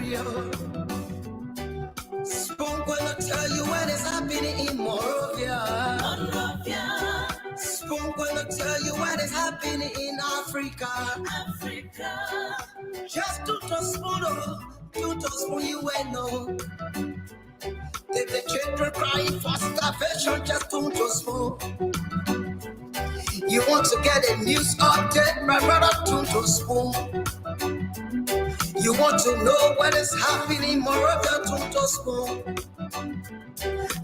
Liberia. Spoon gonna tell you what is happening in Monrovia. Spoon gonna tell you what is happening in Africa. Just to spoon, you will know. The children crying for starvation, just to spoon. You want to get a news update, my brother, to spoon. You want to know what is happening in Moravia, to spoon.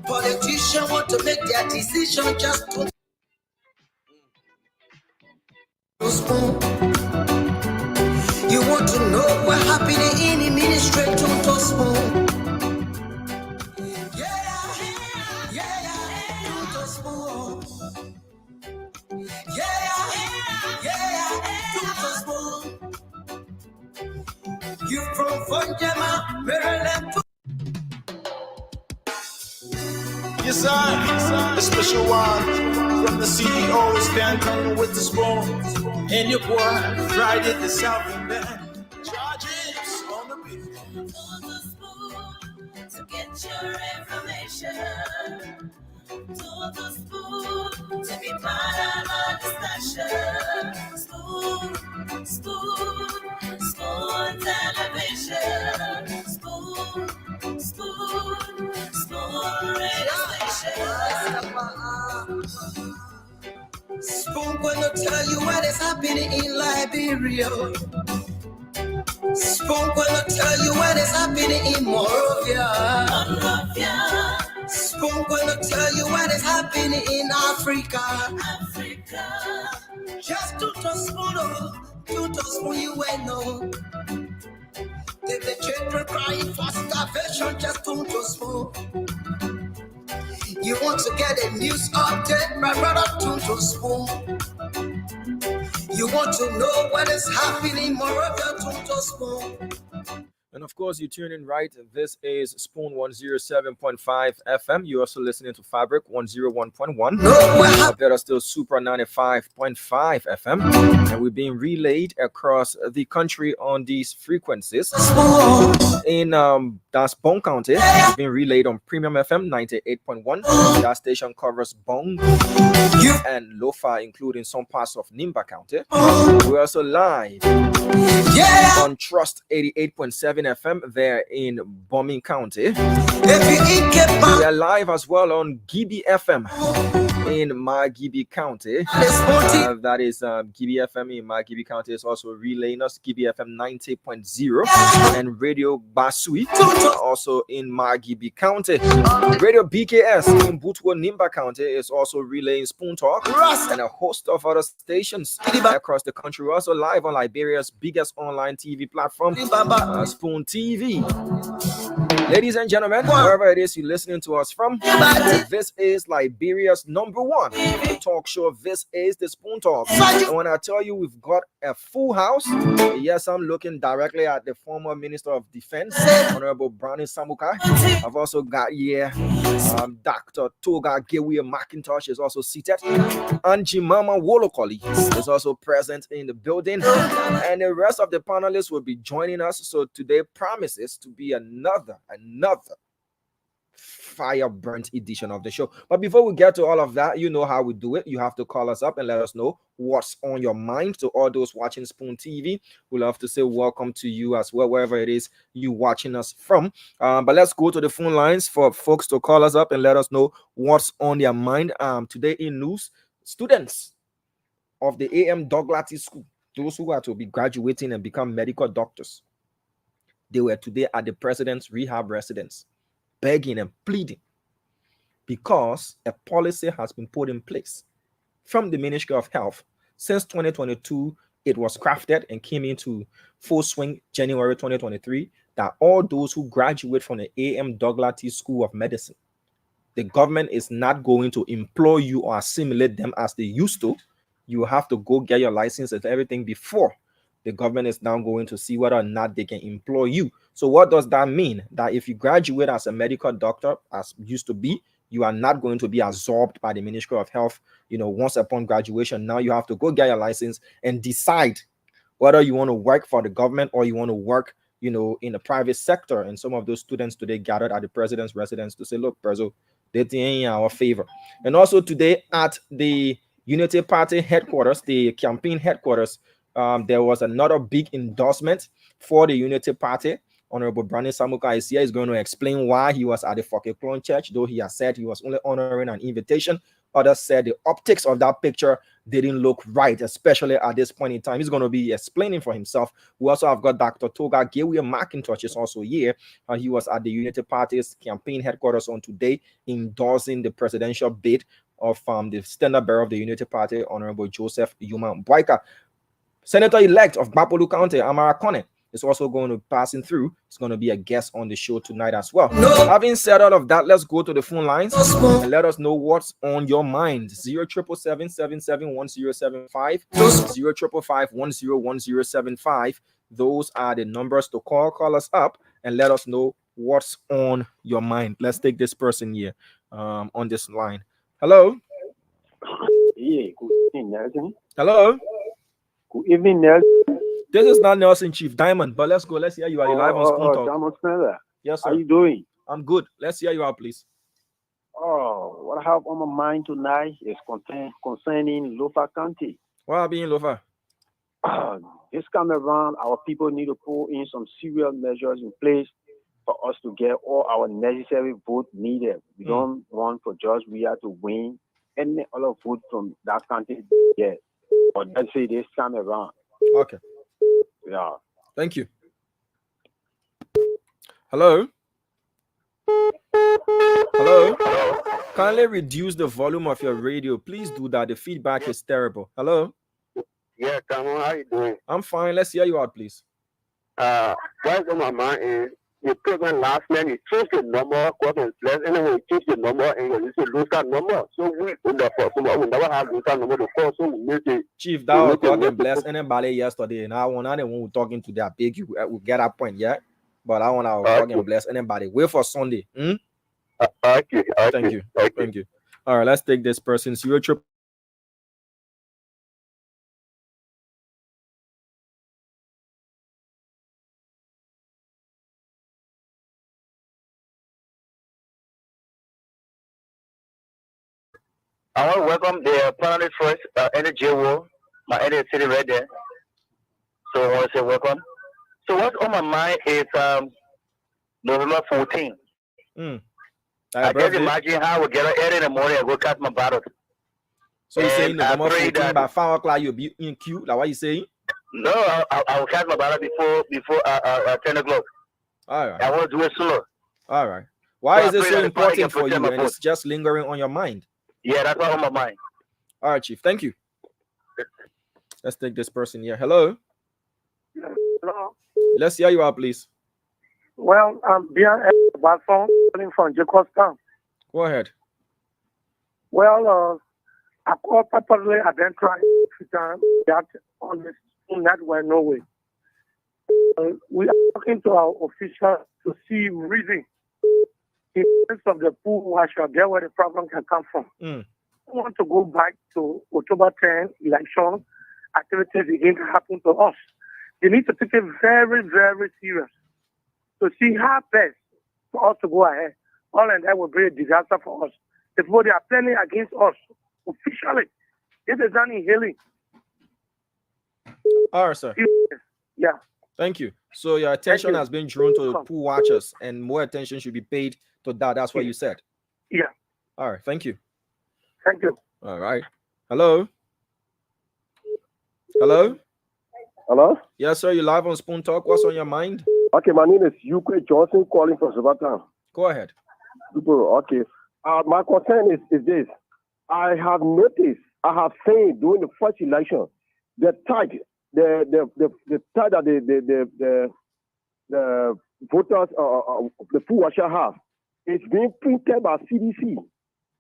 Politicians want to make their decision, just to spoon. You want to know what happening in the ministry, to spoon. You from Funjama, Maryland. Yes, I, a special one from the CEO, stand coming with the spoon. And your boy, Friday the Southern Band. Charges on the beat. For the spoon to get your information. To the spoon to be part of our discussion. Spoon television. Spoon radio station. Spoon gonna tell you what is happening in Liberia. Spoon gonna tell you what is happening in Monrovia. Spoon gonna tell you what is happening in Africa. Just to spoon, you will know. The children crying for starvation, just to spoon. You want to get a news update, my brother, to spoon. You want to know what is happening in Moravia, to spoon. And of course, you tune in right. This is Spoon 107.5 FM. You're also listening to Fabric 101.1. There are still Super 95.5 FM. And we're being relayed across the country on these frequencies. In that's Bong County, it's being relayed on Premium FM 98.1. That station covers Bong and Lofa, including some parts of Nimba County. We're also live on Trust 88.7 FM there in Bombing County. We are live as well on Gibi FM in Margibi County. That is Gibi FM in Margibi County is also relaying us. Gibi FM 90.0 and Radio Basui also in Margibi County. Radio BKS in Butwo Nimba County is also relaying Spoon Talk and a host of other stations across the country. We're also live on Liberia's biggest online TV platform, Spoon TV. Ladies and gentlemen, wherever it is you're listening to us from, this is Liberia's #1 talk show. This is the Spoon Talk. And when I tell you we've got a full house, yes, I'm looking directly at the former Minister of Defense, Honorable Brownie Samukai. I've also got here Dr. Toga Gewe McIntosh is also seated. Angie Mama Wolokoli is also present in the building. And the rest of the panelists will be joining us. So today promises to be another fire burnt edition of the show. But before we get to all of that, you know how we do it. You have to call us up and let us know what's on your mind. To all those watching Spoon TV, we'd love to say welcome to you as well, wherever it is you watching us from. But let's go to the phone lines for folks to call us up and let us know what's on their mind. Today in news, students of the AM Douglaty School, those who are to be graduating and become medical doctors, they were today at the president's rehab residence, begging and pleading because a policy has been put in place from the Ministry of Health. Since 2022, it was crafted and came into full swing January 2023, that all those who graduate from the AM Douglaty School of Medicine, the government is not going to employ you or assimilate them as they used to. You have to go get your license and everything before the government is now going to see whether or not they can employ you. So what does that mean? That if you graduate as a medical doctor, as used to be, you are not going to be absorbed by the Ministry of Health. Once upon graduation, now you have to go get your license and decide whether you want to work for the government or you want to work, in the private sector. And some of those students today gathered at the president's residence to say, look, Prezo, they in our favor. And also today at the Unity Party headquarters, the campaign headquarters, there was another big endorsement for the Unity Party. Honorable Brandon Samukai is here. He's going to explain why he was at the Clone Church, though he has said he was only honoring an invitation. Others said the optics of that picture didn't look right, especially at this point in time. He's going to be explaining for himself. We also have got Dr. Toga McIntosh is also here. He was at the Unity Party's campaign headquarters on today, endorsing the presidential bid of the standard bearer of the Unity Party, Honorable Joseph Yuma Boyka. Senator-elect of Bapolu County, Amara Konneh, is also going to passing through. He's going to be a guest on the show tonight as well. Having said all of that, let's go to the phone lines and let us know what's on your mind. 077771075, 05551101075. Those are the numbers to call. Call us up and let us know what's on your mind. Let's take this person here on this line. Hello. Yeah, good evening, Nelson. Hello. Good evening, Nelson. This is not Nelson, Chief Diamond, but let's go. Let's hear you are live on Spoon Talk. Diamond Spencer. Yes, sir. How you doing? I'm good. Let's hear you out, please. Oh, what I have on my mind tonight is concerning Lofa County. What happened in Lofa? This time around, our people need to put in some serious measures in place for us to get all our necessary vote needed. We don't want for George Weah to win any other vote from that county yet. But let's say this time around. Okay. Yeah. Thank you. Hello? Hello? Kindly reduce the volume of your radio. Please do that. The feedback is terrible. Hello? Yeah, come on. How you doing? I'm fine. Let's hear you out, please. What's on my mind is you program last man, you choose the number, and anyway, you choose the number and you lose that number. So we never have lose that number to call, so we make it. Chief, that was God and bless anybody yesterday. Now I want anyone who talking to that big, you will get that point, yeah? But I want to God and bless anybody. Wait for Sunday. Thank you. Thank you. All right, let's take this person's trip. I want to welcome the panelist first, Energy World, my energy city right there. So I want to say welcome. So what's on my mind is November 14th. I just imagine how I would get up early in the morning and go cast my ballot. So you're saying November 14th by 5 o'clock you'll be in queue? Like what you saying? No, I will cast my ballot before 10 o'clock. All right. I want to do it sooner. All right. Why is it so important for you and it's just lingering on your mind? Yeah, that's what's on my mind. All right, Chief. Thank you. Let's take this person here. Hello. Hello. Let's hear you out, please. Well, I'm Bian Basson, calling from Jacostown. Go ahead. Well, I called properly identified that on the network, no way. We are talking to our officials to see reason in terms of the pool washer, there where the problem can come from. I want to go back to October 10 election activities begin to happen to us. They need to take it very, very serious to see how best for us to go ahead. All and that will be a disaster for us. The people they are planning against us officially. This is not healing. All right, sir. Yeah. Thank you. So your attention has been drawn to the pool watchers and more attention should be paid to that. That's what you said. Yeah. All right. Thank you. Thank you. All right. Hello. Hello. Hello? Yes, sir. You live on Spoon Talk. What's on your mind? Okay, my name is Yuke Johnson calling from Savannah. Go ahead. Okay. My concern is this. I have noticed, I have seen during the first election, the tag, the tag that the voters, the pool washer have, it's being printed by CDC.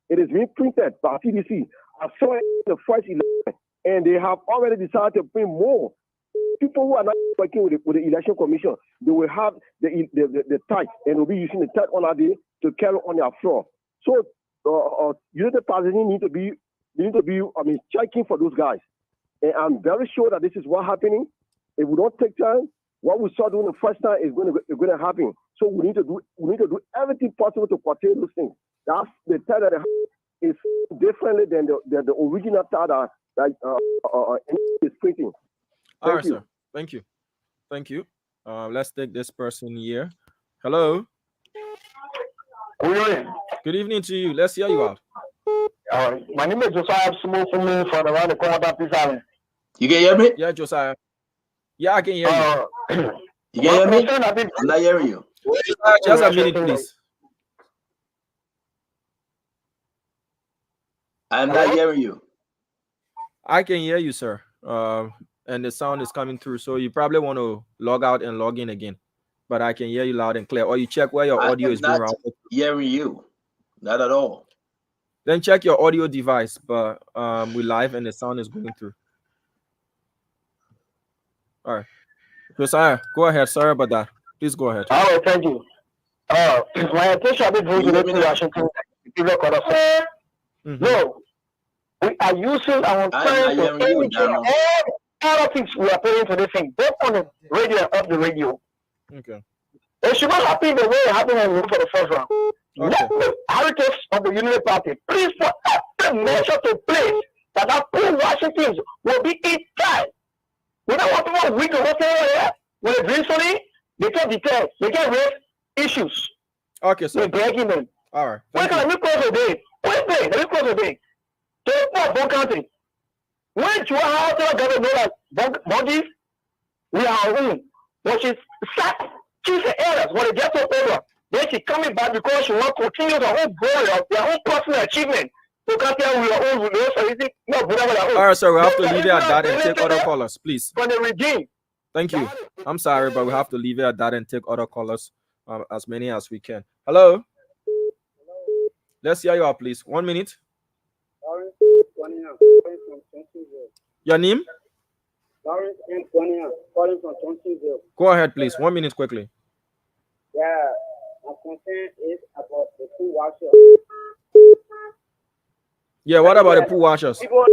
It is being printed by CDC. I saw it in the first election, and they have already decided to print more. People who are not working with the election commission, they will have the tag, and will be using the tag on our day to carry on their floor. So, the president need to be checking for those guys. And I'm very sure that this is what's happening. If we don't take time, what we saw during the first time is going to happen. So we need to do everything possible to curtail those things. That's the tide that is differently than the original tide that is printing. All right, sir. Thank you. Thank you. Let's take this person here. Hello. Good evening to you. Let's hear you out. My name is Josiah Small from around the corner of this island. You can hear me? Yeah, Josiah. Yeah, I can hear you. You can hear me? I'm not hearing you. Just a minute, please. I'm not hearing you. I can hear you, sir. And the sound is coming through. So you probably want to log out and log in again. But I can hear you loud and clear. Or you check where your audio is being routed. Hearing you. Not at all. Then check your audio device. But we're live and the sound is going through. All right. Josiah, go ahead. Sorry about that. Please go ahead. All right, thank you. My attention is going to the Washington. No, we are using our time to all things we are paying for this thing, both on the radio and off the radio. Okay. It should not happen the way it happened for the first round. Let the heritage of the Unity Party, please, for every measure to place that poor Washington will be in time. We don't want people weak or whatever. When it's recently, they can detect, they can raise issues. Okay, sir. We're breaking them. All right. When can we close the day? Let me close the day. So, one country. When you are out there, going to know that bodies, we are our own. When she's sacked, she's the errors. When it gets over, then she's coming back because she wants to continue her own glory of their own personal achievement. So, can't tell we are own rules or anything. No, all right, sir. We have to leave it at that and take other callers, please. For the regime. Thank you. I'm sorry, but we have to leave it at that and take other callers, as many as we can. Hello? Let's hear you out, please. 1 minute. Your name? Lawrence and Konneh, calling from Thompsonville. Go ahead, please. 1 minute quickly. Yeah, my concern is about the pool washers. Yeah, what about the pool washers? People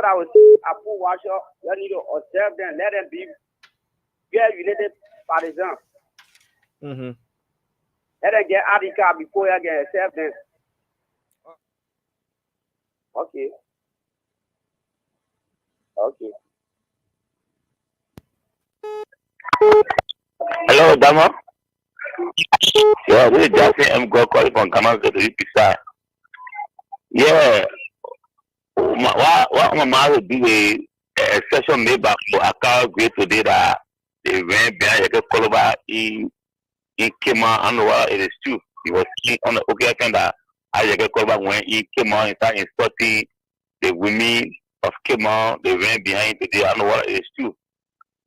that was a pool washer, you need to observe them, let them be related partisans. Mm-hmm. Let them get out of the car before you can accept them. Okay. Hello, Dama. Yeah, this is Jackson M. Go calling from Ghana to the Pizza. Yeah. What my would do a session made back for a car great today that they went behind the Coloba in Kema and what it is true. He was on the okay FM that I get Coloba when he came out and started instructing the women of Kema, they went behind today. I know what it is true.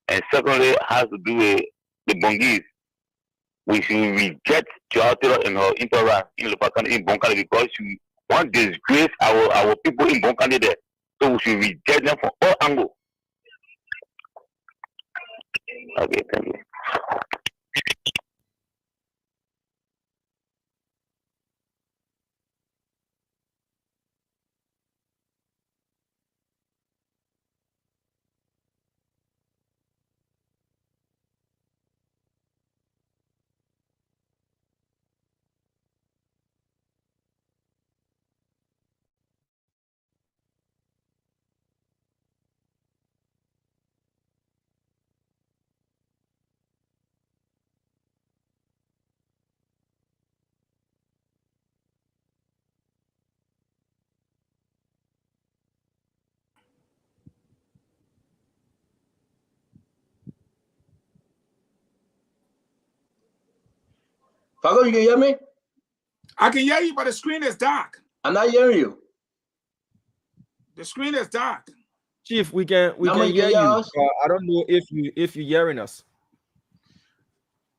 And secondly, has to do with the Bongis. We should reject Joatero and her intolerance in Lupakan in Bonkani because she want to disgrace our people in Bonkani there. So we should reject them from all angles. Okay, thank you. Fago, you can hear me? I can hear you, but the screen is dark. I'm not hearing you. The screen is dark. Chief, we can hear you. I don't know if you're hearing us.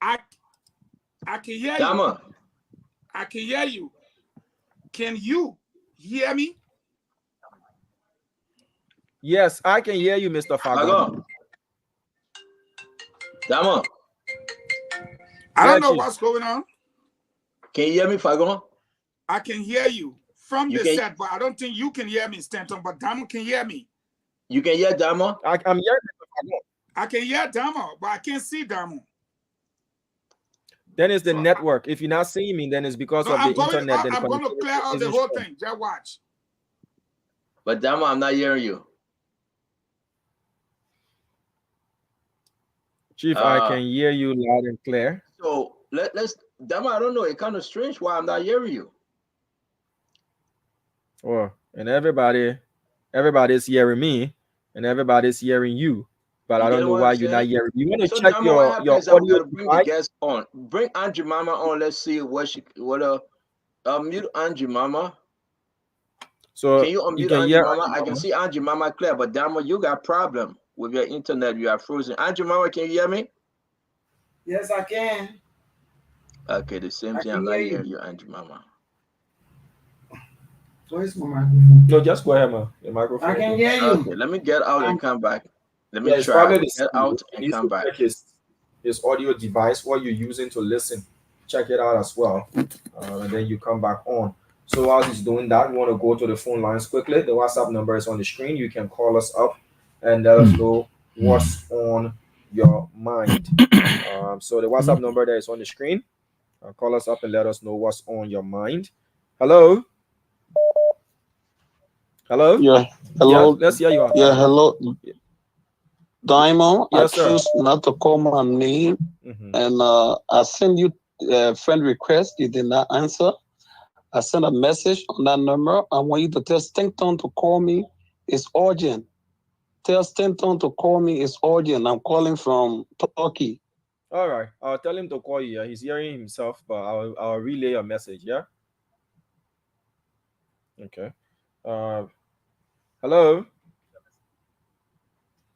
I can hear Dama. you. I can hear you. Can you hear me? Yes, I can hear you, Mr. Fago. Dama. I don't know what's going on. Can you hear me, Fagon? I can hear you from the set, but I don't think you can hear me, Stanton, but Damo can hear me. You can hear Damo? I'm hearing Mr. Fagon. I can hear Damo, but I can't see Damo. Then it's the network. If you're not seeing me, then it's because of the internet. Then I'm going to clear out the whole thing. Just watch. But Damo, I'm not hearing you. Chief, I can hear you loud and clear. So let's Damo, I don't know. It's kind of strange why I'm not hearing you. Oh, and everybody's hearing me, and everybody's hearing you. But I don't know why you're not hearing. You want to check Damo, your audio. Bring the guest on. Bring Angie Mama on. Let's see what mute Angie Mama. So can you unmute Angie Mama? I can see Angie Mama clear, but Damo, you got problem with your internet. You are frozen. Angie Mama, can you hear me? Yes, I can. Okay, the same thing. I'm not hearing you, Angie Mama. Where's my microphone? No, just go ahead, man. The microphone. I can hear you. Okay, let me get out and come back. Let me it's try. probably Get out and come back. His audio device, what you're using to listen. Check it out as well. And then you come back on. So while he's doing that, we want to go to the phone lines quickly. The WhatsApp number is on the screen. You can call us up and let us know what's on your mind. So the WhatsApp number there is on the screen. Call us up and let us know what's on your mind. Hello? Hello? Yeah, hello. Yeah, let's hear you out. Yeah, hello. Diamond, yes, I choose not to call my name. And I sent you a friend request. You did not answer. I sent a message on that number. I want you to tell Stington to call me. It's urgent. Tell Stington to call me. It's urgent. I'm calling from Turkey. All right. I'll tell him to call you. He's hearing himself, but I'll relay your message. Yeah. Okay. Hello.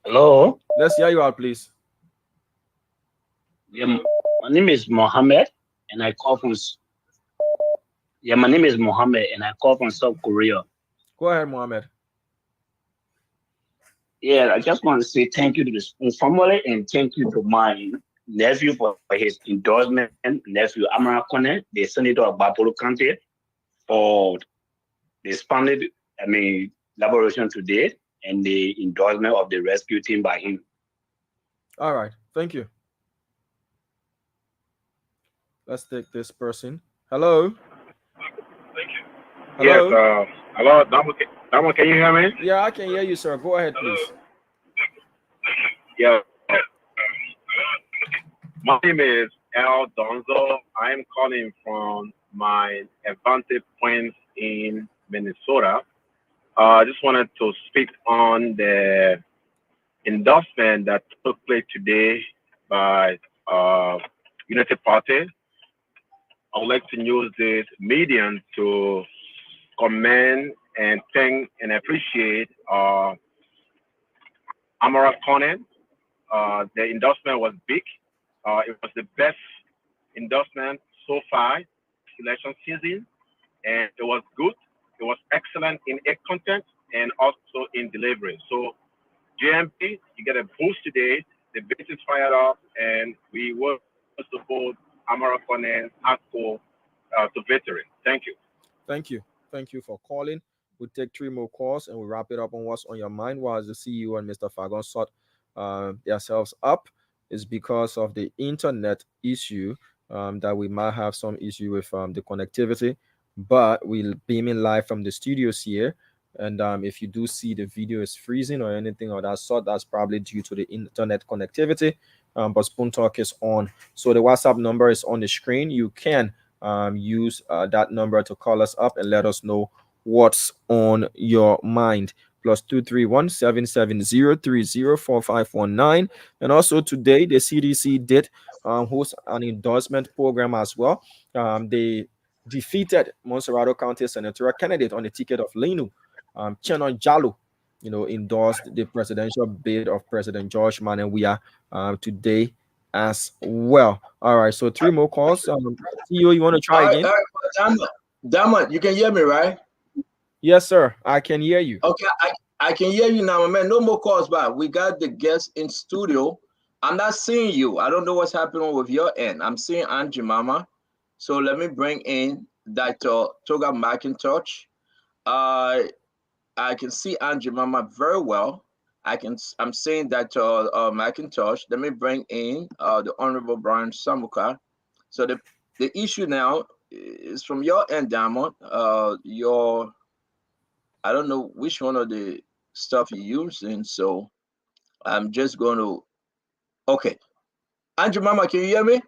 Hello. Let's hear you out, please. Yeah, my name is Mohammed, and I call from. Yeah, my name is Mohammed, and I call from South Korea. Go ahead, Mohammed. Yeah, I just want to say thank you to the family and thank you to my nephew for his endorsement, nephew Amara Konneh, the senator of Bapolo County, for the expanded, elaboration today and the endorsement of the rescue team by him. All right, thank you. Let's take this person. Hello. Thank you. Hello. Yes. Hello, Damo, can you hear me? Yeah, I can hear you, sir. Go ahead, please. Yeah. My name is El Donzo. I'm calling from my Advantage Points in Minnesota. I just wanted to speak on the endorsement that took place today by United Party. I would like to use this medium to commend and thank and appreciate Amara Konneh. The endorsement was big. It was the best endorsement so far, election season, and it was good. It was excellent in content and also in delivery. So, GMP, you get a boost today. The base is fired up, and we will support Amara Konneh hardcore to victory. Thank you. Thank you. Thank you for calling. We'll take 3 more calls and we'll wrap it up on what's on your mind. While the CEO and Mr. Fagon sort themselves up, is because of the internet issue that we might have some issue with the connectivity, but we'll beam in live from the studios here. And if you do see the video is freezing or anything of that sort, that's probably due to the internet connectivity. But Spoon Talk is on. So the WhatsApp number is on the screen. You can use that number to call us up and let us know what's on your mind. +231 770 304519. And also today the CDC did host an endorsement program as well. They defeated Monserrado County senatorial candidate on the ticket of Lenu, Chenon Jalo, endorsed the presidential bid of President George Manenwia today as well. All right, so 3 more calls. CEO, you want to try again? Damo, you can hear me, right? Yes, sir. I can hear you. Okay, I can hear you now, man. No more calls back. We got the guest in studio. I'm not seeing you. I don't know what's happening with your end. I'm seeing Angie Mama. So let me bring in Dr. Toga McIntosh. I can see Angie Mama very well. I'm saying that McIntosh. Let me bring in the Honorable Brian Samukai. So the issue now is from your end, Diamond. Your I don't know which one of the stuff you're using, so I'm just going to. Okay, Andrew Mama, can you hear me?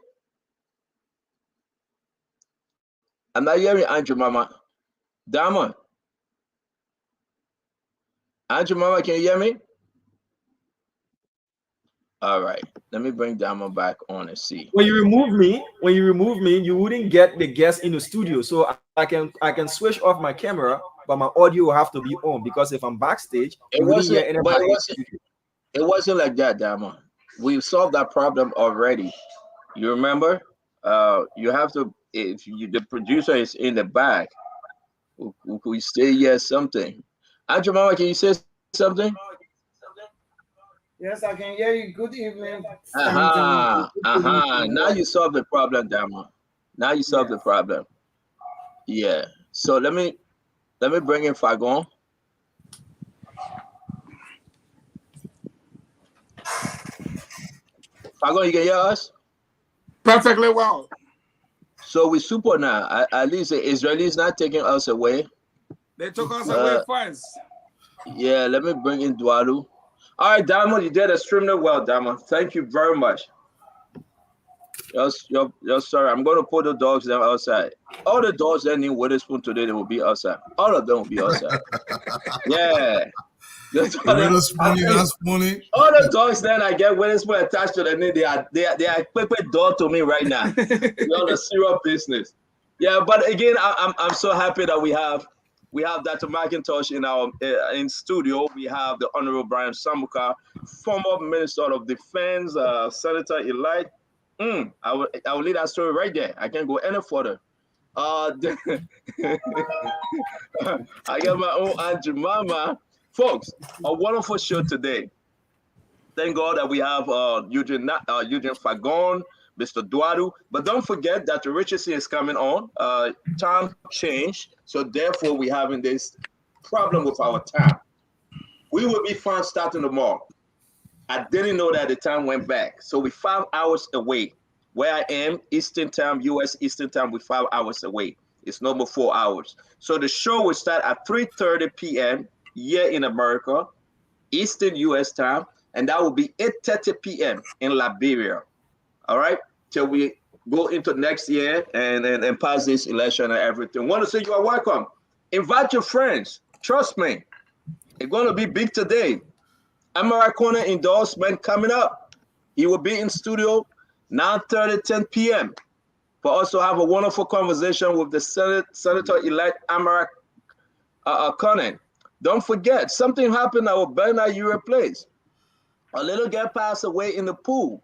I'm not hearing Andrew Mama. Diamond, Andrew Mama, can you hear me? All right, let me bring Diamond back on and see. When you remove me, you wouldn't get the guest in the studio. So I can switch off my camera, but my audio will have to be on because if I'm backstage, you wouldn't hear anybody. It wasn't like that, Diamond. We solved that problem already. You remember? You have to if you the producer is in the back. We say yes something. Andrew Mama, can you say something? Yes, I can hear you. Good evening. Now you solve the problem, Diamond. Now you solve the problem. Yeah. So let me bring in Fagon. Fagon, you can hear us? Perfectly well. So we super now. At least the Israelis not taking us away. They took us away first. Yeah, let me bring in Dwalu. All right, Diamond, you did extremely well, Diamond. Thank you very much. You're sorry. I'm going to put the dogs down outside. All the dogs that need Witherspoon today, they will be outside. All of them will be outside. Yeah. All the dogs that I get Witherspoon attached to the knee, they are quick door to me right now. We're on a serious business. Yeah, but again, I'm so happy that we have Dr. McIntosh in our in studio. We have the Honorable Brian Samukai, former Minister of Defense, Senator elect. I will leave that story right there. I can't go any further. I got my own Aunt Jemima. Folks, a wonderful show today. Thank God that we have Eugene Fagon, Mr. Duadu. But don't forget that Richardson is coming on. Time changed. So therefore, we're having this problem with our time. We will be fine starting tomorrow. I didn't know that the time went back. So we're 5 hours away. Where I am, Eastern time, US Eastern time, we're 5 hours away. It's no more 4 hours. So the show will start at 3:30 p.m. here in America, Eastern US time, and that will be 8:30 p.m. in Liberia. All right? Till we go into next year and pass this election and everything. Want to say you are welcome. Invite your friends. Trust me. It's going to be big today. Amara Konneh endorsement coming up. He will be in studio 9:30, 10 p.m. for us to have a wonderful conversation with the Senator-elect Amara Konneh. Don't forget, something happened at our Bernard Europe place. A little girl passed away in the pool.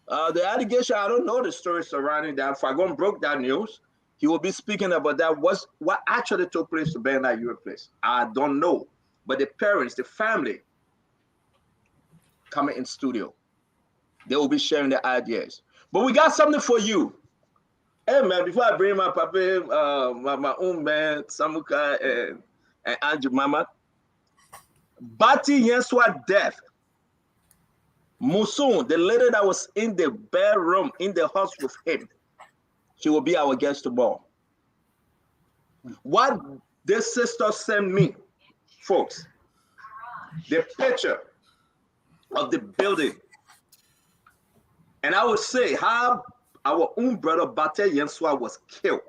The allegation, I don't know the story surrounding that. Fagon broke that news. He will be speaking about that. What actually took place to Bernard Europe place? I don't know. But the parents, the family, coming in studio. They will be sharing their ideas. But we got something for you. Hey, man, before I bring my papa, my own man, Samukai and Andrew Mama, Bati Yenswa death. Musun, the lady that was in the bedroom in the house with him, she will be our guest tomorrow. What this sister sent me, folks, the picture of the building. And I would say how our own brother Bate Yenswa was killed.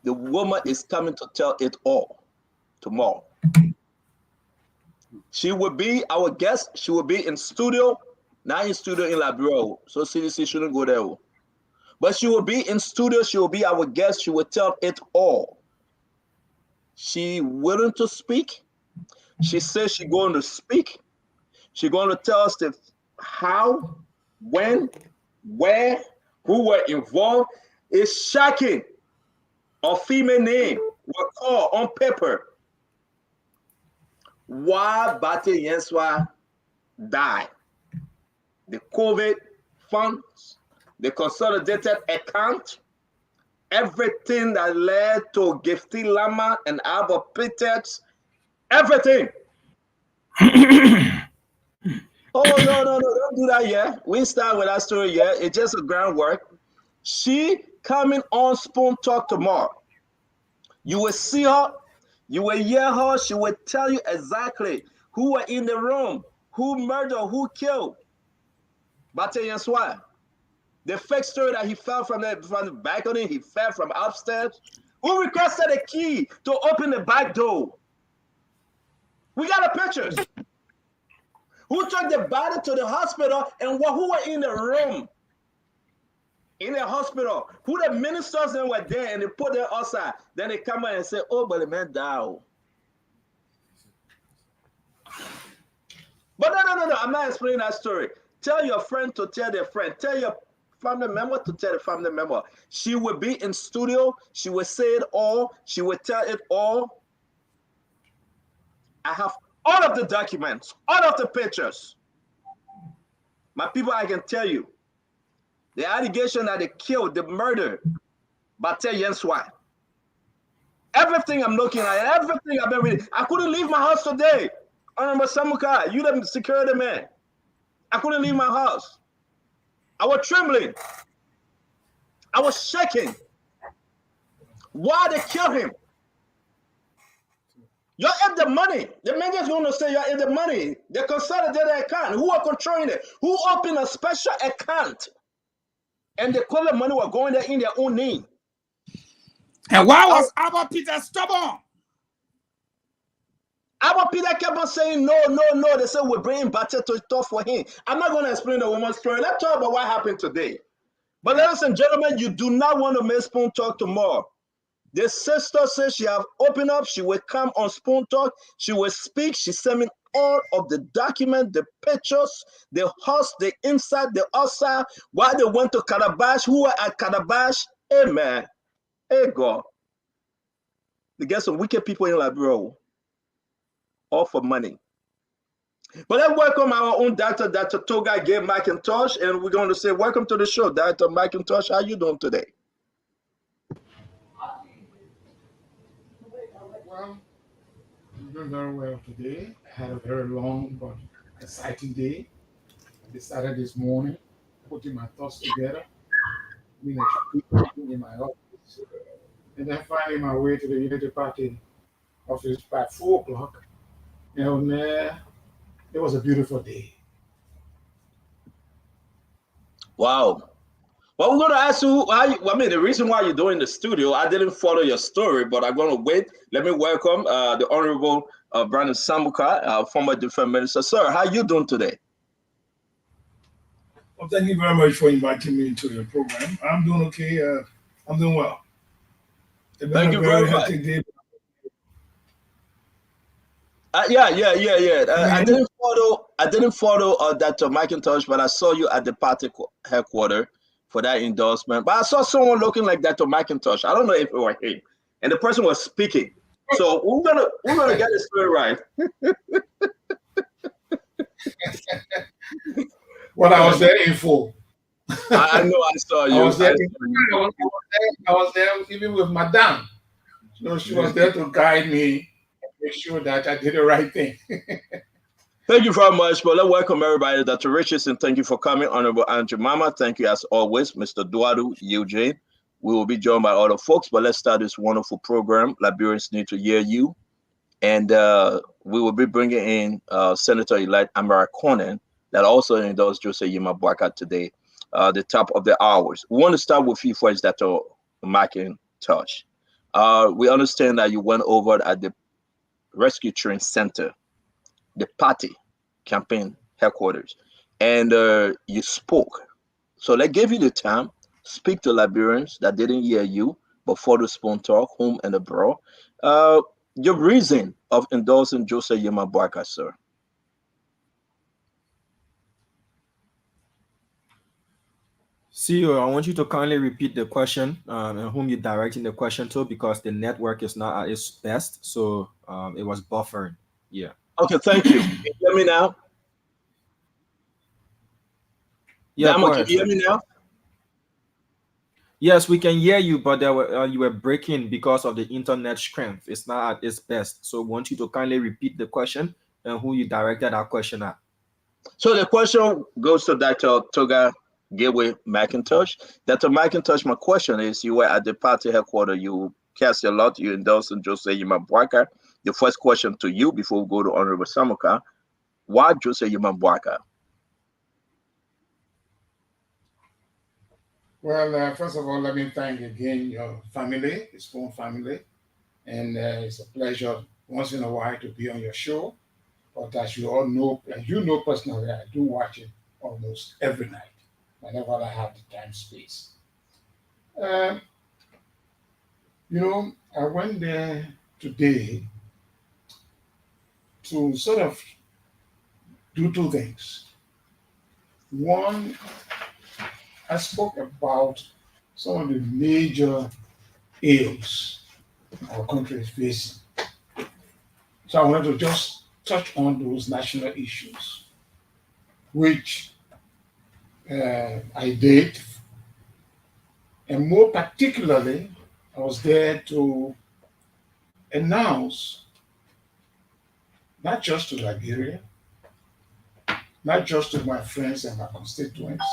The woman is coming to tell it all tomorrow. She will be our guest. She will be in studio, not in studio in Liberia. So CDC shouldn't go there. But she will be in studio. She will be our guest. She will tell it all. She willing to speak. She says she's going to speak. She's going to tell us how, when, where, who were involved. It's shocking. A female name was called on paper. Why Bate Yenswa died. The COVID funds, the consolidated account, everything that led to Gifty Lama and Albert Peters, everything Oh, no, don't do that yet. We start with that story yet. It's just a groundwork. She coming on Spoon Talk tomorrow. You will see her, you will hear her, she will tell you exactly who were in the room, who murdered, who killed. But guess what? The fake story that he fell from the balcony, he fell from upstairs. Who requested a key to open the back door? We got the pictures. Who took the body to the hospital and who were in the room? In the hospital. Who the ministers then were there and they put them outside. Then they come out and say, oh, but the man died. But no, I'm not explaining that story. Tell your friend to tell their friend. Tell your family member to tell the family member. She will be in studio. She will say it all. She will tell it all. I have all of the documents, all of the pictures. My people, I can tell you, the allegation that they killed, the murder, Bate Yenswai. Everything I'm looking at, everything I've been reading. I couldn't leave my house today. Honorable Samukai, you the security man. I couldn't leave my house. I was trembling. I was shaking. Why they kill him? You're in the money. The man is going to say you're in the money. The consolidated account. Who are controlling it? Who opened a special account? And the color money were going there in their own name. And why was Abba Peter stubborn? Abba Peter kept on saying no. They said we're bringing Bate to talk for him. I'm not going to explain the woman's story. Let's talk about what happened today. But ladies and gentlemen, you do not want to miss Spoon Talk tomorrow. The sister says she have opened up. She will come on Spoon Talk. She will speak. She sent me all of the documents, the pictures, the house, the inside, the outside. Why they went to Calabash, who were at Calabash. Hey, man. Hey, God. They get some wicked people in Liberia. All for money. But let's welcome our own Dr. Toga Gay McIntosh. And we're going to say, welcome to the show, Dr. McIntosh. How you doing today? Well, I'm doing very well today. I had a very long but exciting day. I decided this morning, putting my thoughts together, being in my office, and then finding my way to the Unity Party office by 4 o'clock. And it was a beautiful day. Wow. Well, we're going to ask you, the reason why you're doing the studio, I didn't follow your story, but I'm going to wait. Let me welcome the Honorable Brandon Samukai, former Defense Minister. Sir, how you doing today? Well, thank you very much for inviting me into your program. I'm doing okay. I'm doing well. Thank you very much. Day. Yeah. I didn't follow Dr. McIntosh, but I saw you at the party headquarters for that endorsement. But I saw someone looking like Dr. McIntosh. I don't know if it was him, and the person was speaking. So we're gonna get the story right. Well, I was there in full. I know. I saw you. I was there even with Madame. So she was there to guide me and make sure that I did the right thing. Thank you very much. Well, let's welcome everybody. Dr. Richardson, thank you for coming. Honorable Andrew Mama, thank you as always. Mr. Duadu, Eugene. We will be joined by other folks, but let's start this wonderful program. Liberians need to hear you. And we will be bringing in Senator-elect Amara Konneh that also endorsed Joseph Yima Bwaka today, the top of the hours. We want to start with you first, Dr. McIntosh. We understand that you went over at the Rescue Train Center, the party campaign headquarters, and you spoke. So let's give you the time, speak to Liberians that didn't hear you before the Spoon Talk, home and abroad. Your reason of endorsing Joseph Yima Bwaka, sir. CEO, I want you to kindly repeat the question and whom you're directing the question to, because the network is not at its best, so it was buffering. Yeah. Okay, thank you. Can you hear me now? Yeah, Dama, can you hear me now? Yes, we can hear you, but you were breaking because of the internet strength. It's not at its best. So I want you to kindly repeat the question and who you directed that question at. So the question goes to Dr. Toga Gateway McIntosh. Dr. McIntosh, my question is, you were at the party headquarters, you cast a lot, you endorsed Jose Yimabwaka. The first question to you before we go to Honorable Samukai, why Jose Yimabwaka? Well, first of all, let me thank again your family, the Spoon family. And it's a pleasure once in a while to be on your show. But as you all know, as you know personally, I do watch it almost every night, whenever I have the time space. Uh, I went there today to sort of do two things. One, I spoke about some of the major ills our country is facing. So I wanted to just touch on those national issues, which I did. And more particularly, I was there to announce, not just to Liberia, not just to my friends and my constituents,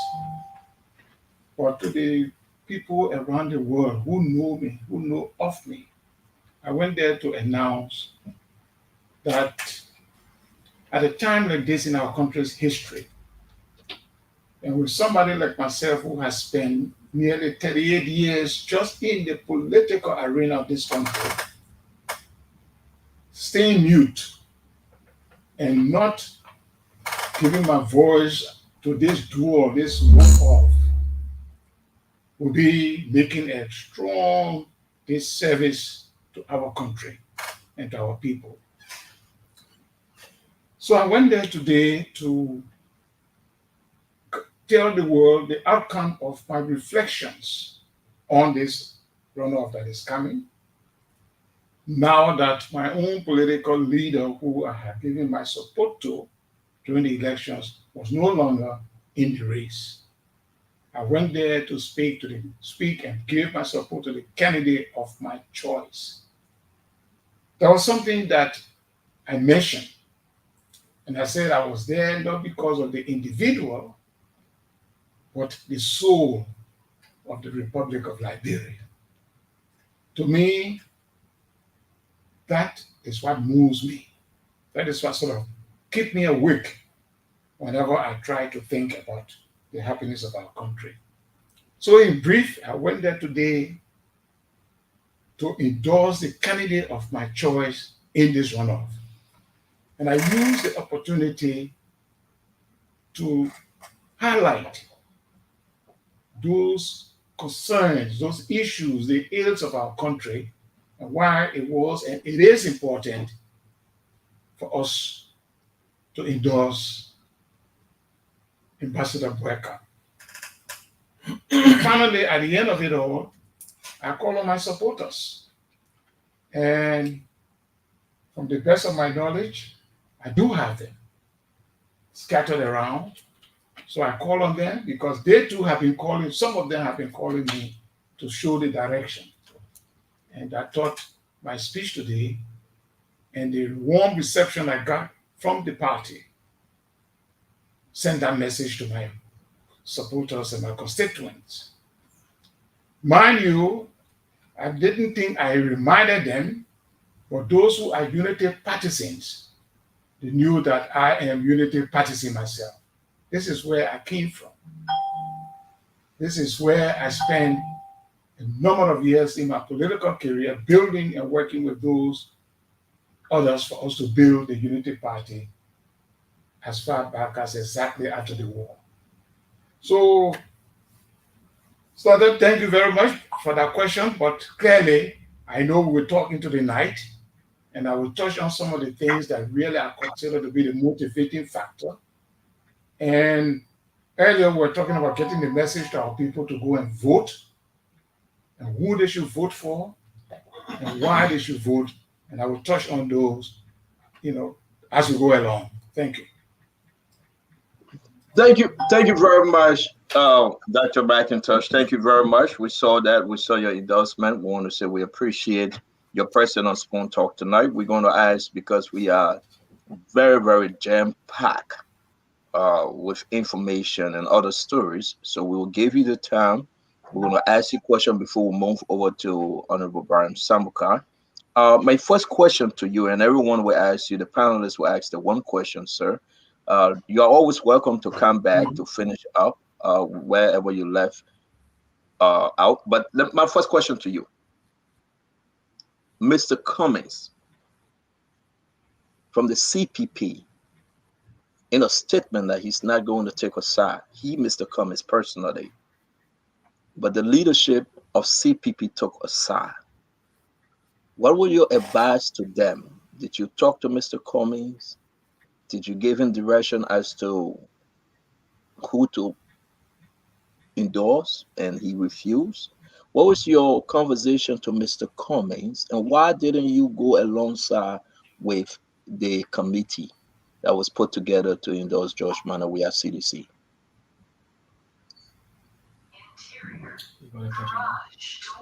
but to the people around the world who know me, who know of me. I went there to announce that at a time like this in our country's history, and with somebody like myself who has spent nearly 38 years just in the political arena of this country, staying mute and not giving my voice to this duo, this one-off, will be making a strong disservice to our country and to our people. So I went there today to tell the world the outcome of my reflections on this runoff that is coming. Now that my own political leader, who I have given my support to during the elections, was no longer in the race. I went there to speak and give my support to the candidate of my choice. That was something that I mentioned. And I said I was there not because of the individual, but the soul of the Republic of Liberia. To me, that is what moves me. That is what sort of keeps me awake whenever I try to think about the happiness of our country. So in brief, I went there today to endorse the candidate of my choice in this runoff. And I used the opportunity to highlight those concerns, those issues, the ills of our country, and why it was and it is important for us to endorse Ambassador Bweka. Finally, at the end of it all, I call on my supporters. And from the best of my knowledge, I do have them scattered around. So I call on them because they too have been calling, some of them have been calling me to show the direction. And I thought my speech today and the warm reception I got from the party sent that message to my supporters and my constituents. Mind you, I didn't think I reminded them, but those who are unity partisans, they knew that I am unity partisan myself. This is where I came from. This is where I spent a number of years in my political career building and working with those others for us to build the Unity Party as far back as exactly after the war. So thank you very much for that question, but clearly I know we're talking to the night, and I will touch on some of the things that really are considered to be the motivating factor. And earlier we were talking about getting the message to our people to go and vote, and who they should vote for, and why they should vote. And I will touch on those, as we go along. Thank you. Thank you very much, Dr. McIntosh. Thank you very much. We saw that. We saw your endorsement. We want to say we appreciate your presence on Spoon Talk tonight. We're going to ask, because we are very, very jam-packed with information and other stories. So we will give you the time. We're going to ask you a question before we move over to Honorable Brian Samukai. My first question to you, and everyone will ask you, the panelists will ask the one question, sir. You are always welcome to come back to finish up wherever you left out. But my first question to you, Mr. Cummings from the CPP, in a statement that he's not going to take a side, Mr. Cummings personally, but the leadership of CPP took a side. What were your advice to them? Did you talk to Mr. Cummings? Did you give him direction as to who to endorse and he refused? What was your conversation to Mr. Cummings, and why didn't you go alongside with the committee that was put together to endorse George Manawi at CDC?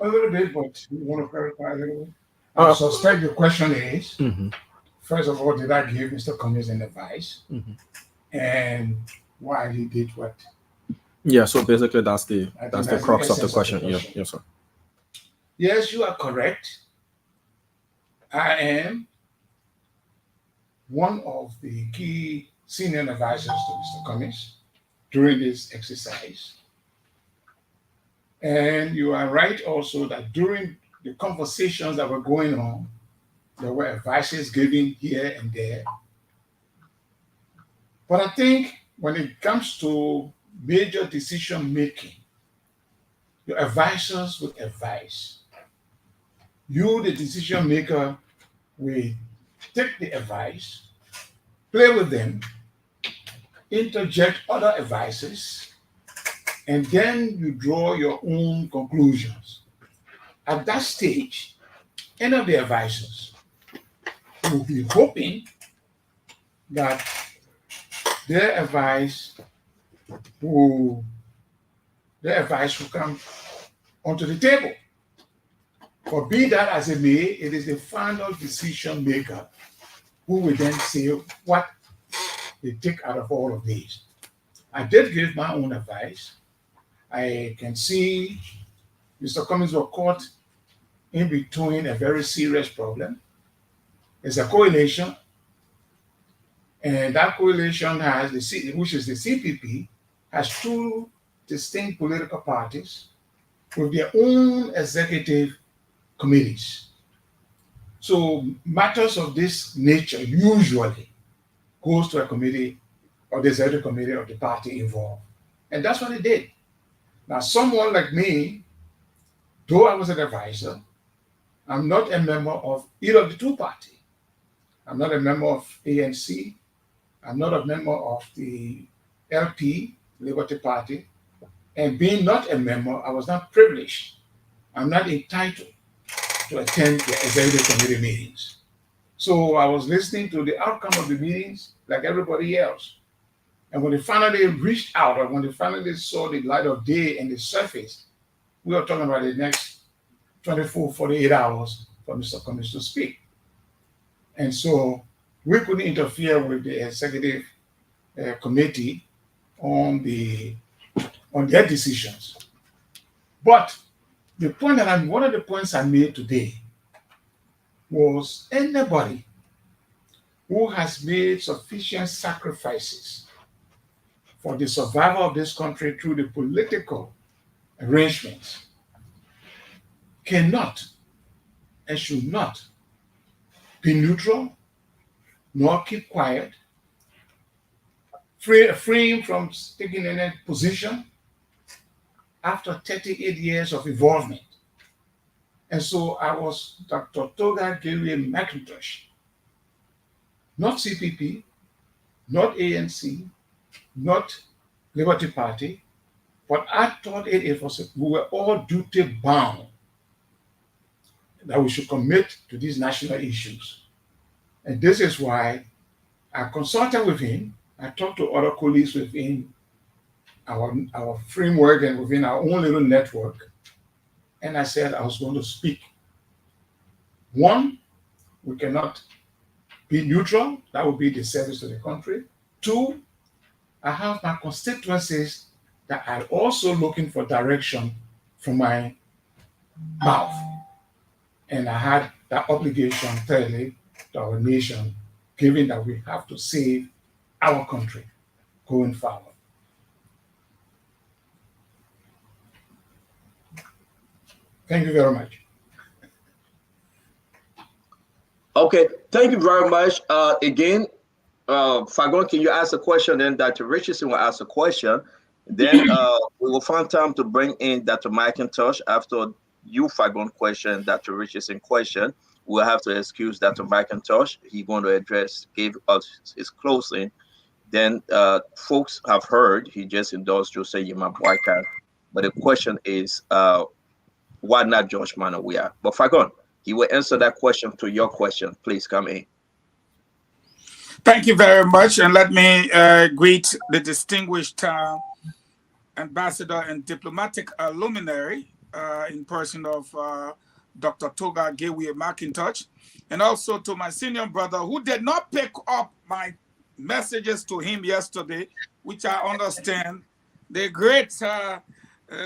A little bit, but you want to clarify a little bit? I suspect the question is, first of all, did I give Mr. Cummings an advice? And why he did what? Yeah, so basically that's the crux of the question. Yes, sir. Yes, you are correct. I am one of the key senior advisors to Mr. Cummings during this exercise. And you are right also that during the conversations that were going on, there were advices given here and there. But I think when it comes to major decision making, your advisors will advise. You, the decision maker, will take the advice, play with them, interject other advices, and then you draw your own conclusions. At that stage, any of the advisors will be hoping that their advice will come onto the table. For be that as it may, it is the final decision maker who will then say what they take out of all of these. I did give my own advice. I can see Mr. Cummings was caught in between a very serious problem. It's a coalition, and that coalition has which is the CPP, has two distinct political parties with their own executive committees. So matters of this nature usually goes to a committee or the executive committee of the party involved. And that's what it did. Now, someone like me, though I was an advisor, I'm not a member of either of the two parties. I'm not a member of ANC. I'm not a member of the LP, Liberty Party. And being not a member, I was not privileged. I'm not entitled to attend the executive committee meetings. So I was listening to the outcome of the meetings like everybody else. And when they finally reached out, or when they finally saw the light of day and the surface, we were talking about the next 24, 48 hours for Mr. Cummings to speak. And so we couldn't interfere with the executive committee on their decisions. But the point one of the points I made today was anybody who has made sufficient sacrifices for the survival of this country through the political arrangements cannot and should not be neutral nor keep quiet, free from taking any position after 38 years of involvement. And so I was Dr. Toga Gary McIntosh, not CPP, not ANC, not Liberty Party, but I thought we were all duty bound that we should commit to these national issues. And this is why I consulted with him. I talked to other colleagues within our framework and within our own little network. And I said I was going to speak. One, we cannot be neutral. That would be the service to the country. 2, I have my constituencies that are also looking for direction from my mouth. And I had that obligation, thirdly, to our nation, given that we have to save our country going forward. Thank you very much. Okay, thank you very much. Again, Fagon, can you ask a question? Then Dr. Richardson will ask a question. Then we will find time to bring in Dr. McIntosh after you, Fagon, question, Dr. Richardson question. We'll have to excuse Dr. McIntosh. He's going to give us his closing. Then folks have heard, he just endorsed you say you might boycott. But the question is, why not George Manawia? But Fagon, he will answer that question to your question. Please come in. Thank you very much. And let me greet the distinguished ambassador and diplomatic luminary in person of Dr. Toga Gewie McIntosh, and also to my senior brother who did not pick up my messages to him yesterday, which I understand. The great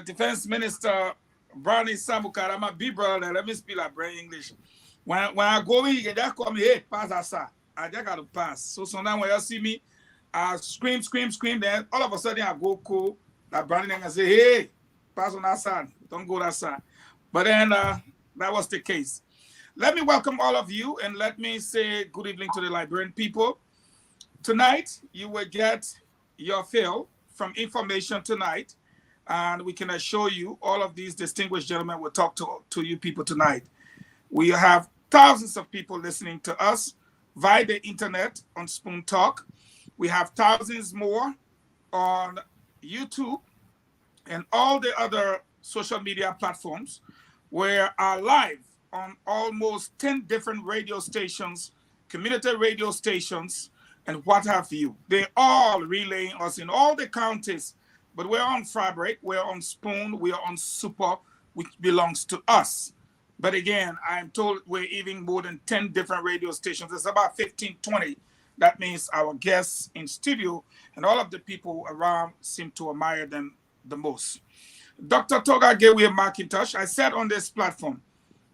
Defense Minister Brownie Samukai, I'm a big brother. Let me speak like brain English. When I go in, you just call me, hey, pass that side. I just got to pass. So sometimes when you see me, I scream. Then all of a sudden I go cool. Like Brownie and I say, hey, pass on that side. Don't go that side. But then that was the case. Let me welcome all of you and let me say good evening to the Liberian people. Tonight, you will get your fill from information tonight. And we can assure you, all of these distinguished gentlemen will talk to you people tonight. We have thousands of people listening to us via the internet on Spoon Talk. We have thousands more on YouTube and all the other social media platforms. We are live on almost 10 different radio stations, community radio stations, and what have you. They all relaying us in all the counties, but we're on Fabric, we're on Spoon, we're on Super, which belongs to us. But again, I'm told we're even more than 10 different radio stations. It's about 15, 20. That means our guests in studio and all of the people around seem to admire them the most. Dr. Toga Gewie McIntosh, I said on this platform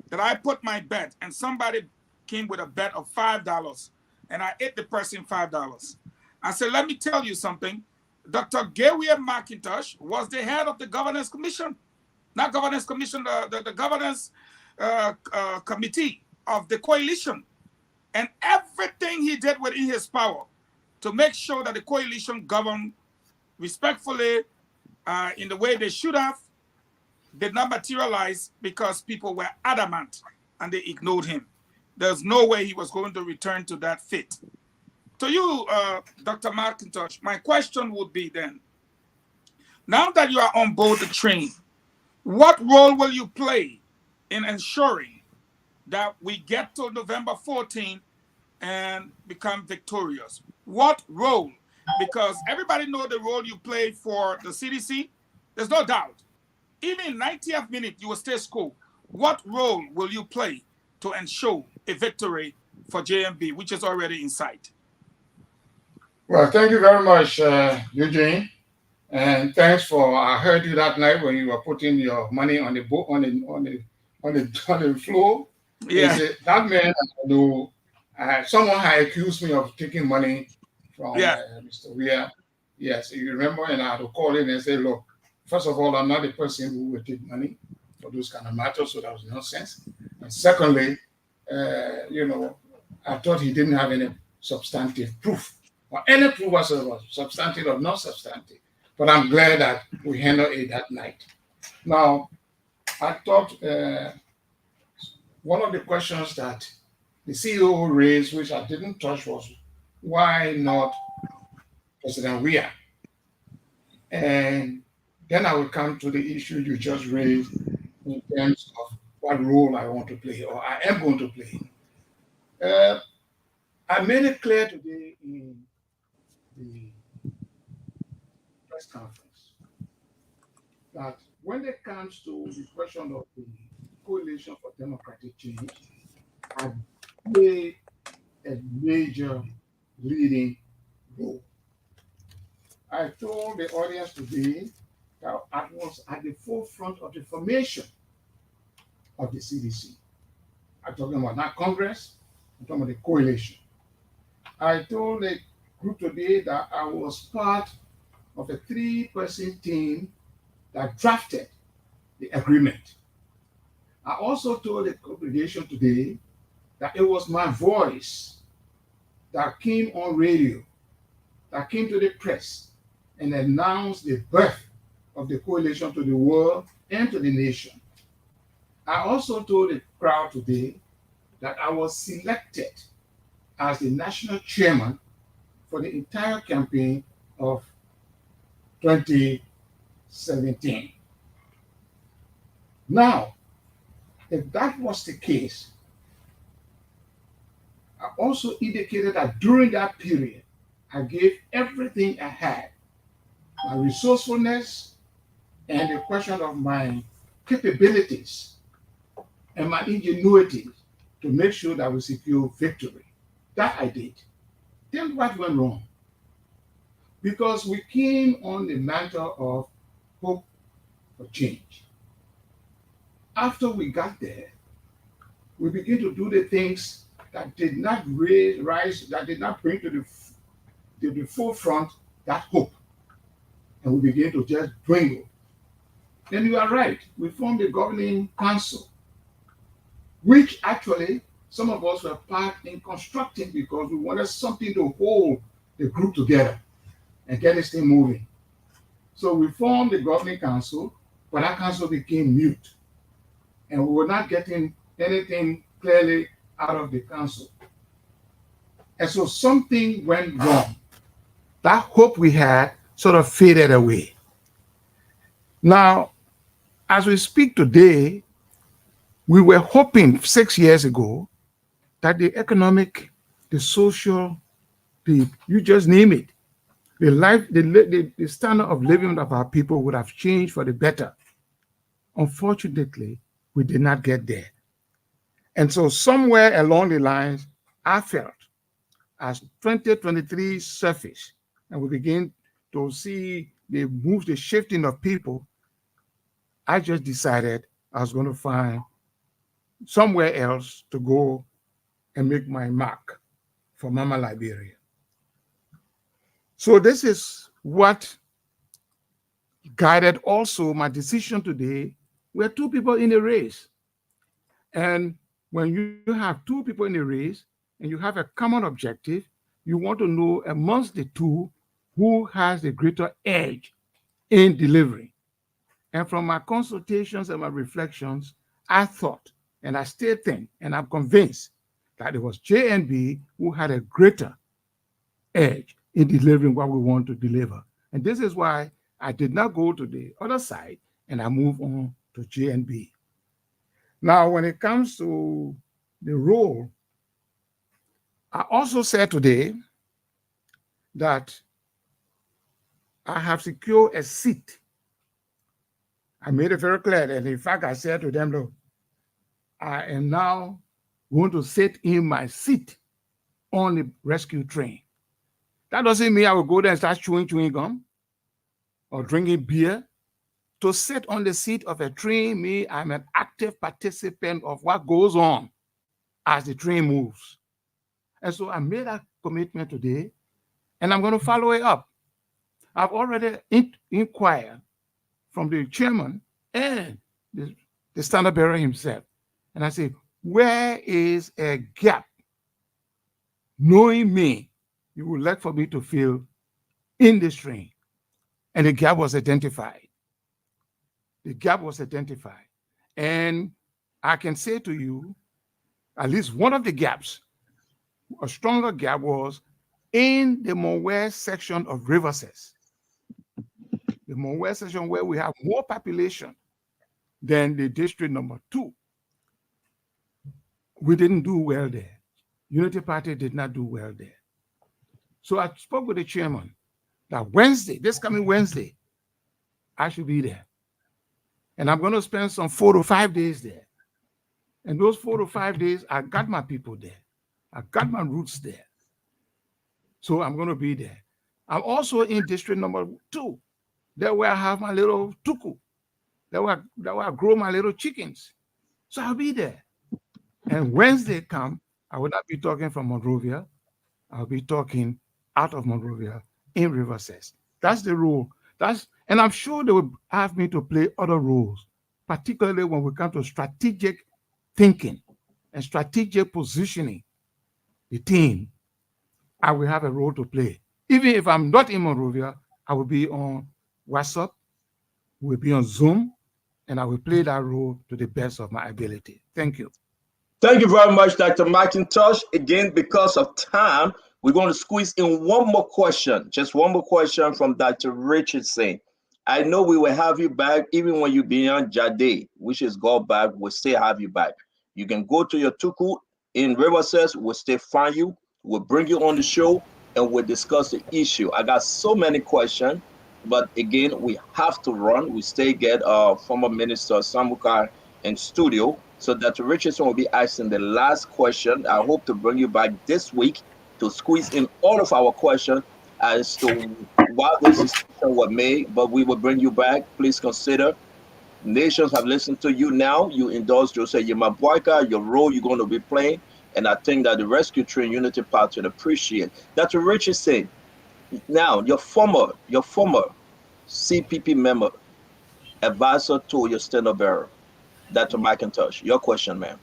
that I put my bet and somebody came with a bet of $5 and I ate the person $5. I said, let me tell you something. Dr. Gewie McIntosh was the head of the Governance Commission, not Governance Commission, the Governance Committee of the coalition. And everything he did within his power to make sure that the coalition governed respectfully in the way they should have did not materialize because people were adamant and they ignored him. There's no way he was going to return to that fit. To you, Dr. McIntosh, my question would be then, now that you are on board the train, what role will you play in ensuring that we get to November 14th and become victorious? What role? Because everybody knows the role you play for the CDC. There's no doubt. Even in 90th minute, you will stay school. What role will you play to ensure a victory for JMB, which is already in sight? Well, thank you very much, Eugene. And thanks for, I heard you that night when you were putting your money on the boat, on the floor. Yeah. That man, someone had accused me of taking money from Mr. Weir. Yes, you remember, and I had to call in and say, look, first of all, I'm not the person who will take money for those kind of matters, so that was nonsense. And secondly, I thought he didn't have any substantive proof, or any proof whatsoever, substantive or not substantive. But I'm glad that we handled it that night. Now, I thought one of the questions that the CEO raised, which I didn't touch, was why not President Weir? And then I will come to the issue you just raised in terms of what role I want to play or I am going to play. I made it clear today in the press conference that when it comes to the question of the Coalition for Democratic Change, I play a major leading role. I told the audience today that I was at the forefront of the formation of the CDC. I'm talking about not Congress, I'm talking about the coalition. I told the group today that I was part of a 3-person team that drafted the agreement. I also told the congregation today that it was my voice that came on radio, that came to the press, and announced the birth of the coalition to the world and to the nation. I also told the crowd today that I was selected as the national chairman for the entire campaign of 2017. Now, if that was the case, I also indicated that during that period, I gave everything I had, my resourcefulness and the question of my capabilities and my ingenuity to make sure that we secure victory. That I did. Then what went wrong? Because we came on the mantle of hope for change. After we got there, we began to do the things that did not rise, that did not bring to the forefront that hope. And we began to just dwindle. Then you are right, we formed a governing council, which actually some of us were part in constructing because we wanted something to hold the group together and get this thing moving. So we formed the governing council, but that council became mute. And we were not getting anything clearly out of the council. And so something went wrong. That hope we had sort of faded away. Now, as we speak today, we were hoping 6 years ago that the economic, the social, you just name it, the standard of living of our people would have changed for the better. Unfortunately, we did not get there. And so somewhere along the lines, I felt as 2023 surfaced and we begin to see the shifting of people, I just decided I was going to find somewhere else to go and make my mark for Mama Liberia. So this is what guided also my decision today. We're 2 people in a race. And when you have 2 people in a race and you have a common objective, you want to know amongst the 2 who has the greater edge in delivering. And from my consultations and my reflections, I thought, and I still think, and I'm convinced that it was JNB who had a greater edge in delivering what we want to deliver. And this is why I did not go to the other side and I moved on to JNB. Now, when it comes to the role, I also said today that I have secured a seat. I made it very clear, and in fact, I said to them, look, I am now going to sit in my seat on the rescue train. That doesn't mean I will go there and start chewing gum or drinking beer. To sit on the seat of a train means I'm an active participant of what goes on as the train moves. And so I made that commitment today, and I'm going to follow it up. I've already inquired from the chairman and the standard bearer himself. And I say, where is a gap? Knowing me, you would like for me to fill in this train. And the gap was identified. The gap was identified. And I can say to you, at least one of the gaps, a stronger gap was in the Monwest section of Riverses. The Monwest section where we have more population than the district number 2. We didn't do well there. Unity Party did not do well there. So I spoke with the chairman that Wednesday, this coming Wednesday, I should be there. And I'm going to spend some 4 to 5 days there. And those 4 to 5 days, I got my people there. I got my roots there. So I'm going to be there. I'm also in district number 2. There where I have my little tuku. There where I grow my little chickens. So I'll be there. And Wednesday come, I will not be talking from Monrovia. I'll be talking out of Monrovia in Riverside. That's the rule. And I'm sure they will have me to play other roles, particularly when we come to strategic thinking and strategic positioning the team. I will have a role to play. Even if I'm not in Monrovia, I will be on WhatsApp, will be on Zoom, and I will play that role to the best of my ability. Thank you. Thank you very much, Dr. McIntosh. Again, because of time, we're going to squeeze in one more question, just one more question from Dr. Richardson. I know we will have you back even when you be on Jade, which is go back, we'll still have you back. You can go to your tuku in Riverside, we'll still find you, we'll bring you on the show, and we'll discuss the issue. I got so many questions, but again, we have to run. We still get former Minister Samukai in studio. So Dr. Richardson will be asking the last question. I hope to bring you back this week to squeeze in all of our questions as to why those decisions were made, but we will bring you back. Please consider. Nations have listened to you now. You endorsed Jose Yemabuaka, your role you're going to be playing. And I think that the Rescue Train Unity Party would appreciate. Dr. Richardson, now your former CPP member, advisor to your stand-up bearer, Dr. McIntosh, your question, ma'am.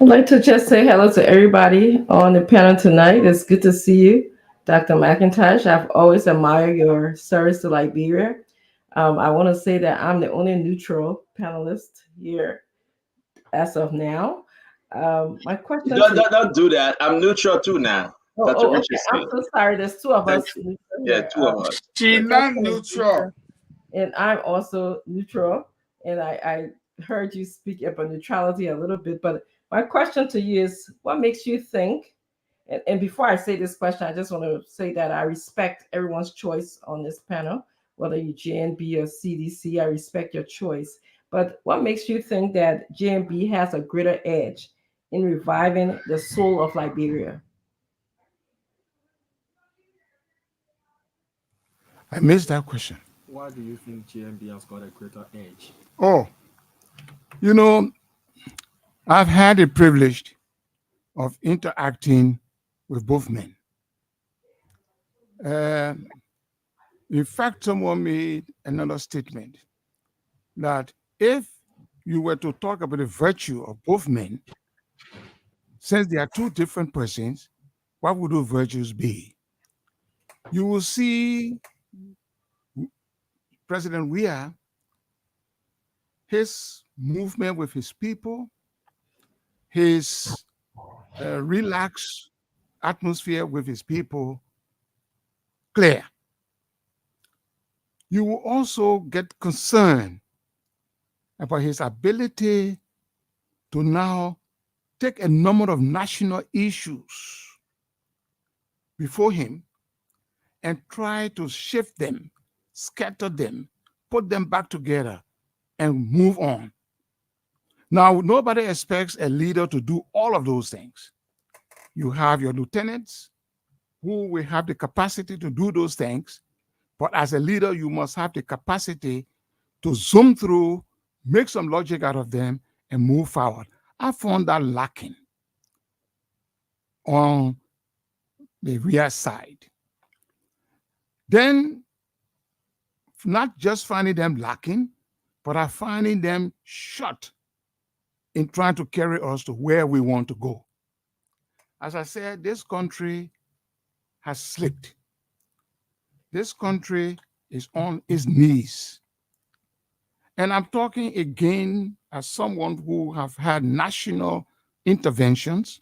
I'd like to just say hello to everybody on the panel tonight. It's good to see you, Dr. McIntosh. I've always admired your service to Liberia. I want to say that I'm the only neutral panelist here as of now. My question Don't do that. I'm neutral too now. Okay. I'm so sorry. There's 2 of us. Yeah, 2 of us. She's not neutral. And I'm also neutral. And I heard you speak about neutrality a little bit, but my question to you is, what makes you think, and before I say this question, I just want to say that I respect everyone's choice on this panel, whether you JNB or CDC, I respect your choice. But what makes you think that JNB has a greater edge in reviving the soul of Liberia? I missed that question. Why do you think JNB has got a greater edge? Oh, you know, I've had the privilege of interacting with both men. In fact, someone made another statement that if you were to talk about the virtue of both men, since they are 2 different persons, what would those virtues be? You will see President Weah, his movement with his people, his relaxed atmosphere with his people, clear. You will also get concerned about his ability to now take a number of national issues before him and try to shift them, scatter them, put them back together, and move on. Now, nobody expects a leader to do all of those things. You have your lieutenants who will have the capacity to do those things, but as a leader, you must have the capacity to zoom through, make some logic out of them, and move forward. I found that lacking on the rear side. Then, not just finding them lacking, but I'm finding them short in trying to carry us to where we want to go. As I said, this country has slipped. This country is on its knees. And I'm talking again as someone who have had national interventions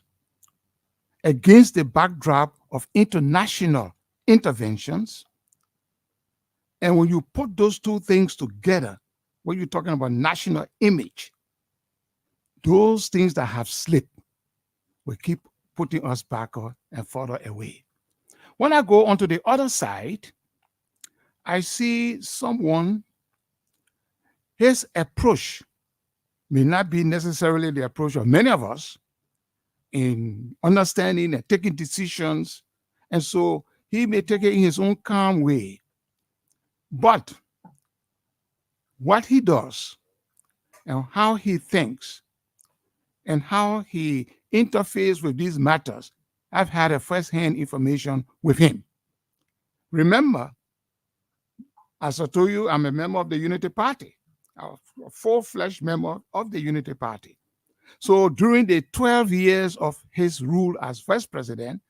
against the backdrop of international interventions. And when you put those 2 things together, when you're talking about national image, those things that have slipped will keep putting us back and further away. When I go onto the other side, I see someone, his approach may not be necessarily the approach of many of us, in understanding and taking decisions. And so he may take it in his own calm way. But what he does and how he thinks and how he interfaces with these matters, I've had a first-hand information with him. Remember, as I told you, I'm a member of the Unity Party, a full-fledged member of the Unity Party. So during the 12 years of his rule as vice president,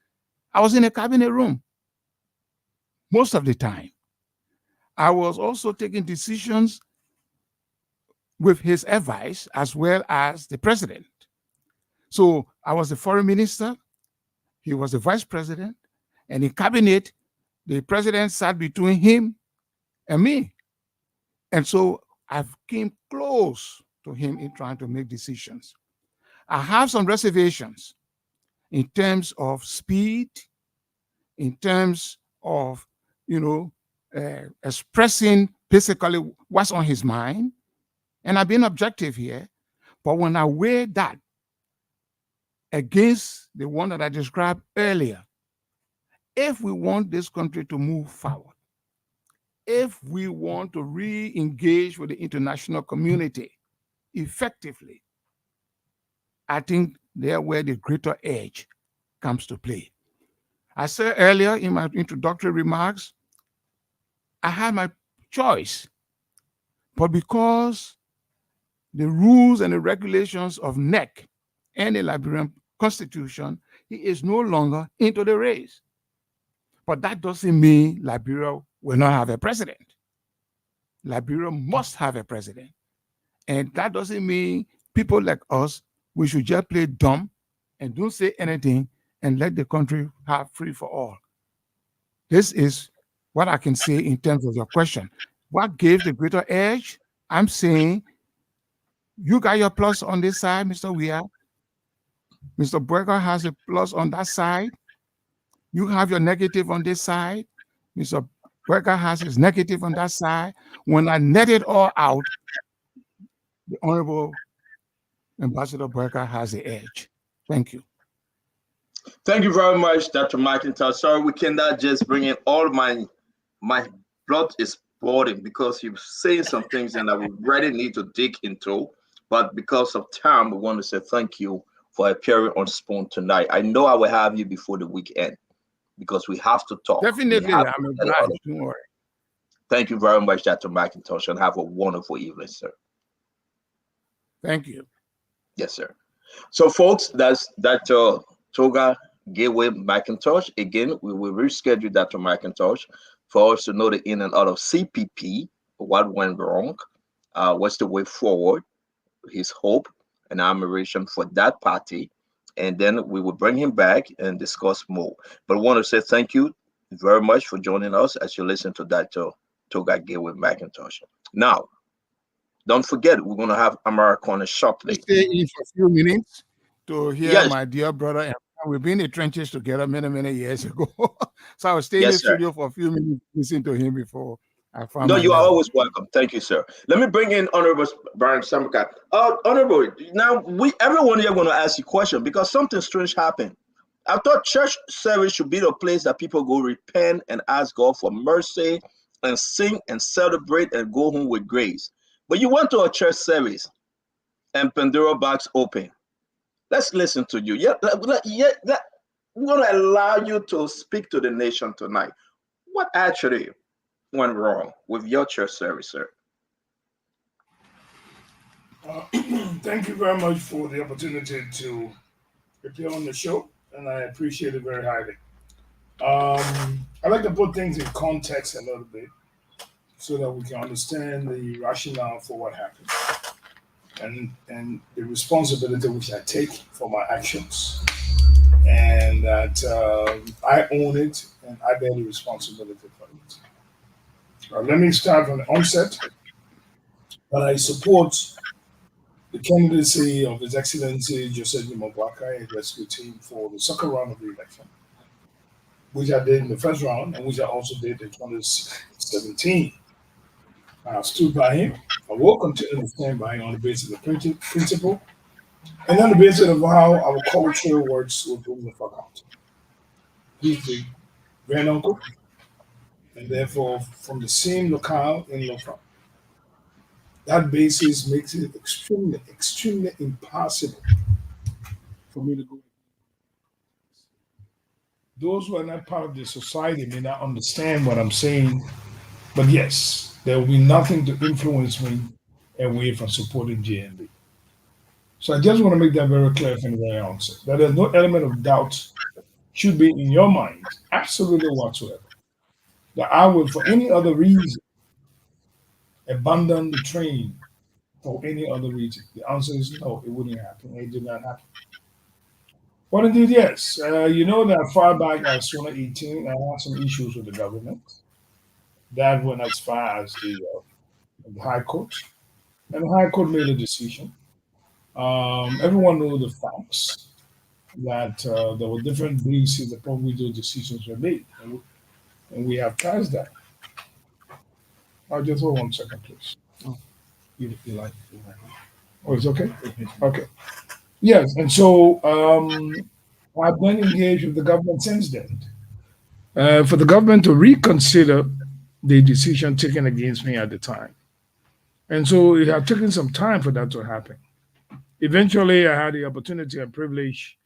I was in a cabinet room most of the time. I was also taking decisions with his advice as well as the president. So I was the foreign minister, he was the vice president, and in cabinet, the president sat between him and me. And so I came close to him in trying to make decisions. I have some reservations in terms of speed, in terms of, expressing basically what's on his mind. And I've been objective here. But when I weigh that against the one that I described earlier, if we want this country to move forward, if we want to re-engage with the international community effectively, I think there where the greater edge comes to play. I said earlier in my introductory remarks, I had my choice, but because the rules and the regulations of NEC and the Liberian Constitution, he is no longer into the race. But that doesn't mean Liberia will not have a president. Liberia must have a president. And that doesn't mean people like us, we should just play dumb and don't say anything and let the country have free for all. This is what I can say in terms of your question. What gave the greater edge? I'm saying you got your plus on this side, Mr. Weir. Mr. Burger has a plus on that side. You have your negative on this side. Mr. Burger has his negative on that side. When I net it all out, the Honorable Ambassador Burger has the edge. Thank you. Thank you very much, Dr. McIntosh. Sorry, we cannot just bring in all my blood is boiling because you're saying some things and I would really need to dig into. But because of time, we want to say thank you for appearing on Spoon tonight. I know I will have you before the weekend because we have to talk. Definitely, I'm obliged. Don't worry. Thank you very much, Dr. McIntosh, and have a wonderful evening, sir. Thank you. Yes, sir. So, folks, that's Dr. Toga Gateway McIntosh. Again, we will reschedule Dr. McIntosh for us to know the in and out of CPP, what went wrong, what's the way forward, his hope and admiration for that party. And then we will bring him back and discuss more. But I want to say thank you very much for joining us as you listen to Dr. Toga Gateway McIntosh. Now, don't forget, we're going to have Amara Konneh shortly. Stay in for a few minutes to hear my dear brother. And we've been in the trenches together many, many years ago. So I will stay in the studio for a few minutes, listen to him before I find No, you are always welcome. Thank you, sir. Let me bring in Honorable Brian Samukai. Honorable, now everyone here going to ask you a question because something strange happened. I thought church service should be the place that people go repent and ask God for mercy and sing and celebrate and go home with grace. But you went to a church service and Pandora box open. Let's listen to you. We're going to allow you to speak to the nation tonight. What actually went wrong with your church service, sir? Thank you very much for the opportunity to appear on the show, and I appreciate it very highly. I like to put things in context a little bit so that we can understand the rationale for what happened and the responsibility which I take for my actions, and that I own it and I bear the responsibility for it. Let me start from the onset. But I support the candidacy of His Excellency Joseph Nimobwaka and the rescue team for the second round of the election, which I did in the first round and which I also did in 2017. I stood by him. I will continue to stand by him on the basis of principle And on the basis of how our culture works with Umufa County. He's the grand uncle, and therefore from the same locale in Lofa. That basis makes it extremely, extremely impossible for me to go. Those who are not part of the society may not understand what I'm saying, but yes, there will be nothing to influence me away from supporting JNB. So I just want to make that very clear from the very onset that there's no element of doubt should be in your mind, absolutely whatsoever, that I would, for any other reason, abandon the train for any other reason. The answer is no, it wouldn't happen. It did not happen. But indeed, yes. You know that far back as 2018, I had some issues with the government. That went as far as the High Court. And the High Court made a decision. Everyone knew the facts that there were different bases upon which those decisions were made. And we have passed that. I'll just hold 1 second, please. You like. Oh, it's okay? Okay. Yes, and so I've been engaged with the government since then. For the government to reconsider the decision taken against me at the time. And so it had taken some time for that to happen. Eventually, I had the opportunity and privilege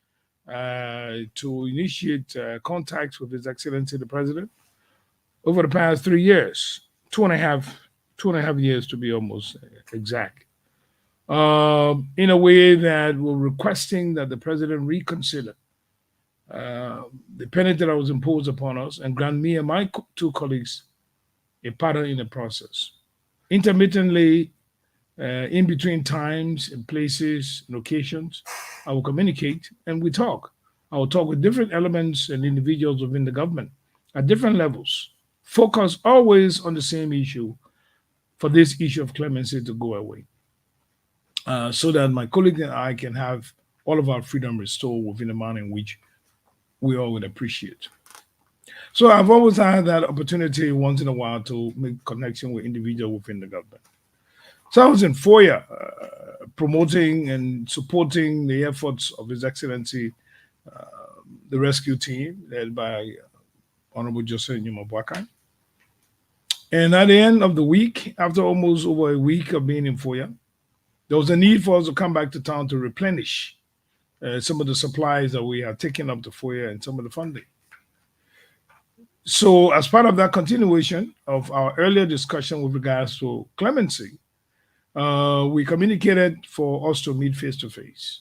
to initiate contacts with His Excellency the President over the past 3 years, two and a half years to be almost exact, in a way that we're requesting that the President reconsider the penalty that was imposed upon us and grant me and my two colleagues a pardon in the process. Intermittently, in between times and places and occasions, I will communicate and we talk. I will talk with different elements and individuals within the government at different levels. Focus always on the same issue for this issue of clemency to go away, so that my colleague and I can have all of our freedom restored within the manner in which we all would appreciate. So I've always had that opportunity once in a while to make connection with individuals within the government. So I was in FOIA, promoting and supporting the efforts of His Excellency, the rescue team led by Honorable Joseph Nyumabwaka. And at the end of the week, after almost over a week of being in FOIA, there was a need for us to come back to town to replenish some of the supplies that we had taken up to FOIA and some of the funding. So as part of that continuation of our earlier discussion with regards to clemency, we communicated for us to meet face to face.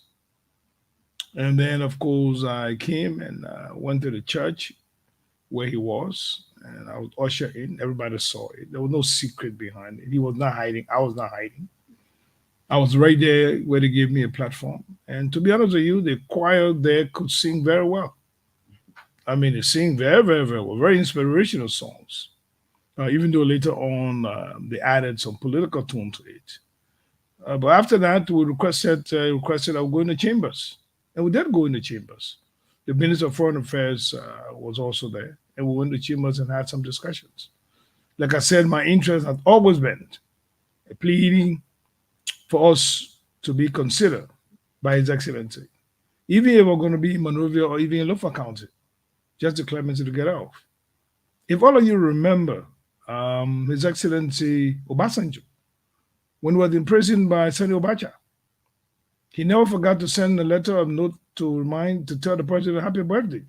And then, of course, I came and went to the church where he was, and I was ushered in. Everybody saw it. There was no secret behind it. He was not hiding. I was not hiding. I was right there where they gave me a platform. And to be honest with you, the choir there could sing very well. I mean, they sing very, very, very well, very inspirational songs. Even though later on they added some political tone to it. But after that, we requested I would go in the chambers. And we did go in the chambers. The Minister of Foreign Affairs was also there. And we went to chambers and had some discussions. Like I said, my interest has always been pleading for us to be considered by His Excellency. Even if we're going to be in Monrovia or even in Lofa County, just the clemency to get off. If all of you remember, His Excellency Obasanjo, when he was imprisoned by Sani Obacha, he never forgot to send a letter of note to tell the president happy birthday,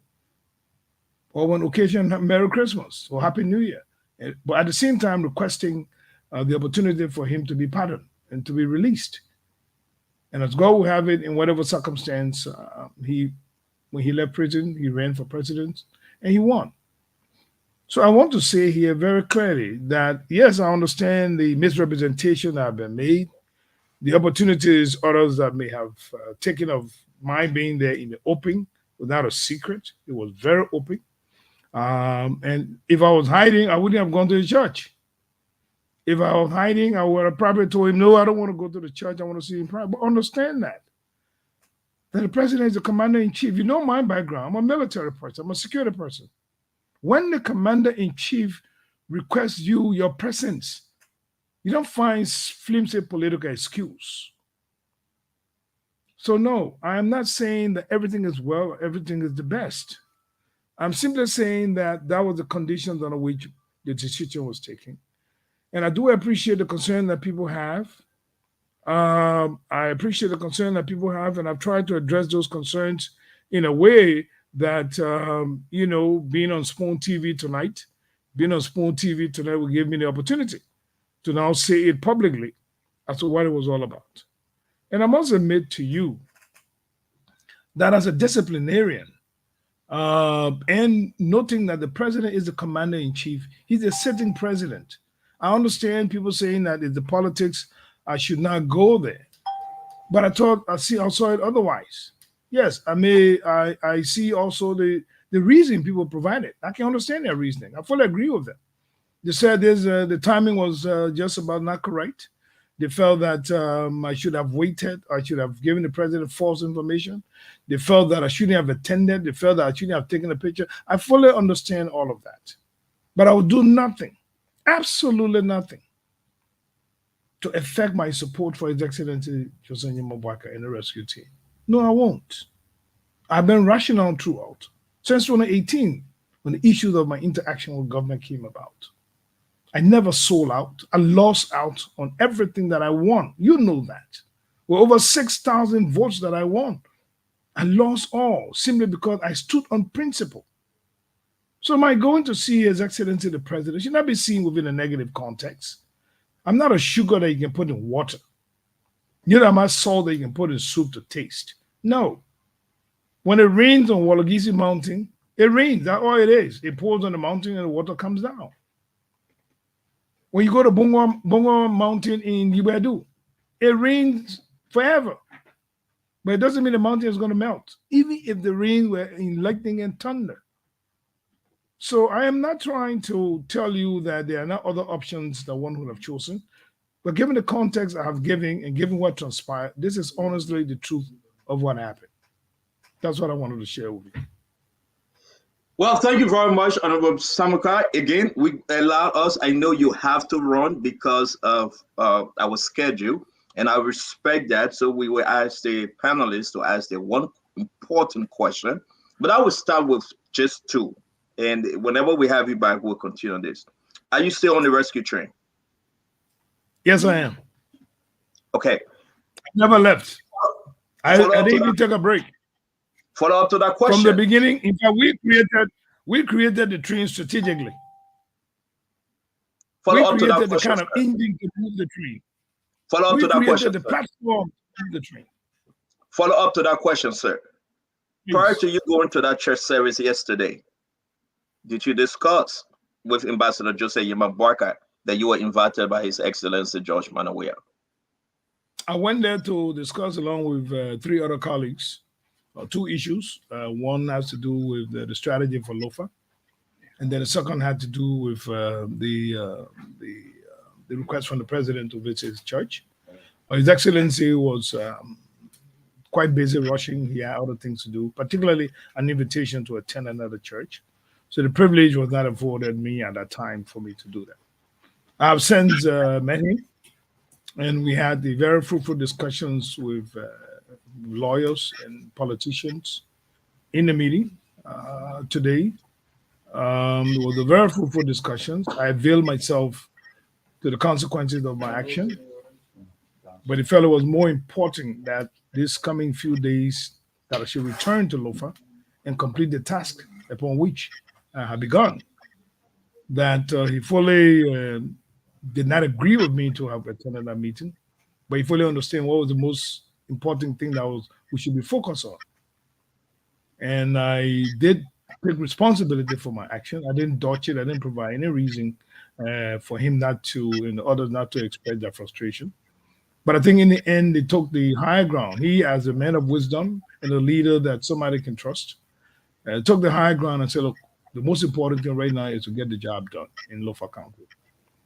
or on occasion, Merry Christmas or Happy New Year. But at the same time, requesting the opportunity for him to be pardoned and to be released. And as God will have it, in whatever circumstance, when he left prison, he ran for president and he won. So I want to say here very clearly that, yes, I understand the misrepresentation that have been made, the opportunities others that may have taken of my being there in the open without a secret. It was very open. And if I was hiding, I wouldn't have gone to the church. If I was hiding, I would have probably told him, no, I don't want to go to the church. I want to see him private. But understand that the president is the commander-in-chief. You know my background. I'm a military person. I'm a security person. When the commander-in-chief requests your presence, you don't find flimsy political excuse. So no, I am not saying that everything is well, everything is the best. I'm simply saying that that was the conditions under which the decision was taken. And I do appreciate the concern that people have. I appreciate the concern that people have, and I've tried to address those concerns in a way that, being on Spoon TV tonight, will give me the opportunity to now say it publicly as to what it was all about. And I must admit to you that as a disciplinarian, and noting that the president is the commander in chief, he's a sitting president. I understand people saying that it's the politics, I should not go there. But I saw it otherwise. Yes, I see also the reason people provided. I can understand their reasoning. I fully agree with them. They said the timing was just about not correct. They felt that I should have waited. I should have given the president false information. They felt that I shouldn't have attended. They felt that I shouldn't have taken a picture. I fully understand all of that. But I would do nothing, absolutely nothing, to affect my support for His Excellency Joseph Mabwaka and the rescue team. No, I won't. I've been rational throughout, since 2018, when the issues of my interaction with government came about. I never sold out. I lost out on everything that I won. You know that. With over 6,000 votes that I won, I lost all simply because I stood on principle. So my going to see His Excellency the President should not be seen within a negative context. I'm not a sugar that you can put in water. Neither am I salt that you can put in soup to taste. No. When it rains on Walagisi Mountain, it rains. That's all it is. It pours on the mountain and the water comes down. When you go to Bongo Mountain in Yibadu, it rains forever. But it doesn't mean the mountain is going to melt, even if the rain were in lightning and thunder. So I am not trying to tell you that there are not other options that one would have chosen. But given the context I have given and given what transpired, this is honestly the truth of what happened. That's what I wanted to share with you. Well, thank you very much, Honorable Samukai. Again, we allow us, I know you have to run because of our schedule, and I respect that. So we will ask the panelists to ask the one important question, but I will start with just two. And whenever we have you back, we'll continue on this. Are you still on the rescue train? Yes, I am. Okay. I never left. I didn't even take a break. Follow up to that question. From the beginning, in fact, we created the train strategically. Follow up to that the question, kind of engine to move the train. Follow up to that question. We created the platform to move the train. Follow up to that question, sir. Please. Prior to you going to that church service yesterday, did you discuss with Ambassador Jose Mabwaka that you were invited by His Excellency George Manawea? I went there to discuss along with 3 other colleagues 2 issues. One has to do with the strategy for LOFA, and then the second had to do with the request from the president to visit his church. His Excellency was quite busy rushing. He had other things to do, particularly an invitation to attend another church. So the privilege was not afforded me at that time for me to do that. I've since met him, and we had the very fruitful discussions with lawyers and politicians in the meeting today. There was a very fruitful discussions. I availed myself to the consequences of my action, but it felt it was more important that this coming few days that I should return to LOFA and complete the task upon which I had begun. That he fully did not agree with me to have attended that meeting, but he fully understand what was the most important thing that we should be focused on. And I did take responsibility for my action. I didn't dodge it. I didn't provide any reason for him not to, and others not to express their frustration. But I think in the end, they took the higher ground. He, as a man of wisdom and a leader that somebody can trust, took the higher ground and said, look, the most important thing right now is to get the job done in Lofa County.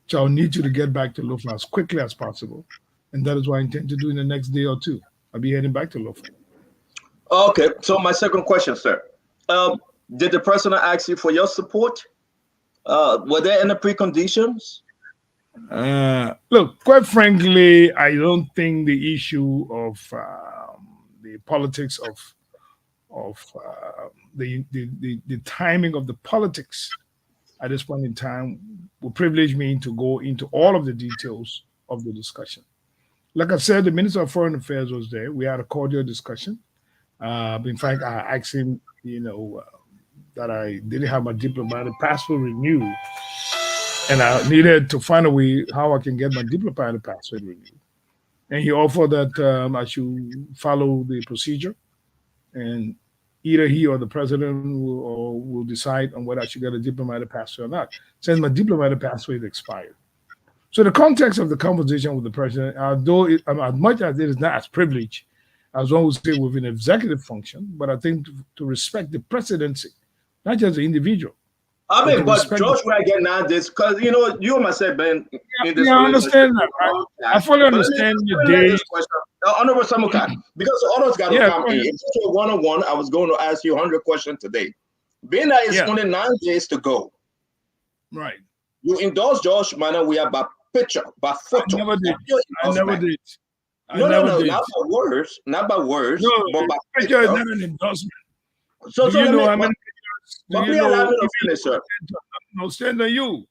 So I'll need you to get back to Lofa as quickly as possible. And that is what I intend to do in the next day or 2. I'll be heading back to Lofa. Okay, so my second question, sir. Did the president ask you for your support? Were there any preconditions? Look, quite frankly, I don't think the issue of politics of the timing of the politics at this point in time will privilege me to go into all of the details of the discussion. Like I said, the Minister of Foreign Affairs was there. We had a cordial discussion. In fact, I asked him, that I didn't have my diplomatic passport renewed, and I needed to find a way how I can get my diplomatic passport renewed. And he offered that I should follow the procedure, and either he or the president will decide on whether I should get a diplomatic passport or not, since my diplomatic passport is expired. So the context of the conversation with the president, although as much as it is not as privileged as one would say within executive function, but I think to respect the presidency, not just the individual. I mean, but George, where I get now this, because you and myself been in this. Yeah, I understand that. I fully understand your days. Honorable Samukai, because the others got to come in. If it's a one-on-one, I was going to ask you 100 questions today. Being that it's only 9 days to go. Right. You endorse George Manor, we are by picture, by photo. I never did. No, not by words, not by words, but by picture. Is not an endorsement. So do you know how many pictures? Please allow me to finish, sir. No, stand on you.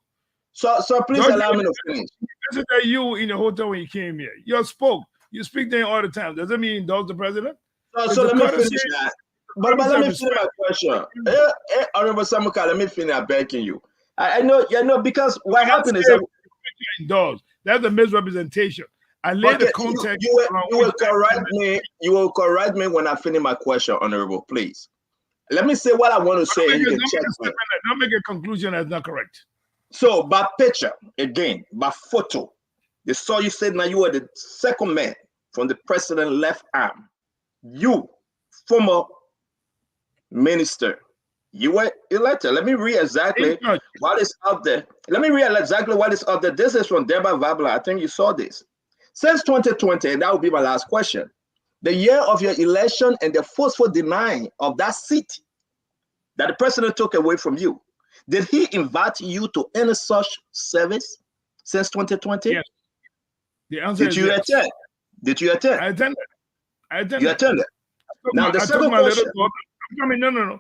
So please allow me to finish. Listen to you in the hotel when you came here. You spoke. You speak there all the time. Does that mean you endorse the president? So let me finish that. But let me finish my question. Honorable Samukai, let me finish. I'm begging you. I know, because what happened is endorse. That's a misrepresentation. I laid the context. You will correct me. You will correct me when I finish my question, Honorable. Please. Let me say what I want to say. And you can check me. Don't make a conclusion that's not correct. So by picture, again, by photo, they saw you said now you were the second man from the president's left arm. You, former minister, you were elected. Let me read exactly what is out there. Let me read exactly what is out there. This is from Deborah Vabla. I think you saw this. Since 2020, and that will be my last question, the year of your election and the forceful denying of that seat that the president took away from you, did he invite you to any such service since 2020? Yes. The answer did you yes. attend? Did you attend? I attended. You attended. Now the second question. No.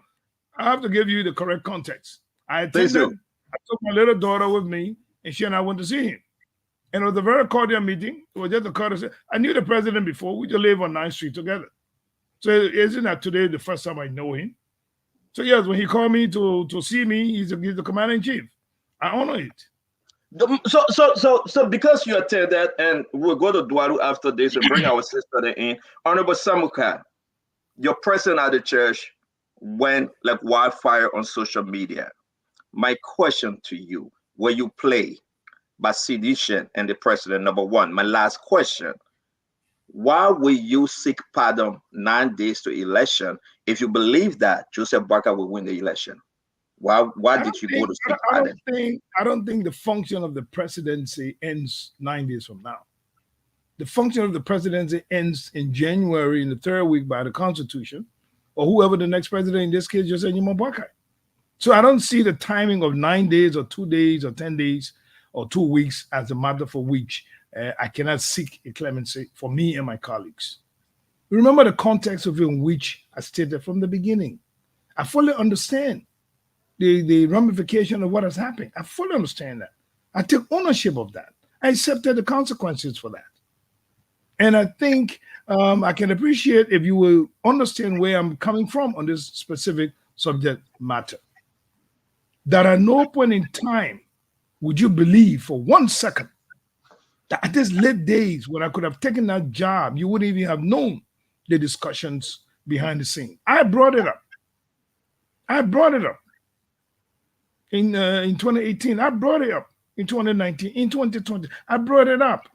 I have to give you the correct context. I attended. I took my little daughter with me, and she and I went to see him. And it was a very cordial meeting. It was just a courtesy. I knew the president before. We just live on 9th Street together. So isn't that today the first time I know him? So yes, when he called me to see me, he's the commander-in-chief. I honor it. So because you attended, and we'll go to Dwaru after this and bring our sister in. Honorable Samukai, your president at the church went like wildfire on social media. My question to you, were you played by sedition and the president? Number one. My last question, why will you seek pardon 9 days to election if you believe that Joseph Barker will win the election? Why did you go to seek pardon? I don't think the function of the presidency ends 9 days from now. The function of the presidency ends in January in the 3rd week by the Constitution, or whoever the next president, in this case, Joseph Barker. So I don't see the timing of 9 days or 2 days or 10 days or 2 weeks as a matter for which I cannot seek a clemency for me and my colleagues. Remember the context of in which I stated from the beginning. I fully understand the ramification of what has happened. I fully understand that. I take ownership of that. I accepted the consequences for that. And I think I can appreciate if you will understand where I'm coming from on this specific subject matter. That at no point in time would you believe for 1 second that at these late days when I could have taken that job, you wouldn't even have known the discussions behind the scene. I brought it up. In 2018. I brought it up in 2019. In 2020, I brought it up.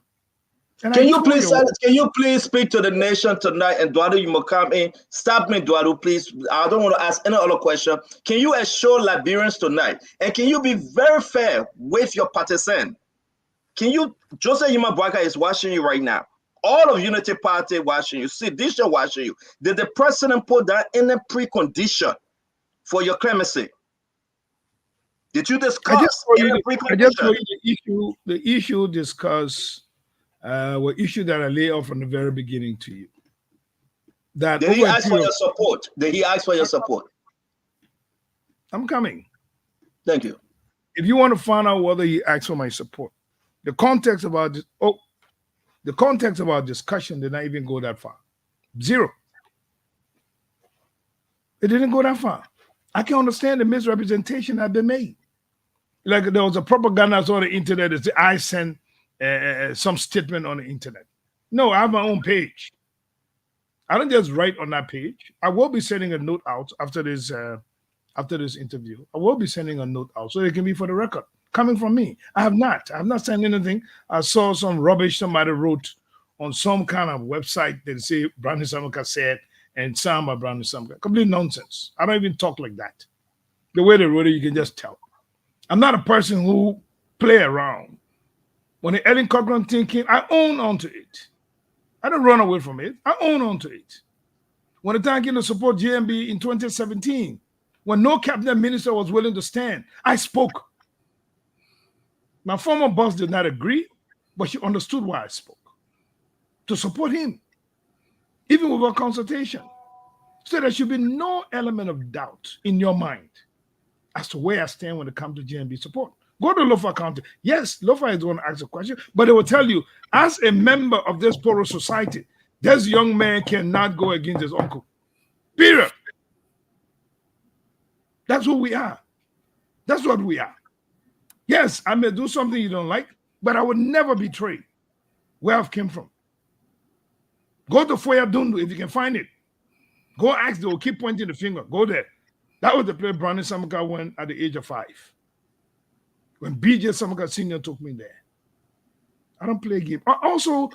And can you please speak to the nation tonight? And Dwadu, you must come in. Stop me, Dwadu, please. I don't want to ask any other question. Can you assure Liberians tonight? And can you be very fair with your partisan? Can you, Joseph Barker is watching you right now. All of Unity Party watching you. Sedition watching you. Did the president put that in a precondition for your clemency? Did you discuss the issue discussed were issues that I laid out from the very beginning to you. that Did he ask for your support? Did he ask for your support? I'm coming. Thank you. If you want to find out whether he asked for my support, the context about this, the context of our discussion did not even go that far. Zero. It didn't go that far. I can understand the misrepresentation that had been made. Like there was a propaganda on the internet that said I sent some statement on the internet. No, I have my own page. I don't just write on that page. I will be sending a note out after this interview. I will be sending a note out so it can be for the record. Coming from me. I have not sent anything. I saw some rubbish somebody wrote on some kind of website that say Brandon Samukai said and some by Brandon Samukai. Complete nonsense. I don't even talk like that. The way they wrote it, you can just tell. I'm not a person who play around. When the Ellen Cochran thing came, I own onto it. I don't run away from it. I own onto it. When the time came to support JMB in 2017, when no cabinet minister was willing to stand, I spoke. My former boss did not agree, but she understood why I spoke. To support him, even without consultation. So there should be no element of doubt in your mind as to where I stand when it comes to JMB support. Go to Lofa County. Yes, Lofa is going to ask a question, but they will tell you, as a member of this porous society, this young man cannot go against his uncle. Period. That's who we are. That's what we are. Yes, I may do something you don't like, but I would never betray where I've came from. Go to Foya Dundu if you can find it. Go ask, they will keep pointing the finger. Go there. That was the place Brandon Samukai went at the age of 5. When BJ Samukai Sr. took me there. I don't play a game. I also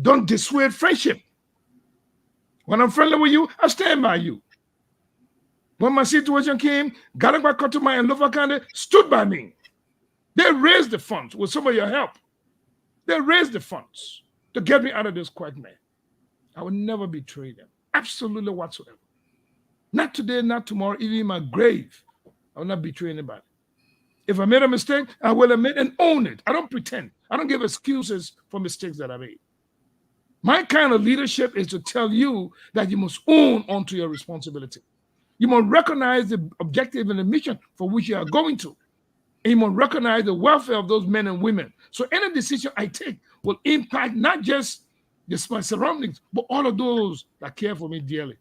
don't dissuade friendship. When I'm friendly with you, I stand by you. When my situation came, Galagba Kotuma and Lofa County stood by me. They raised the funds with some of your help. They raised the funds to get me out of this quiet man. I will never betray them. Absolutely whatsoever. Not today, not tomorrow, even in my grave. I will not betray anybody. If I made a mistake, I will admit and own it. I don't pretend. I don't give excuses for mistakes that I made. My kind of leadership is to tell you that you must own onto your responsibility. You must recognize the objective and the mission for which you are going to. And you must recognize the welfare of those men and women. So any decision I take will impact not just my surroundings, but all of those that care for me dearly.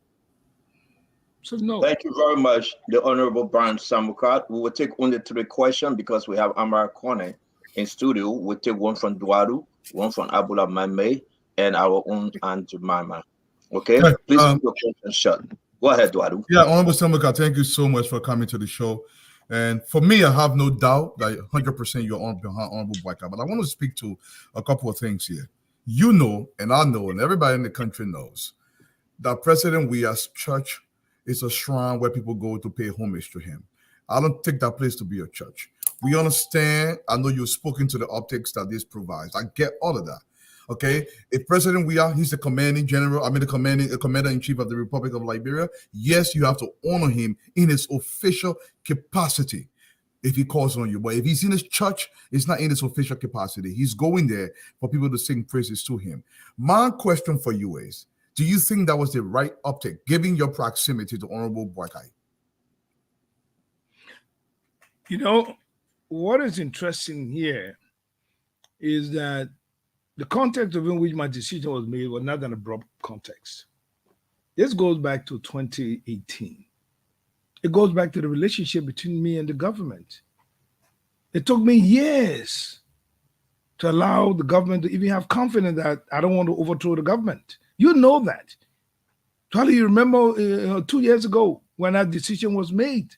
So no. Thank you very much, the Honorable Brandon Samukai. We will take only 3 questions because we have Amara Konneh in studio. We'll take one from Duadu, one from Abula Mame, and our own Aunt Jemima. Okay? Please keep your question shut. Go ahead, Duadu. Yeah, Honorable Samukai, thank you so much for coming to the show. And for me, I have no doubt that 100% you're Honorable Boyka. But I want to speak to a couple of things here. You know, and I know, and everybody in the country knows, that President Weah's church is a shrine where people go to pay homage to him. I don't take that place to be a church. We understand. I know you've spoken to the optics that this provides. I get all of that. Okay, if President Weah, he's the commanding general, the commander-in-chief of the Republic of Liberia, yes, you have to honor him in his official capacity if he calls on you. But if he's in his church, it's not in his official capacity. He's going there for people to sing praises to him. My question for you is, do you think that was the right optic, given your proximity to Honorable Boyka? You know, what is interesting here is that the context in which my decision was made was not an abrupt context. This goes back to 2018. It goes back to the relationship between me and the government. It took me years to allow the government to even have confidence that I don't want to overthrow the government. You know that. Charlie, you remember 2 years ago when that decision was made?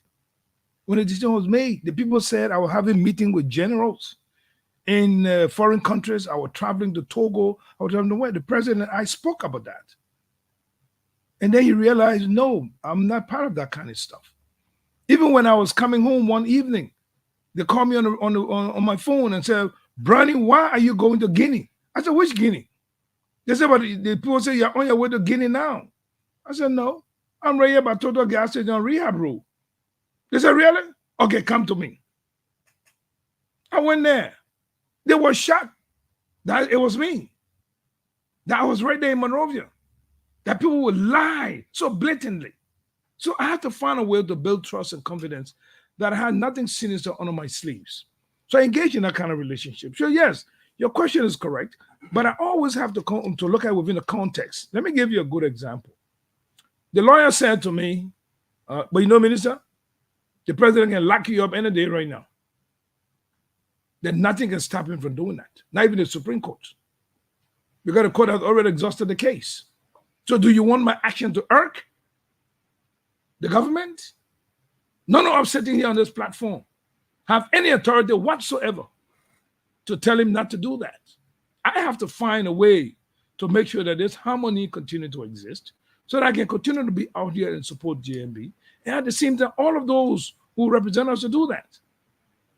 When the decision was made, the people said I was having a meeting with generals in foreign countries. I was traveling to Togo. I was traveling to where? The president, I spoke about that. And then he realized, no, I'm not part of that kind of stuff. Even when I was coming home one evening, they called me on my phone and said, Brownie, why are you going to Guinea? I said, which Guinea? They said, but the people say you're on your way to Guinea now. I said, no, I'm right here by Total Gas Station on Rehab Road. They said, really? Okay, come to me. I went there. They were shocked that it was me. That I was right there in Monrovia. that people will lie so blatantly. So I have to find a way to build trust and confidence that I had nothing sinister under my sleeves. So I engage in that kind of relationship. So yes, your question is correct, but I always have to look at it within the context. Let me give you a good example. The lawyer said to me, but you know, Minister, the president can lock you up any day right now. Then nothing can stop him from doing that, not even the Supreme Court. Because the court has already exhausted the case. So do you want my action to irk the government? None of us sitting here on this platform have any authority whatsoever to tell him not to do that. I have to find a way to make sure that this harmony continue to exist so that I can continue to be out here and support JMB. And at the same time, all of those who represent us to do that.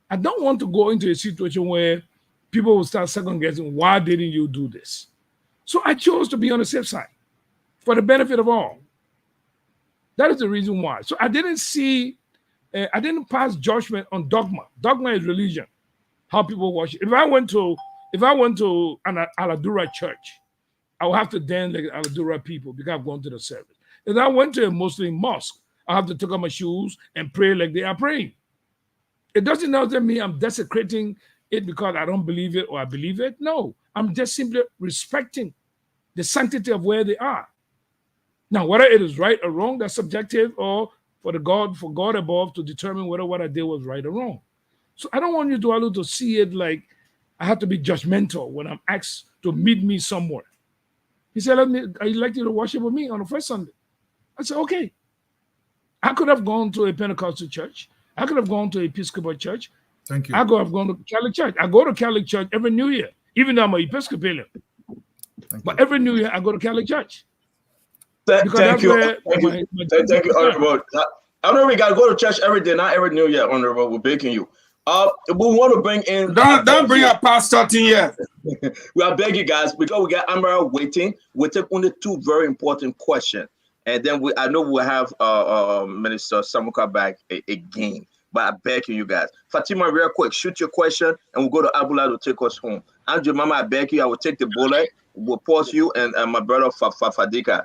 I don't want to go into a situation where people will start second guessing, why didn't you do this? So I chose to be on the safe side for the benefit of all. That is the reason why. So I didn't pass judgment on dogma. Dogma is religion, how people worship. If I went to an Aladura church, I would have to dance like Aladura people because I've gone to the service. If I went to a Muslim mosque, I have to take off my shoes and pray like they are praying. It doesn't mean I'm desecrating it because I don't believe it or I believe it. No, I'm just simply respecting the sanctity of where they are. Now, whether it is right or wrong, that's subjective, or for God above to determine whether what I did was right or wrong. So I don't want you to see it like I have to be judgmental when I'm asked to meet me somewhere. He said, I'd like you to worship with me on the first Sunday. I said, okay. I could have gone to a Pentecostal church. I could have gone to Episcopal church. Thank you. I could have gone to Catholic church. I go to Catholic church every New Year, even though I'm an Episcopalian. But every New Year, I go to Catholic church. Thank you, Honorable. I know we got to go to church every day, not every New Year, Honorable. We're begging you. We want to bring in. Don't bring up Pastor here. We are begging you guys because we got Amara waiting. We'll take only two very important questions. And then I know we'll have Minister Samukai back again. But I beg you guys. Fatima, real quick, shoot your question and we'll go to Abula to take us home. Andrew, Mama, I beg you, I will take the bullet. We'll pause you and my brother Fadika.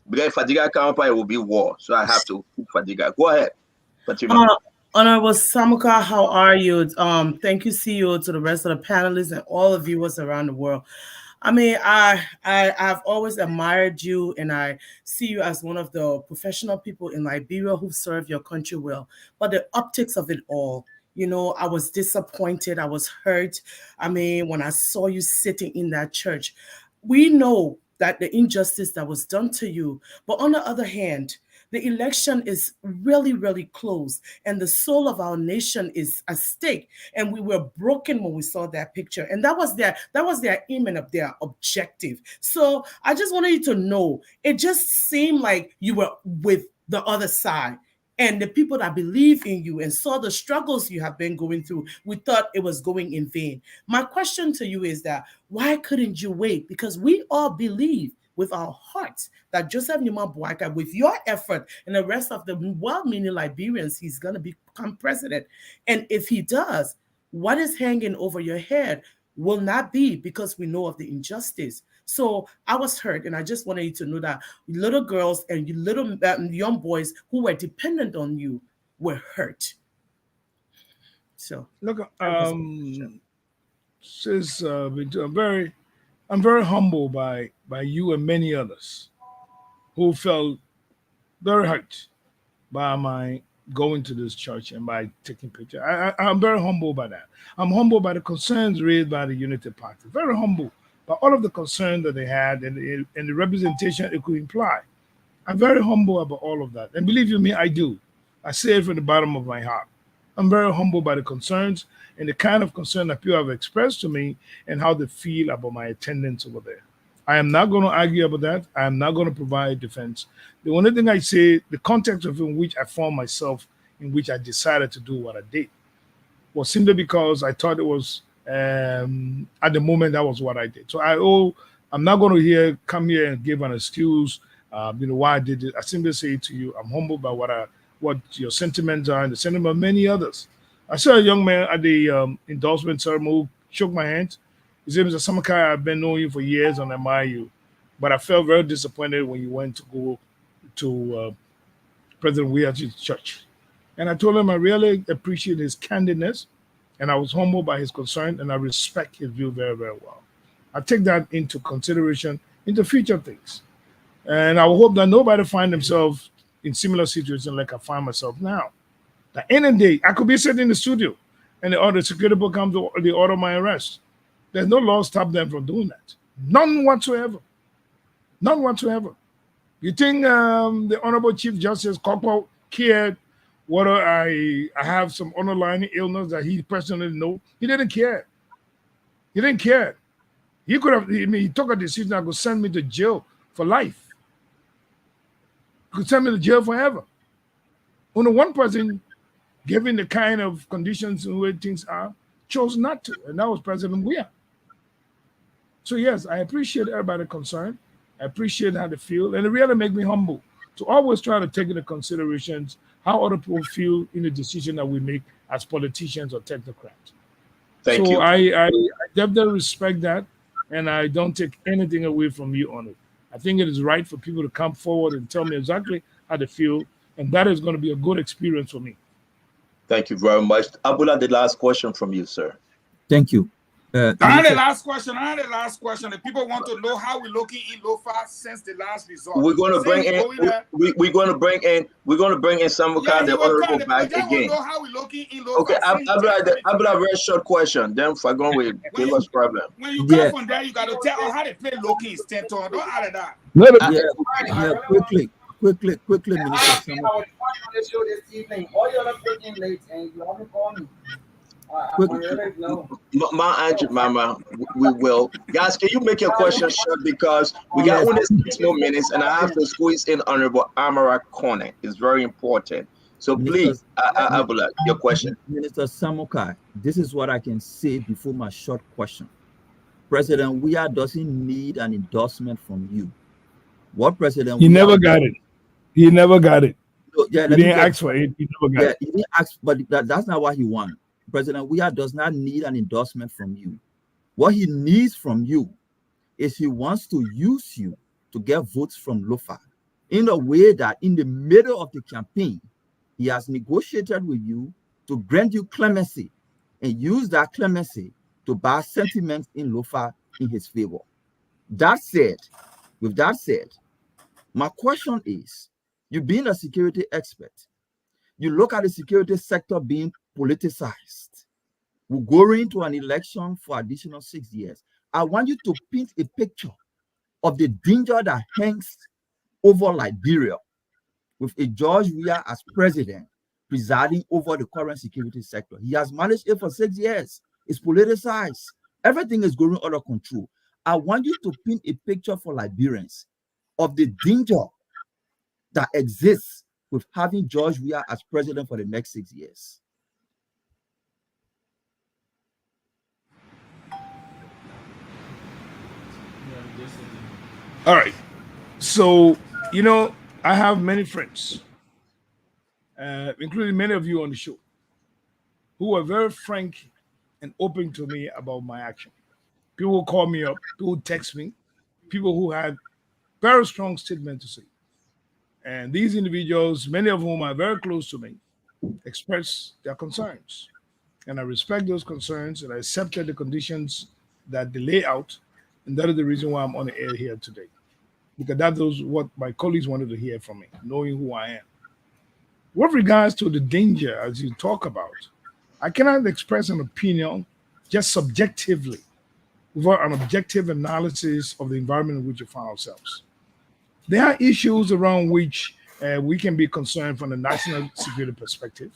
Because Fadiga come up, it will be war. So I have to keep Fadiga. Go ahead, Fatima. Honorable Samukai, how are you? Thank you, CEO, to the rest of the panelists and all the viewers around the world. I mean, I've always admired you, and I see you as one of the professional people in Liberia who serve your country well. But the optics of it all, you know, I was disappointed. I was hurt. I mean, when I saw you sitting in that church, we know that the injustice that was done to you. But on the other hand, the election is really, really close, and the soul of our nation is at stake. And we were broken when we saw that picture, and that was their aim and their objective. So I just wanted you to know, it just seemed like you were with the other side. And the people that believe in you and saw the struggles you have been going through, we thought it was going in vain. My question to you is that, why couldn't you wait? Because we all believe with our hearts that Joseph Nima Boakai, with your effort and the rest of the well-meaning Liberians, he's going to become president. And if he does, what is hanging over your head will not be because we know of the injustice. So I was hurt, and I just wanted you to know that little girls and little young boys who were dependent on you were hurt. So look, I'm very humbled by you and many others who felt very hurt by my going to this church and by taking pictures. I'm very humbled by that. I'm humbled by the concerns raised by the Unity Party. Very humbled by all of the concern that they had and the representation it could imply. I'm very humble about all of that. And believe you me, I do. I say it from the bottom of my heart. I'm very humbled by the concerns and the kind of concern that people have expressed to me and how they feel about my attendance over there. I am not going to argue about that. I am not going to provide defense. The only thing I say, the context of in which I found myself, in which I decided to do what I did, was simply because I thought it was, at the moment, that was what I did. So I'm not going to come here and give an excuse, why I did it. I simply say to you, I'm humbled by what your sentiments are and the sentiment of many others. I saw a young man at the endorsement ceremony who shook my hand. His name is Samukai. I've been knowing you for years and admire you. But I felt very disappointed when you went to go to President Weah's church. And I told him I really appreciate his candidness, and I was humbled by his concern, and I respect his view very, very well. I take that into consideration into future things. And I hope that nobody find themselves in similar situations like I find myself now. That any day, I could be sitting in the studio, and the security people come to the order my arrest. There's no law stop them from doing that. None whatsoever. None whatsoever. You think the Honorable Chief Justice Kokpo cared whether I have some underlying illness that he personally knows? He didn't care. He didn't care. He could have, he took a decision that could send me to jail for life. He could send me to jail forever. Only one person, given the kind of conditions in which things are, chose not to, and that was President Weah. So yes, I appreciate everybody's concern. I appreciate how they feel, and it really makes me humble to always try to take into considerations how other people feel in the decision that we make as politicians or technocrats. Thank you. I definitely respect that, and I don't take anything away from you on it. I think it is right for people to come forward and tell me exactly how they feel, and that is going to be a good experience for me. Thank you very much. Abula, the last question from you, sir. Thank you. I had the last question. The people want to know how we're looking in LOFA since the last result. We're going to bring in. We're going to bring in. We're going to bring in Samukai, the honorable back again. Know how we're looking in LOFA. Okay, Abula, very short question. Then for going with give us problem. When you come from there, you got to tell us how they play Loki instead. Don't add it that. Quickly, Minister Samukai. I was on the show this evening. All you other freaking late, and you only call me. Mama, we will. Guys, can you make your question short because we got only 6 more minutes and I have to squeeze in Honorable Amara Konneh. It's very important. So please, Abula, your question. Minister Samukai, this is what I can say before my short question. President Weah doesn't need an endorsement from you. What President He never got it. He never got it. So, yeah, he didn't ask for it. He never got it. He didn't ask, but that's not what he wanted. President Weah does not need an endorsement from you. What he needs from you is he wants to use you to get votes from LOFA in a way that in the middle of the campaign, he has negotiated with you to grant you clemency and use that clemency to buy sentiments in LOFA in his favor. With that said, my question is, you being a security expert, you look at the security sector being politicized. We're going to an election for additional 6 years. I want you to paint a picture of the danger that hangs over Liberia with a George Weah as president presiding over the current security sector. He has managed it for 6 years. It's politicized. Everything is going out of control. I want you to paint a picture for Liberians of the danger that exists with having George Weah as president for the next 6 years. All right. So, I have many friends, including many of you on the show, who are very frank and open to me about my action. People who call me up, people who text me, people who had very strong statements to say. And these individuals, many of whom are very close to me, express their concerns. And I respect those concerns and I accepted the conditions that they lay out. And that is the reason why I'm on the air here today. Because that was what my colleagues wanted to hear from me, knowing who I am. With regards to the danger, as you talk about, I cannot express an opinion just subjectively without an objective analysis of the environment in which we find ourselves. There are issues around which we can be concerned from the national security perspective.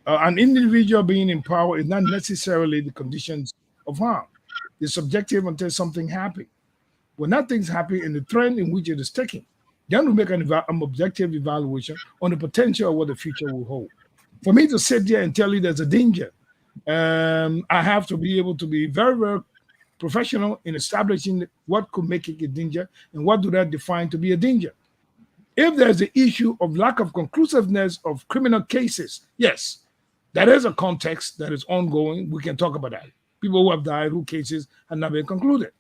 An individual being in power is not necessarily the conditions of harm. It's subjective until something happens. When nothing's happening in the trend in which it is taking, then we make an objective evaluation on the potential of what the future will hold. For me to sit there and tell you there's a danger, I have to be able to be very, very professional in establishing what could make it a danger and what do that define to be a danger. If there's the issue of lack of conclusiveness of criminal cases, yes, that is a context that is ongoing. We can talk about that. people who have died, who cases have not been concluded.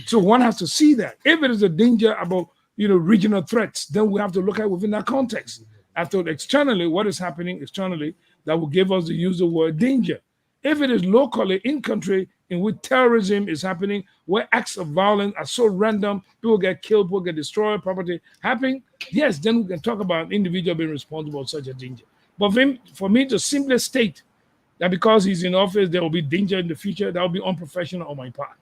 So one has to see that. If it is a danger about regional threats, then we have to look at within that context. After externally, what is happening externally that will give us the use of the word danger. If it is locally in country in which terrorism is happening, where acts of violence are so random, people get killed, people get destroyed, property happening, yes, then we can talk about an individual being responsible for such a danger. But for me to simply state that because he's in office, there will be danger in the future, that will be unprofessional on my part.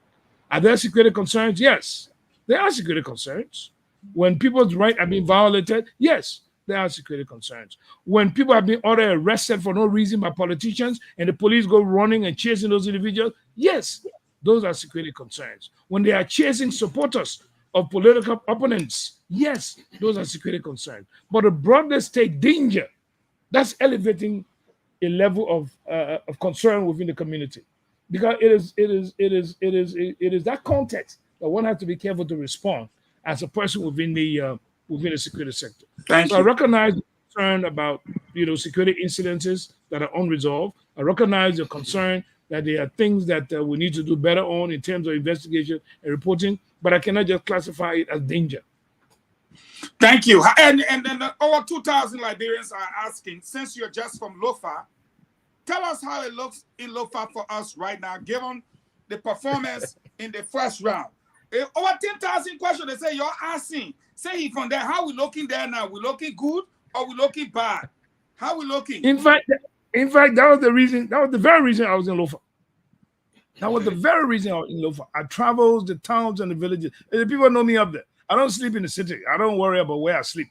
Are there security concerns? Yes, there are security concerns. When people's rights are being violated, yes, there are security concerns. When people have been ordered arrested for no reason by politicians and the police go running and chasing those individuals, yes, those are security concerns. When they are chasing supporters of political opponents, yes, those are security concerns. But a broader state danger, that's elevating a level of concern within the community, because it is that context that one has to be careful to respond as a person within the security sector. Thank I you. recognize the concern about security incidences that are unresolved. I recognize the concern that there are things that we need to do better on in terms of investigation and reporting, but I cannot just classify it as danger. Thank you. And over 2,000 Liberians are asking, since you're just from Lofa, tell us how it looks in Lofa for us right now, given the performance in the first round. Over 10,000 questions they say you're asking. Say he from there, how we looking there now? We looking good or we looking bad? How we looking? In fact, that was the reason. That was the very reason I was in Lofa. That was the very reason I was in Lofa. I traveled the towns and the villages. And the people know me up there. I don't sleep in the city. I don't worry about where I sleep.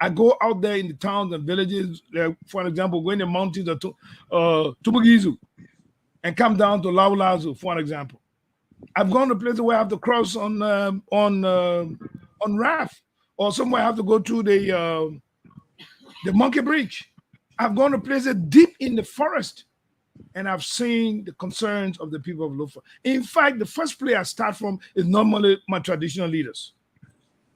I go out there in the towns and villages. For example, go in the mountains of Tubugizu and come down to Laulazu, for an example. I've gone to places where I have to cross on raft, or somewhere I have to go to the Monkey Bridge. I've gone to places deep in the forest, and I've seen the concerns of the people of Lofa. In fact, the first place I start from is normally my traditional leaders.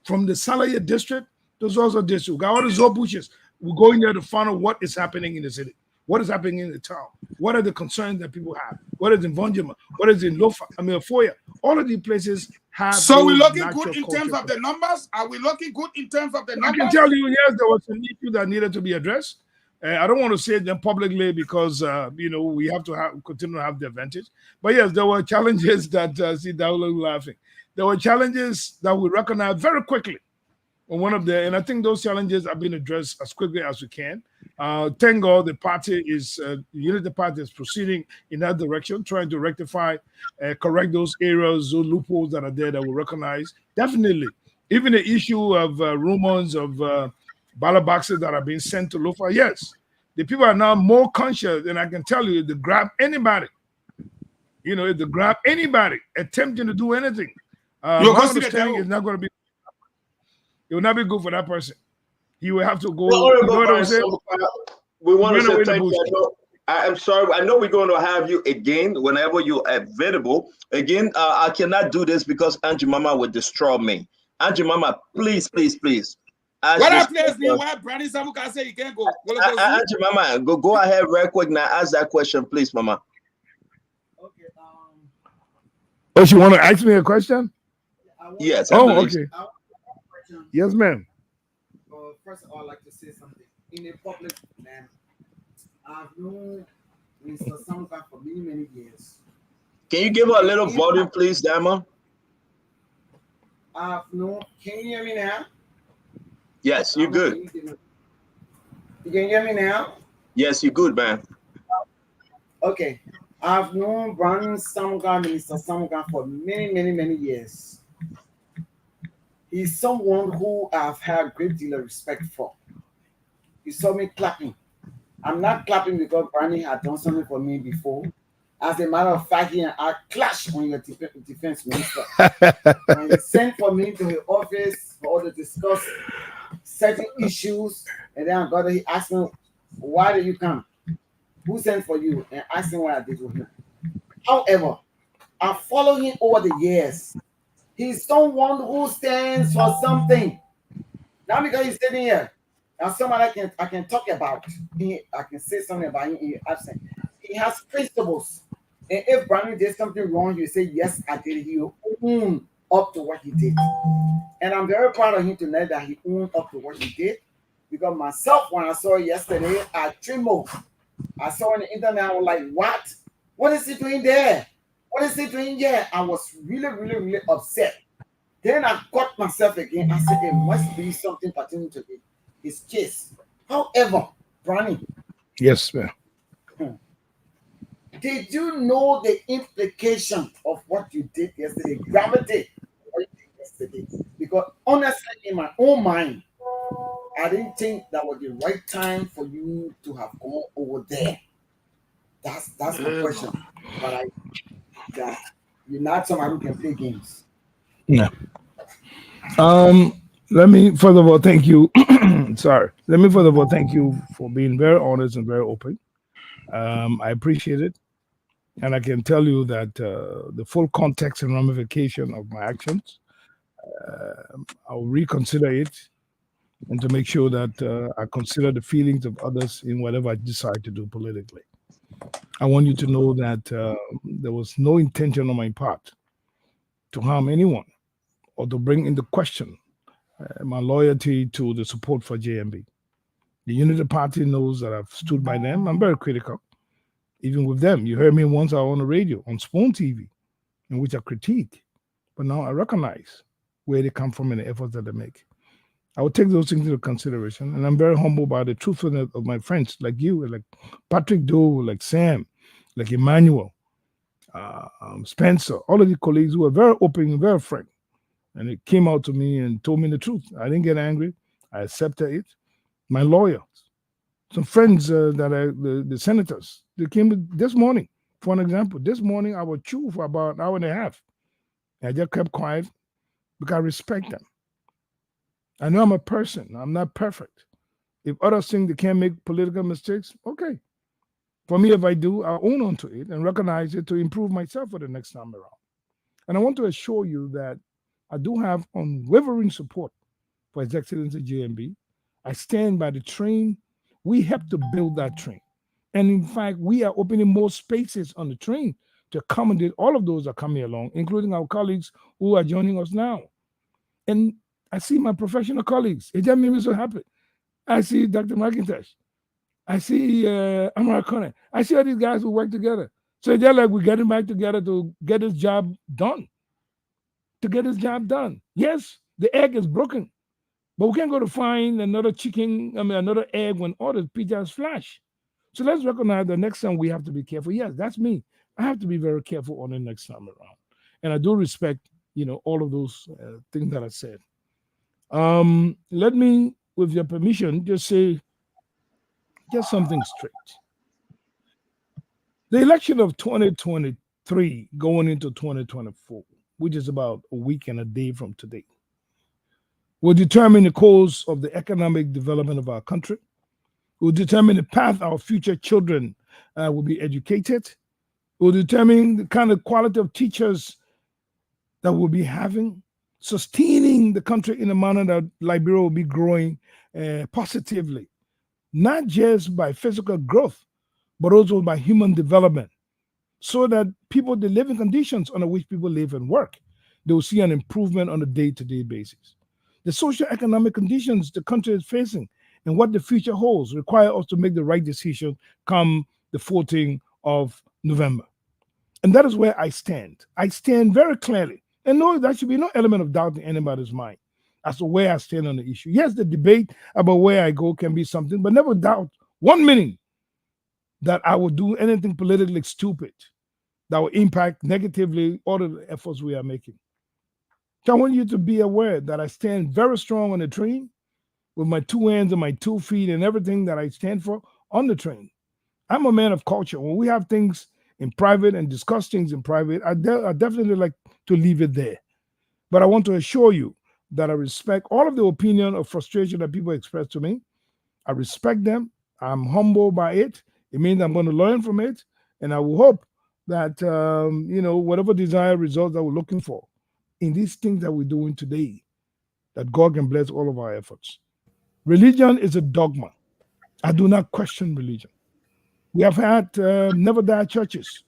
From the Salaya district, there's also district. We got all the Zobushes. We go in there to find out what is happening in the city, what is happening in the town, what are the concerns that people have, what is in Vonjima, what is in Lofa, Foya. All of these places have. So we're looking good in terms of the numbers? Are we looking good in terms of the numbers? I can tell you, yes, there was an issue that needed to be addressed. I don't want to say them publicly because we have to continue to have the advantage. But yes, there were challenges that see Daula laughing. There were challenges that we recognized very quickly on and I think those challenges have been addressed as quickly as we can. Thank God the party the Unity Party is proceeding in that direction, trying to rectify, correct those areas, those loopholes that are there that we recognize. Definitely, even the issue of rumors of ballot boxes that are being sent to Lofa, yes, the people are now more conscious, and I can tell you, if they grab anybody, if they grab anybody attempting to do anything, my understanding is not going to be. It will not be good for that person. He will have to go. We want to say thank you. I'm sorry. I know we're going to have you again whenever you're available. Again, I cannot do this because Auntie Mama will destroy me. Auntie Mama, please, please, please. What I place me where Brandon Samukai say you can't go. Auntie Mama, go ahead real quick now. Ask that question, please, Mama. Okay. Oh, you want to ask me a question? Yes. Okay. Yes, ma'am. First of all, I'd like to say something. In a public manner, I've known Mr. Samukai for many, many years. Can you give her a little volume, please, Dama? I've known. Can you hear me now? Yes, you're good. You can hear me now? Yes, you're good, man. Okay. I've known Brandon Samukai, Mr. Samukai, for many, many, many years. He's someone who I've had a great deal of respect for. You saw me clapping. I'm not clapping because Brandon had done something for me before. As a matter of fact, I clashed on your defense minister. When he sent for me to his office for to discuss certain issues, and then I got there, he asked me, why did you come? Who sent for you? And asked him what I did with him. However, I followed him over the years. He's someone who stands for something. Not because he's sitting here. Now, someone I can talk about. I can say something about him in your absence. He has principles. And if Brandon did something wrong, you say, yes, I did it. He will own up to what he did. And I'm very proud of him tonight that he owned up to what he did. Because myself, when I saw it yesterday, I trembled. I saw on the internet, I was like, what? What is he doing there? What is he doing here? I was really, really, really upset. Then I caught myself again. I said, it must be something pertaining to his case. However, Brownie. Yes, ma'am. Did you know the implication of what you did yesterday? Gravity of what you did yesterday? Because honestly, in my own mind, I didn't think that was the right time for you to have gone over there. That's my question. But that you're not somebody who can play games. No. Let me first of all thank you. Sorry. Let me first of all thank you for being very honest and very open. I appreciate it. And I can tell you that the full context and ramification of my actions, I'll reconsider it and to make sure that I consider the feelings of others in whatever I decide to do politically. I want you to know that there was no intention on my part to harm anyone or to bring into question my loyalty to the support for JMB. The Unity Party knows that I've stood by them. I'm very critical, even with them. You heard me once on the radio, on Spoon TV, in which I critique. But now I recognize where they come from and the efforts that they make. I will take those things into consideration. And I'm very humble by the truthfulness of my friends like you, like Patrick Doe, like Sam, like Emmanuel, Spencer, all of the colleagues who are very open and very frank. And it came out to me and told me the truth. I didn't get angry. I accepted it. My lawyers, some friends that are the senators, they came this morning, for an example. This morning, I was chewed for about an hour and a half. I just kept quiet because I respect them. I know I'm a person. I'm not perfect. If others think they can't make political mistakes, okay. For me, if I do, I'll own on to it and recognize it to improve myself for the next time around. And I want to assure you that I do have unwavering support for His Excellency JMB. I stand by the train. We have to build that train. And in fact, we are opening more spaces on the train to accommodate all of those that are coming along, including our colleagues who are joining us now. And I see my professional colleagues. It just made me so happy. I see Dr. McIntosh. I see Amara Konneh. I see all these guys who work together. So they're like, we're getting back together to get this job done. To get this job done. Yes, the egg is broken. But we can't go to find another another egg when all the pizzas flash. So let's recognize the next time we have to be careful. Yes, that's me. I have to be very careful on the next time around. And I do respect, all of those things that I said. Let me, with your permission, just say something straight. The election of 2023 going into 2024, which is about a week and a day from today, will determine the course of the economic development of our country, will determine the path our future children will be educated, will determine the kind of quality of teachers that we'll be having, sustaining the country in a manner that Liberia will be growing positively, not just by physical growth, but also by human development, so that people, the living conditions under which people live and work, they will see an improvement on a day-to-day basis. The socio-economic conditions the country is facing and what the future holds require us to make the right decision come the 14th of November. And that is where I stand. I stand very clearly. And no, there should be no element of doubt in anybody's mind as to where I stand on the issue. Yes, the debate about where I go can be something, but never doubt 1 minute that I will do anything politically stupid that will impact negatively all of the efforts we are making. So I want you to be aware that I stand very strong on the train with my 2 hands and my 2 feet and everything that I stand for on the train. I'm a man of culture. When we have things in private and discuss things in private, I definitely like to leave it there. But I want to assure you that I respect all of the opinion of frustration that people express to me. I respect them. I'm humbled by it. It means I'm going to learn from it. And I will hope that, whatever desired results that we're looking for in these things that we're doing today, that God can bless all of our efforts. Religion is a dogma. I do not question religion. We have had never die churches.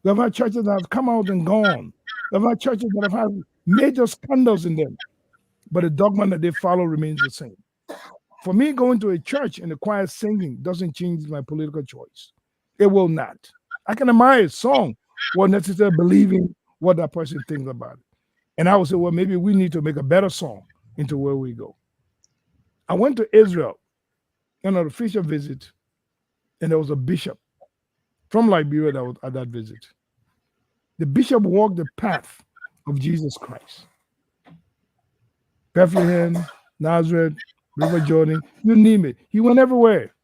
We've had churches that have come out and gone. We've had churches that have had major scandals in them, but the dogma that they follow remains the same. For me, going to a church and the choir singing doesn't change my political choice. It will not. I can admire a song without necessarily believing what that person thinks about it. And I would say, well, maybe we need to make a better song into where we go. I went to Israel on an official visit, and there was a bishop from Liberia that was at that visit. The bishop walked the path of Jesus Christ. Bethlehem, Nazareth, River Jordan, you name it. He went everywhere.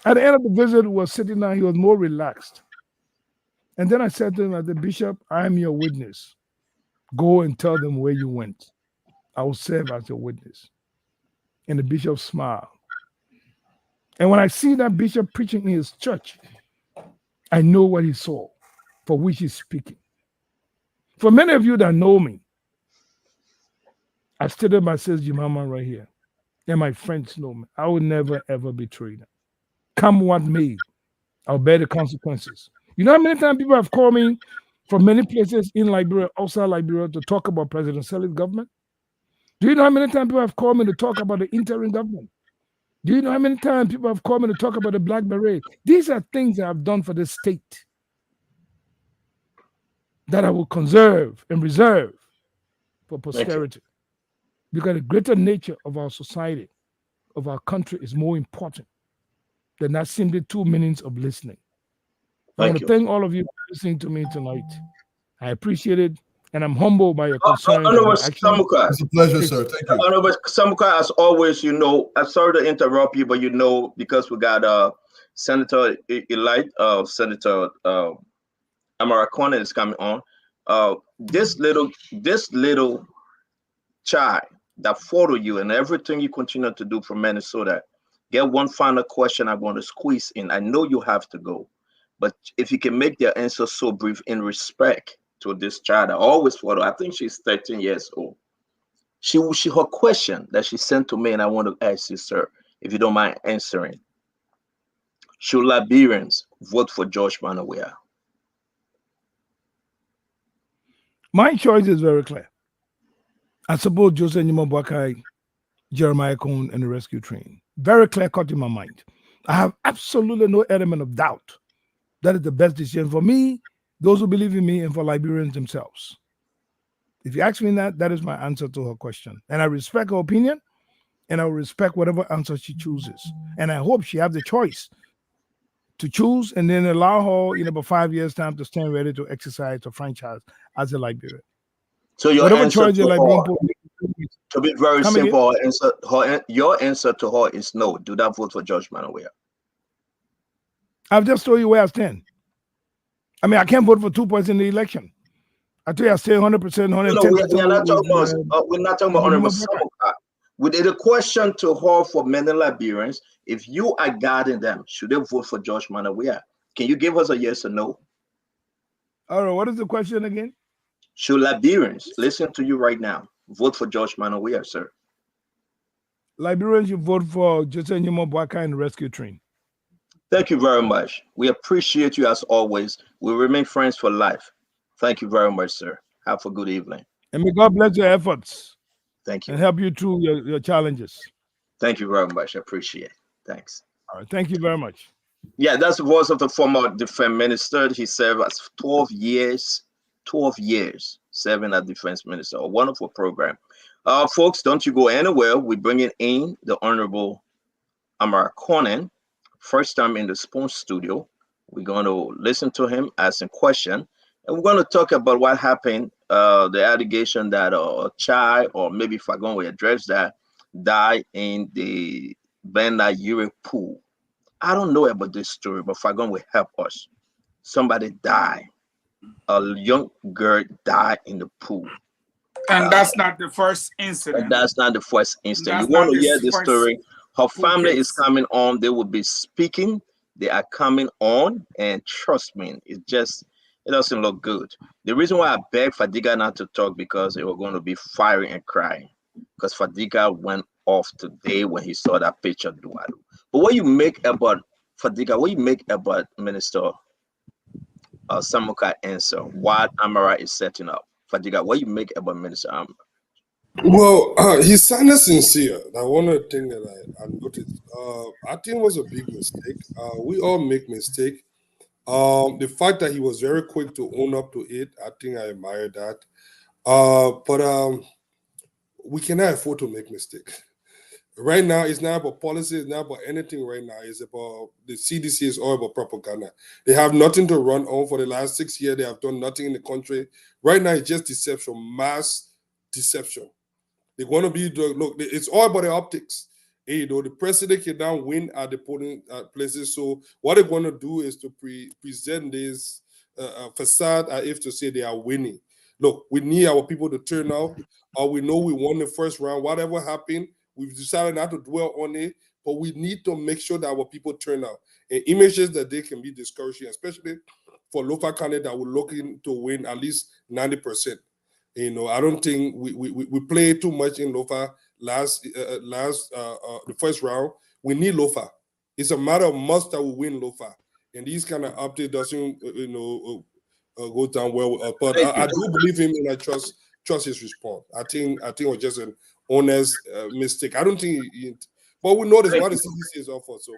At the end of the visit, he was sitting down, he was more relaxed. And then I said to him, the bishop, I am your witness. Go and tell them where you went. I will serve as your witness. And the bishop smiled. And when I see that bishop preaching in his church, I know what he saw, for which he's speaking. For many of you that know me, I stated my sister Jemima right here, and my friends know me. I will never, ever betray them. Come what may, I'll bear the consequences. You know how many times people have called me from many places in Liberia, outside Liberia, to talk about President Saleh's government? Do you know how many times people have called me to talk about the interim government? Do you know how many times people have called me to talk about the Black Beret? These are things that I've done for this state that I will conserve and reserve for posterity. Because the greater nature of our society, of our country, is more important than that simply 2 minutes of listening. I want to thank all of you for listening to me tonight. I appreciate it, and I'm humbled by your concerns. Samukai. It's a pleasure, sir. Thank you. Samukai, as always, you know, I'm sorry to interrupt you, but you know, because we got Senator Elite, Senator Amara Konneh is coming on. This little child that follow you and everything you continue to do from Minnesota, get one final question I'm going to squeeze in. I know you have to go, but if you can make the answer so brief in respect to this child, I always follow. I think she's 13 years old. Her question that she sent to me, and I want to ask you, sir, if you don't mind answering. Should Liberians vote for George Manawea? My choice is very clear. I support Joseph Nyimobwakai, Jeremiah Cone, and the rescue train. Very clear cut in my mind. I have absolutely no element of doubt. That is the best decision for me, those who believe in me, and for Liberians themselves. If you ask me that, that is my answer to her question. And I respect her opinion, and I will respect whatever answer she chooses. And I hope she has the choice to choose and then allow her in about 5 years' time to stand ready to exercise her franchise as a Liberian. So your whatever answer choice to, Liberian to be very Come simple, your answer to her is no. Do not vote for George Manawea. I've just told you where I stand. I mean, I can't vote for 2 points in the election. I tell you, I stay 100%, 110%. We're not talking about Honorable Samukai. We did a question to her for many Liberians. If you are guiding them, should they vote for George Manawea? Can you give us a yes or no? All right, what is the question again? Should Liberians, listen to you right now, vote for George Manawea, sir? Liberians should vote for Joseph Nyimobwakai and the rescue train. Thank you very much. We appreciate you as always. We remain friends for life. Thank you very much, sir. Have a good evening. And may God bless your efforts. Thank you. And help you through your challenges. Thank you very much. I appreciate it. Thanks. All right. Thank you very much. Yeah, that's the voice of the former defense minister. He served as 12 years serving as defense minister. A wonderful program. Folks, don't you go anywhere. We're bringing in the Honorable Amara Konneh, first time in the Spoon studio. We're going to listen to him asking question, and we're going to talk about what happened, the allegation that a child, or maybe if I'm going to address that, died in the Benda Ure pool. I don't know about this story, but Fagon will help us. Somebody died. A young girl died in the pool. And that's not the first incident. And that's not the first incident. You want to hear the story? Her family is coming on. They will be speaking. They are coming on. And trust me, it doesn't look good. The reason why I begged Fadiga not to talk, because they were going to be firing and crying. Because Fadiga went off today when he saw that picture of Dualu. But what you make about Fadiga, what you make about Minister Samukai answer what Amara is setting up. Fadiga, what you make about Minister Amara? Well, he sounded sincere. That one of the things that I noticed. I think it was a big mistake. We all make mistake. The fact that he was very quick to own up to it, I think I admire that. But we cannot afford to make mistake. Right now, it's not about policy, it's not about anything right now. It's about the CDC is all about propaganda. They have nothing to run on for the last 6 years. They have done nothing in the country. Right now, it's just deception, mass deception. They want to be, look, it's all about the optics. The president can now win at the polling places. So what they're going to do is to present this facade as if to say they are winning. Look, we need our people to turn out, or we know we won the first round. Whatever happened, we've decided not to dwell on it, but we need to make sure that our people turn out. And images that they can be discouraging, especially for local candidates that were looking to win at least 90%. I don't think we played too much in Lofa the first round. We need Lofa. It's a matter of must that we win Lofa. And these kind of update doesn't go down well. But I do believe him, and I trust his response. I think it was just an honest mistake. I don't think but we know this what the CDC is offered. So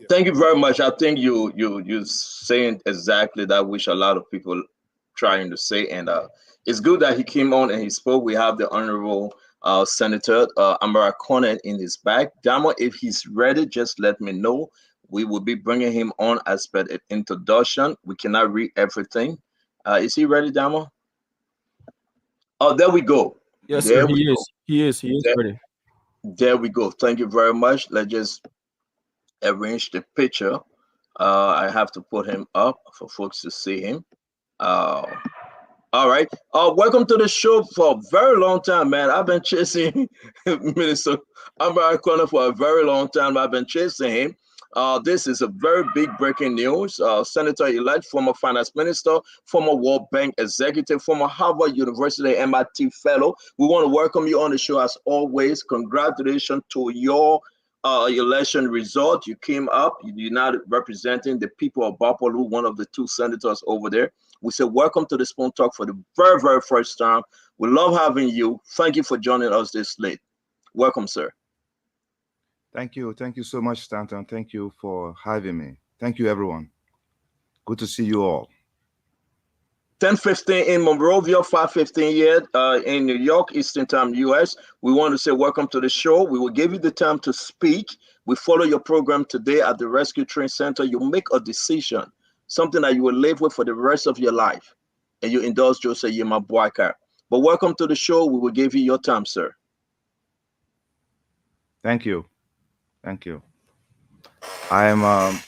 Thank you very much. I think you saying exactly that which a lot of people trying to say, and it's good that he came on and he spoke. We have the honorable Senator Amara Konneh in his back. Damo, if he's ready, just let me know. We will be bringing him on as per an introduction. We cannot read everything. Is he ready, Damo? Oh, there we go. Yes, there sir. we go. He is ready. There we go. Thank you very much. Let's just arrange the picture. I have to put him up for folks to see him. All right. Welcome to the show for a very long time, man. I've been chasing Minister Amara Konneh for a very long time. I've been chasing him. This is a very big breaking news. Senator-elect, former finance minister, former World Bank executive, former Harvard University MIT fellow. We want to welcome you on the show as always. Congratulations to your election result. You came up. You're not representing the people of Bapolu, one of the two senators over there. We say welcome to the Spoon Talk for the very, very first time. We love having you. Thank you for joining us this late. Welcome, sir. Thank you. Thank you so much, Stanton. Thank you for having me. Thank you, everyone. Good to see you all. 10:15 in Monrovia, 5:15 here in New York, Eastern Time, US. We want to say welcome to the show. We will give you the time to speak. We follow your program today at the Rescue Train Center. You make a decision, something that you will live with for the rest of your life. And you endorse Joseph Yema Boakar. But welcome to the show. We will give you your time, sir. Thank you. Thank you. I am,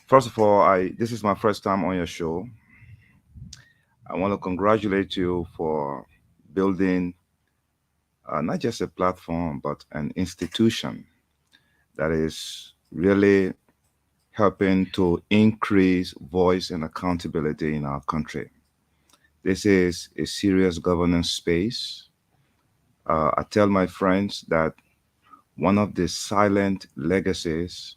first of all, this is my first time on your show. I want to congratulate you for building not just a platform, but an institution that is really helping to increase voice and accountability in our country. This is a serious governance space. I tell my friends that one of the silent legacies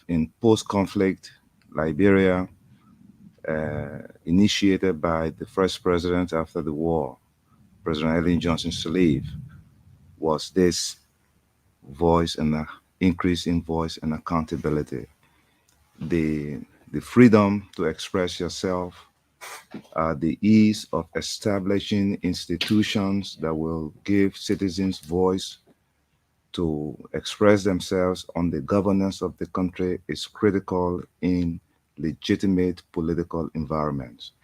in post-conflict Liberia, initiated by the first president after the war, President Ellen Johnson Sirleaf, was this voice and increase in voice and accountability. The freedom to express yourself, the ease of establishing institutions that will give citizens voice to express themselves on the governance of the country is critical in legitimate political environments.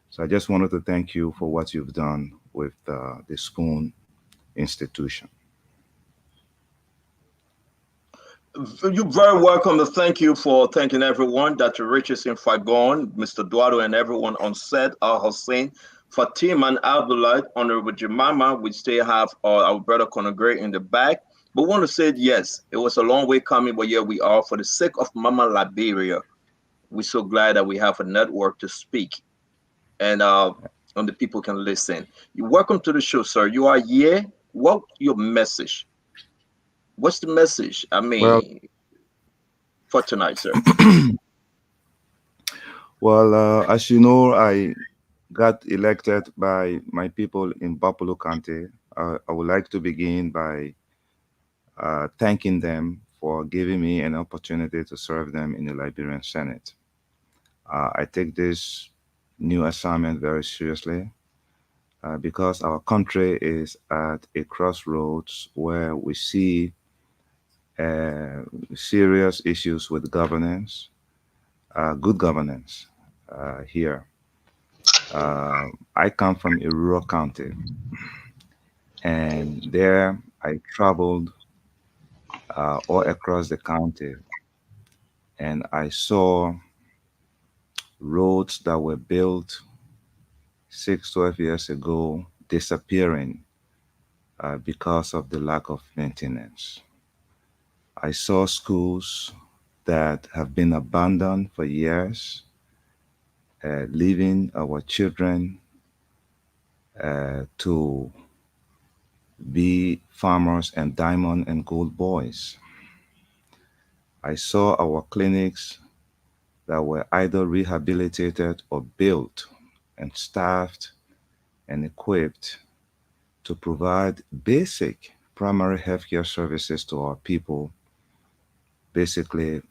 So I just wanted to thank you for what you've done with the Spoon institution. You're very welcome. To thank you for thanking everyone. Dr. Richards in Fagon, Mr. Duado, and everyone on set, Al Hussein, Fatima and Abdullah, Honorable Jemima. We still have our brother Konneh in the back. But we want to say, yes, it was a long way coming, but here we are. For the sake of Mama Liberia, we're so glad that we have a network to speak and the people can listen. You're welcome to the show, sir. You are here. What's your message? What's the message? I mean, for tonight, sir. Well, as you know, I got elected by my people in Buffalo County. I would like to begin by thanking them for giving me an opportunity to serve them in the Liberian Senate. I take this new assignment very seriously because our country is at a crossroads where we see uh, serious issues with governance, good governance here. I come from a rural county, and there I traveled all across the county, and I saw roads that were built 12 years ago disappearing because of the lack of maintenance. I saw schools that have been abandoned for years, leaving our children to be farmers and diamond and gold boys. I saw our clinics that were either rehabilitated or built and staffed and equipped to provide basic primary healthcare services to our people, basically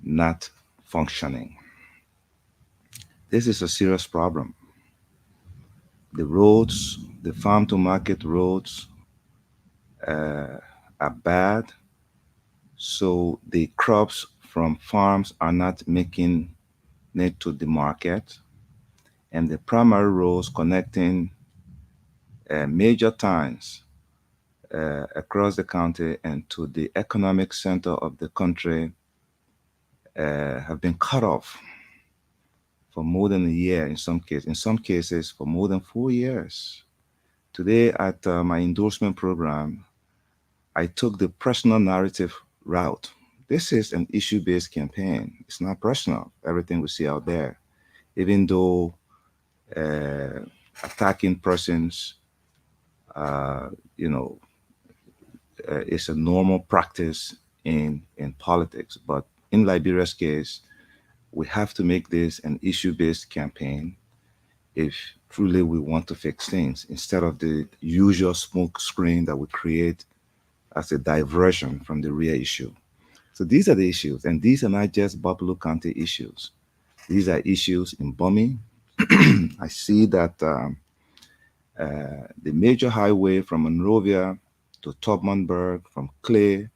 not functioning. This is a serious problem. The roads, the farm to market roads, are bad, so the crops from farms are not making it to the market, and the primary roads connecting major towns across the county and to the economic center of the country have been cut off for more than a year in some cases for more than 4 years. Today at my endorsement program, I took the personal narrative route. This is an issue-based campaign. It's not personal, everything we see out there. Even though attacking persons, you know, is a normal practice in politics. But in Liberia's case, we have to make this an issue-based campaign if truly we want to fix things, instead of the usual smoke screen that we create as a diversion from the real issue. So these are the issues, and these are not just Buffalo County issues. These are issues in Bumi. I see that the major highway from Monrovia to Tubmanburg, from Clay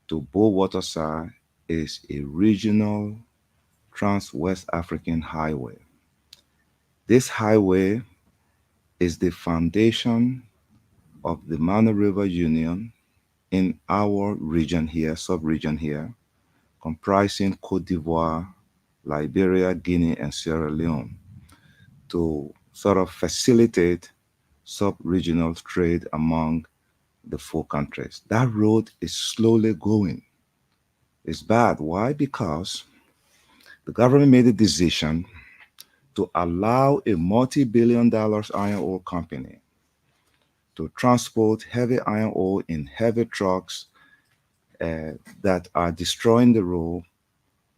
to Bow Waterside, is a regional Trans-West African highway. This highway is the foundation of the Mana River Union in our region here, sub-region here, comprising Cote d'Ivoire, Liberia, Guinea, and Sierra Leone, to sort of facilitate sub-regional trade among the four countries. That road is slowly going. It's bad. Why? Because the government made a decision to allow a multi-billion dollars iron ore company to transport heavy iron ore in heavy trucks that are destroying the road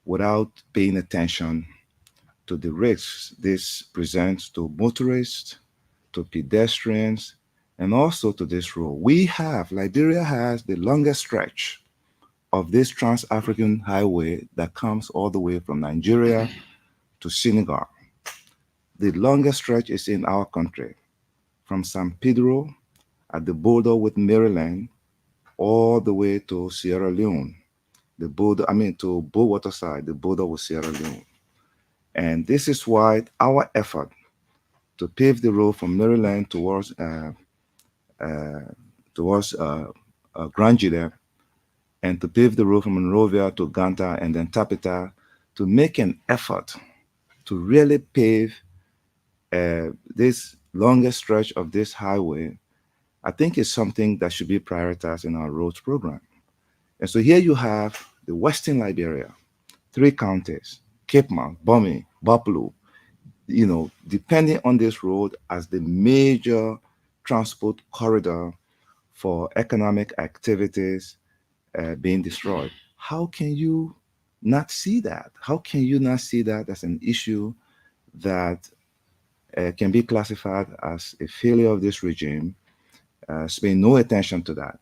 without paying attention to the risks this presents to motorists, to pedestrians, and also to this road. Liberia has the longest stretch of this trans-African highway that comes all the way from Nigeria to Senegal. The longest stretch is in our country, from San Pedro at the border with Maryland all the way to Sierra Leone, to Bow Waterside, the border with Sierra Leone. And this is why our effort to pave the road from Maryland towards Grangida, and to pave the road from Monrovia to Ganta and then Tapita, to make an effort to really pave this longest stretch of this highway, I think is something that should be prioritized in our roads program. And so here you have the Western Liberia, 3 counties, Cape Mount, Bumi, Buffalo, depending on this road as the major transport corridor for economic activities being destroyed. How can you not see that? How can you not see that as an issue that can be classified as a failure of this regime? Paying no attention to that.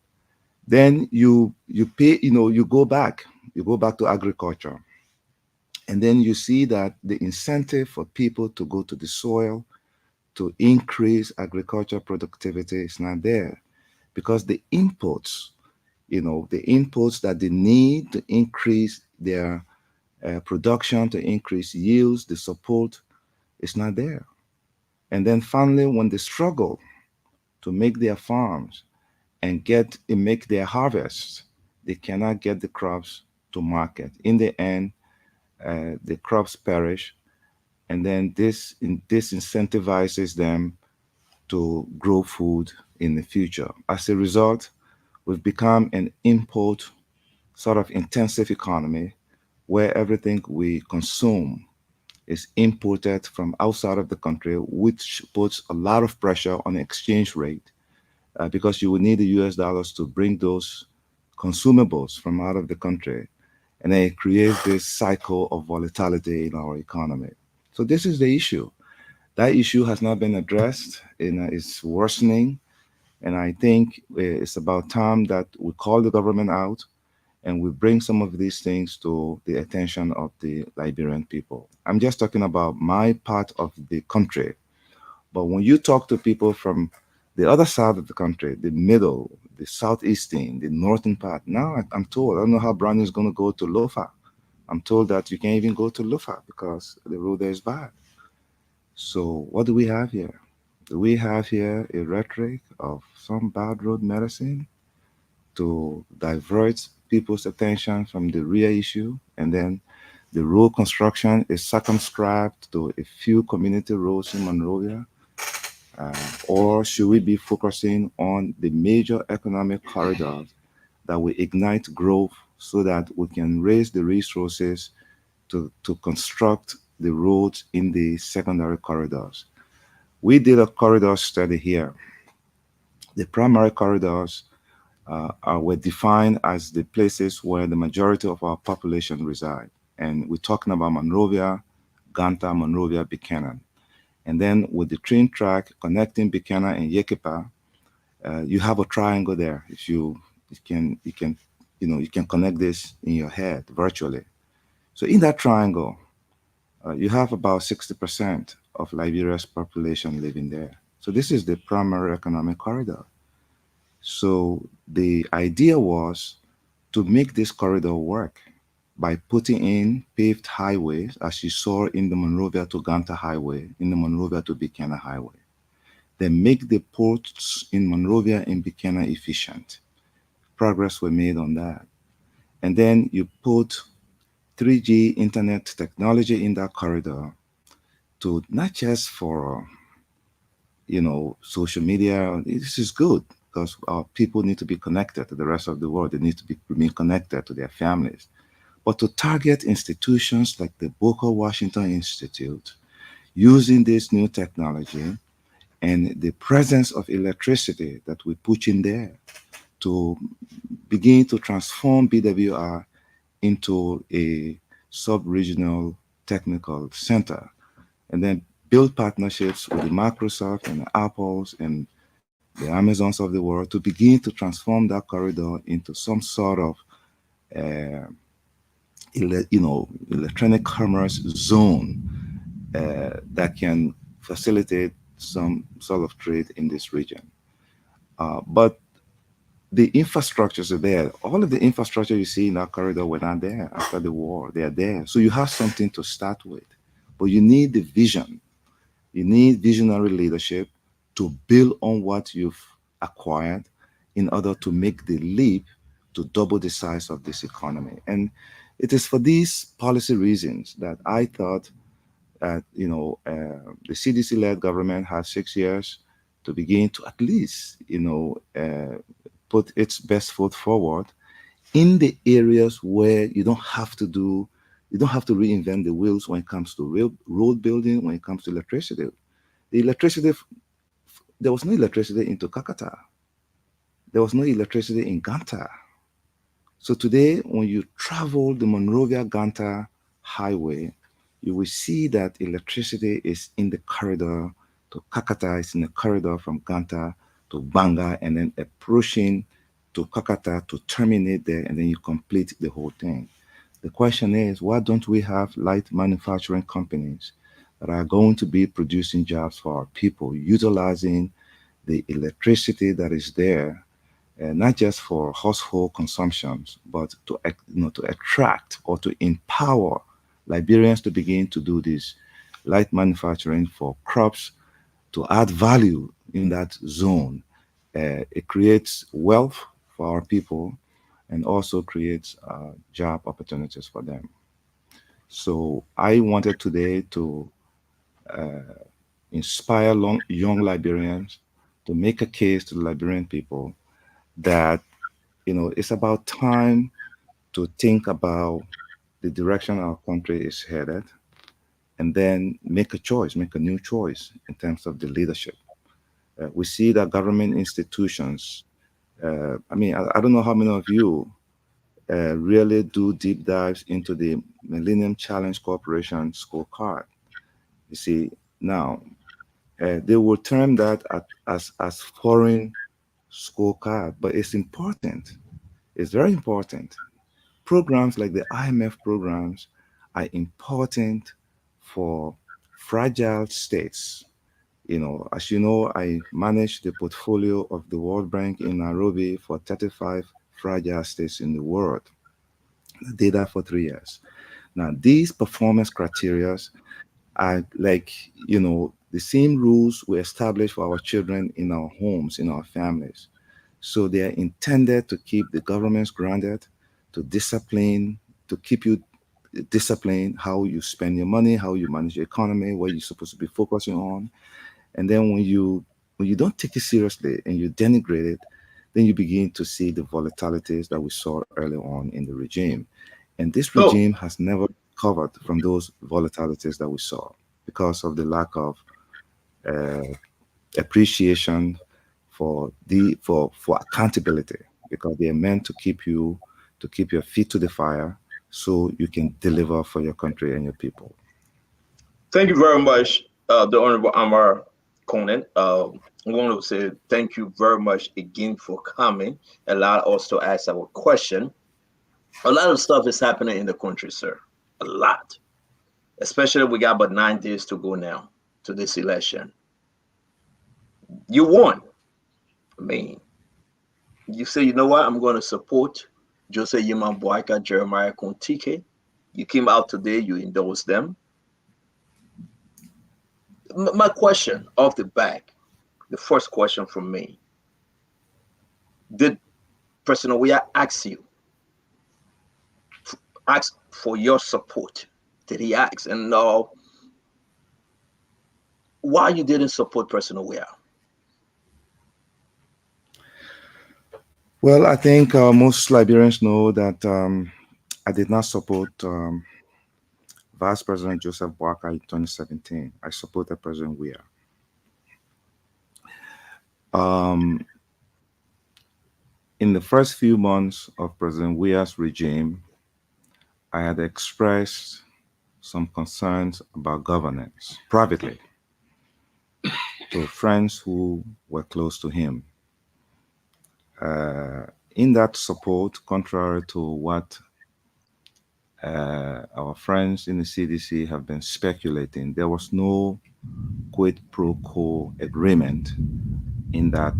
Then you pay, you go back to agriculture, and then you see that the incentive for people to go to the soil to increase agriculture productivity is not there, because the inputs, the inputs that they need to increase their production, to increase yields, the support is not there. And then finally, when they struggle to make their farms and make their harvests, they cannot get the crops to market. In the end, the crops perish, and then this incentivizes them to grow food in the future. As a result, we've become an import sort of intensive economy where everything we consume is imported from outside of the country, which puts a lot of pressure on the exchange rate, because you would need the US dollars to bring those consumables from out of the country. And then it creates this cycle of volatility in our economy. So this is the issue. That issue has not been addressed, and it's worsening. And I think it's about time that we call the government out and we bring some of these things to the attention of the Liberian people. I'm just talking about my part of the country. But when you talk to people from the other side of the country, the middle, the southeastern, the northern part, now I'm told, I don't know how Brown is going to go to Lofa. I'm told that you can't even go to Lofa because the road there is bad. So what do we have here? Do we have here a rhetoric of some bad road medicine to divert people's attention from the real issue, and then the road construction is circumscribed to a few community roads in Monrovia? Or should we be focusing on the major economic corridors that will ignite growth so that we can raise the resources to construct the roads in the secondary corridors? We did a corridor study here. The primary corridors were defined as the places where the majority of our population reside. And we're talking about Monrovia, Ganta, Monrovia, Buchanan. And then with the train track connecting Buchanan and Yekepa, you have a triangle there. If you can connect this in your head virtually. So in that triangle, you have about 60% of Liberia's population living there. So this is the primary economic corridor. So the idea was to make this corridor work by putting in paved highways, as you saw in the Monrovia to Ganta Highway, in the Monrovia to Buchanan Highway. Then make the ports in Monrovia and Buchanan efficient. Progress were made on that. And then you put 3G internet technology in that corridor to not just for, social media. This is good because our people need to be connected to the rest of the world. They need to remain connected to their families. But to target institutions like the Booker Washington Institute, using this new technology and the presence of electricity that we put in there to begin to transform BWR into a sub-regional technical center, and then build partnerships with the Microsoft and the Apples and the Amazons of the world to begin to transform that corridor into some sort of electronic commerce zone that can facilitate some sort of trade in this region. But the infrastructures are there. All of the infrastructure you see in that corridor were not there after the war. They are there. So you have something to start with. But you need the vision. You need visionary leadership to build on what you've acquired in order to make the leap to double the size of this economy. And it is for these policy reasons that I thought that, the CDC-led government has 6 years to begin to at least, put its best foot forward in the areas where you don't have to reinvent the wheels when it comes to road building, when it comes to electricity. There was no electricity into Kakata. There was no electricity in Ganta. So today, when you travel the Monrovia-Ganta highway, you will see that electricity is in the corridor to Kakata, it's in the corridor from Ganta to Banga, and then approaching to Kakata to terminate there, and then you complete the whole thing. The question is, why don't we have light manufacturing companies that are going to be producing jobs for our people, utilizing the electricity that is there, not just for household consumptions, but to to attract or to empower Liberians to begin to do this light manufacturing for crops to add value in that zone. It creates wealth for our people and also creates job opportunities for them. So I wanted today to inspire young Liberians to make a case to the Liberian people that it's about time to think about the direction our country is headed, and then make a choice, make a new choice in terms of the leadership. We see that government institutions, I don't know how many of you really do deep dives into the Millennium Challenge Corporation scorecard. You see, now they will term that as foreign scorecard, but it's important. It's very important. Programs like the IMF programs are important for fragile states. As you know, I manage the portfolio of the World Bank in Nairobi for 35 fragile states in the world. The data for 3 years. Now, these performance criteria are like, the same rules we establish for our children in our homes, in our families. So they are intended to keep the governments grounded, to discipline, to keep you disciplined, how you spend your money, how you manage your economy, what you're supposed to be focusing on. And then when you don't take it seriously and you denigrate it, then you begin to see the volatilities that we saw early on in the regime. And this regime has never recovered from those volatilities that we saw because of the lack of appreciation for accountability, because they are meant to keep your feet to the fire so you can deliver for your country and your people. Thank you very much, the Honorable Amara Konneh. I want to say thank you very much again for coming, allow us to ask our question. A lot of stuff is happening in the country, sir. A lot. Especially we got about 9 days to go now to this election. You won. I mean, you say, you know what, I'm going to support Jose Yiman Boyka, Jeremiah Kontike. You came out today, you endorsed them. My question off the back, the first question from me, did President Weah ask for your support? Did he ask? And why you didn't support President Weah? Well, I think most Liberians know that I did not support Vice President Joseph Boakai in 2017. I supported President Weah. In the first few months of President Weah's regime, I had expressed some concerns about governance privately to friends who were close to him. In that support, contrary to what our friends in the CDC have been speculating, there was no quid pro quo agreement in that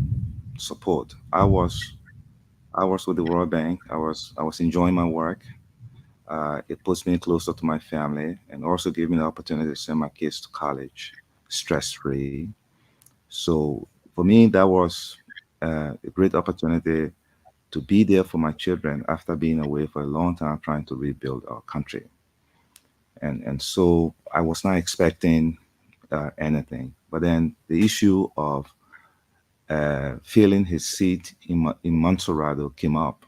support. I was with the World Bank. I was enjoying my work. It puts me closer to my family and also gave me the opportunity to send my kids to college stress-free. So for me, that was a great opportunity to be there for my children after being away for a long time trying to rebuild our country. And so I was not expecting anything. But then the issue of filling his seat in Montserrat came up.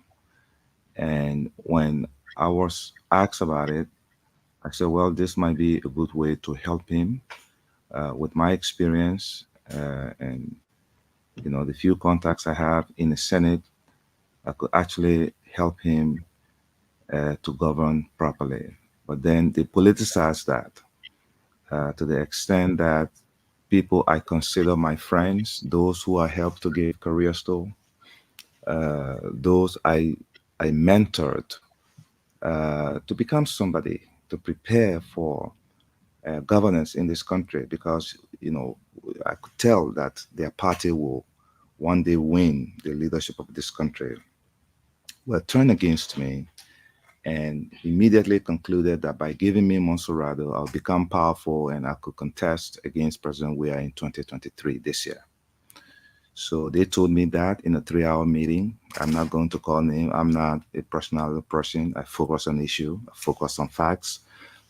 And when I was asked about it, I said, well, this might be a good way to help him with my experience and the few contacts I have in the Senate. I could actually help him to govern properly. But then they politicize that to the extent that people I consider my friends, those who I helped to give careers to, those I mentored to become somebody, to prepare for governance in this country, because I could tell that their party will one day win the leadership of this country, were turned against me and immediately concluded that by giving me Monserrado, I'll become powerful and I could contest against President Weah in 2023 this year. So they told me that in a 3-hour meeting. I'm not going to call name. I'm not a personal person. I focus on issue. I focus on facts.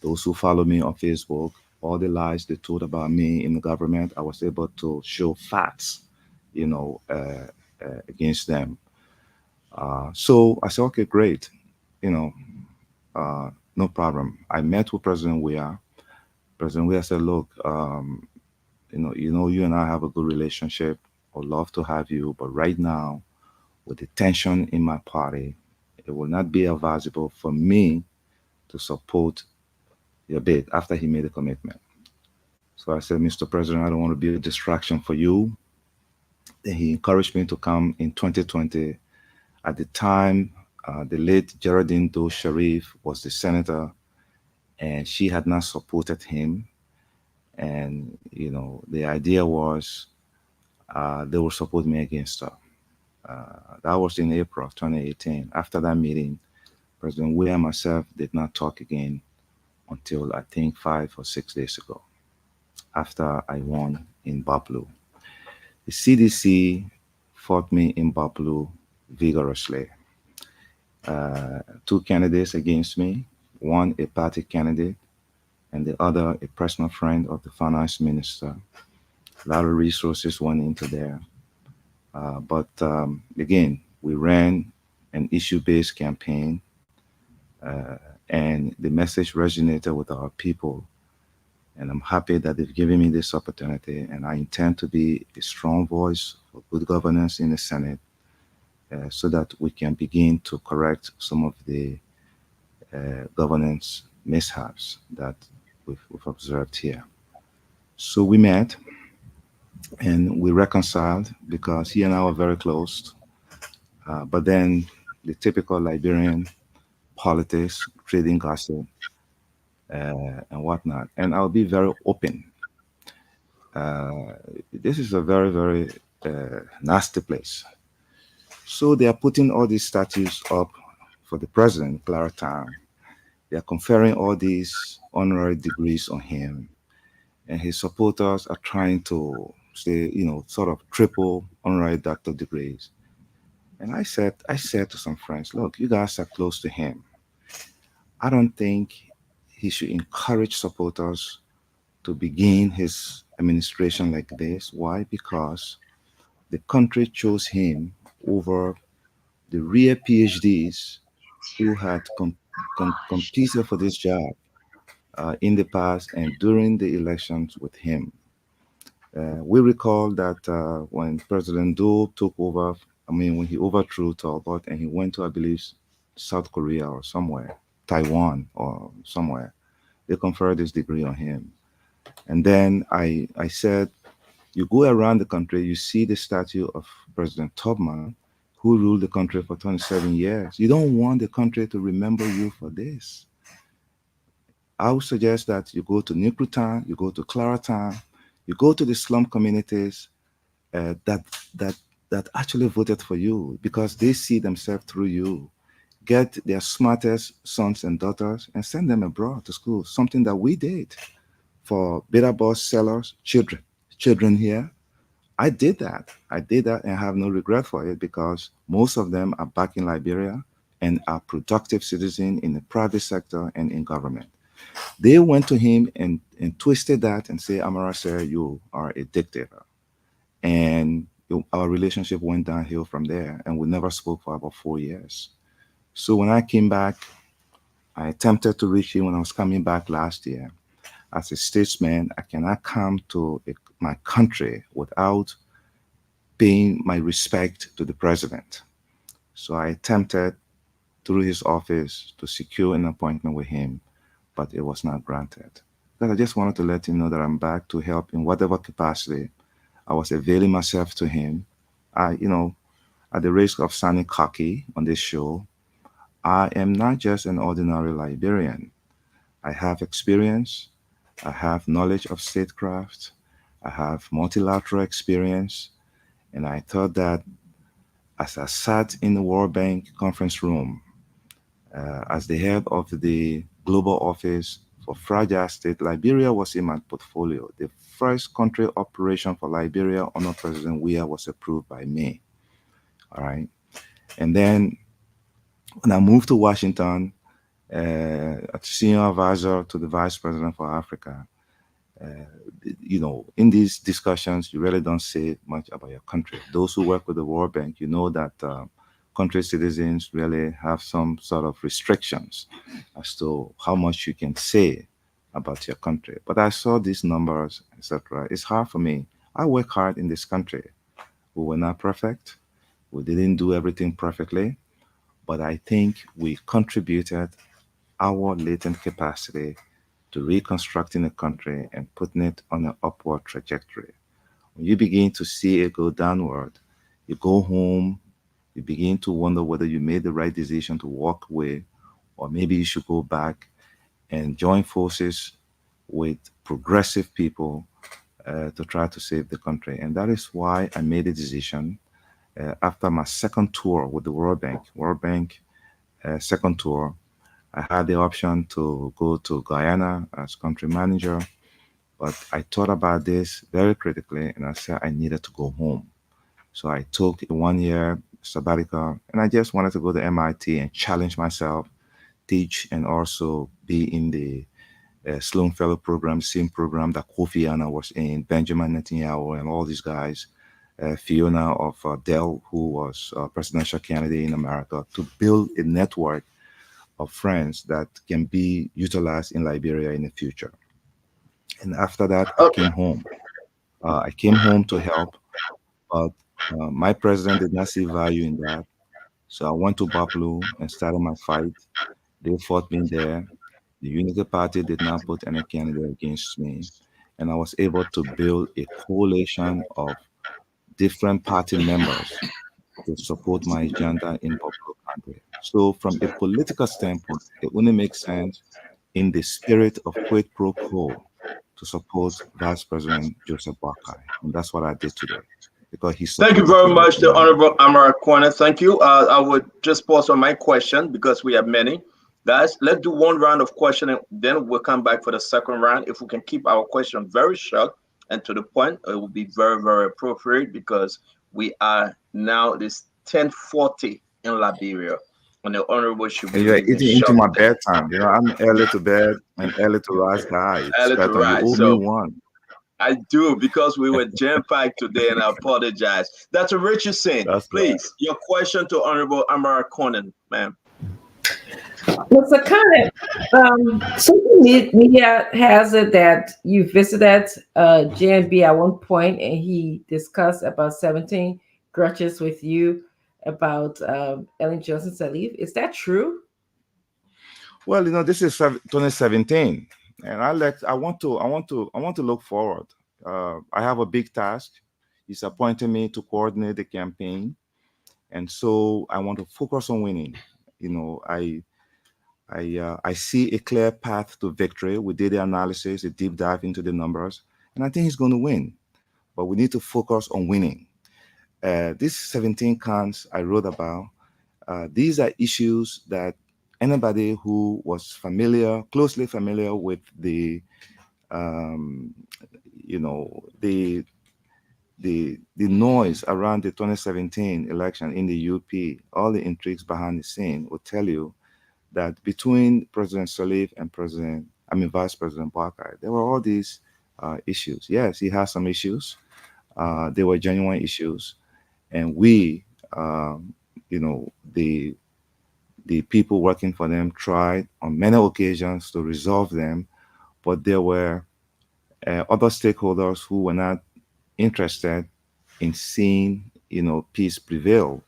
Those who follow me on Facebook, all the lies they told about me in the government, I was able to show facts, against them. So I said, okay, great. No problem. I met with President Weah. President Weah said, look, you and I have a good relationship. I'd love to have you, but right now, with the tension in my party, it will not be advisable for me to support your bid after he made a commitment. So I said, Mr. President, I don't want to be a distraction for you. Then he encouraged me to come in 2020. At the time, the late Geraldine Doe Sharif was the senator, and she had not supported him. And, the idea was they would support me against her. That was in April of 2018. After that meeting, President Weah and myself did not talk again until I think 5 or 6 days ago, after I won in Bablu. The CDC fought me in Bablu vigorously. 2 candidates against me, one a party candidate, and the other a personal friend of the finance minister. A lot of resources went into there. But again, we ran an issue-based campaign, and the message resonated with our people. And I'm happy that they've given me this opportunity, and I intend to be a strong voice for good governance in the Senate, so that we can begin to correct some of the governance mishaps that we've observed here. So we met and we reconciled because he and I were very close. But then the typical Liberian politics, trading gossip, and whatnot. And I'll be very open. This is a very, very nasty place. So they are putting all these statues up for the president, Clara Town. They are conferring all these honorary degrees on him. And his supporters are trying to say, sort of triple honorary doctor degrees. And I said to some friends, look, you guys are close to him. I don't think he should encourage supporters to begin his administration like this. Why? Because the country chose him over the real PhDs who had competed for this job in the past and during the elections with him. We recall that when President Doe took over, when he overthrew Talbot and he went to, I believe, South Korea or somewhere, Taiwan or somewhere, they conferred this degree on him. And then I said, you go around the country, you see the statue of President Tubman, who ruled the country for 27 years. You don't want the country to remember you for this. I would suggest that you go to Nikutan, you go to Claratown, you go to the slum communities that actually voted for you because they see themselves through you. Get their smartest sons and daughters and send them abroad to school, something that we did for beta boss sellers, children here. I did that and I have no regret for it because most of them are back in Liberia and are productive citizens in the private sector and in government. They went to him and twisted that and say, Amara said, you are a dictator. And our relationship went downhill from there and we never spoke for about 4 years. So when I came back, I attempted to reach him when I was coming back last year. As a statesman, I cannot come to my country without paying my respect to the president. So I attempted through his office to secure an appointment with him, but it was not granted. But I just wanted to let him know that I'm back to help in whatever capacity. I was availing myself to him. At the risk of sounding cocky on this show, I am not just an ordinary Liberian. I have experience. I have knowledge of statecraft. I have multilateral experience. And I thought that as I sat in the World Bank conference room, as the head of the global office for fragile state, Liberia was in my portfolio. The first country operation for Liberia under President Weah was approved by me. All right. And then when I moved to Washington, as senior advisor to the vice president for Africa, in these discussions, you really don't say much about your country. Those who work with the World Bank, you know that country citizens really have some sort of restrictions as to how much you can say about your country. But I saw these numbers, etc. It's hard for me. I work hard in this country. We were not perfect. We didn't do everything perfectly, but I think we contributed our latent capacity to reconstructing a country and putting it on an upward trajectory. When you begin to see it go downward, you go home, you begin to wonder whether you made the right decision to walk away, or maybe you should go back and join forces with progressive people to try to save the country. And that is why I made a decision after my second tour with the World Bank second tour. I had the option to go to Guyana as country manager, but I thought about this very critically and I said I needed to go home. So I took a 1-year sabbatical and I just wanted to go to MIT and challenge myself, teach, and also be in the Sloan Fellow program, same program that Kofi Annan was in, Benjamin Netanyahu, and all these guys, Fiona of Dell, who was a presidential candidate in America, to build a network of friends that can be utilized in Liberia in the future. And after that, I came home. I came home to help, but my president did not see value in that. So I went to Baplu and started my fight. They fought me there. The Unity Party did not put any candidate against me. And I was able to build a coalition of different party members to support my agenda in Baplu country. So from a political standpoint, it only makes sense in the spirit of quid pro quo to support Vice President Joseph Boakai. And that's what I did today. Because he Thank you very much, the Honorable Amara Konneh. Thank you. I would just pause on my question because we have many. Guys, let's do one round of questioning, then we'll come back for the second round. If we can keep our question very short and to the point, it will be very, very appropriate because we are now this 10:40 in Liberia. And the Honorable should be you're eating into my bedtime. I'm early to bed and early to rise guy. Early to rise. You owe So me one. I do, because we were jam-packed today, and I apologize. Dr. Richardson, please, your question to Honorable Amara Konneh, ma'am. Mr. Konneh, social media has it that you visited JNB at one point, and he discussed about 17 grudges with you about Ellen Johnson Sirleaf. Is that true? Well, this is 2017, and I want to look forward. I have a big task. He's appointed me to coordinate the campaign, and so I want to focus on winning. I see a clear path to victory. We did the analysis, a deep dive into the numbers, and I think he's going to win. But we need to focus on winning. These 17 cons I wrote about, these are issues that anybody who was closely familiar with the noise around the 2017 election in the UP, all the intrigues behind the scene will tell you that between President Sirleaf and Vice President Boakai, there were all these issues. Yes, he has some issues. They were genuine issues. And we, the people working for them tried on many occasions to resolve them, but there were other stakeholders who were not interested in seeing, peace prevail.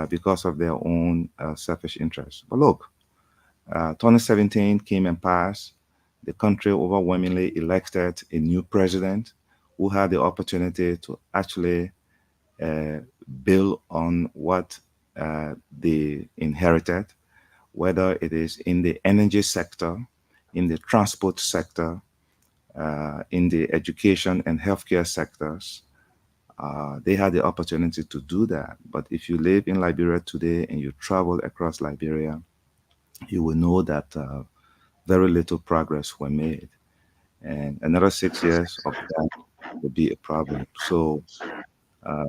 because of their own selfish interests. But look, 2017 came and passed. The country overwhelmingly elected a new president who had the opportunity to actually build on what they inherited, whether it is in the energy sector, in the transport sector, in the education and healthcare sectors. They had the opportunity to do that. But if you live in Liberia today and you travel across Liberia, you will know that very little progress were made. And another 6 years of that would be a problem. So uh,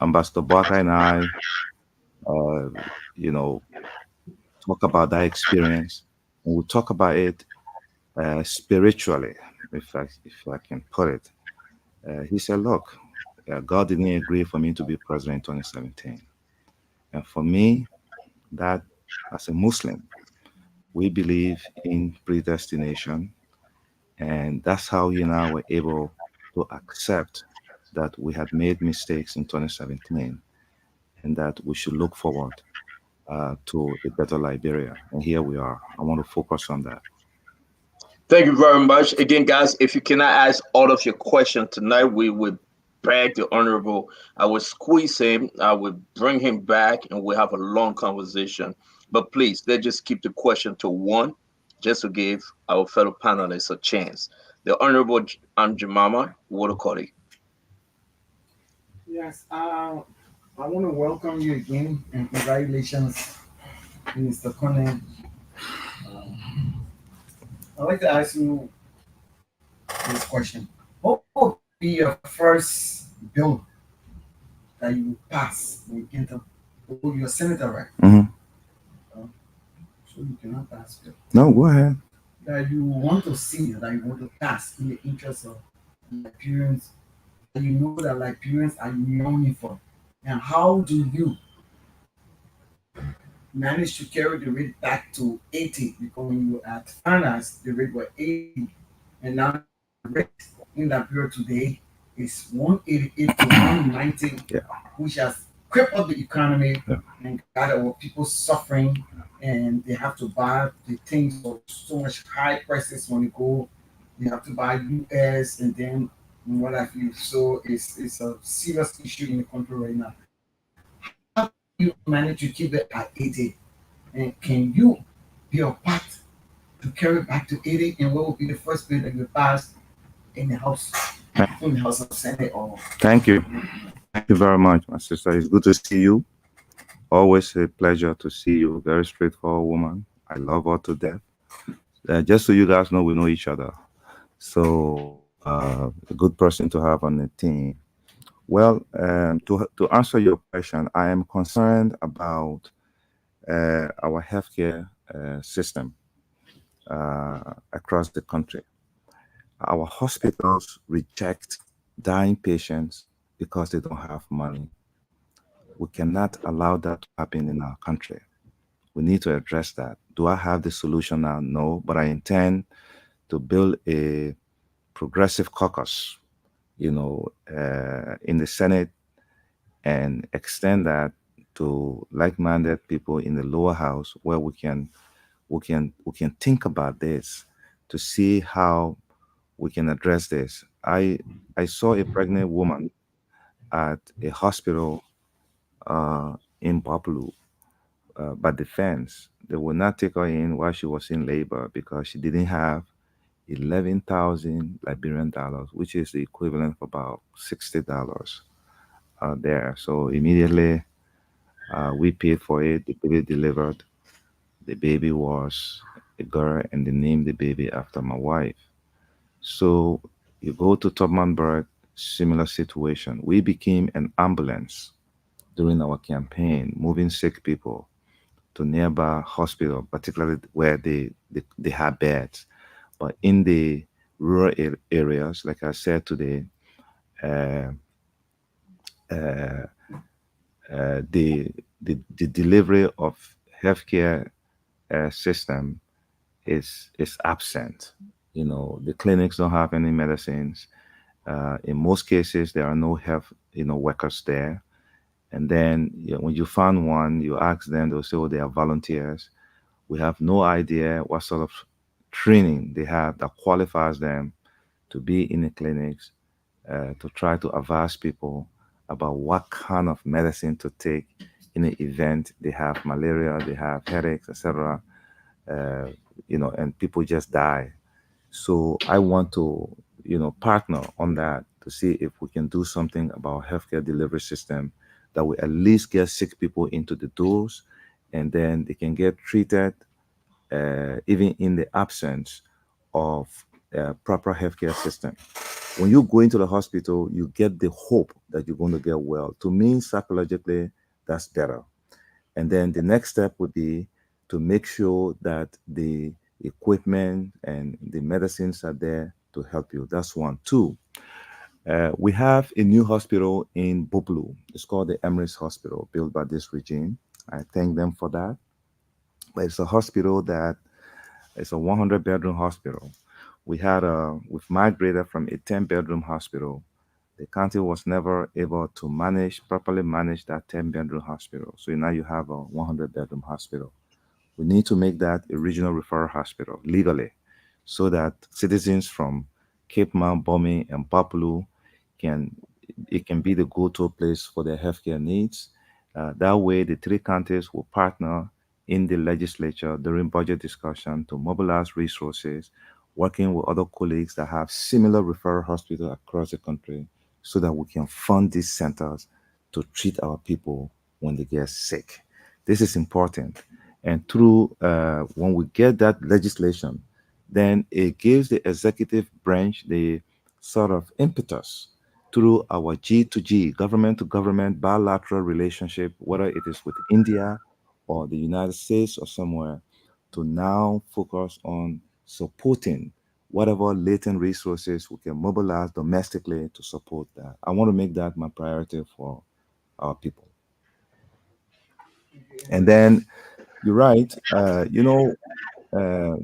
Ambassador Barker and I, you know, talk about that experience, and we'll talk about it spiritually, if I can put it. He said, "Look, God didn't agree for me to be president in 2017, and for me, that as a Muslim, we believe in predestination, and that's how he and I were able to accept that we had made mistakes in 2017, and that we should look forward to a better Liberia. And here we are. I want to focus on that." Thank you very much. Again, guys, if you cannot ask all of your questions tonight, we would beg the Honorable. I would squeeze him, I would bring him back, and we'll have a long conversation. But please, let's just keep the question to one, just to give our fellow panelists a chance. The Honorable Anjimama Wodokori. Yes, I want to welcome you again and congratulations, Mr. Konneh. I'd like to ask you this question. What would be your first bill that you would pass when you enter? Oh, you're a senator, right? Mm-hmm. So you cannot pass bill. No, go ahead. That you want to see, that you want to pass in the interest of Liberians, that you know that Liberians are yearning for. And how do you manage to carry the rate back to 80? Because when you were at finance, the rate was 80. And now the rate in Liberia today is 188 to 190, which has crippled the economy and got our people suffering. And they have to buy the things for so much high prices when they go. They have to buy US and then what have you. So it's a serious issue in the country right now. How do you manage to keep it at 80? And can you be a part to carry it back to 80? And what will be the first bill that you pass in the House of Senate? Or Thank you. Thank you very much, my sister. It's good to see you. Always a pleasure to see you. Very straightforward woman. I love her to death. Just so you guys know, we know each other. So a good person to have on the team. Well, to answer your question, I am concerned about our healthcare system across the country. Our hospitals reject dying patients because they don't have money. We cannot allow that to happen in our country. We need to address that. Do I have the solution now? No, but I intend to build a progressive caucus, in the Senate and extend that to like-minded people in the lower house where we can think about this to see how we can address this. I saw a pregnant woman at a hospital in Babalu, by the fence. They would not take her in while she was in labor because she didn't have 11,000 Liberian dollars, which is the equivalent of about $60 there. So immediately we paid for it. The baby delivered. The baby was a girl, and they named the baby after my wife. So you go to Tubmanburg, similar situation. We became an ambulance during our campaign, moving sick people to nearby hospital, particularly where they have beds. But in the rural areas, like I said today, the delivery of healthcare system is absent. The clinics don't have any medicines, In most cases, there are no health, workers there. And then when you find one, you ask them, they'll say, oh, they are volunteers. We have no idea what sort of training they have that qualifies them to be in the clinics, to try to advise people about what kind of medicine to take in the event they have malaria, they have headaches, etc. And people just die. So I want to, partner on that to see if we can do something about healthcare delivery system that will at least get sick people into the doors, and then they can get treated, even in the absence of a proper healthcare system. When you go into the hospital, you get the hope that you're going to get well. To me, psychologically, that's better. And then the next step would be to make sure that the equipment and the medicines are there to help you. That's one. Two, we have a new hospital in Boblu. It's called the Emirates Hospital, built by this regime. I thank them for that. But it's a hospital that it's a 100-bedroom hospital. We've migrated from a 10-bedroom hospital. The county was never able to properly manage that 10-bedroom hospital. So now you have a 100-bedroom hospital. We need to make that a regional referral hospital legally, so that citizens from Cape Mount, Bomi, and Papulu can be the go-to place for their healthcare needs. That way, the three counties will partner in the legislature during budget discussion to mobilize resources, working with other colleagues that have similar referral hospitals across the country, so that we can fund these centers to treat our people when they get sick. This is important. And through when we get that legislation, then it gives the executive branch the sort of impetus through our G2G, government to government bilateral relationship, whether it is with India or the United States or somewhere, to now focus on supporting whatever latent resources we can mobilize domestically to support that. I want to make that my priority for our people. And then you're right, the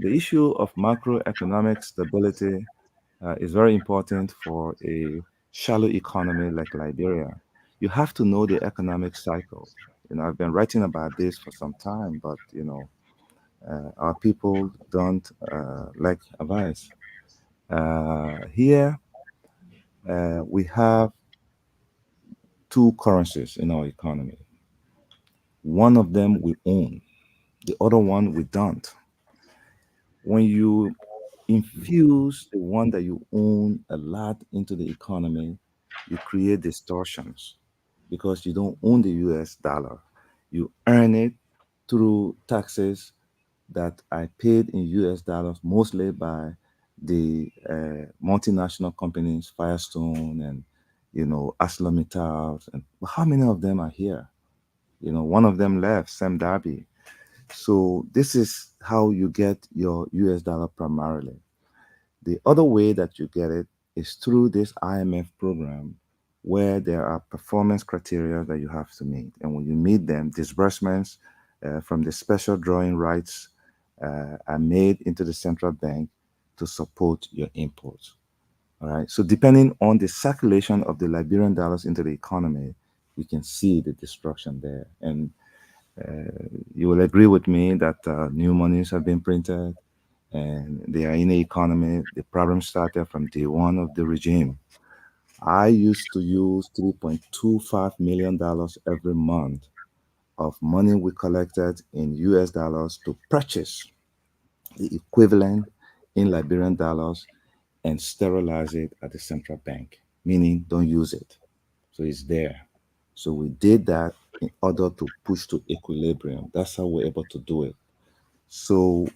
issue of macroeconomic stability is very important for a shallow economy like Liberia. You have to know the economic cycle. I've been writing about this for some time, but our people don't like advice. Here, we have two currencies in our economy. One of them we own, the other one we don't. When you infuse the one that you own a lot into the economy, you create distortions because you don't own the US dollar. You earn it through taxes that are paid in US dollars, mostly by the multinational companies, Firestone and, ArcelorMittal. And how many of them are here? One of them left, Sam Darby. So this is how you get your US dollar primarily. The other way that you get it is through this IMF program, where there are performance criteria that you have to meet. And when you meet them, disbursements from the special drawing rights are made into the central bank to support your imports. All right. So depending on the circulation of the Liberian dollars into the economy, we can see the destruction there. And you will agree with me that new monies have been printed and they are in the economy. The problem started from day one of the regime. I used to use $3.25 million every month of money we collected in US dollars to purchase the equivalent in Liberian dollars and sterilize it at the central bank, meaning don't use it. So it's there. So we did that in order to push to equilibrium. That's how we're able to do it. So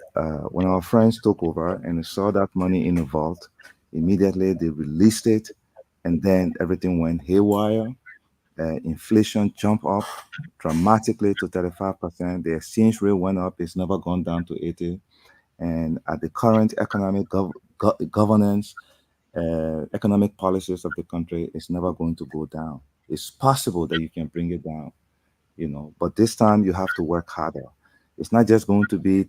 when our friends took over and they saw that money in the vault, immediately they released it, and then everything went haywire. Inflation jumped up dramatically to 35%. The exchange rate went up. It's never gone down to 80. And at the current economic governance, economic policies of the country, it's never going to go down. It's possible that you can bring it down, but this time you have to work harder. It's not just going to be,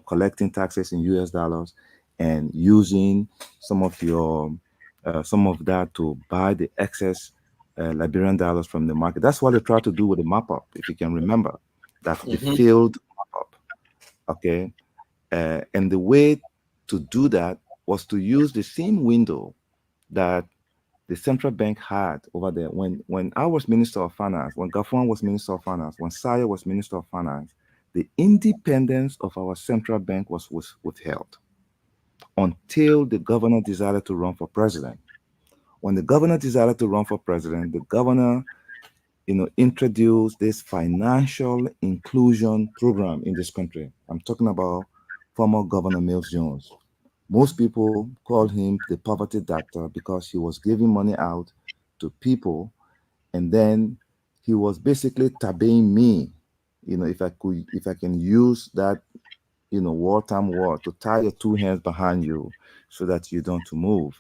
collecting taxes in US dollars and using some of your some of that to buy the excess Liberian dollars from the market. That's what they tried to do with the map up, if you can remember, that the failed map up. Okay, and the way to do that was to use the same window that the central bank had over there. When I was Minister of Finance, when Gafwan was Minister of Finance, when Saya was Minister of Finance, the independence of our central bank was withheld until the governor decided to run for president. When the governor decided to run for president, the governor, introduced this financial inclusion program in this country. I'm talking about former Governor Mills Jones. Most people call him the poverty doctor because he was giving money out to people, and then he was basically tabbing me, if I can use that, wartime word, to tie your two hands behind you so that you don't move.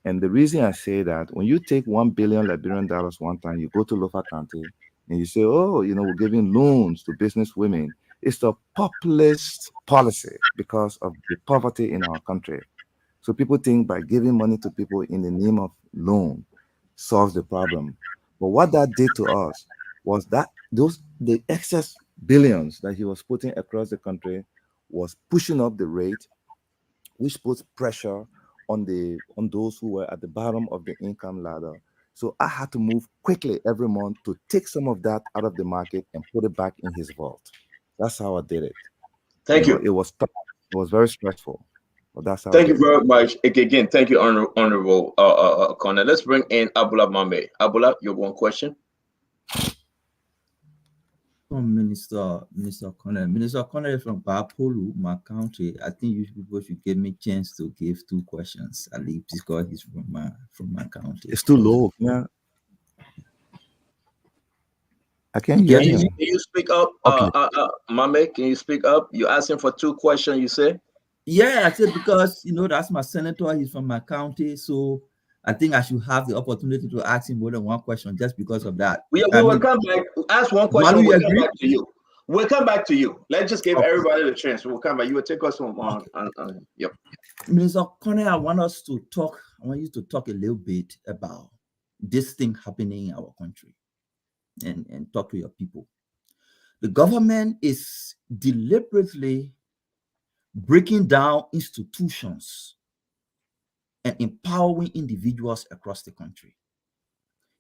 And the reason I say that, when you take 1 billion Liberian dollars one time, you go to Lofa County and you say, oh, we're giving loans to business women. It's a populist policy because of the poverty in our country. So people think by giving money to people in the name of loan solves the problem. But what that did to us was that the excess billions that he was putting across the country was pushing up the rate, which puts pressure on those who were at the bottom of the income ladder. So I had to move quickly every month to take some of that out of the market and put it back in his vault. That's how I did it. Thank you. It was tough. It was very stressful, but that's how I Thank you did it. very much. Again, thank you, Honorable Konneh. Let's bring in Abula Mame. Abula, your one question. Minister Konneh. Minister Konneh from Bapolu, my county. I think you people should give me a chance to give 2 questions at least because he's from my county. It's too low. Yeah. I can't hear Can him. you speak up? Okay. Mame, can you speak up? You're asking for 2 questions, you say? Yeah, I said because that's my senator, he's from my county, so I think I should have the opportunity to ask him more than 1 question just because of that. We will come back. Ask 1 question. Malu, We'll come agree? back to you. We'll come back to you. Let's just give everybody the chance. We'll come back. You will take us on. Yep. Minister Konneh, I want you to talk a little bit about this thing happening in our country and talk to your people. The government is deliberately breaking down institutions and empowering individuals across the country.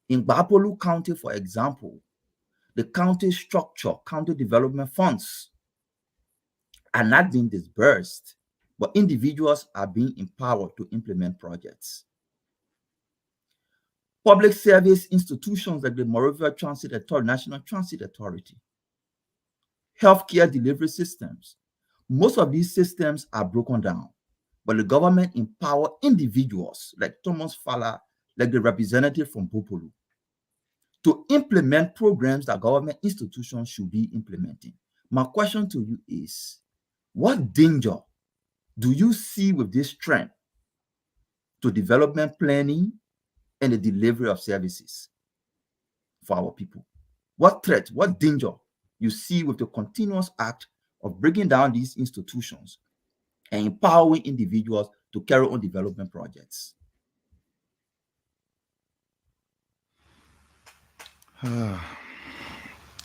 In Bapolu County, for example, the county structure, county development funds are not being disbursed, but individuals are being empowered to implement projects. Public service institutions like the Moreover Transit Authority, National Transit Authority, healthcare delivery systems, most of these systems are broken down, but the government empower individuals like Thomas Fowler, like the representative from Bopolu, to implement programs that government institutions should be implementing. My question to you is, what danger do you see with this trend to development planning and the delivery of services for our people? What threat, what danger you see with the continuous act of breaking down these institutions and empowering individuals to carry on development projects?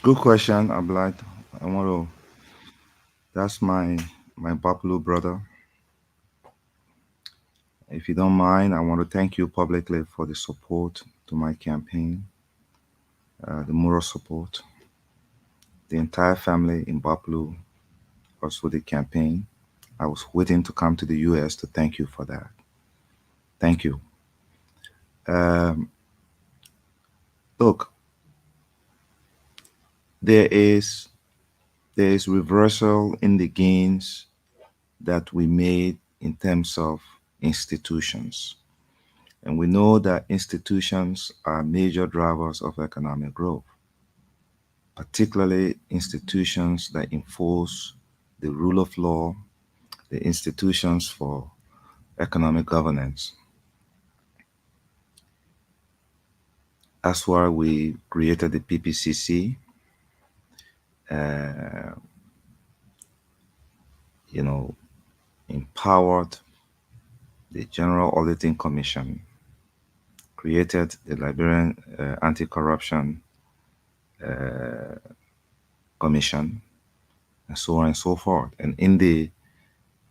Good question, Ablad. That's my Bapulu brother. If you don't mind, I want to thank you publicly for the support to my campaign, the moral support. The entire family in Bapulu also the campaign. I was waiting to come to the US to thank you for that. Thank you. Look, there is reversal in the gains that we made in terms of institutions. And we know that institutions are major drivers of economic growth, particularly institutions that enforce the rule of law, the institutions for economic governance. That's why we created the PPCC, empowered the General Auditing Commission created the Liberian Anti-Corruption Commission, and so on and so forth. And in the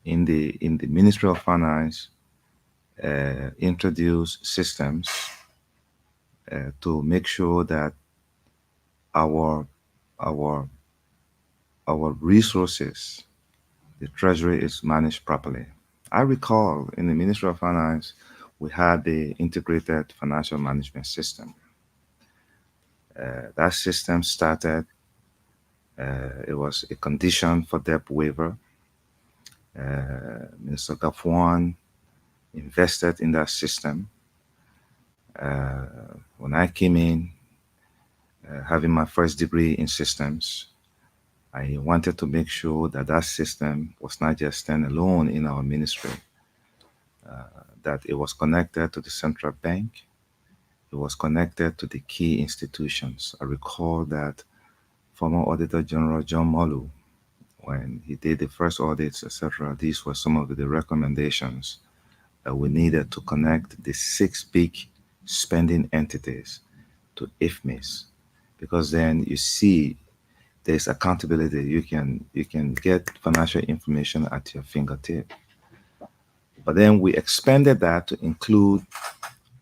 Ministry of Finance, introduced systems to make sure that our resources, the treasury, is managed properly. I recall in the Ministry of Finance, we had the integrated financial management system. That system started, it was a condition for debt waiver. Minister Gafwan invested in that system. When I came in, having my first degree in systems, I wanted to make sure that that system was not just standalone in our ministry, that it was connected to the central bank, it was connected to the key institutions. I recall that former Auditor General John Molu, when he did the first audits, etc., these were some of the recommendations that we needed to connect the 6 big spending entities to IFMIS, because then you see there's accountability. You can get financial information at your fingertip. But then we expanded that to include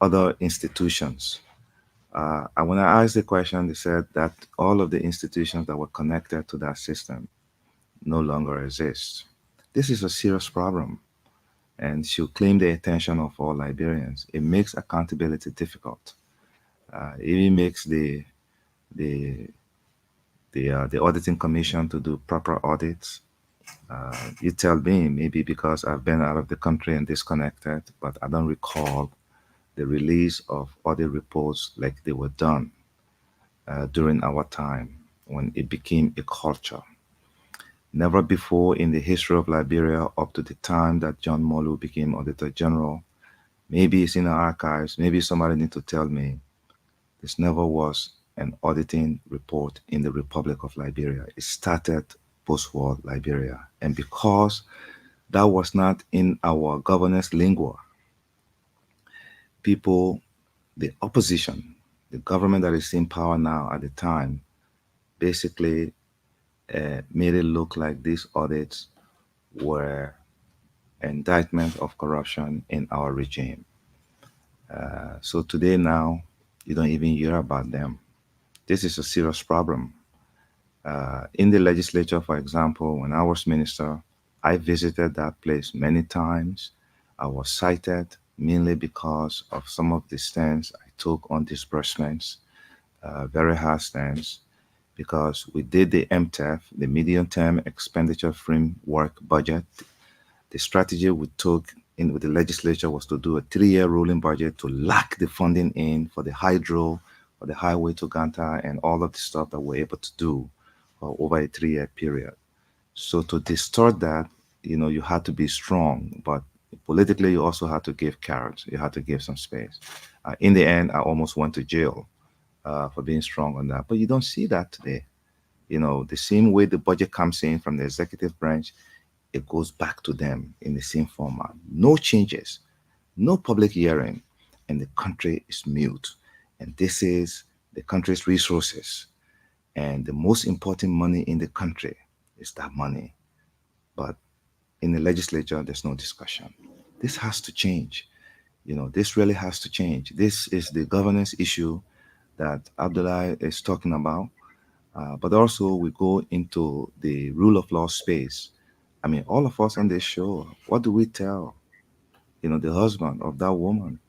other institutions. And when I asked the question, they said that all of the institutions that were connected to that system no longer exist. This is a serious problem, and should claim the attention of all Liberians. It makes accountability difficult. It even makes the auditing commission to do proper audits. You tell me, maybe because I've been out of the country and disconnected, but I don't recall the release of audit reports like they were done during our time when it became a culture. Never before in the history of Liberia, up to the time that John Molu became Auditor General, maybe it's in the archives, maybe somebody need to tell me, this never was an auditing report in the Republic of Liberia. It started post-war Liberia. And because that was not in our governance lingua, people, the opposition, the government that is in power now at the time, basically made it look like these audits were indictment of corruption in our regime. So today now, you don't even hear about them. This is a serious problem. In the legislature, for example, when I was minister, I visited that place many times. I was cited mainly because of some of the stands I took on disbursements, very hard stands, because we did the MTEF, the medium-term expenditure framework budget. The strategy we took in with the legislature was to do a 3-year rolling budget to lock the funding in for the hydro, for the highway to Ganta, and all of the stuff that we're able to do over a 3-year period. So to distort that, you had to be strong, but politically you also had to give carrots. You had to give some space. In the end, I almost went to jail for being strong on that. But you don't see that today. The same way the budget comes in from the executive branch, it goes back to them in the same format. No changes, no public hearing, and the country is mute. And this is the country's resources. And the most important money in the country is that money. But in the legislature, there's no discussion. This has to change. This really has to change. This is the governance issue that Abdullah is talking about. But also we go into the rule of law space. I mean, all of us on this show, what do we tell, the husband of that woman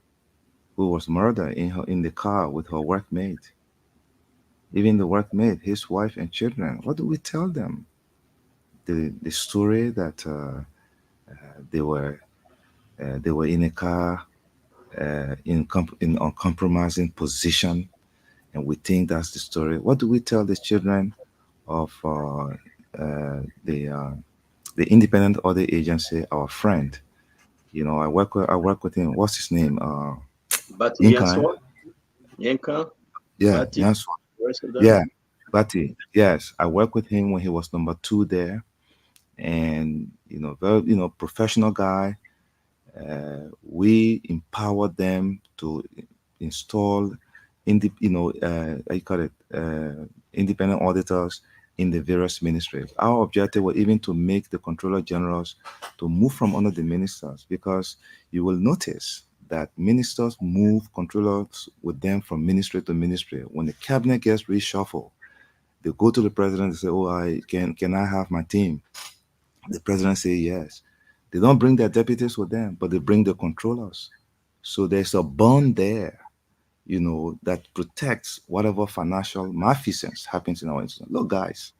who was murdered in the car with her workmate? Even the workmate, his wife and children, what do we tell them? The story that they were in a car in uncompromising position, and we think that's the story. What do we tell the children of the independent audit agency, our friend? I work with him. What's his name? Inka. Yinka. Yeah, Bati. yeah, Bati. Yes, I worked with him when he was number 2 there, and very professional guy. We empowered them to install independent auditors in the various ministries. Our objective was even to make the controller generals to move from under the ministers, because you will notice that ministers move controllers with them from ministry to ministry. When the cabinet gets reshuffled, they go to the president and say, "Oh, can I have my team?" The president say yes. They don't bring their deputies with them, but they bring the controllers. So there's a bond there, that protects whatever financial malfeasance happens in our institution. Look, guys,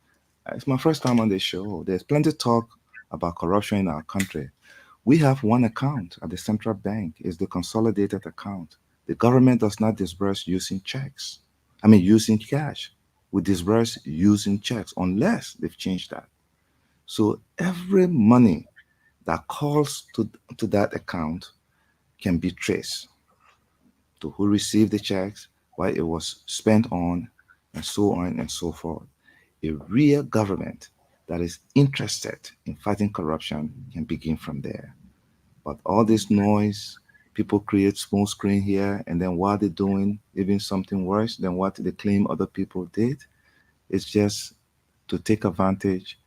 it's my first time on this show. There's plenty of talk about corruption in our country. We have one account at the central bank. It's the consolidated account. The government does not disburse using checks. Using cash. We disburse using checks unless they've changed that. So every money that calls to that account can be traced to who received the checks, what it was spent on, and so on and so forth. A real government that is interested in fighting corruption can begin from there. But all this noise, people create smoke screen here, and then what they're doing, even something worse than what they claim other people did, is just to take advantage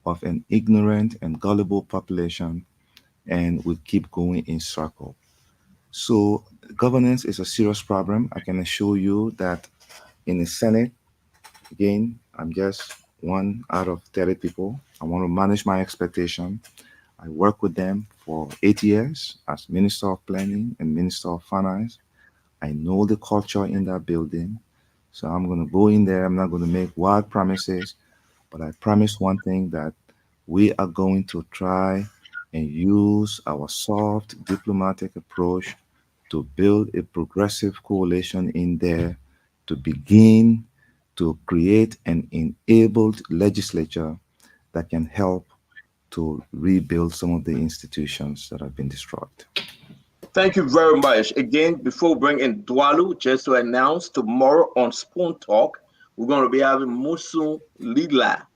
of an ignorant and gullible population, and we keep going in circle. So governance is a serious problem. I can assure you that in the Senate, again, I'm just one out of 30 people. I want to manage my expectation. I work with them for 8 years as Minister of Planning and Minister of Finance. I know the culture in that building. So I'm going to go in there. I'm not going to make wild promises, but I promise one thing, that we are going to try and use our soft diplomatic approach to build a progressive coalition in there to begin to create an enabled legislature that can help to rebuild some of the institutions that have been destroyed. Thank you very much. Again, before we bring in Dwalu, just to announce tomorrow on Spoon Talk, we're going to be having Musu Lila.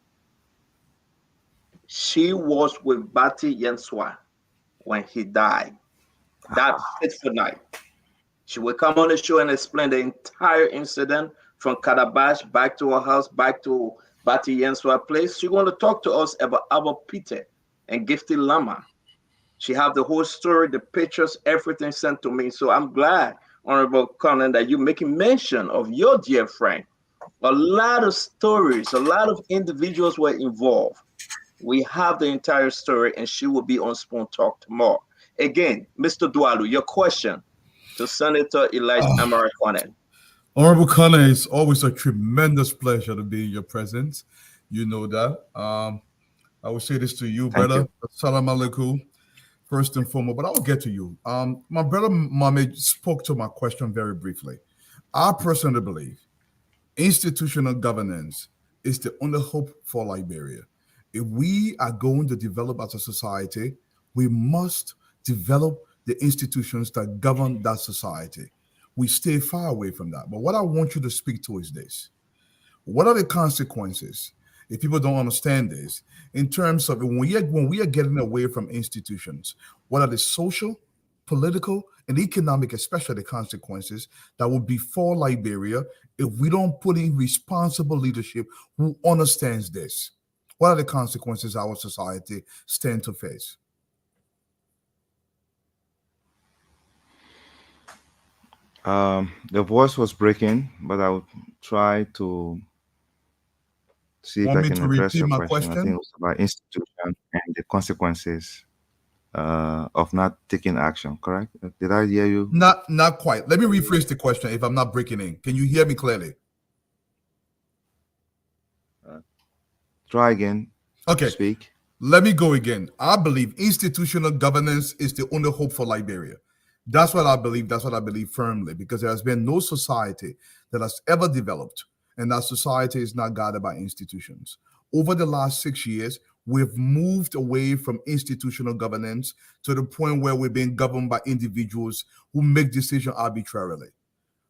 She was with Bati Yenswa when he died. That fateful night. She will come on the show and explain the entire incident from Kadabash back to her house, back to Bati Yenswa place. She's going to talk to us about Abba Peter and Gifty Lama. She have the whole story, the pictures, everything sent to me. So I'm glad, Honorable Konneh, that you're making mention of your dear friend. A lot of stories, a lot of individuals were involved. We have the entire story, and she will be on Spoon Talk tomorrow. Again, Mr. Dwalu, your question to Senator-elect Amara Konneh. Honorable Konneh, it's always a tremendous pleasure to be in your presence. You know that. I will say this to you, brother. Assalamu alaikum, first and foremost, but I will get to you. My brother Mohammed spoke to my question very briefly. I personally believe institutional governance is the only hope for Liberia. If we are going to develop as a society, we must develop the institutions that govern that society. We stay far away from that. But what I want you to speak to is this. What are the consequences, if people don't understand this, in terms of when we are getting away from institutions? What are the social, political, and economic, especially the consequences that will befall Liberia if we don't put in responsible leadership who understands this? What are the consequences our society stand to face? The voice was breaking, but I would try to see if I can address your question. I think it was about institution and the consequences of not taking action, correct? Did I hear you? Not quite. Let me rephrase the question if I'm not breaking in. Can you hear me clearly? Try again. Okay. Speak. Let me go again. I believe institutional governance is the only hope for Liberia. That's what I believe. That's what I believe firmly, because there has been no society that has ever developed, and that society is not guided by institutions. Over the last 6 years, we've moved away from institutional governance to the point where we're being governed by individuals who make decisions arbitrarily.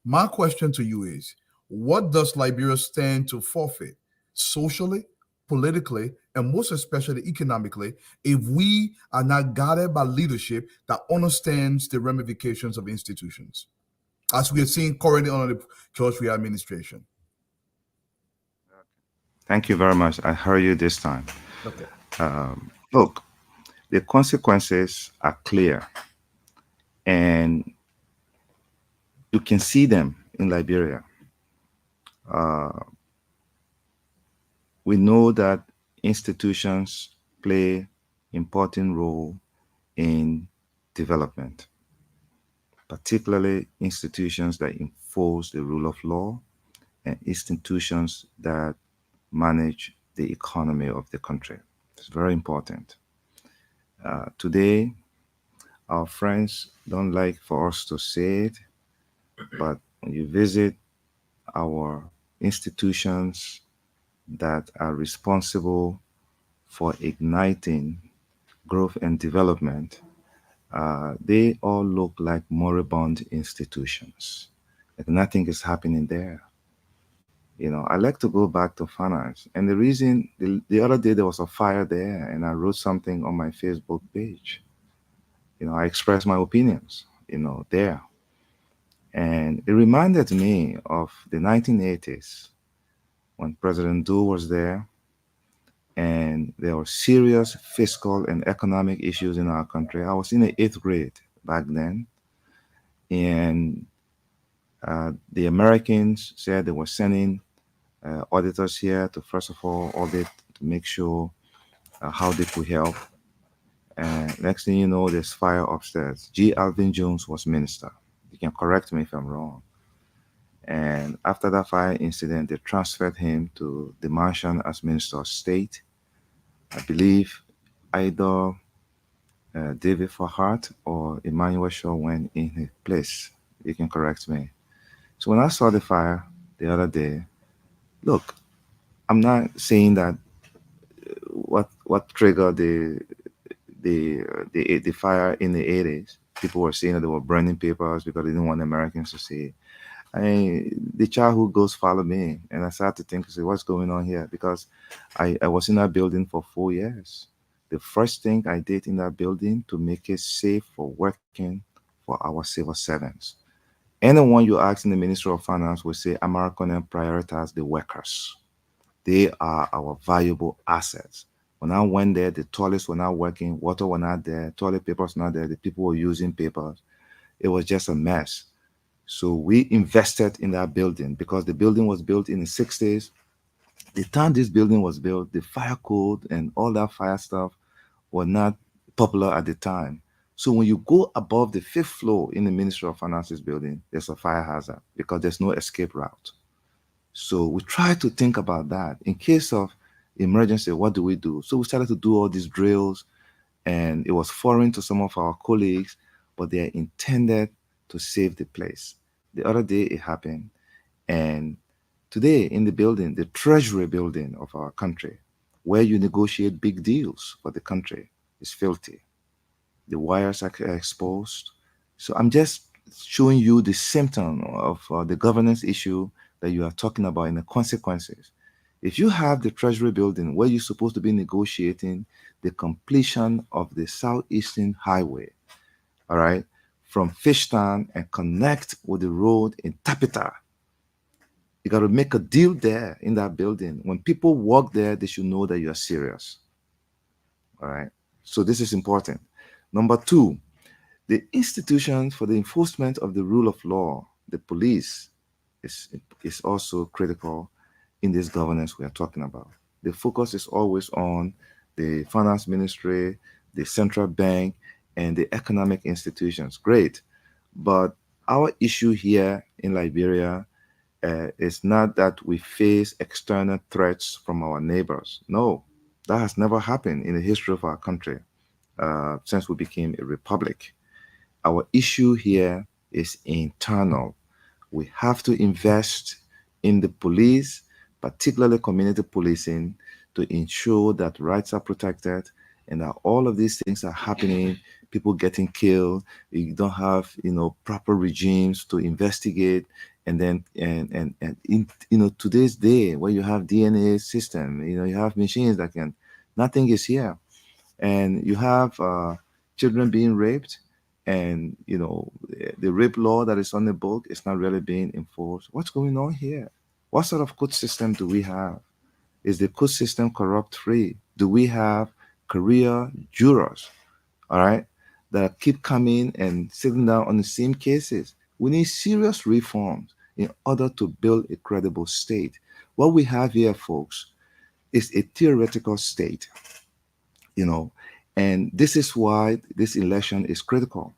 My question to you is, what does Liberia stand to forfeit socially, politically, and most especially economically, if we are not guided by leadership that understands the ramifications of institutions? as we are seeing currently under the George Weah administration? Thank you very much. I heard you this time. Okay. Look, the consequences are clear, and you can see them in Liberia. We know that institutions play important role in development, particularly institutions that enforce the rule of law and institutions that manage the economy of the country. It's very important. Today, our friends don't like for us to say it, but when you visit our institutions that are responsible for igniting growth and development, they all look like moribund institutions. Like nothing is happening there. I like to go back to finance. And the reason, the other day there was a fire there, and I wrote something on my Facebook page. I expressed my opinions, there. And it reminded me of the 1980s when President Doe was there, and there were serious fiscal and economic issues in our country. I was in the 8th grade back then, and the Americans said they were sending auditors here to, first of all, audit to make sure how they could help. And next thing you know, there's fire upstairs. G. Alvin Jones was minister. You can correct me if I'm wrong. And after that fire incident, they transferred him to the mansion as Minister of State. I believe either David Fahart or Emmanuel Shaw went in his place. You can correct me. So when I saw the fire the other day, look, I'm not saying that what triggered the fire in the 80s. People were saying that they were burning papers because they didn't want Americans to see it. The childhood ghosts follow me, and I started to think, say, what's going on here? Because I was in that building for 4 years. The first thing I did in that building to make it safe for working for our civil servants. Anyone you ask in the Ministry of Finance will say Amara Konneh prioritize the workers. They are our valuable assets. When I went there, the toilets were not working, water were not there, toilet papers were not there, the people were using papers. It was just a mess. So we invested in that building because the building was built in the 60s. The time this building was built, the fire code and all that fire stuff were not popular at the time. So when you go above the 5th floor in the Ministry of Finance's building, there's a fire hazard because there's no escape route. So we try to think about that. In case of emergency, what do we do? So we started to do all these drills, and it was foreign to some of our colleagues, but they are intended to save the place. The other day it happened, and today in the building, the treasury building of our country, where you negotiate big deals for the country, is filthy. The wires are exposed. So I'm just showing you the symptom of the governance issue that you are talking about and the consequences. If you have the treasury building where you're supposed to be negotiating the completion of the Southeastern Highway, all right, from Fishtown and connect with the road in Tapita, you got to make a deal there in that building. When people walk there, they should know that you are serious. All right. So this is important. Number 2, the institutions for the enforcement of the rule of law, the police, is also critical in this governance we are talking about. The focus is always on the finance ministry, the central bank, and the economic institutions. Great. But our issue here in Liberia is not that we face external threats from our neighbors. No, that has never happened in the history of our country since we became a republic. Our issue here is internal. We have to invest in the police, particularly community policing, to ensure that rights are protected and that all of these things are happening, people getting killed, you don't have, proper regimes to investigate. And then, and in, today's day where you have DNA system, you have machines that nothing is here. And you have children being raped, and the rape law that is on the book is not really being enforced. What's going on here? What sort of court system do we have? Is the court system corrupt free? Do we have career jurors, all right, that keep coming and sitting down on the same cases? We need serious reforms in order to build a credible state. What we have here, folks, is a theoretical state, and this is why this election is critical.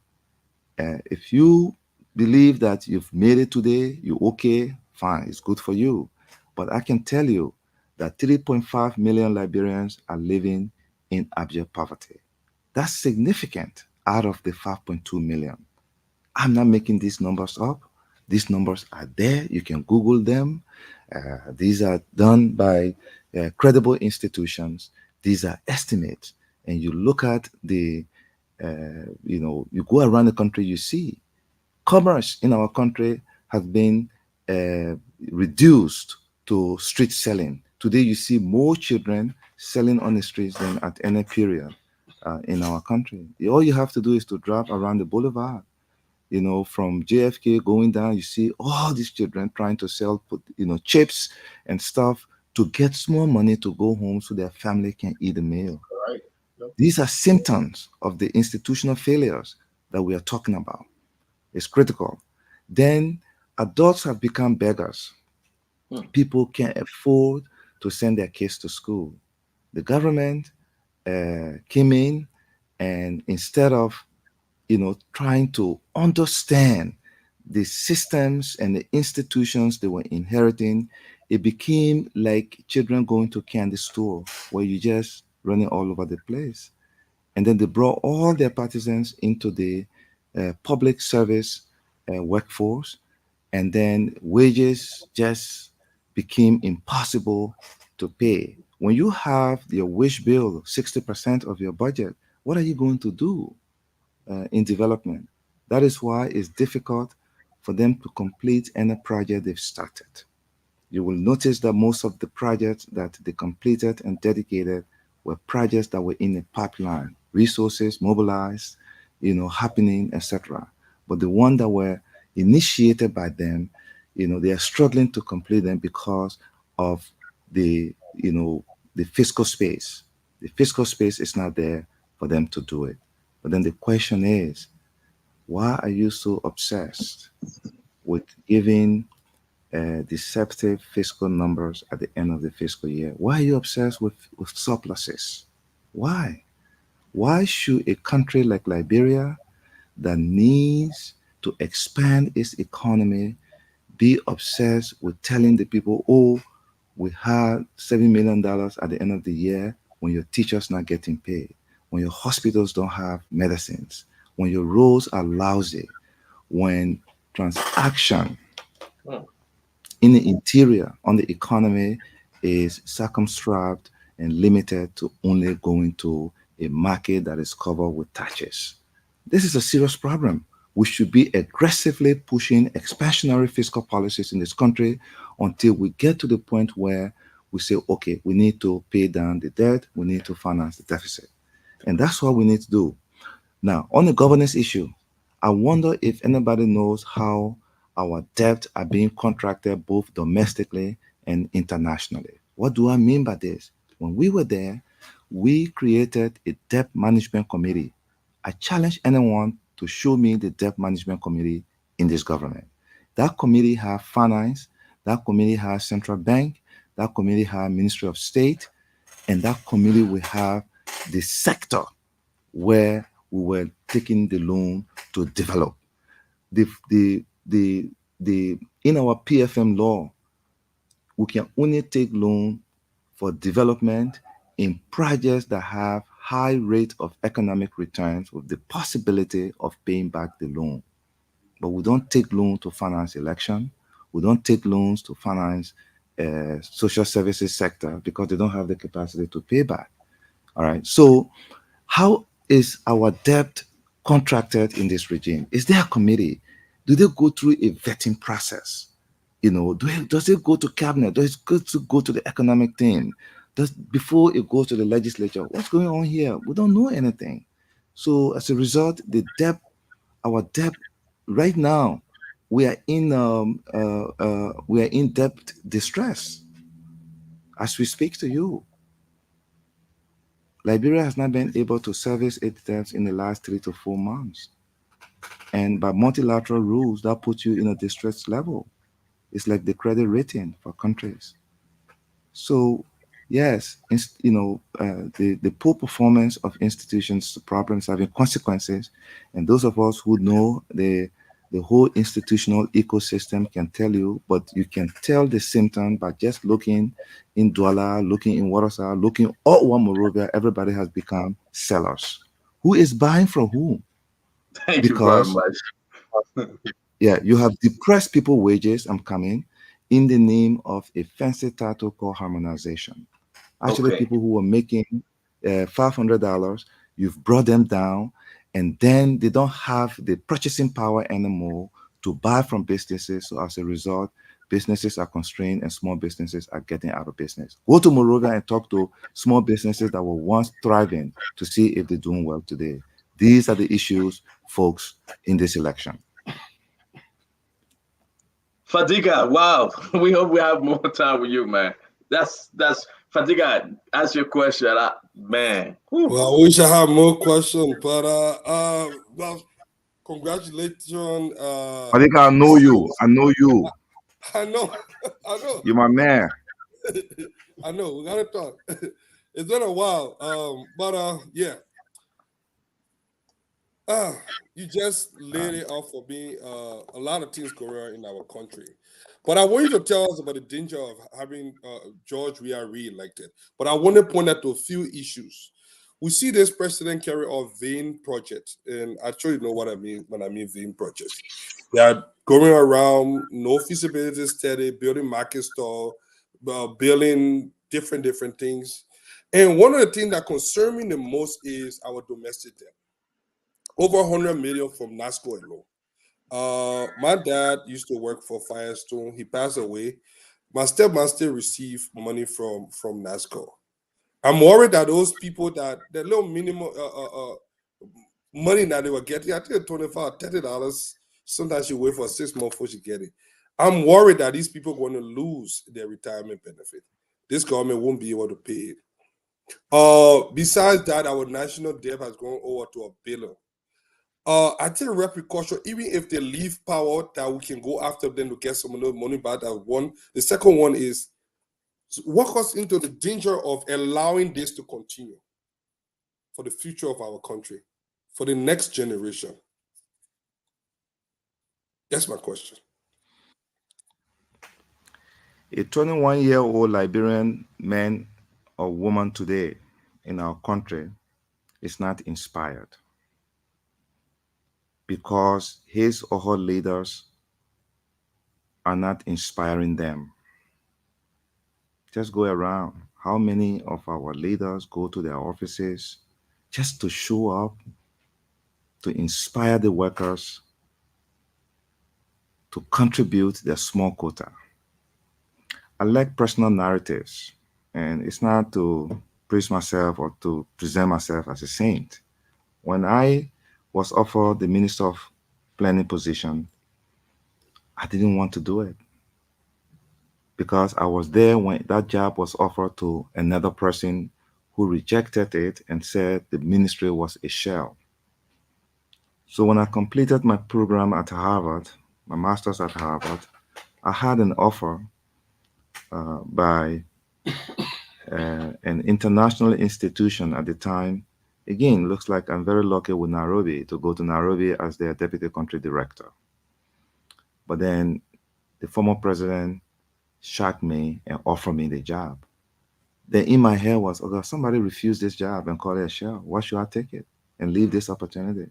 If you believe that you've made it today, you're okay, fine, it's good for you. But I can tell you that 3.5 million Liberians are living in abject poverty. That's significant out of the 5.2 million. I'm not making these numbers up. These numbers are there. You can Google them. These are done by credible institutions. These are estimates. And you look at you go around the country, you see commerce in our country has been reduced to street selling. Today, you see more children selling on the streets than at any period in our country. All you have to do is to drive around the boulevard. From JFK going down, you see all these children trying to sell, chips and stuff to get small money to go home so their family can eat a meal. Right. These are symptoms of the institutional failures that we are talking about. It's critical. Then adults have become beggars. People can't afford to send their kids to school. The government came in, and instead of trying to understand the systems and the institutions they were inheriting, it became like children going to candy store where you just running all over the place. And then they brought all their partisans into the public service workforce, and then wages just became impossible to pay. When you have your wish bill 60% of your budget, what are you going to do in development? That is why it's difficult for them to complete any project they've started. You will notice that most of the projects that they completed and dedicated were projects that were in a pipeline, resources mobilized, happening, etc. But the ones that were initiated by them, they are struggling to complete them because of the fiscal space. The fiscal space is not there for them to do it. But then the question is, why are you so obsessed with giving deceptive fiscal numbers at the end of the fiscal year? Why are you obsessed with surpluses? Why? Why should a country like Liberia that needs to expand its economy be obsessed with telling the people, oh, we had $7 million at the end of the year when your teachers not getting paid, when your hospitals don't have medicines, when your roads are lousy, when transaction in the interior on the economy is circumscribed and limited to only going to a market that is covered with taxes. This is a serious problem. We should be aggressively pushing expansionary fiscal policies in this country until we get to the point where we say, okay, we need to pay down the debt, we need to finance the deficit. And that's what we need to do. Now, on the governance issue, I wonder if anybody knows how our debt are being contracted both domestically and internationally. What do I mean by this? When we were there, we created a debt management committee. I challenge anyone to show me the debt management committee in this government. That committee has finance, that committee has central bank, that committee has Ministry of State, and that committee will have the sector where we were taking the loan to develop. In our PFM law, we can only take loan for development in projects that have high rate of economic returns with the possibility of paying back the loan. But we don't take loan to finance election. We don't take loans to finance social services sector because they don't have the capacity to pay back. All right. So how is our debt contracted in this regime? Is there a committee? Do they go through a vetting process? Does it go to cabinet? Does it go to the economic team? Before it goes to the legislature? What's going on here? We don't know anything. So as a result, the debt our debt right now, we are in debt distress as we speak to you. Liberia has not been able to service its debts in the last 3 to 4 months. And by multilateral rules, that puts you in a distress level. It's like the credit rating for countries. So, yes, the poor performance of institutions, problems having consequences. And those of us who know the whole institutional ecosystem can tell you, but you can tell the symptom by just looking in Douala, looking in Warasa, looking all over Monrovia. Everybody has become sellers. Who is buying from whom? Thank you very Because much. yeah, you have depressed people wages. I'm coming in the name of a fancy title called harmonization. Actually, Okay. people who were making $500, you've brought them down, and then they don't have the purchasing power anymore to buy from businesses. So as a result, businesses are constrained and small businesses are getting out of business. Go to Morovia and talk to small businesses that were once thriving to see if they're doing well today. These are the issues, folks, in this election. Fadiga, wow. We hope we have more time with you, man. That's Fadiga. Ask your question, man. Whew. Well, I wish I had more questions, but well, congratulations. I think I know you. I know you. I know, I know. You're my man. I know. We gotta talk. It's been a while, but yeah. You just laid it out for me. A lot of things going on in our country, but I want you to tell us about the danger of having George Weah re-elected. But I want to point out to a few issues. We see this president carry out vain projects, and I sure you know what I mean when I mean vain projects. They are going around, no feasibility study, building market store, building different things. And one of the things that concern me the most is our domestic debt. Over 100 million from NASCO alone. My dad used to work for Firestone. He passed away. My stepmom still receive money from NASCO. I'm worried that those people that the little minimum money that they were getting, I think $25, $30. Sometimes you wait for 6 months before you get it. I'm worried that these people are going to lose their retirement benefit. This government won't be able to pay it. Besides that, our national debt has gone over to $1 billion. I think repercussion, even if they leave power, that we can go after them to get some of the money back. That one. The second one is walk us into the danger of allowing this to continue for the future of our country, for the next generation. That's my question. A 21-year-old Liberian man or woman today in our country is not inspired because his or her leaders are not inspiring them. Just go around. How many of our leaders go to their offices just to show up, to inspire the workers, to contribute their small quota? I like personal narratives, and it's not to praise myself or to present myself as a saint. When I was offered the Minister of Planning position, I didn't want to do it because I was there when that job was offered to another person who rejected it and said the ministry was a shell. So when I completed my program at Harvard, my master's at Harvard, I had an offer by an international institution at the time. Again, looks like I'm very lucky with Nairobi to go to Nairobi as their deputy country director. But then the former president shocked me and offered me the job. Then in my head was, okay, somebody refused this job and called it a shell. Why should I take it and leave this opportunity?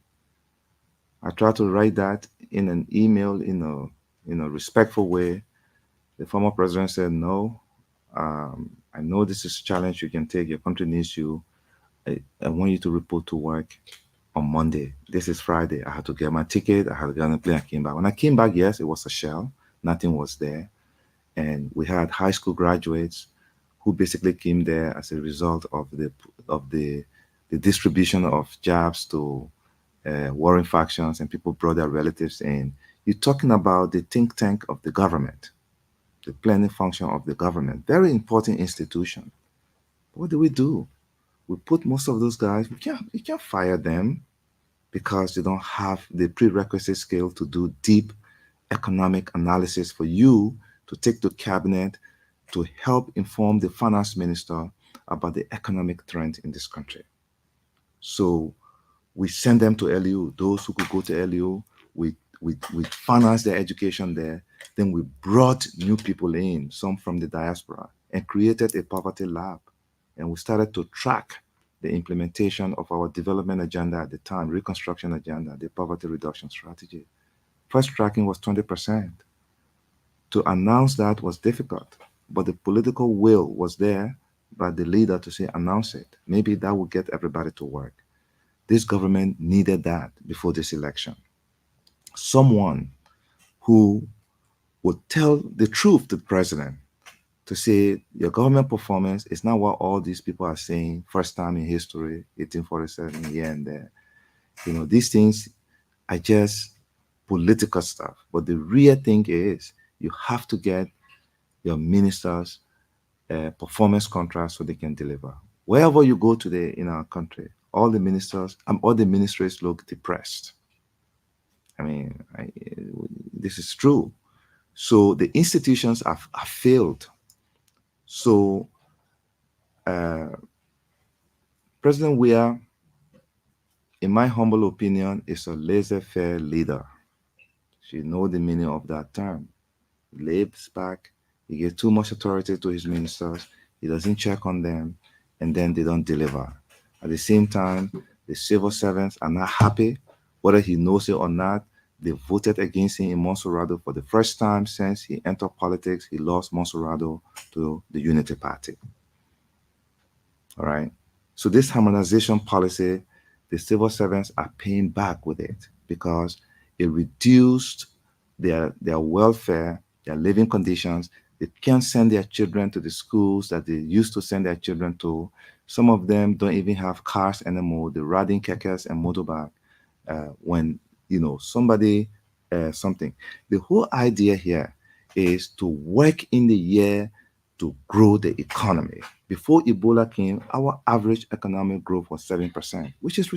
I tried to write that in an email in a respectful way. The former president said, no, I know this is a challenge you can take. Your country needs you. I want you to report to work on Monday. This is Friday. I had to get my ticket. I had to get on the plane. I came back. When I came back, yes, it was a shell. Nothing was there. And we had high school graduates who basically came there as a result of the distribution of jobs to warring factions, and people brought their relatives in. You're talking about the think tank of the government, the planning function of the government, very important institution. What do? We put most of those guys, you can't fire them because they don't have the prerequisite skill to do deep economic analysis for you to take to cabinet to help inform the finance minister about the economic trend in this country. So we send them to LU. Those who could go to LU, we finance their education there. Then we brought new people in, some from the diaspora, and created a poverty lab. And we started to track the implementation of our development agenda at the time, reconstruction agenda, the poverty reduction strategy. First tracking was 20%. To announce that was difficult, but the political will was there by the leader to say, announce it. Maybe that will get everybody to work. This government needed that before this election. Someone who would tell the truth to the president, to say your government performance is not what all these people are saying, first time in history, 1847, here and there. You know, these things are just political stuff. But the real thing is you have to get your ministers performance contracts so they can deliver. Wherever you go today in our country, all the ministers, all the ministries look depressed. I mean, this is true. So the institutions have failed. So President Weah, in my humble opinion, is a laissez-faire leader. She knows the meaning of that term. He lays back, he gives too much authority to his ministers, he doesn't check on them, and then they don't deliver. At the same time, the civil servants are not happy, whether he knows it or not. They voted against him in Monserrado for the first time since he entered politics. He lost Monserrado to the Unity Party. All right. So this harmonization policy, the civil servants are paying back with it because it reduced their welfare, their living conditions. They can't send their children to the schools that they used to send their children to. Some of them don't even have cars anymore. They're riding kekes and motorbike. When somebody something. The whole idea here is to work in the year to grow the economy. Before Ebola came, our average economic growth was 7%, which is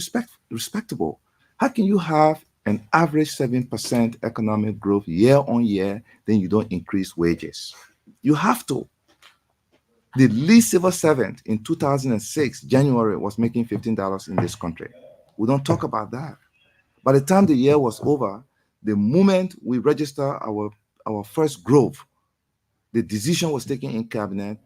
respectable. How can you have an average 7% economic growth year on year, then you don't increase wages? You have to. The least civil servant in 2006, January, was making $15 in this country. We don't talk about that. By the time the year was over, the moment we register our first growth, the decision was taken in cabinet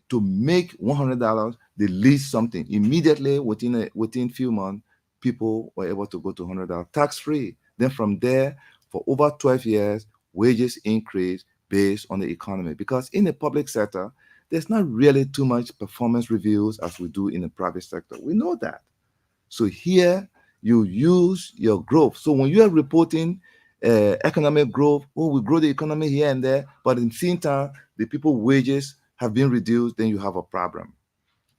to make $100 the least something. Immediately, within a few months, people were able to go to $100 tax-free. Then from there, for over 12 years, wages increased based on the economy. Because in the public sector, there's not really too much performance reviews as we do in the private sector. We know that. So here, you use your growth. So when you are reporting economic growth, we grow the economy here and there, but in the same time, the people's wages have been reduced, then you have a problem.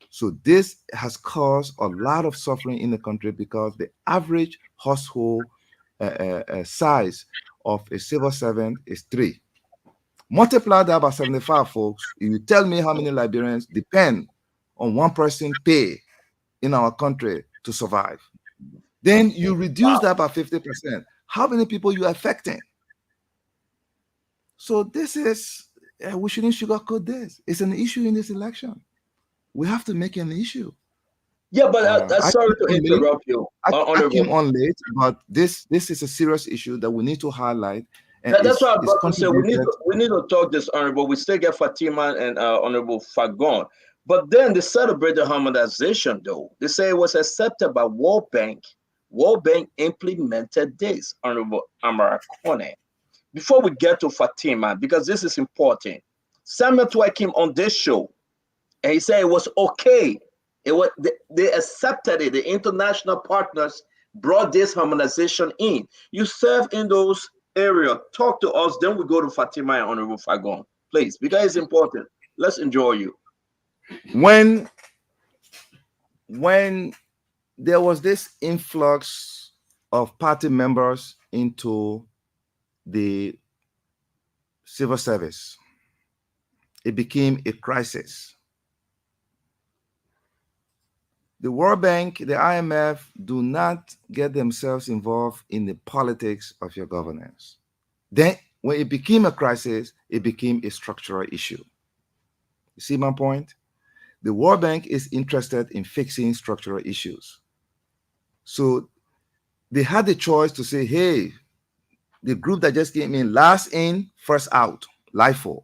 So this has caused a lot of suffering in the country because the average household size of a civil servant is 3. Multiply that by 75, folks. If you tell me how many Liberians depend on one person pay in our country to survive, then you reduce that by 50%. How many people you are affecting? So this is, we shouldn't sugarcoat this. It's an issue in this election. We have to make it an issue. Yeah, but sorry to interrupt you. I came on late, but this is a serious issue that we need to highlight. And that's what I'm about to say. We need to talk this, Honorable. We still get Fatima and Honorable Fagon. But then they celebrate the harmonization, though. They say it was accepted by World Bank. World Bank implemented this, Honorable Amara Konneh. Before we get to Fatima, because this is important, Samuel Twai came on this show, and he said it was okay. It was they accepted it. The international partners brought this harmonization in. You serve in those areas. Talk to us. Then we go to Fatima and Honorable Fagon, please, because it's important. Let's enjoy you. When there was this influx of party members into the civil service. It became a crisis. The World Bank, the IMF do not get themselves involved in the politics of your governance. Then, when it became a crisis, it became a structural issue. You see my point? The World Bank is interested in fixing structural issues. So they had the choice to say, hey, the group that just came in, first out, LIFO,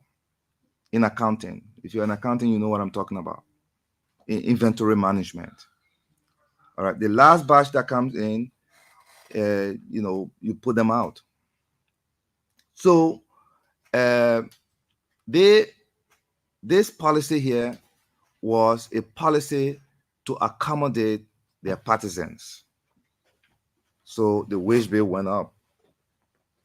in accounting. If you're in accounting, you know what I'm talking about. In inventory management. All right, the last batch that comes in, you put them out. So this policy here was a policy to accommodate their partisans. So the wage bill went up.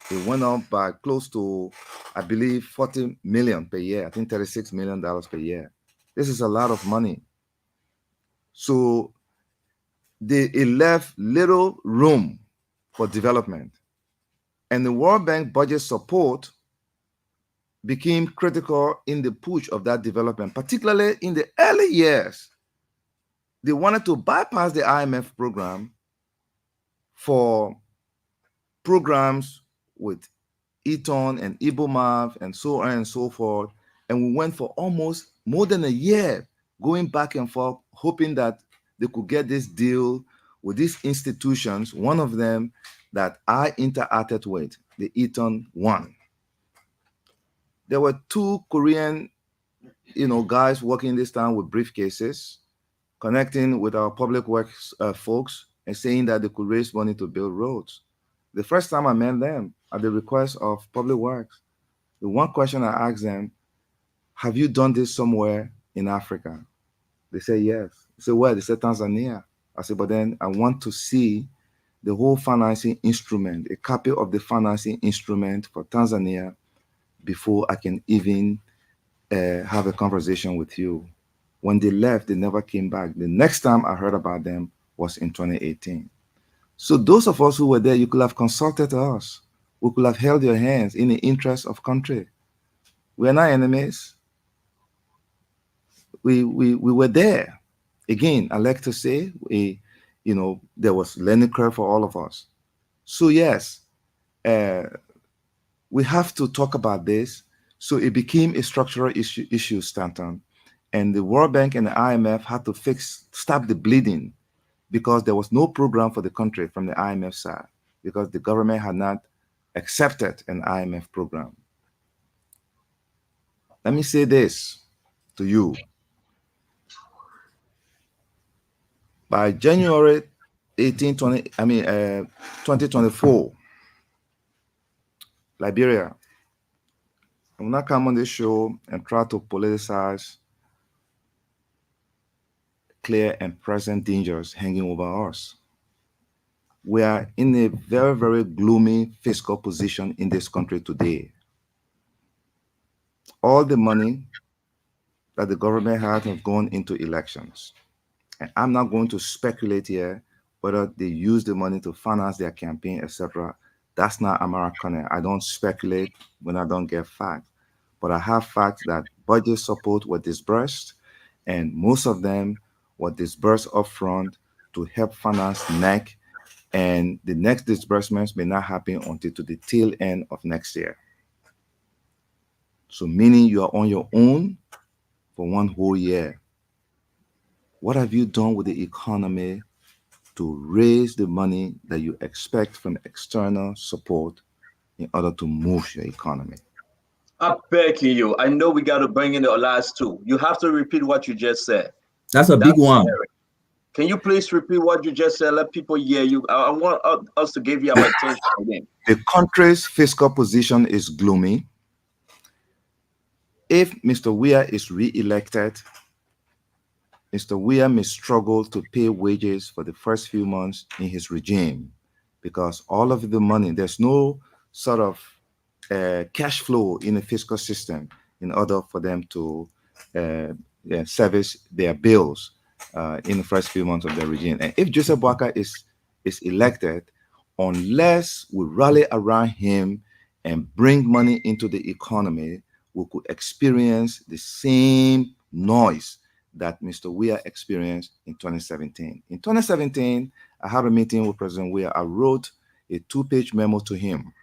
It went up by close to, I believe, 40 million per year. I think $36 million per year. This is a lot of money. So it left little room for development. And the World Bank budget support became critical in the push of that development, particularly in the early years. They wanted to bypass the IMF program for programs with Eton and Ibomav and so on and so forth. And we went for almost more than a year going back and forth, hoping that they could get this deal with these institutions, one of them that I interacted with, the Eton one. There were two Korean, guys working this town with briefcases, connecting with our public works folks and saying that they could raise money to build roads. The first time I met them at the request of public works, the one question I asked them, have you done this somewhere in Africa? They said, yes. I said, where? They said, Tanzania. I said, but then I want to see the whole financing instrument, a copy of the financing instrument for Tanzania before I can even have a conversation with you. When they left, they never came back. The next time I heard about them was in 2018. So those of us who were there, you could have consulted us. We could have held your hands in the interest of country. We are not enemies. We were there. Again, I like to say, there was learning curve for all of us. So yes, we have to talk about this. So it became a structural issue, Stanton. And the World Bank and the IMF had to stop the bleeding, because there was no program for the country from the IMF side, because the government had not accepted an IMF program. Let me say this to you. By January 2024, Liberia, I will not come on this show and try to politicize clear and present dangers hanging over us. We are in a very, very gloomy fiscal position in this country today. All the money that the government had have gone into elections. And I'm not going to speculate here whether they use the money to finance their campaign, etc. That's not Amara Konneh. I don't speculate when I don't get facts. But I have facts that budget support were disbursed, and most of them were disbursed upfront to help finance NEC, and the next disbursements may not happen until to the tail end of next year. So meaning you are on your own for one whole year. What have you done with the economy to raise the money that you expect from external support in order to move your economy? I'm begging you. I know we got to bring in the last two. You have to repeat what you just said. That's a big one. Scary. Can you please repeat what you just said? Let people hear you. I want us to give you our attention again. The country's fiscal position is gloomy. If Mr. Weir is re-elected, Mr. Weir may struggle to pay wages for the first few months in his regime, because all of the money, there's no sort of cash flow in the fiscal system in order for them to service their bills in the first few months of their regime. And if Joseph Boakai is elected, unless we rally around him and bring money into the economy, we could experience the same noise that Mr. Weir experienced in 2017. In 2017, I had a meeting with President Weir. I wrote a 2-page memo to him.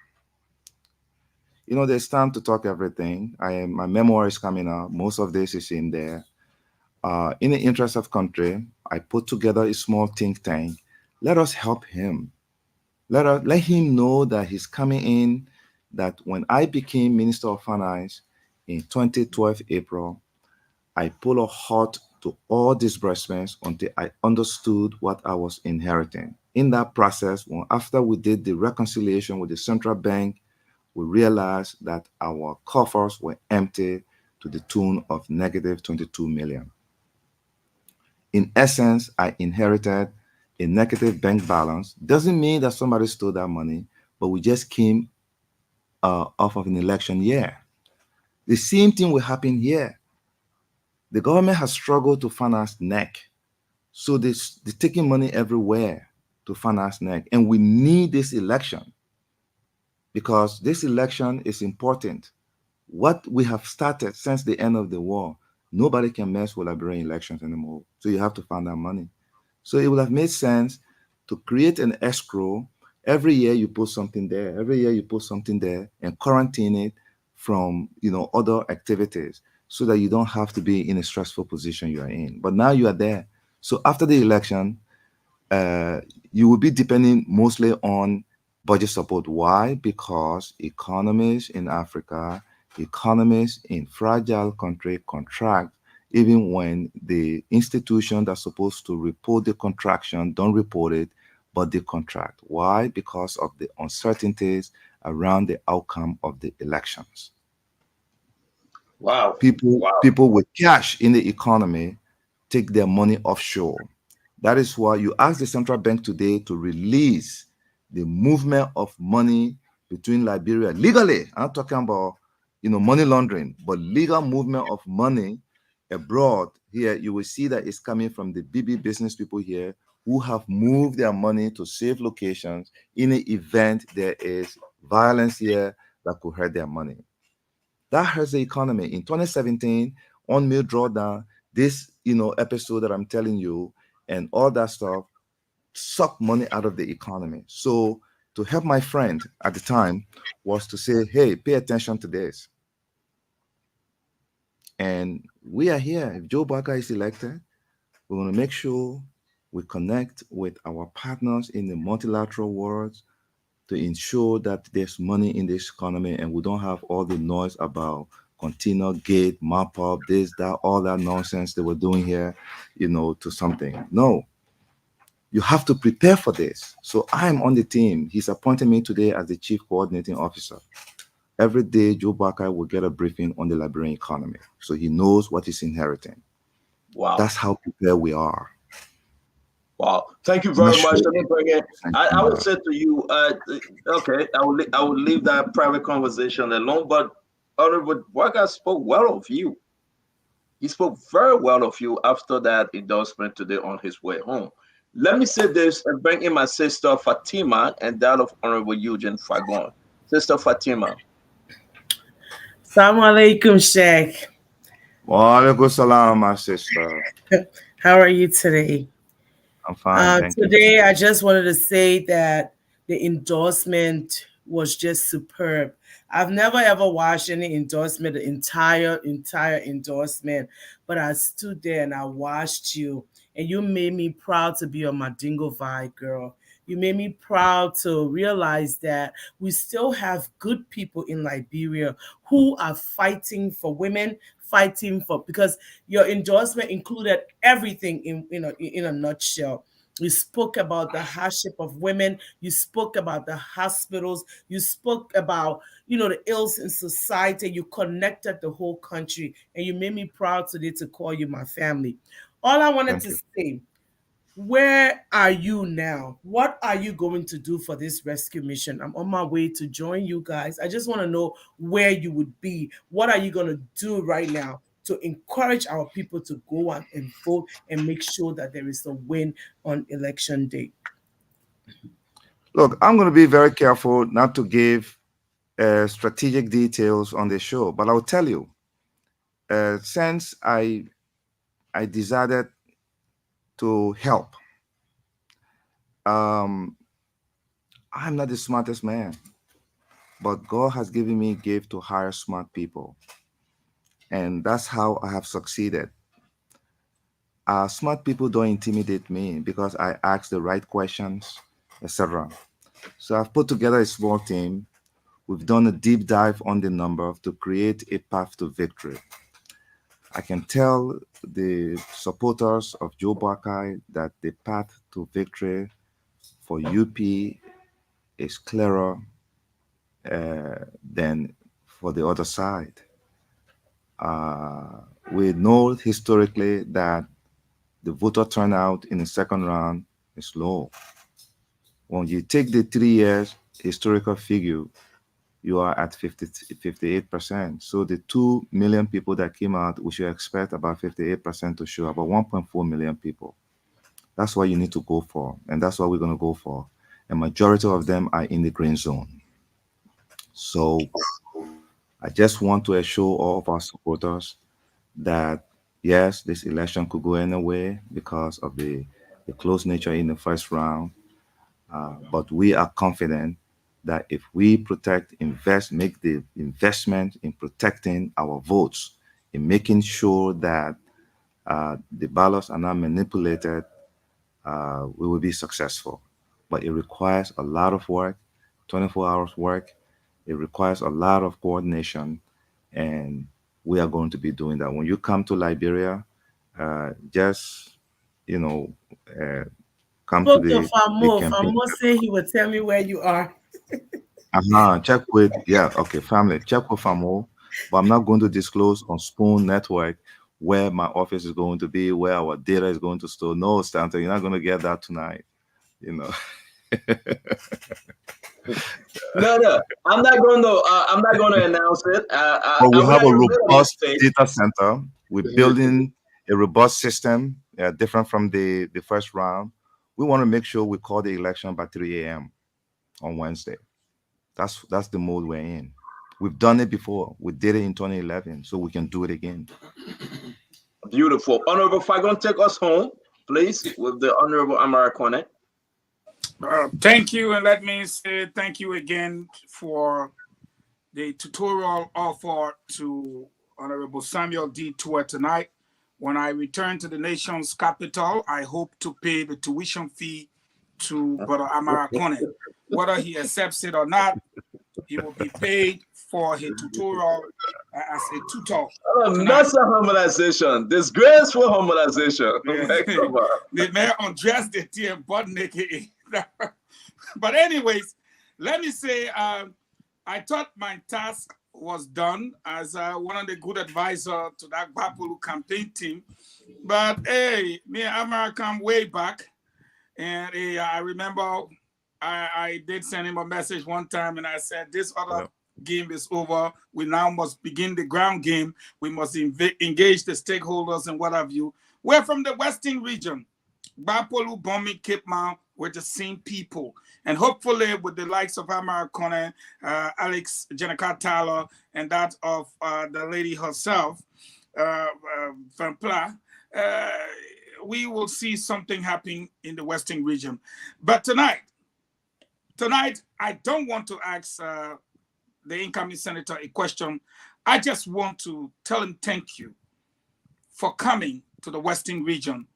You know, there's time to talk everything. My memoir is coming out. Most of this is in there. In the interest of country, I put together a small think tank. Let us help him. Let him know that he's coming in, that when I became Minister of Finance in 2012 April, I put a halt to all disbursements until I understood what I was inheriting. In that process, after we did the reconciliation with the central bank, we realized that our coffers were empty to the tune of negative 22 million. In essence, I inherited a negative bank balance. Doesn't mean that somebody stole that money, but we just came off of an election year. The same thing will happen here. The government has struggled to finance NEC. So they're taking money everywhere to finance NEC. And we need this election because this election is important. What we have started since the end of the war, nobody can mess with Liberian elections anymore. So you have to find that money. So it would have made sense to create an escrow. Every year you put something there. Every year you put something there and quarantine it from other activities so that you don't have to be in a stressful position you are in. But now you are there. So after the election, you will be depending mostly on budget support. Why? Because economies in Africa, economies in fragile country contract even when the institution that's supposed to report the contraction don't report it, but they contract. Why? Because of the uncertainties around the outcome of the elections. Wow. People with cash in the economy take their money offshore. That is why you ask the central bank today to release the movement of money between Liberia legally. I'm not talking about money laundering, but legal movement of money abroad. Here you will see that it's coming from the BB business people here who have moved their money to safe locations in the event there is violence here that could hurt their money. That hurts the economy. In 2017, on meal drawdown, this episode that I'm telling you and all that stuff sucked money out of the economy. So to help my friend at the time was to say, hey, pay attention to this. And we are here. If Joe Barker is elected, we want to make sure we connect with our partners in the multilateral world to ensure that there's money in this economy and we don't have all the noise about container gate, map up, this, that, all that nonsense they were doing here, to something. No, you have to prepare for this. So I'm on the team. He's appointed me today as the chief coordinating officer. Every day, Joe Barker will get a briefing on the Liberian economy. So he knows what he's inheriting. Wow. That's how prepared we are. Wow. Thank you very much. Let me bring it. I would say to you, okay, I would leave that private conversation alone, but Honorable Barker spoke well of you. He spoke very well of you after that endorsement today on his way home. Let me say this and bring in my sister Fatima and that of Honorable Eugene Fagon. Sister Fatima. Assalamu alaikum, Sheikh. Wa alaikum salam, my sister. How are you today? I'm fine, thank you. Today, I just wanted to say that the endorsement was just superb. I've never ever watched any endorsement, the entire endorsement, but I stood there and I watched you, and you made me proud to be a Mandingo vibe girl. You made me proud to realize that we still have good people in Liberia who are fighting for women, fighting for, because your endorsement included everything in a nutshell. You spoke about the hardship of women. You spoke about the hospitals. You spoke about, the ills in society. You connected the whole country, and you made me proud today to call you my family. All I wanted to say, where are you now? What are you going to do for this rescue mission? I'm on my way to join you guys. I just want to know where you would be. What are you going to do right now to encourage our people to go out and vote and make sure that there is a win on election day? Look, I'm going to be very careful not to give strategic details on the show, but I'll tell you, since I decided to help, I'm not the smartest man, but God has given me a gift to hire smart people, and that's how I have succeeded. Smart people don't intimidate me because I ask the right questions, etc. So I've put together a small team. We've done a deep dive on the number to create a path to victory. I can tell the supporters of Joe Buckeye that the path to victory for UP is clearer than for the other side. We know historically that the voter turnout in the second round is low. When you take the 3 years historical figure, you are at 58%. So the 2 million people that came out, we should expect about 58% to show, about 1.4 million people. That's what you need to go for, and that's what we're going to go for. A majority of them are in the green zone. So I just want to assure all of our supporters that, yes, this election could go anywhere because of the close nature in the first round. But we are confident that if we make the investment in protecting our votes, in making sure that the ballots are not manipulated, we will be successful. But it requires a lot of work, 24 hours work. It requires a lot of coordination, and we are going to be doing that. When you come to Liberia, just, come to Spoke to the Famo. campaign. Famo say he will tell me where you are. Check with, family. Check with Famo, but I'm not going to disclose on Spoon Network where my office is going to be, where our data is going to store. No, Stanton, you're not going to get that tonight. No, I'm not going to. I'm not going to announce it. But we Amara, have a you made a robust mistake. data center. We're building a robust system, different from the first round. We want to make sure we call the election by 3 a.m. on Wednesday. That's the mode we're in. We've done it before. We did it in 2011, so we can do it again. Beautiful. Honorable Fagon, take us home, please, with the Honorable Amara Konneh. Thank you, and let me say thank you again for the tutorial offer to Honorable Samuel D. Tour tonight. When I return to the nation's capital, I hope to pay the tuition fee to Brother Amara Konneh. Whether he accepts it or not, he will be paid for his tutorial as a tutor. That's a harmonization. Disgraceful harmonization. The man undressed the tea and butt naked. But anyways, let me say, I thought my task was done as one of the good advisor to that Bapulu campaign team. But hey, me and Amara come way back. And I remember I did send him a message one time and I said, this other game is over. We now must begin the ground game. We must engage the stakeholders and what have you. We're from the Western region. Bapolu, Bomi, Cape Mount, we're the same people. And hopefully with the likes of Amara Konneh, Alex Jenaka Tyler, and that of the lady herself, Van Pla, we will see something happening in the Western region. But tonight, I don't want to ask the incoming senator a question. I just want to tell him thank you for coming to the Western region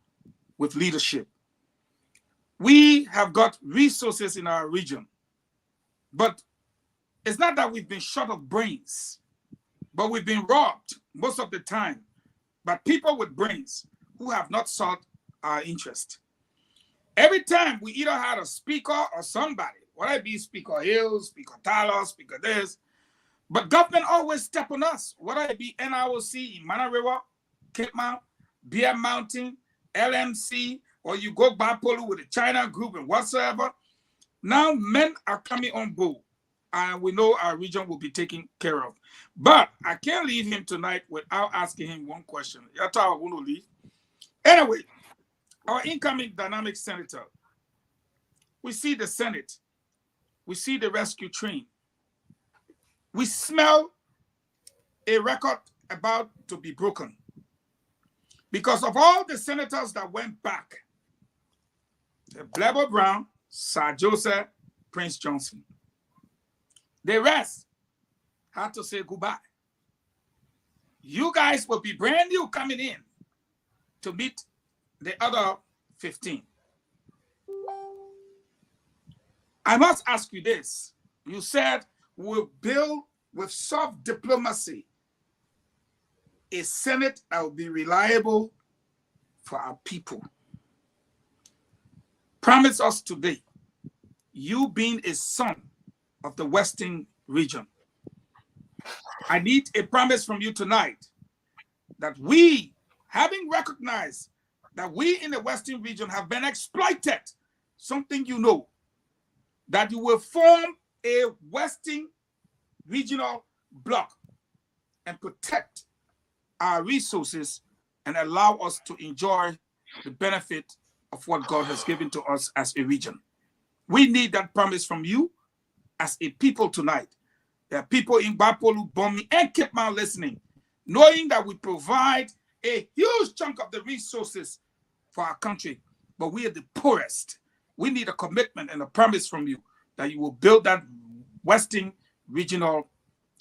with leadership. We have got resources in our region, but it's not that we've been short of brains, but we've been robbed most of the time by people with brains who have not sought our interest. Every time we either had a speaker or somebody, whether it be Speaker Hill, Speaker Tyler, Speaker this, but government always step on us, whether it be NROC, Imana River, Cape Mount, Bear Mountain, LMC, or you go Bapolu with the China group and whatsoever. Now men are coming on board, and we know our region will be taken care of. But I can't leave him tonight without asking him one question. That's how I want to leave. Anyway, our incoming dynamic senator, we see the Senate We see the rescue train. We smell a record about to be broken. Because of all the senators that went back, Blebo Brown, Sir Joseph, Prince Johnson, the rest had to say goodbye. You guys will be brand new coming in to meet the other 15. I must ask you this. You said we'll build with soft diplomacy a Senate that will be reliable for our people. Promise us today, you being a son of the Western region, I need a promise from you tonight that we, having recognized that we in the Western region have been exploited, something you know, that you will form a Western regional bloc and protect our resources and allow us to enjoy the benefit of what God has given to us as a region. We need that promise from you as a people tonight. There are people in Bapolu, Bomi, and Cape Mount listening, knowing that we provide a huge chunk of the resources for our country, but we are the poorest. We need a commitment and a promise from you that you will build that Western regional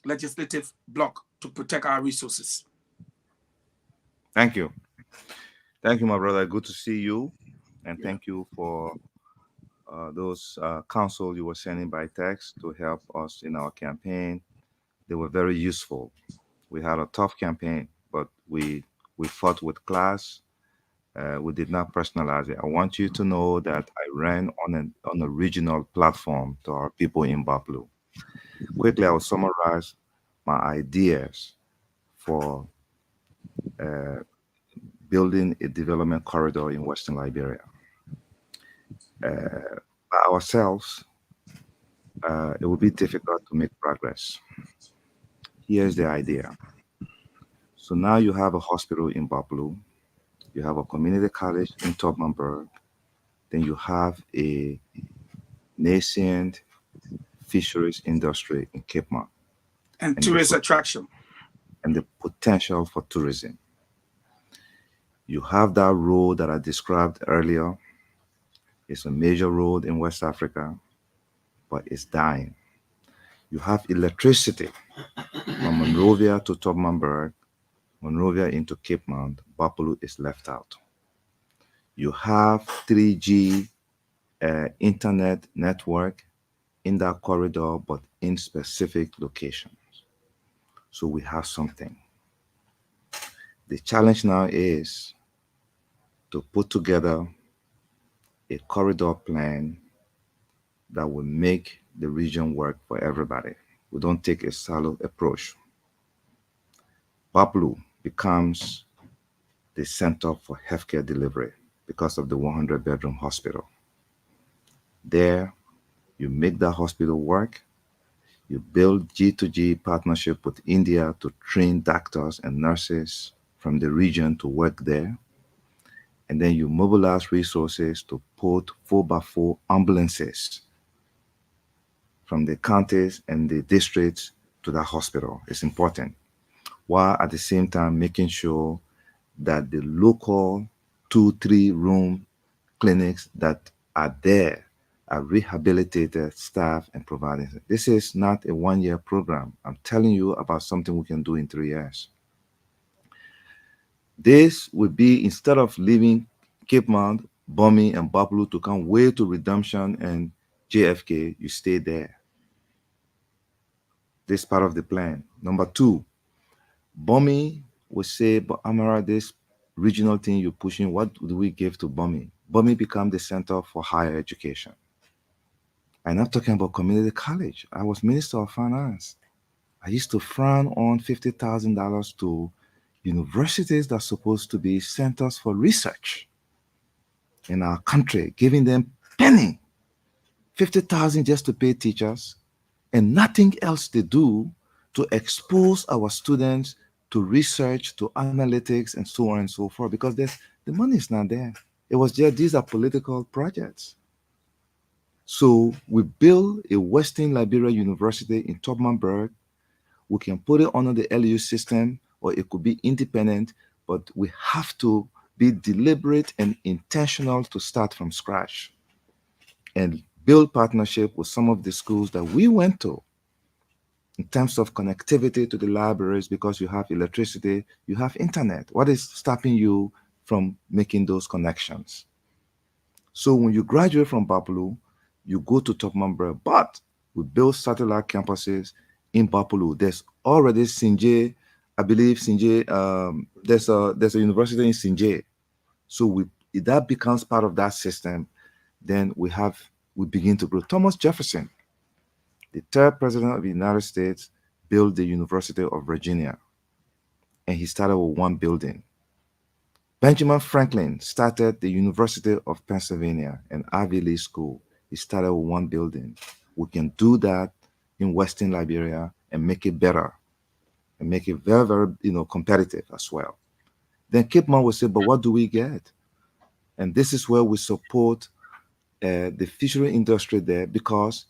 legislative bloc to protect our resources. Thank you. Thank you, my brother. Good to see you. And thank you for those counsel you were sending by text to help us in our campaign. They were very useful. We had a tough campaign, but we fought with class. We did not personalize it. I want you to know that I ran on a regional platform to our people in Baplu. Quickly, I will summarize my ideas for building a development corridor in Western Liberia. By ourselves, it will be difficult to make progress. Here's the idea. So now you have a hospital in Baplu, you have a community college in Tubmanburg, then you have a nascent fisheries industry in Cape Mount. And tourist attraction. And the potential for tourism. You have that road that I described earlier. It's a major road in West Africa, but it's dying. You have electricity from Monrovia to Tubmanburg, Monrovia into Cape Mount. Bapolu is left out. You have 3G internet network in that corridor, but in specific locations. So we have something. The challenge now is to put together a corridor plan that will make the region work for everybody. We don't take a silo approach. Baplu becomes the center for healthcare delivery because of the 100-bedroom hospital. There, you make that hospital work. You build G2G partnership with India to train doctors and nurses from the region to work there. And then you mobilize resources to put 4x4 ambulances from the counties and the districts to that hospital. It's important. While at the same time making sure that the local 2-3 room clinics that are there are rehabilitated staff and providing. This is not a one-year program. I'm telling you about something we can do in 3 years. This would be, instead of leaving Cape Mount, Bomi, and Baplu to come way to Redemption and JFK, you stay there. This is part of the plan. Number 2, Bomi would say, but Amara, this regional thing you're pushing, what do we give to Bomi? Bomi become the center for higher education. I'm not talking about community college. I was Minister of Finance. I used to frown on $50,000 to universities that are supposed to be centers for research in our country, giving them penny, $50,000 just to pay teachers, and nothing else to do to expose our students to research, to analytics, and so on and so forth, because the money is not there. It was just, these are political projects. So we build a Western Liberia University in Tubmanburg. We can put it under the LU system, or it could be independent, but we have to be deliberate and intentional to start from scratch and build partnership with some of the schools that we went to in terms of connectivity to the libraries, because you have electricity, you have internet. What is stopping you from making those connections? So when you graduate from Bapulu, you go to Topmambre, but we build satellite campuses in Bapulu. There's already Sinje, I believe Sinje, there's a university in Sinje. So if that becomes part of that system, then we begin to grow. Thomas Jefferson, the third president of the United States, built the University of Virginia, and he started with one building. Benjamin Franklin started the University of Pennsylvania, an Ivy League school. He started with one building. We can do that in Western Liberia and make it better and make it very, very, competitive as well. Then Cape Mount will say, but what do we get? And this is where we support the fishery industry there, because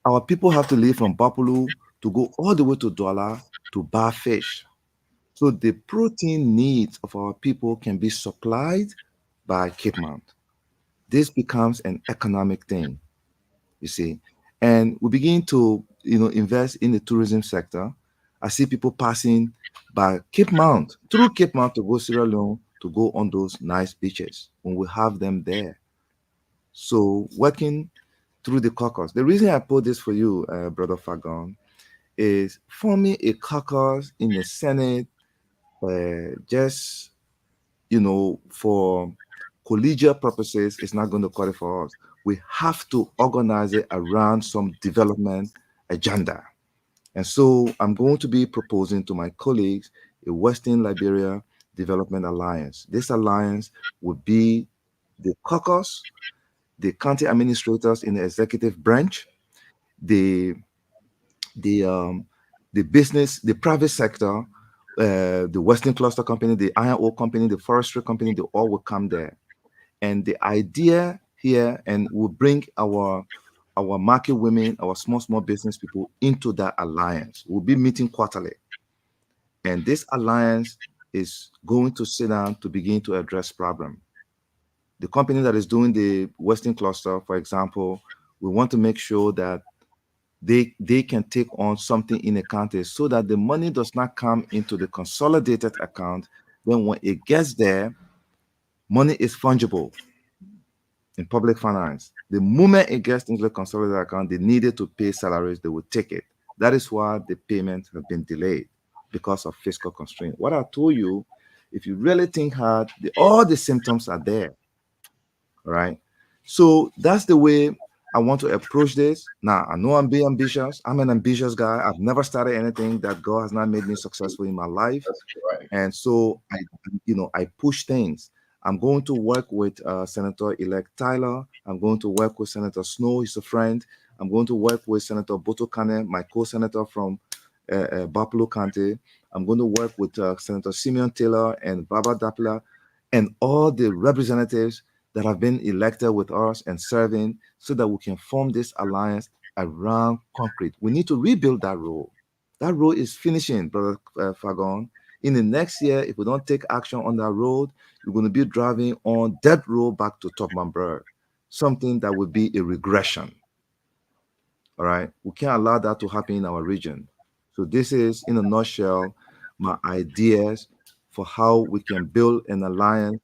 our people have to leave from Bapulu to go all the way to Douala to buy fish. So the protein needs of our people can be supplied by Cape Mount. This becomes an economic thing, you see. And we begin to, invest in the tourism sector. I see people passing by Cape Mount, through Cape Mount to go Sierra Leone, to go on those nice beaches when we have them there. So working through the caucus. The reason I put this for you, Brother Fagon, is forming a caucus in the Senate just, for collegial purposes, it's not going to cut it for us. We have to organize it around some development agenda. And so I'm going to be proposing to my colleagues a Western Liberia Development Alliance. This alliance would be the caucus, the county administrators in the executive branch, the business, the private sector, the Western Cluster Company, the Iron Ore Company, the Forestry Company, they all will come there. And the idea here, and we'll bring our market women, our small business people into that alliance. We'll be meeting quarterly. And this alliance is going to sit down to begin to address problem. The company that is doing the Western Cluster, for example, we want to make sure that they can take on something in a county so that the money does not come into the consolidated account. Then when it gets there, money is fungible in public finance. The moment it gets into the consolidated account, they needed to pay salaries, they will take it. That is why the payments have been delayed, because of fiscal constraint. What I told you, if you really think hard, all the symptoms are there, right? So that's the way I want to approach this. Now, I know I'm being ambitious. I'm an ambitious guy. I've never started anything that God has not made me successful in my life. That's right. And so I push things. I'm going to work with Senator-elect Tyler. I'm going to work with Senator Snow. He's a friend. I'm going to work with Senator Boto Konneh, my co-senator from Bapulu County. I'm going to work with Senator Simeon Taylor and Baba Dapla and all the representatives that have been elected with us and serving, so that we can form this alliance around concrete. We need to rebuild that road. That road is finishing, Brother Fagon. In the next year, if we don't take action on that road, we're going to be driving on that road back to Topmanburg, something that would be a regression. All right? We can't allow that to happen in our region. So this is, in a nutshell, my ideas for how we can build an alliance,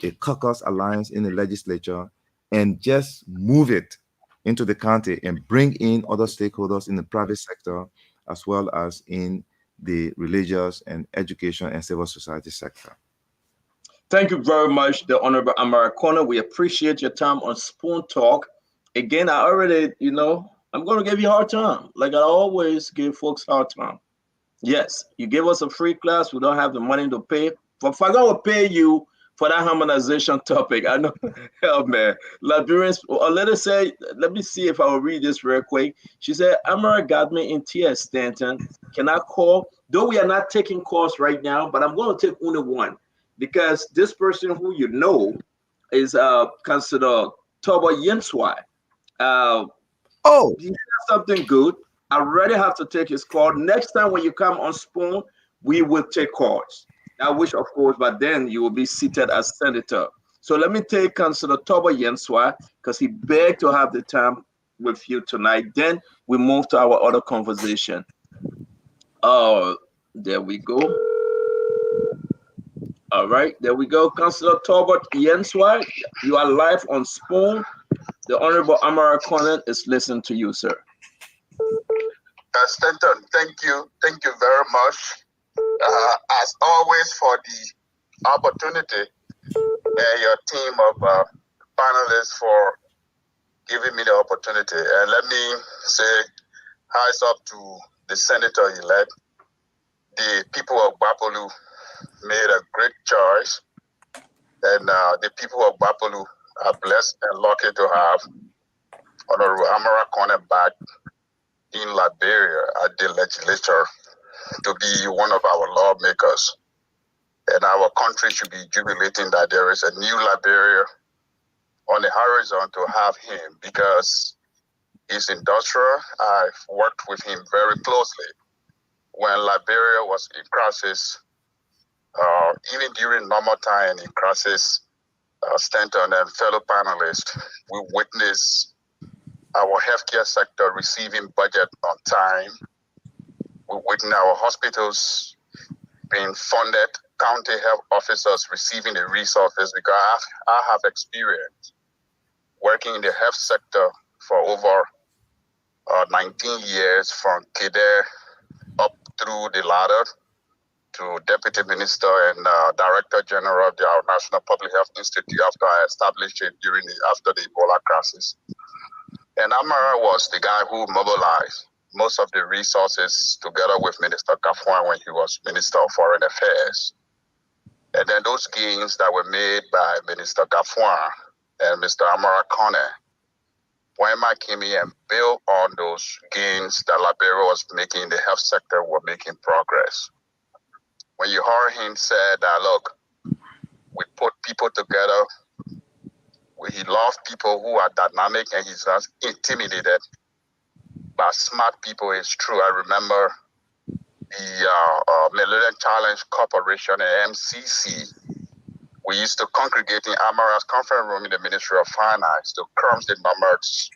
a caucus alliance in the legislature, and just move it into the county and bring in other stakeholders in the private sector, as well as in the religious and education and civil society sector. Thank you very much, the Honorable Amara Konneh. We appreciate your time on Spoon Talk. Again, I already, I'm going to give you a hard time, like I always give folks a hard time. Yes, you give us a free class. We don't have the money to pay. If I will pay you for that harmonization topic, I know, hell man, Liberians, or let me see if I will read this real quick. She said, Amara got me in tears, Stanton. Can I call? Though we are not taking calls right now, but I'm going to take only one, because this person who is considered Tobo Yenswai. He said something good. I really have to take his call. Next time when you come on Spoon, we will take calls. I wish, of course, but then you will be seated as senator. So let me take Councillor Tobo Yenswai because he begged to have the time with you tonight. Then we move to our other conversation. Oh, there we go. All right, there we go. Councillor Tobo Yenswai, you are live on Spoon. The Honorable Amara Konneh is listening to you, sir. Stanton, thank you very much, as always, for the opportunity, and your team of panelists for giving me the opportunity. And let me say, hats up to the senator-elect. The people of Bapolu made a great choice, and the people of Bapolu are blessed and lucky to have Honorable Amara Konneh back in Liberia at the legislature to be one of our lawmakers. And our country should be jubilating that there is a new Liberia on the horizon to have him, because he's industrial. I've worked with him very closely when Liberia was in crisis, even during normal time in crisis. Stanton and fellow panelists, we witnessed our healthcare sector receiving budget on time. We witnessed our hospitals being funded, county health officers receiving the resources, because I have experience working in the health sector for over 19 years, from Konneh up through the ladder to Deputy Minister and Director General of the National Public Health Institute after I established it after the Ebola crisis. And Amara was the guy who mobilized most of the resources together with Minister Kafwan when he was Minister of Foreign Affairs. And then those gains that were made by Minister Kafwan and Mr. Amara Konneh, when I came in and built on those gains that Liberia was making in the health sector, were making progress. When you heard him say that, look, we put people together, he loved people who are dynamic and he's not intimidated by smart people. It's true. I remember the Millennium Challenge Corporation and MCC. We used to congregate in Amara's conference room in the Ministry of Finance to crunch the numbers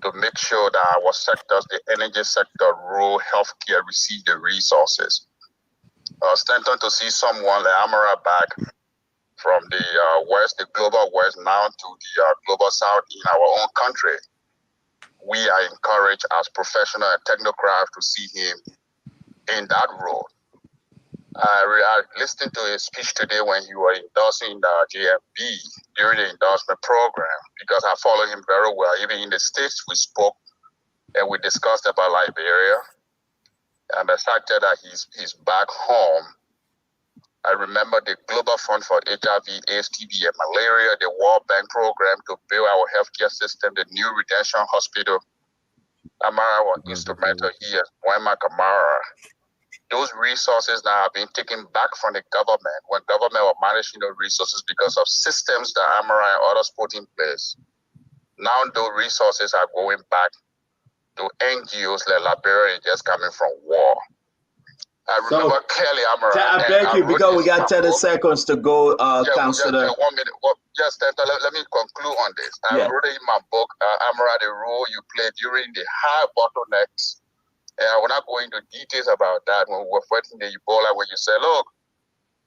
to make sure that our sectors, the energy sector, rural healthcare, receive the resources. Stanton, to see someone like Amara back from the West, the global West, now to the global South in our own country, we are encouraged as professional and technocrats to see him in that role. I listened to his speech today when he was endorsing the JMB during the endorsement program, because I follow him very well. Even in the States, we spoke and we discussed about Liberia and the fact that he's back home. I remember the Global Fund for HIV, AIDS, TB, and Malaria, the World Bank program to build our healthcare system, the new Redemption Hospital. Amara was instrumental here, Waymark Amara. Those resources now have been taken back from the government when government were managing those resources because of systems that Amara and others put in place. Now those resources are going back to NGOs like Liberia just coming from war. I remember clearly, Amara. I beg you, because we got 30 seconds to go, Councillor. Just 1 minute. Let me conclude on this. I wrote it in my book, Amara, the role you played during the high bottlenecks. And I will not go into details about that when we were fighting the Ebola, where you say, look,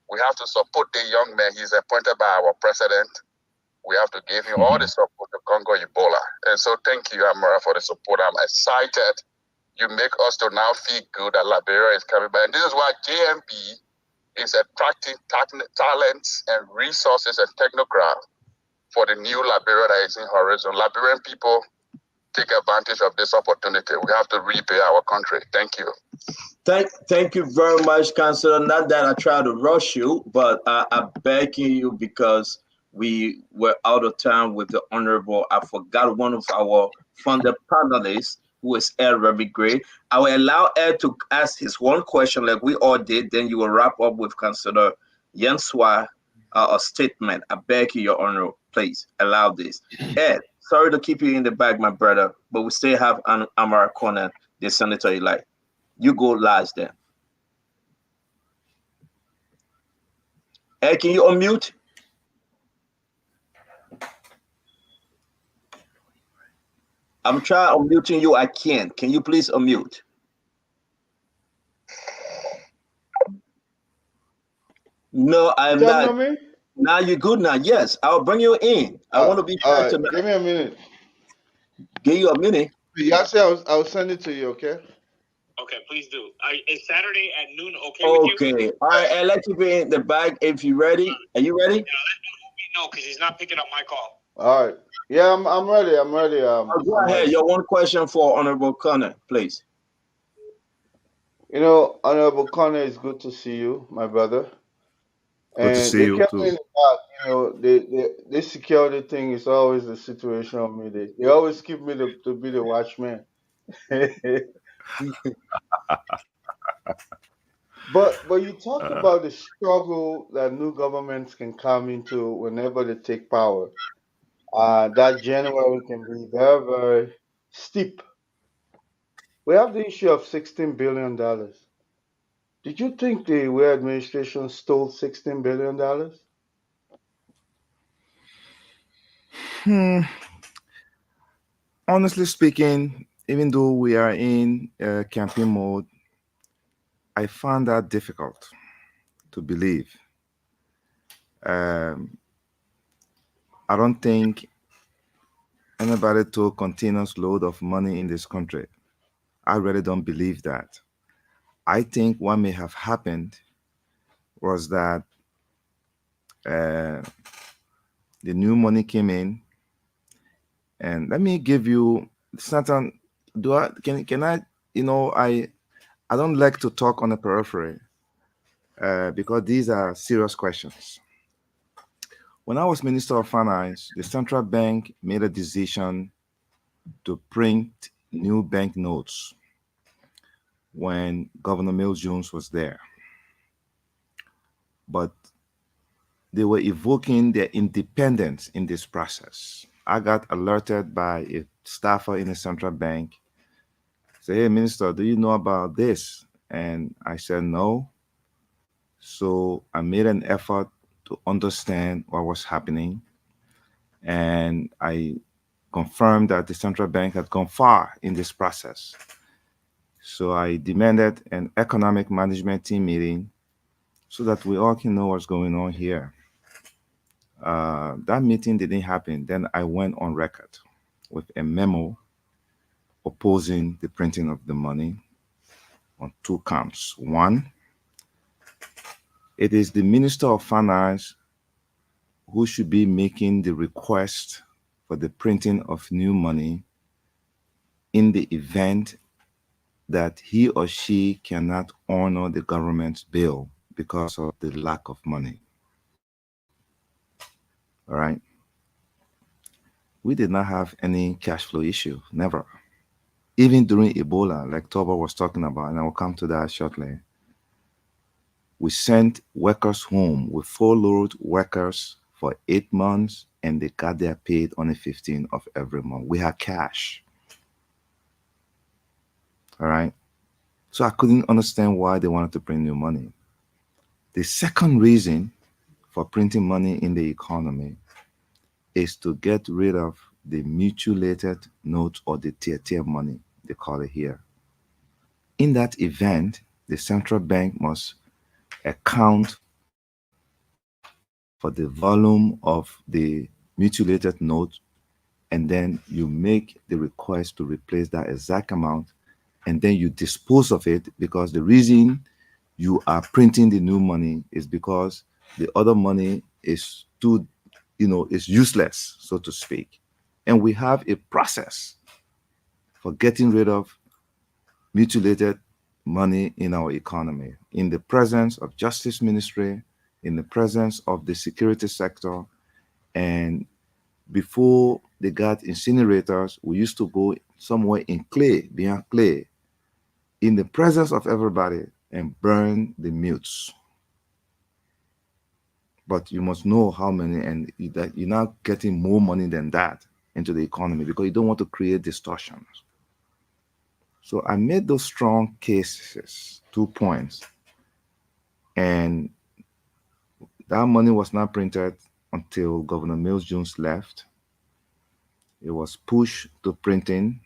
we have to support the young man. He's appointed by our president. We have to give him all the support to conquer Ebola. And so thank you, Amara, for the support. I'm excited. You make us to now feel good that Liberia is coming back. And this is why JMB is attracting talents and resources and technocrats for the new Liberia that is in horizon. Liberian people, take advantage of this opportunity. We have to repay our country. Thank you. Thank you very much, Councillor. Not that I try to rush you, but I'm begging you because we were out of time with the Honorable. I forgot one of our funded panelists, who is Ed very great. I will allow Ed to ask his one question like we all did. Then you will wrap up with Councillor Yenswai, a statement. I beg you, Your Honor. please allow this. Ed, sorry to keep you in the back, my brother, but we still have Amara Konneh, the senator-elect. You go last then. Ed, can you unmute? I'm trying unmuting you. I can't. Can you please unmute? No, I'm not. Me? Now you're good now. Yes, I'll bring you in. I want to be fair tonight. Give me a minute. Give you a minute. Yeah, I'll send it to you, okay? Okay, please do. Is Saturday at noon okay with you? Okay. All right, I'll let you be in the bag if you're ready. Are you ready? Yeah, no, because he's not picking up my call. All right. Yeah, I'm ready. I'm ready. Go ahead. Your one question for Honorable Konneh, please. You know, Honorable Konneh, it's good to see you, my brother. Good to And see they you kept too. me in the back. You know, this security thing is always the situation of me. They always keep me to be the watchman. But you talk about the struggle that new governments can come into whenever they take power. That January can be very, very steep. We have the issue of $16 billion. Did you think the Way administration stole $16 billion? Honestly speaking, even though we are in campaign mode, I found that difficult to believe. Um, I don't think anybody took continuous load of money in this country. I really don't believe that. I think what may have happened was that the new money came in, and let me give you certain. Can I? You know, I don't like to talk on the periphery because these are serious questions. When I was Minister of Finance, the central bank made a decision to print new banknotes when Governor Mill Jones was there. But they were evoking their independence in this process. I got alerted by a staffer in the central bank. Say, hey, Minister, do you know about this? And I said, no. So I made an effort to understand what was happening. And I confirmed that the central bank had gone far in this process. So I demanded an economic management team meeting so that we all can know what's going on here. That meeting didn't happen. Then I went on record with a memo opposing the printing of the money on 2 counts. 1, it is the Minister of Finance who should be making the request for the printing of new money in the event that he or she cannot honor the government's bill because of the lack of money. All right. We did not have any cash flow issue, never. Even during Ebola, like Toba was talking about, and I will come to that shortly, we sent workers home. We followed workers for 8 months, and they got their paid on the 15th of every month. We had cash. All right. So I couldn't understand why they wanted to print new money. The second reason for printing money in the economy is to get rid of the mutilated notes or the tier money, they call it here. In that event, the central bank must account for the volume of the mutilated note, and then you make the request to replace that exact amount, and then you dispose of it, because the reason you are printing the new money is because the other money is too, is useless, so to speak. And we have a process for getting rid of mutilated money in our economy, in the presence of Justice Ministry, in the presence of the security sector. And before they got incinerators, we used to go somewhere in clay, behind clay, in the presence of everybody, and burn the mutes. But you must know how many, and that you're not getting more money than that into the economy because you don't want to create distortions. So I made those strong cases, 2 points, and that money was not printed until Governor Mills Jones left. It was pushed to printing.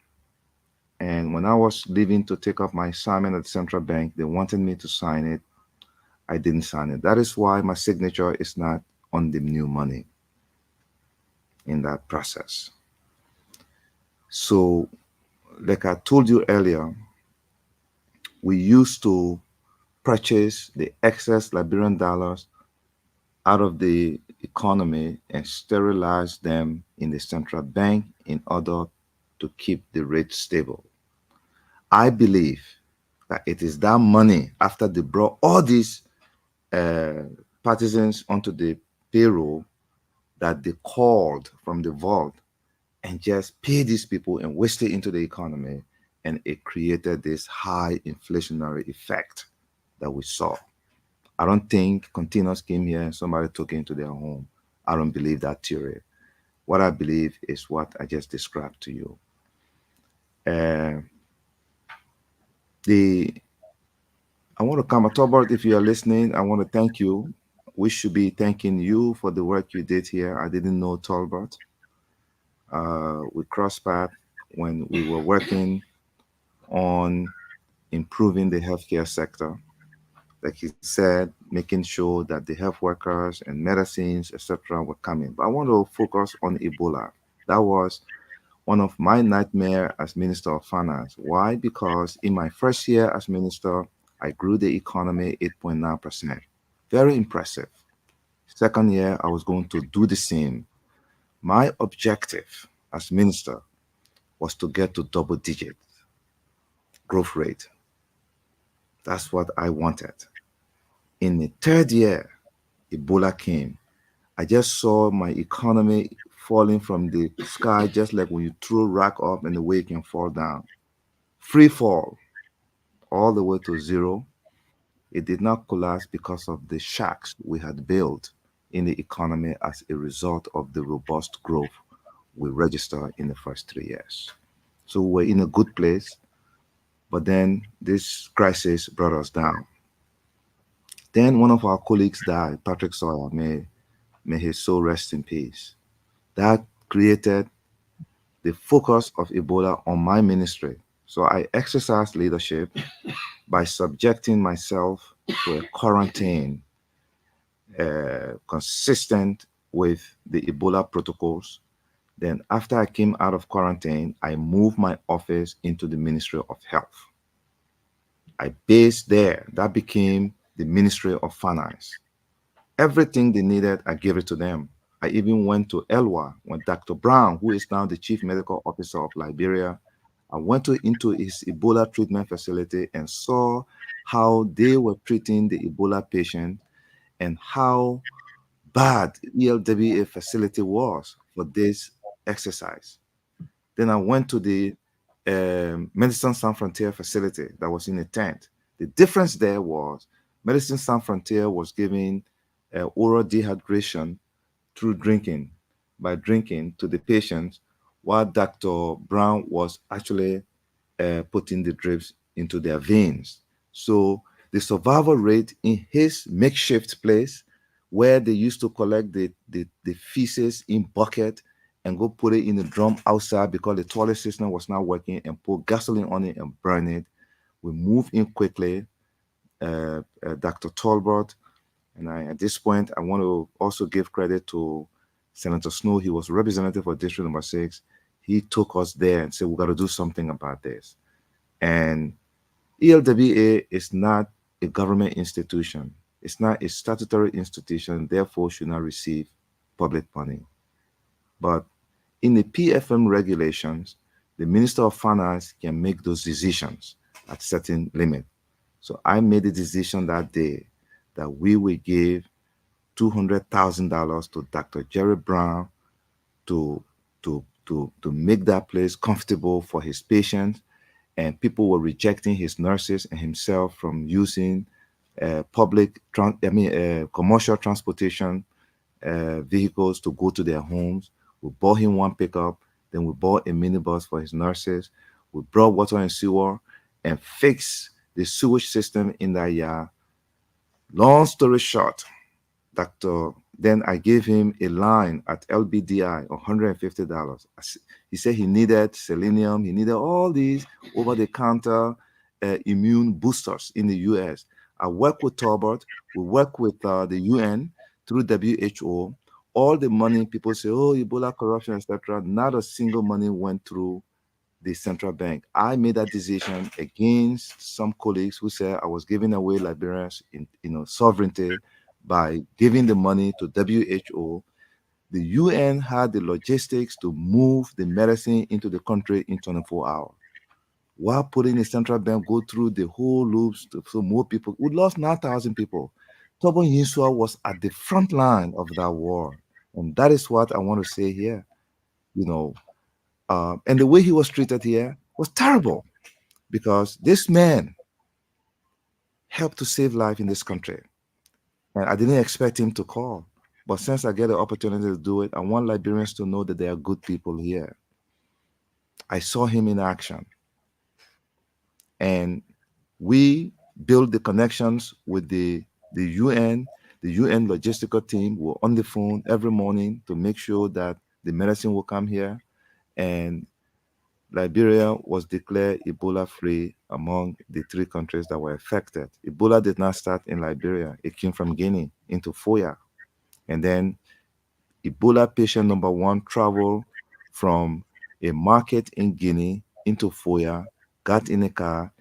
And when I was leaving to take up my assignment at the central bank, they wanted me to sign it. I didn't sign it. That is why my signature is not on the new money in that process. So, like I told you earlier, we used to purchase the excess Liberian dollars out of the economy and sterilize them in the central bank in order to keep the rate stable. I believe that it is that money, after they brought all these partisans onto the payroll, that they called from the vault and just paid these people and wasted into the economy, and it created this high inflationary effect that we saw. I don't think containers came here and somebody took it into their home. I don't believe that theory. What I believe is what I just described to you. I want to come, Tolbert, if you are listening, I want to thank you. We should be thanking you for the work you did here. I didn't know Tolbert. We crossed paths when we were working on improving the healthcare sector. Like he said, making sure that the health workers and medicines, etc., were coming. But I want to focus on Ebola. That was one of my nightmares as Minister of Finance. Why? Because in my first year as minister, I grew the economy 8.9%. Very impressive. Second year, I was going to do the same. My objective as minister was to get to double-digit growth rate. That's what I wanted. In the third year, Ebola came. I just saw my economy falling from the sky, just like when you throw a rock up and the way it can fall down. Free fall, all the way to zero. It did not collapse because of the shacks we had built in the economy as a result of the robust growth we registered in the first 3 years. So we're in a good place, but then this crisis brought us down. Then one of our colleagues died, Patrick Sawyer, may his soul rest in peace. That created the focus of Ebola on my ministry. So I exercised leadership by subjecting myself to a quarantine consistent with the Ebola protocols. Then after I came out of quarantine, I moved my office into the Ministry of Health. I based there. That became the Ministry of Finance. Everything they needed, I gave it to them. I even went to Elwa when Dr. Brown, who is now the Chief Medical Officer of Liberia, I went into his Ebola treatment facility and saw how they were treating the Ebola patient and how bad ELWA facility was for this exercise. Then I went to the Medicine Sans Frontier facility that was in a tent. The difference there was Medicine Sans Frontier was giving oral dehydration through drinking, by drinking to the patients, while Dr. Brown was actually putting the drips into their veins. So the survival rate in his makeshift place, where they used to collect the feces in bucket and go put it in a drum outside because the toilet system was not working, and pour gasoline on it and burn it. We moved in quickly. Dr. Tolbert, and at this point, I want to also give credit to Senator Snow. He was representative for District Number 6. He took us there and said, we got to do something about this. And ELWA is not a government institution. It's not a statutory institution, therefore should not receive public money. But in the PFM regulations, the Minister of Finance can make those decisions at certain limit. So I made a decision that day that we will give $200,000 to Dr. Jerry Brown to make that place comfortable for his patients. And people were rejecting his nurses and himself from using commercial transportation vehicles to go to their homes. We bought him one pickup. Then we bought a minibus for his nurses. We brought water and sewer and fixed the sewage system in that yard. Long story short, then I gave him a line at LBDI, $150. He said he needed selenium, he needed all these over-the-counter immune boosters in the US. I work with Talbot, we work with the UN through WHO. All the money people say, oh, Ebola corruption, etc. Not a single money went through the central bank. I made that decision against some colleagues who said I was giving away Liberia's sovereignty by giving the money to WHO. The UN had the logistics to move the medicine into the country in 24 hours. While putting the central bank go through the whole loops so more people, we lost 9,000 people. Tobo Yinsua was at the front line of that war. And that is what I want to say here. And the way he was treated here was terrible, because this man helped to save life in this country. And I didn't expect him to call. But since I get the opportunity to do it, I want Liberians to know that there are good people here. I saw him in action. And we built the connections with the UN. The UN logistical team were on the phone every morning to make sure that the medicine will come here. And Liberia was declared Ebola-free among the 3 countries that were affected. Ebola did not start in Liberia. It came from Guinea into Foya. And then Ebola patient number 1 traveled from a market in Guinea into Foya, got in a car,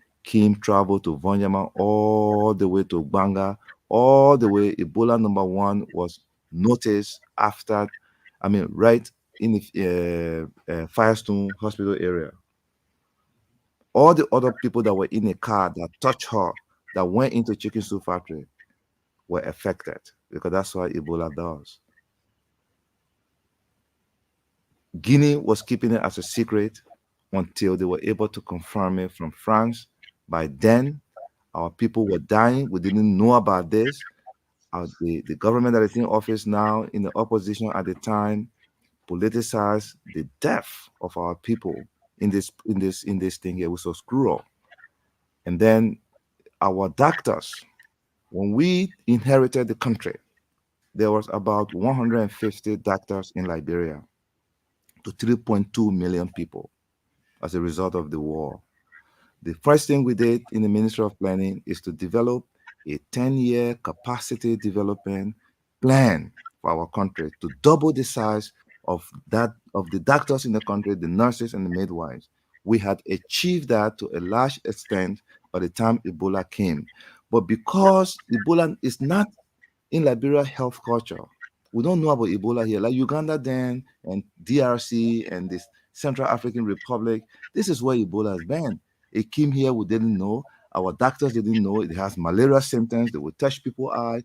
traveled to Vonyama, all the way to Banga, all the way. Ebola number 1 was noticed right in the Firestone Hospital area. All the other people that were in a car that touched her, that went into chicken soup factory, were affected, because that's what Ebola does. Guinea was keeping it as a secret until they were able to confirm it from France. By then, our people were dying. We didn't know about this. The government that is in office now, in the opposition at the time, politicized the death of our people in this thing here, which was cruel. And then our doctors, when we inherited the country, there was about 150 doctors in Liberia to 3.2 million people as a result of the war. The first thing we did in the Ministry of Planning is to develop a 10-year capacity development plan for our country to double the size of the doctors in the country, the nurses and the midwives. We had achieved that to a large extent by the time Ebola came. But because Ebola is not in Liberia health culture, we don't know about Ebola here. Like Uganda then, and DRC, and this Central African Republic, this is where Ebola has been. It came here, we didn't know. Our doctors didn't know. It has malaria symptoms. They would touch people's eyes.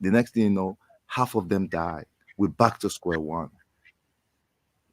The next thing you know, half of them died. We're back to square one.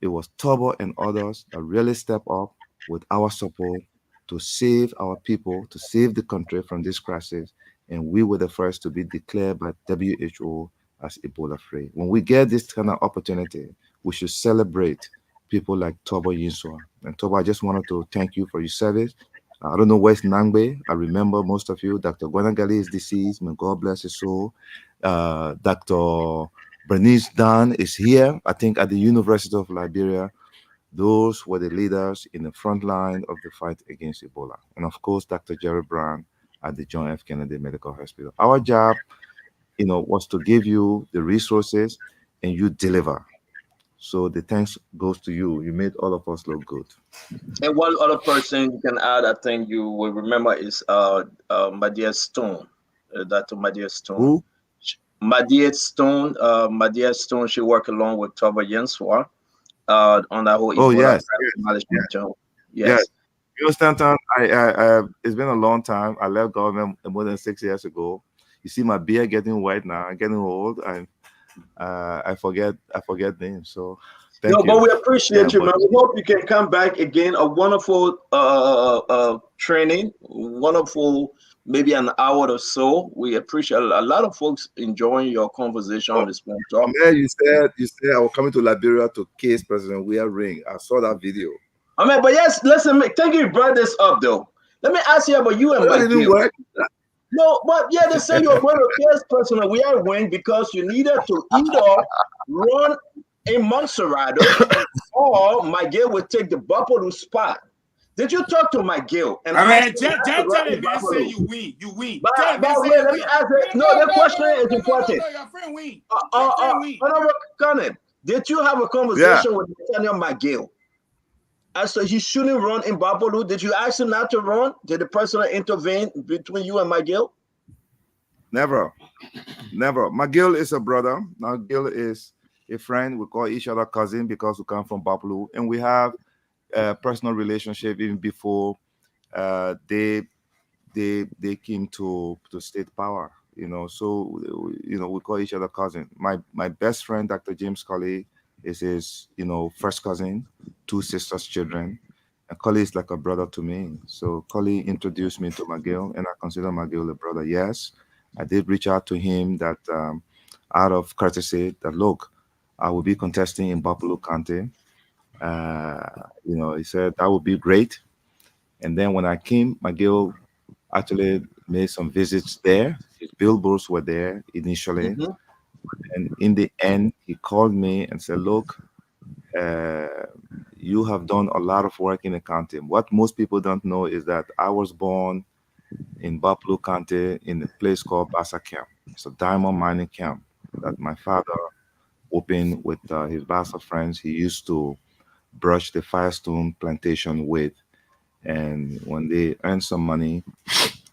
It was Tobo and others that really stepped up with our support to save our people, to save the country from this crisis. And we were the first to be declared by WHO as Ebola-free. When we get this kind of opportunity, we should celebrate people like Tobo Yinsua. And Tobo, I just wanted to thank you for your service. I don't know where's Nangbe. I remember most of you. Dr. Gwanagali is deceased. May God bless his soul. Dr. Bernice Dan is here, I think, at the University of Liberia. Those were the leaders in the front line of the fight against Ebola. And of course, Dr. Jerry Brown at the John F. Kennedy Medical Hospital. Our job, was to give you the resources and you deliver. So the thanks goes to you. You made all of us look good. And one other person you can add, I think you will remember, is Madia Stone, Dr. Madia Stone. Who? Madia Stone, she worked along with Toba Yenswa on that whole Ebola management job. Yes. You know, Stanton, I it's been a long time. I left government more than 6 years ago. You see my beard getting white now. I'm getting old. I forget names. So No, thank but you. we Yeah, appreciate you, but man. We hope you can come back again. A wonderful training, wonderful, maybe an hour or so. We appreciate a lot of folks enjoying your conversation on oh, this phone talk. man, you said I was coming to Liberia to case President Weah Ring. I saw that video. I mean, but yes, listen, thank you brought this up though. Let me ask you about you and That didn't McGill. work. No, but yeah, they say you're going to case President Weah Ring because you needed to either run in Montserrat or McGill would take the Buffalo spot. Did you talk to McGill and I ask mean, him not to tell run in him, man, say Buffalo? you win. You win. But, Tell him, but man, say wait, you let me win. ask No, it. No, the question is important. your friend win. Your friend win. Honorable Konneh, did you have a Yeah. conversation with Nathaniel McGill as to he shouldn't run in Buffalo? Did you ask him not to run? Did the president intervene between you and McGill? Never. McGill is a brother. McGill is a friend. We call each other cousin because we come from Bapulu, and we have a personal relationship even before they came to state power. So we call each other cousin. My best friend, Dr. James Konneh, is his first cousin, two sisters' children. And Konneh is like a brother to me. So Konneh introduced me to McGill, and I consider McGill a brother. Yes, I did reach out to him that out of courtesy that look, I will be contesting in Buffalo County. He said that would be great. And then when I came, McGill actually made some visits there. His billboards were there initially. Mm-hmm. And in the end, he called me and said, look, you have done a lot of work in the county. What most people don't know is that I was born in Buffalo County in a place called Bassa Camp. It's a diamond mining camp that my father opened with his Bassa friends. He used to brush the Firestone plantation with. And when they earned some money,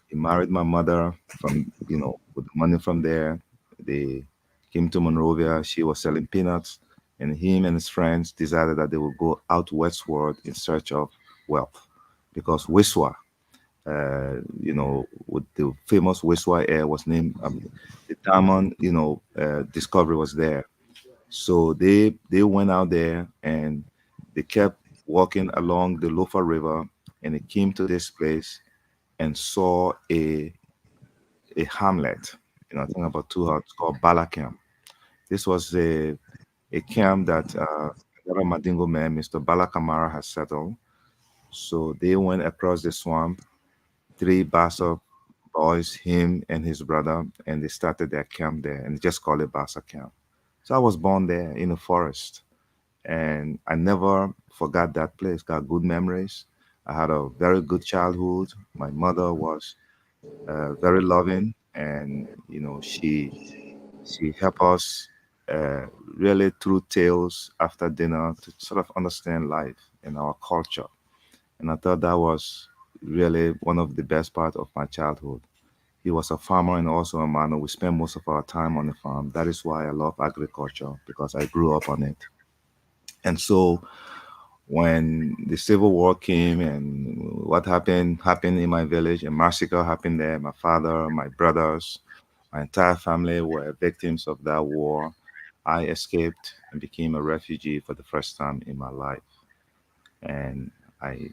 he married my mother with the money from there. They came to Monrovia. She was selling peanuts, and him and his friends decided that they would go out westward in search of wealth because Wiswa, with the famous Wiswa air was named, the diamond, discovery was there. So they went out there and they kept walking along the Lofa River, and they came to this place and saw a hamlet, I think about 2 hours, called Bala Camp. This was a camp that another Madingo man, Mr. Bala Amara, has settled. So they went across the swamp, 3 Bassa boys, him and his brother, and they started their camp there, and they just called it Bassa Camp. So I was born there in the forest, and I never forgot that place. Got good memories. I had a very good childhood. My mother was very loving, and she helped us really through tales after dinner to sort of understand life and our culture. And I thought that was really one of the best part of my childhood. He was a farmer and also a miner. We spent most of our time on the farm. That is why I love agriculture, because I grew up on it. And so when the Civil War came and what happened in my village, a massacre happened there. My father, my brothers, my entire family were victims of that war. I escaped and became a refugee for the first time in my life. And I,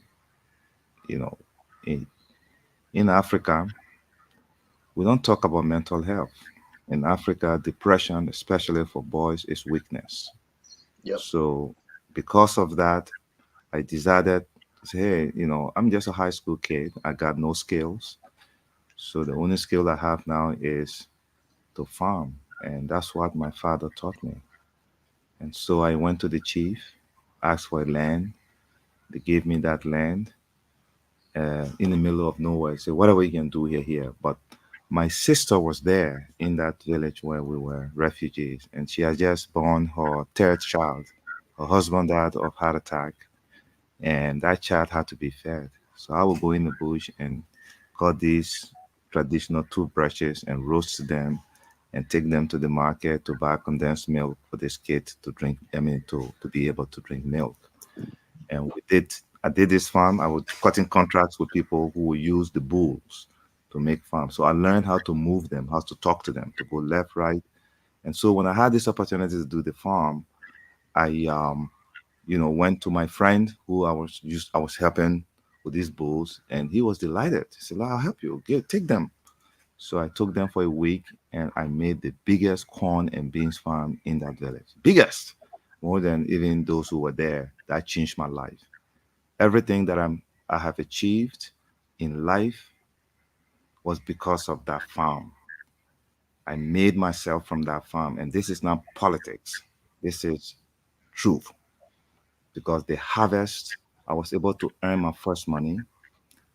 you know, in, in Africa, we don't talk about mental health. In Africa, depression, especially for boys, is weakness. Yep. So because of that, I decided to say, hey, I'm just a high school kid. I got no skills. So the only skill I have now is to farm. And that's what my father taught me. And so I went to the chief, asked for land. They gave me that land in the middle of nowhere. Say, whatever you can do here. But my sister was there in that village where we were refugees, and she had just born her third child. Her husband died of heart attack, and that child had to be fed. So I would go in the bush and cut these traditional toothbrushes and roast them and take them to the market to buy condensed milk for this kid to drink, to be able to drink milk. And I did this farm. I was cutting contracts with people who would use the bulls to make farms. So I learned how to move them, how to talk to them, to go left, right, And so when I had this opportunity to do the farm, I went to my friend who I was helping with these bulls, and he was delighted. He said, "I'll help you. Take them." So I took them for a week, and I made the biggest corn and beans farm in that village. Biggest, more than even those who were there. That changed my life. Everything that I have achieved in life was because of that farm. I made myself from that farm, and this is not politics. This is truth. Because the harvest, I was able to earn my first money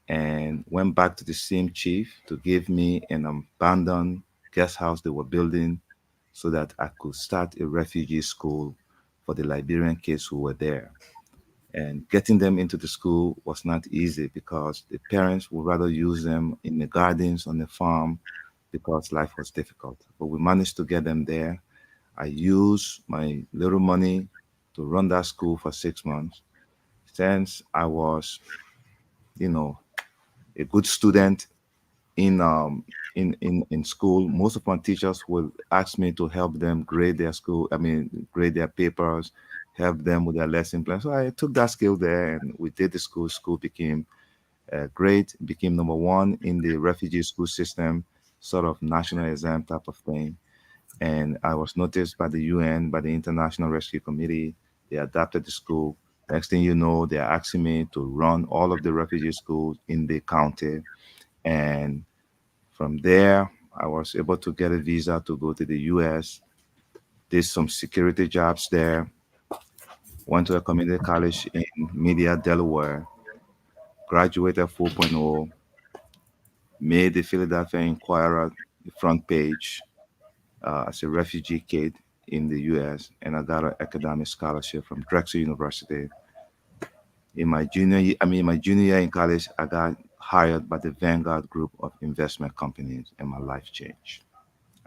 and went back to the same chief to give me an abandoned guest house they were building so that I could start a refugee school for the Liberian kids who were there. And getting them into the school was not easy because the parents would rather use them in the gardens on the farm because life was difficult. But we managed to get them there. I used my little money to run that school for 6 months. Since I was, a good student in school, most of my teachers will ask me to help them grade their grade their papers, help them with their lesson plan. So I took that skill there, and we did the school. School became great, became number one in the refugee school system, sort of national exam type of thing. And I was noticed by the UN, by the International Rescue Committee. They adapted the school. Next thing you know, they're asking me to run all of the refugee schools in the county. And from there, I was able to get a visa to go to the US, did some security jobs there, went to a community college in Media, Delaware, graduated 4.0, made the Philadelphia Inquirer the front page as a refugee kid in the US, and I got an academic scholarship from Drexel University. In my junior year in college, I got hired by the Vanguard Group of investment companies, and my life changed.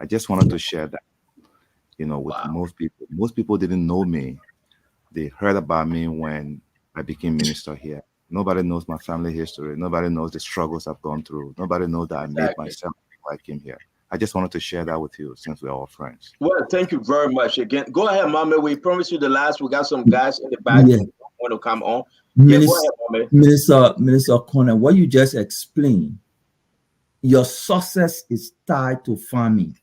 I just wanted to share that, with most people. Most people didn't know me. They heard about me when I became minister here. Nobody knows my family history. Nobody knows the struggles I've gone through. Nobody knows that I made Exactly. myself before I came here. I just wanted to share that with you since we're all friends. Well, thank you very much again. Go ahead, Mama. We promised you the last. We got some guys in the back Yeah. who want to come on. Yeah, go ahead, Mama. Minister Konneh, what you just explained, your success is tied to farming.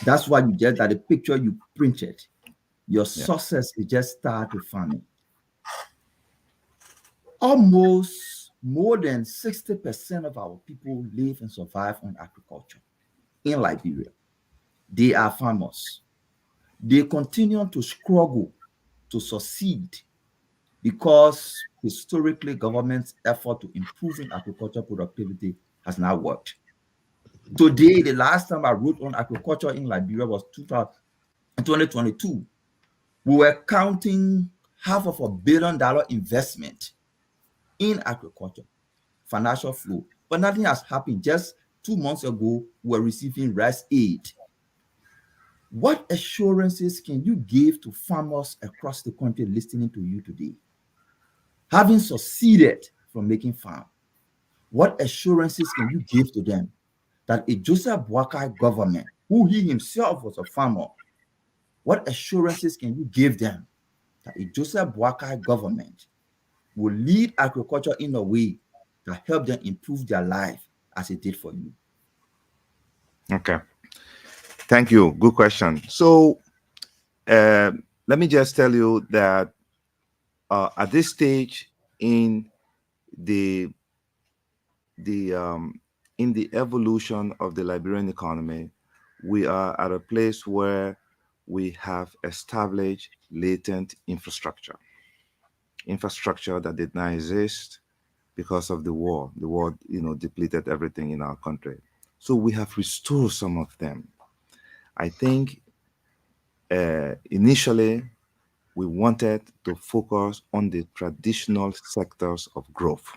That's why you just that the picture you printed. Your success is just tied to farming. Almost more than 60% of our people live and survive on agriculture in Liberia. They are farmers. They continue to struggle to succeed because historically government's effort to improving agricultural productivity has not worked. Today, the last time I wrote on agriculture in Liberia was 2022. We were counting $500 million investment in agriculture, financial flow, but nothing has happened. Just 2 months ago, we were receiving rice aid. What assurances can you give to farmers across the country listening to you today? Having succeeded from making farm, what assurances can you give to them that a Joseph Boakai government, who he himself was a farmer, what assurances can you give them that a Joseph Boakai government will lead agriculture in a way that help them improve their life as it did for you? Okay. Thank you. Good question. So let me just tell you that at this stage in the evolution of the Liberian economy, we are at a place where we have established latent infrastructure that did not exist because of the war. The war, depleted everything in our country. So we have restored some of them. I think initially we wanted to focus on the traditional sectors of growth.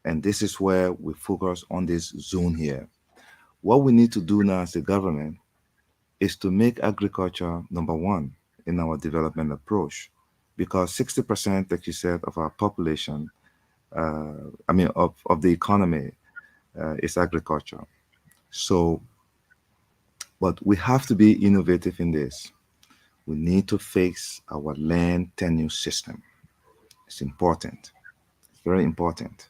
And this is where we focus on this zone here. What we need to do now as a government is to make agriculture number one in our development approach, because 60%, like you said, of our population, of the economy is agriculture. So But we have to be innovative in this. We need to fix our land tenure system. It's important. It's very important.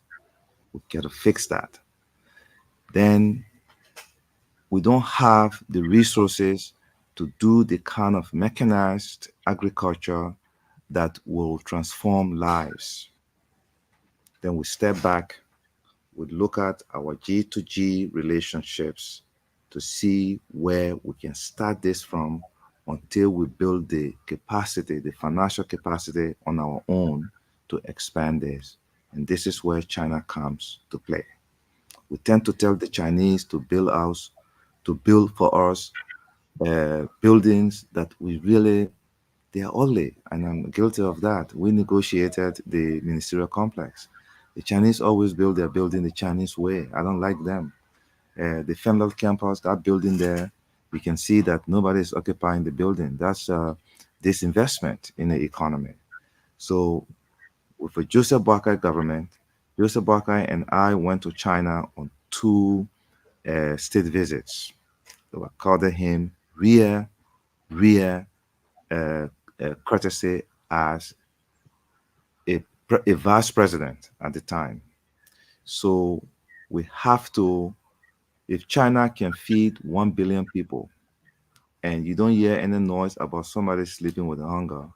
We got to fix that. Then we don't have the resources to do the kind of mechanized agriculture that will transform lives. Then we step back, we look at our G2G relationships to see where we can start this from until we build the capacity, the financial capacity on our own to expand this. And this is where China comes to play. We tend to tell the Chinese to build for us buildings that we really, they are ugly, and I'm guilty of that. We negotiated the ministerial complex. The Chinese always build their building the Chinese way. I don't like them. The Fenway campus, that building there, we can see that nobody is occupying the building. That's disinvestment in the economy. So with the Joseph Boakai government, Joseph Boakai and I went to China on 2 state visits. They were calling him courtesy as a vice president at the time. So we have to, if China can feed 1 billion people and you don't hear any noise about somebody sleeping with hunger,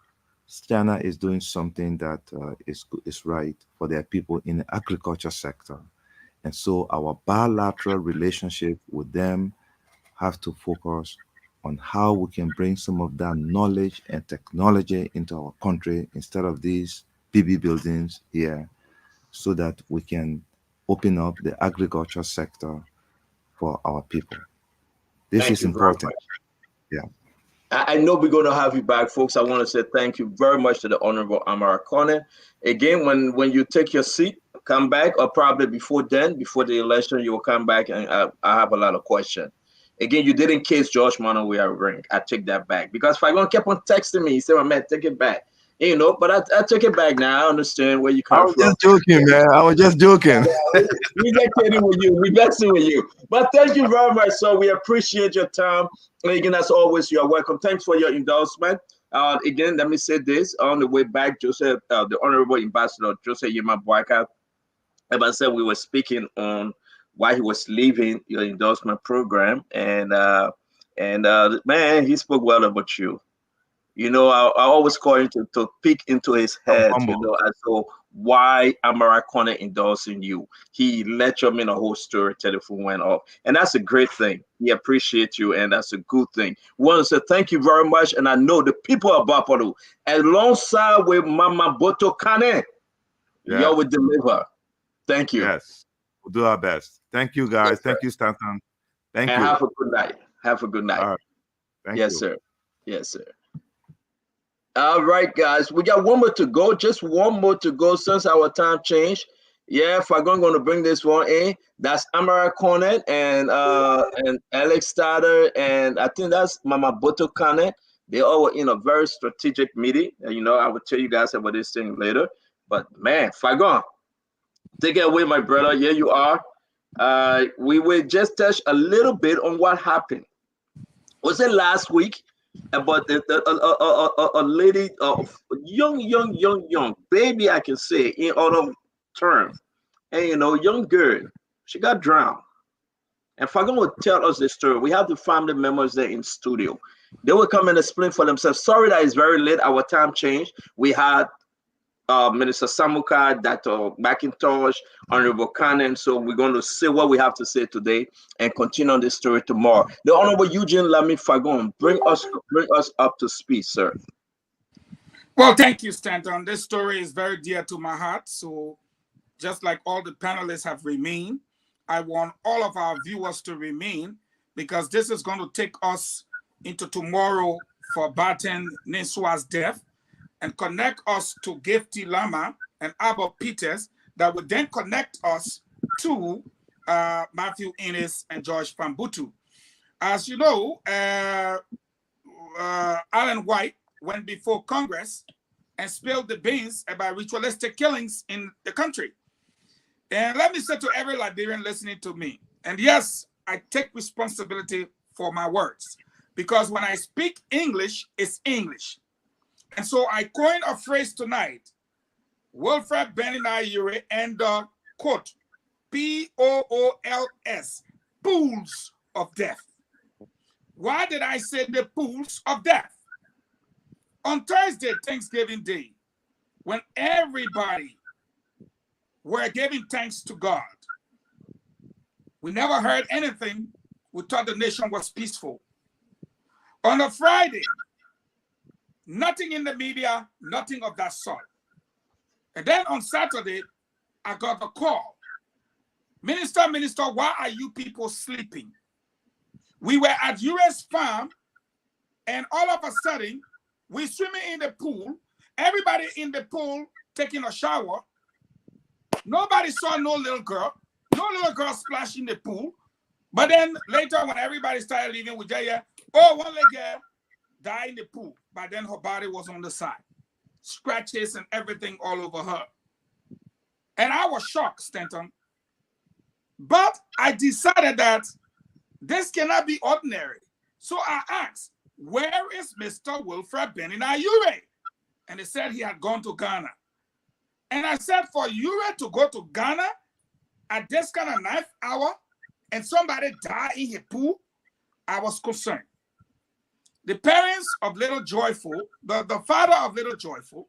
China is doing something that is right for their people in the agriculture sector. And so our bilateral relationship with them have to focus on how we can bring some of that knowledge and technology into our country instead of these BB buildings here, so that we can open up the agriculture sector for our people. This is important. Yeah. I know we're going to have you back, folks. I want to say thank you very much to the Honorable Amara Konneh. Again, when you take your seat, come back, or probably before then, before the election, you will come back, and I have a lot of questions. Again, you didn't case George Monoway a ring. I take that back. Because if I going to keep on texting me, he said, man, take it back. You know, but I take it back now. I understand where you come from. I was just joking, man. I was just joking. We get kidding with you. We messing with you. But thank you very much, sir. We appreciate your time. And again, as always, you are welcome. Thanks for your endorsement. Again, let me say this. On the way back, Joseph, the Honorable Ambassador Joseph Yema Boakai, as I said, we were speaking on why he was leaving your endorsement program. And man, he spoke well about you. You know, I always call him to peek into his head, you know, as to why Amara Konneh endorsing you. He let you in a whole story, telephone went off. And that's a great thing. He appreciates you, and that's a good thing. We want to say thank you very much. And I know the people of Bapalo, alongside with Mama Boto Konneh, you will deliver. Thank you. Yes, we'll do our best. Thank you, guys. Yes, thank you, Stanton. Thank you. Have a good night. Have a good night. All right. Thank yes, you. sir. Yes, sir. All right, guys, we got one more to go. Just one more to go since our time changed. Yeah, if I'm going to bring this one in, that's Amara Konneh and Alex Stader, and I think that's Mama Boto Konneh. They all were in a very strategic meeting. And, you know, I will tell you guys about this thing later. But man, Fagon, take it away, my brother. Here you are. We will just touch a little bit on what happened. Was it last week? About a lady, young baby, I can say in other terms, and you know, young girl, she got drowned. And Fagon will tell us the story. We have the family members there in studio. They will come and explain for themselves. Sorry that it's very late. Our time changed. We had Minister Samukai, Dr. McIntosh, Honorable Konneh. So we're going to say what we have to say today and continue on this story tomorrow. The Honorable Eugene Lamy Fagon, bring us up to speed, sir. Well, thank you, Stanton. This story is very dear to my heart. So just like all the panelists have remained, I want all of our viewers to remain, because this is going to take us into tomorrow for Batten Ninsua's death, and connect us to Gifty Lama and Abba Peters, that would then connect us to Matthew Innes and George Pambutu. As you know, Alan White went before Congress and spilled the beans about ritualistic killings in the country. And let me say to every Liberian listening to me, and yes, I take responsibility for my words. Because when I speak English, it's English. And so I coined a phrase tonight, Wilfred Beninaire and the quote, P-O-O-L-S, pools of death. Why did I say the pools of death? On Thursday, Thanksgiving Day, when everybody were giving thanks to God, we never heard anything. We thought the nation was peaceful. On a Friday, nothing in the media, nothing of that sort. And then on Saturday, I got a call. Minister, why are you people sleeping? We were at US farm, and all of a sudden, we're swimming in the pool. Everybody in the pool taking a shower. Nobody saw no little girl. No little girl splash in the pool. But then later, when everybody started leaving, we just hear, oh, one little girl died in the pool. But then her body was on the side. Scratches and everything all over her. And I was shocked, Stanton. But I decided that this cannot be ordinary. So I asked, where is Mr. Wilfred Beninaire? And they said he had gone to Ghana. And I said, for Ure to go to Ghana at this kind of ninth hour and somebody die in his pool, I was concerned. The parents of Little Joyful, the father of Little Joyful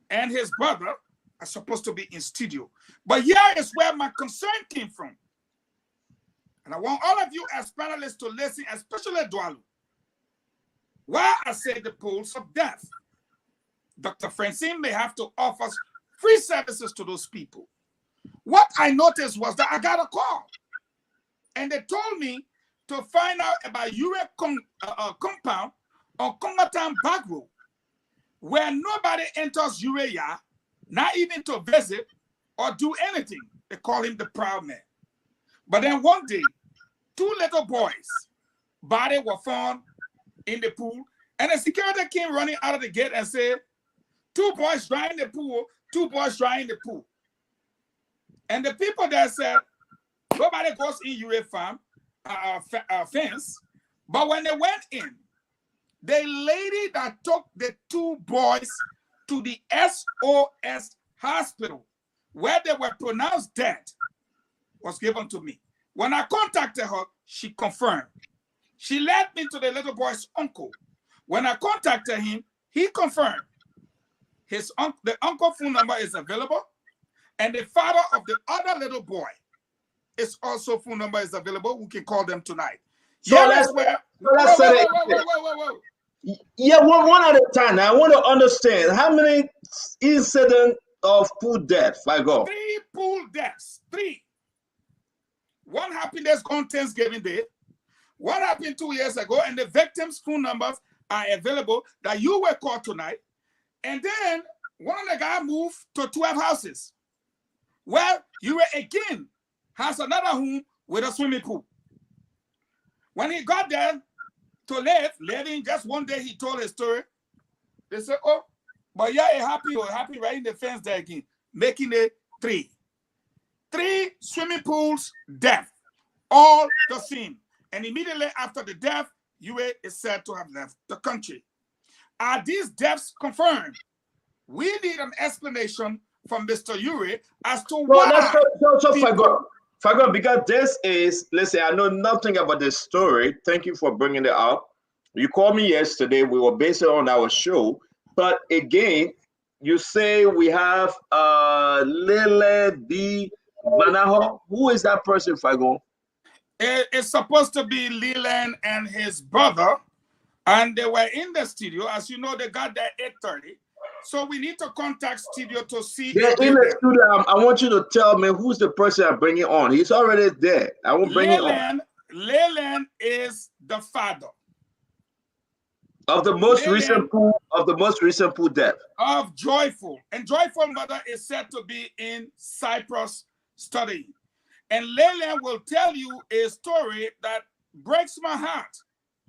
and his brother are supposed to be in studio. But here is where my concern came from. And I want all of you as panelists to listen, especially Dwalu. Why I say the pools of death. Dr. Francine may have to offer free services to those people. What I noticed was that I got a call. And they told me to find out about Ure compound on Kongatan Back Road, where nobody enters Urea, not even to visit or do anything. They call him the proud man. But then one day, 2 little boys' bodies were found in the pool, and the security came running out of the gate and said, 2 boys dry in the pool, 2 boys dry in the pool. And the people there said, nobody goes in Ure farm fence. But when they went in, the lady that took the 2 boys to the SOS hospital, where they were pronounced dead, was given to me. When I contacted her, she confirmed. She led me to the little boy's uncle. When I contacted him, he confirmed. The uncle phone number is available, and the father of the other little boy is also phone number is available. We can call them tonight. So Yeah, let's where. whoa. Yeah, one at a time. Now, I want to understand how many incidents of pool death I go. 3 pool deaths. 3. One happened that's gone Thanksgiving Day. One happened 2 years ago, and the victims' phone numbers are available that you were called tonight. And then one of the guys moved to 12 houses. Well, you were again has another home with a swimming pool. When he got there to living just one day, he told his story. They said, oh, but yeah, happy right in the fence there again, making it 3. 3 swimming pools, death, all the same. And immediately after the death, Ure is said to have left the country. Are these deaths confirmed? We need an explanation from Mr. Ure as to why. So Fago, because this is, listen, I know nothing about this story. Thank you for bringing it up. You called me yesterday. We were based on our show. But again, you say we have Lele D. Manaho. Who is that person, Fago? It's supposed to be Leland and his brother. And they were in the studio. As you know, they got there at 8:30. So we need to contact studio to see. They're in the studio. I want you to tell me who's the person I'm bringing on. He's already there. I will bring him on. Leland is the father of the most recent pool death of Joyful, and Joyful mother is said to be in Cyprus studying. And Leland will tell you a story that breaks my heart.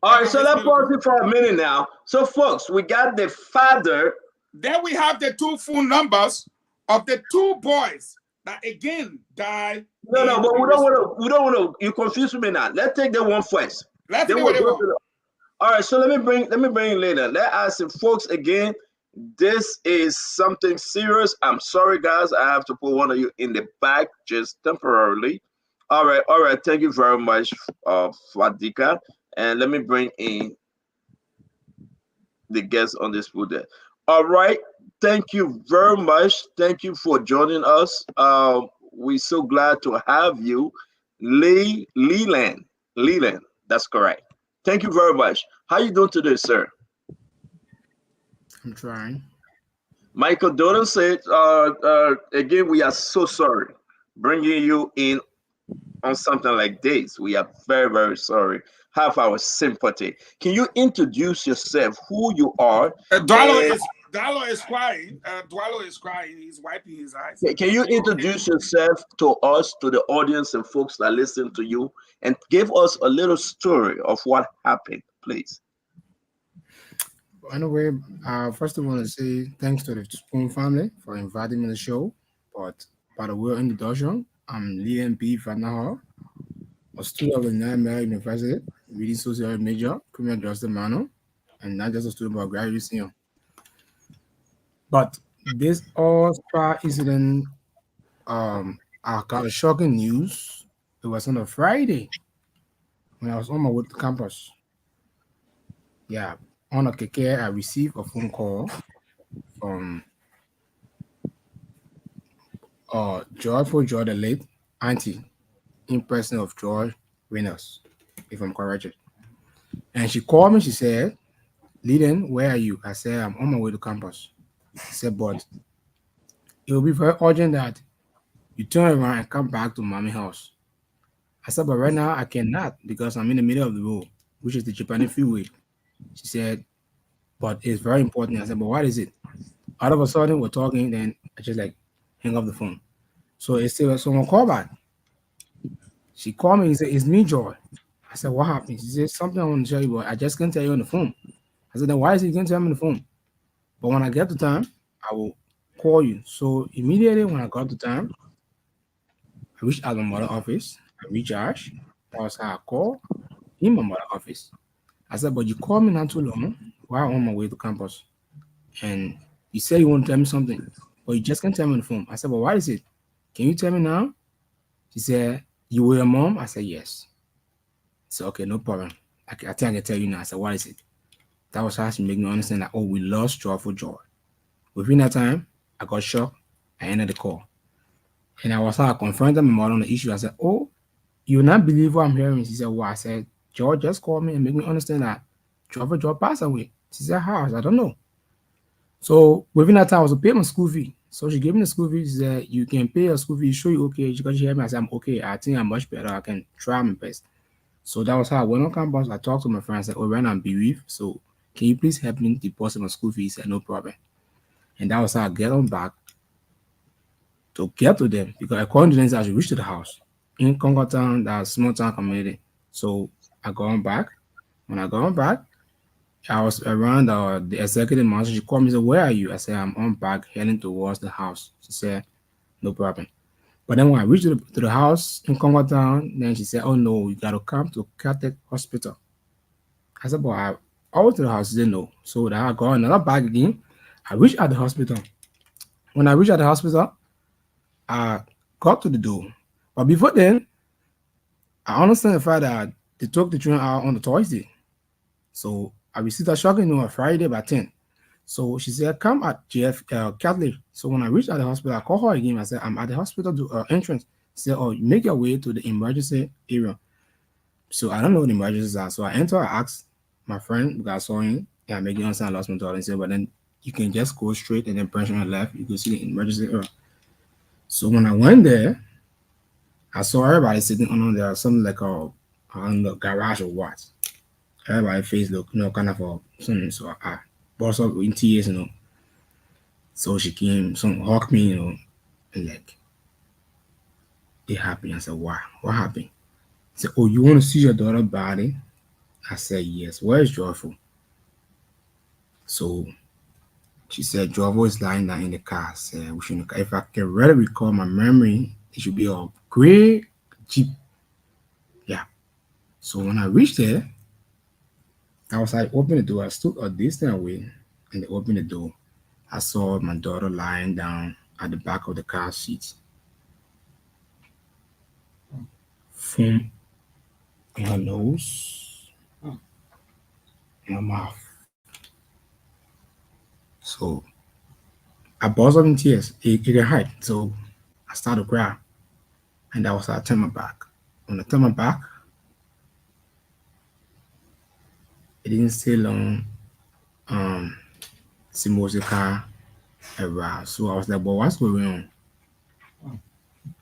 All right, so let's pause it for a minute now. So, folks, we got the father. Then we have the 2 phone numbers of the 2 boys that again died. No, but we don't want to. You confuse me now. Let's take the one first. Let's Then see we'll what they go want. to the. All right, so let me bring later. Let us, folks, again. This is something serious. I'm sorry, guys. I have to put one of you in the back just temporarily. All right. Thank you very much, Fadika. And let me bring in the guests on this podium. All right. Thank you very much. Thank you for joining us. We're so glad to have you, Leland. Leland. That's correct. Thank you very much. How you doing today, sir? I'm trying. Michael Dolan said, again, we are so sorry bringing you in on something like this. We are very, very sorry. Have our sympathy. Can you introduce yourself, who you are? Dwalo is crying. Dwalo is crying. He's wiping his eyes. Can you introduce yourself to us, to the audience and folks that listen to you, and give us a little story of what happened, please? Anyway, first of all, I want to say thanks to the Spoon family for inviting me to the show. But by the way, introduction, I'm Liam B. Vanahar, a student of the Nightmare University, reading social major, criminal justice manner, and not just a student but a graduate senior. But this all-star incident, I got a shocking news. It was on a Friday when I was on my way to campus. Yeah, on a KK, I received a phone call from Joyful Joy, the late auntie, in person of George Winners, if I'm correct. And she called me, she said, Liden, where are you? I said, I'm on my way to campus. She said, but it will be very urgent that you turn around and come back to mommy house. I said, but right now I cannot because I'm in the middle of the road, which is the Japanese freeway. She said, but it's very important. I said, but what is it? All of a sudden we're talking, then I just like hang up the phone. So it's still someone called back. She called me and said, it's me, Joy. I said, what happened? She said, something I want to tell you, but I just can't tell you on the phone. I said, then why is it you can't tell me on the phone? But when I get the time, I will call you. So immediately when I got the time, I reached out my mother's office. I recharged. That was how I called in my mother's office. I said, but you called me not too long while on my way to campus. And you said you want to tell me something, but you just can't tell me on the phone. I said, but what is it? Can you tell me now? She said, you were your mom? I said, yes. So, okay, no problem. I think I can tell you now. I said, what is it? That was how she made me understand that, oh, we lost Joyful Joy. Within that time, I got shocked. I ended the call. And I was how I confronted my mother on the issue. I said, oh, you will not believe what I'm hearing. She said, well, I said, George just called me and made me understand that Joyful Joy passed away. She said, how? I said, I don't know. So within that time, I was to pay my school fee. So she gave me the school fee. She said, you can pay your school fee. Show you okay. Because she heard me, I said, I'm okay. I think I'm much better. I can try my best. So that was how I went on campus. I talked to my friend. I said, oh, right now I'm bereaved. So can you please help me deposit my school fee? He said, no problem. And that was how I get on back to get to them. Because according to them, I should reach to the house. In Congo Town, that small town community. So I got on back. When I got on back, I was around the executive manager. She called me and said, where are you? I said, I'm on back heading towards the house. She said, no problem. But then when I reached to the house in Congo Town, then she said, oh no, you got to come to Catholic Hospital. I said, but I went to the house. She said, no. So then I got another bag again. I reached at the hospital. When I reached at the hospital, I got to the door. But before then, I understand the fact that they took the children out on the Thursday. So I received a shocking news on Friday by 10. So she said, come at JF Catholic. So when I reached at the hospital, I called her again. I said, I'm at the hospital entrance. She said, oh, make your way to the emergency area. So I don't know what the emergencies are. So I entered, I asked my friend, because I saw him, and I made the answer, I lost my daughter. And said, but then you can just go straight and then branch on the left. You can see the emergency area. So when I went there, I saw everybody sitting on there, something like on the garage or what. Everybody face look, kind of something. So I burst up in tears, So she came, hugged me, and like, it happened. I said, wow, what happened? She said, oh, you want to see your daughter's body? I said, yes. Where is Joyful? So she said, Joyful is lying down in the car. I said, if I can really recall my memory, it should be a gray Jeep. Yeah. So when I reached there, I was like, open the door. I stood a distance away and they opened the door. I saw my daughter lying down at the back of the car seat. Foam in her nose, in her mouth. So I burst up in tears. It can hide. So I started to cry. And that was how I turned my back. When I turned my back, it didn't stay long. Simo's car arrived. So I was like, but what's going on?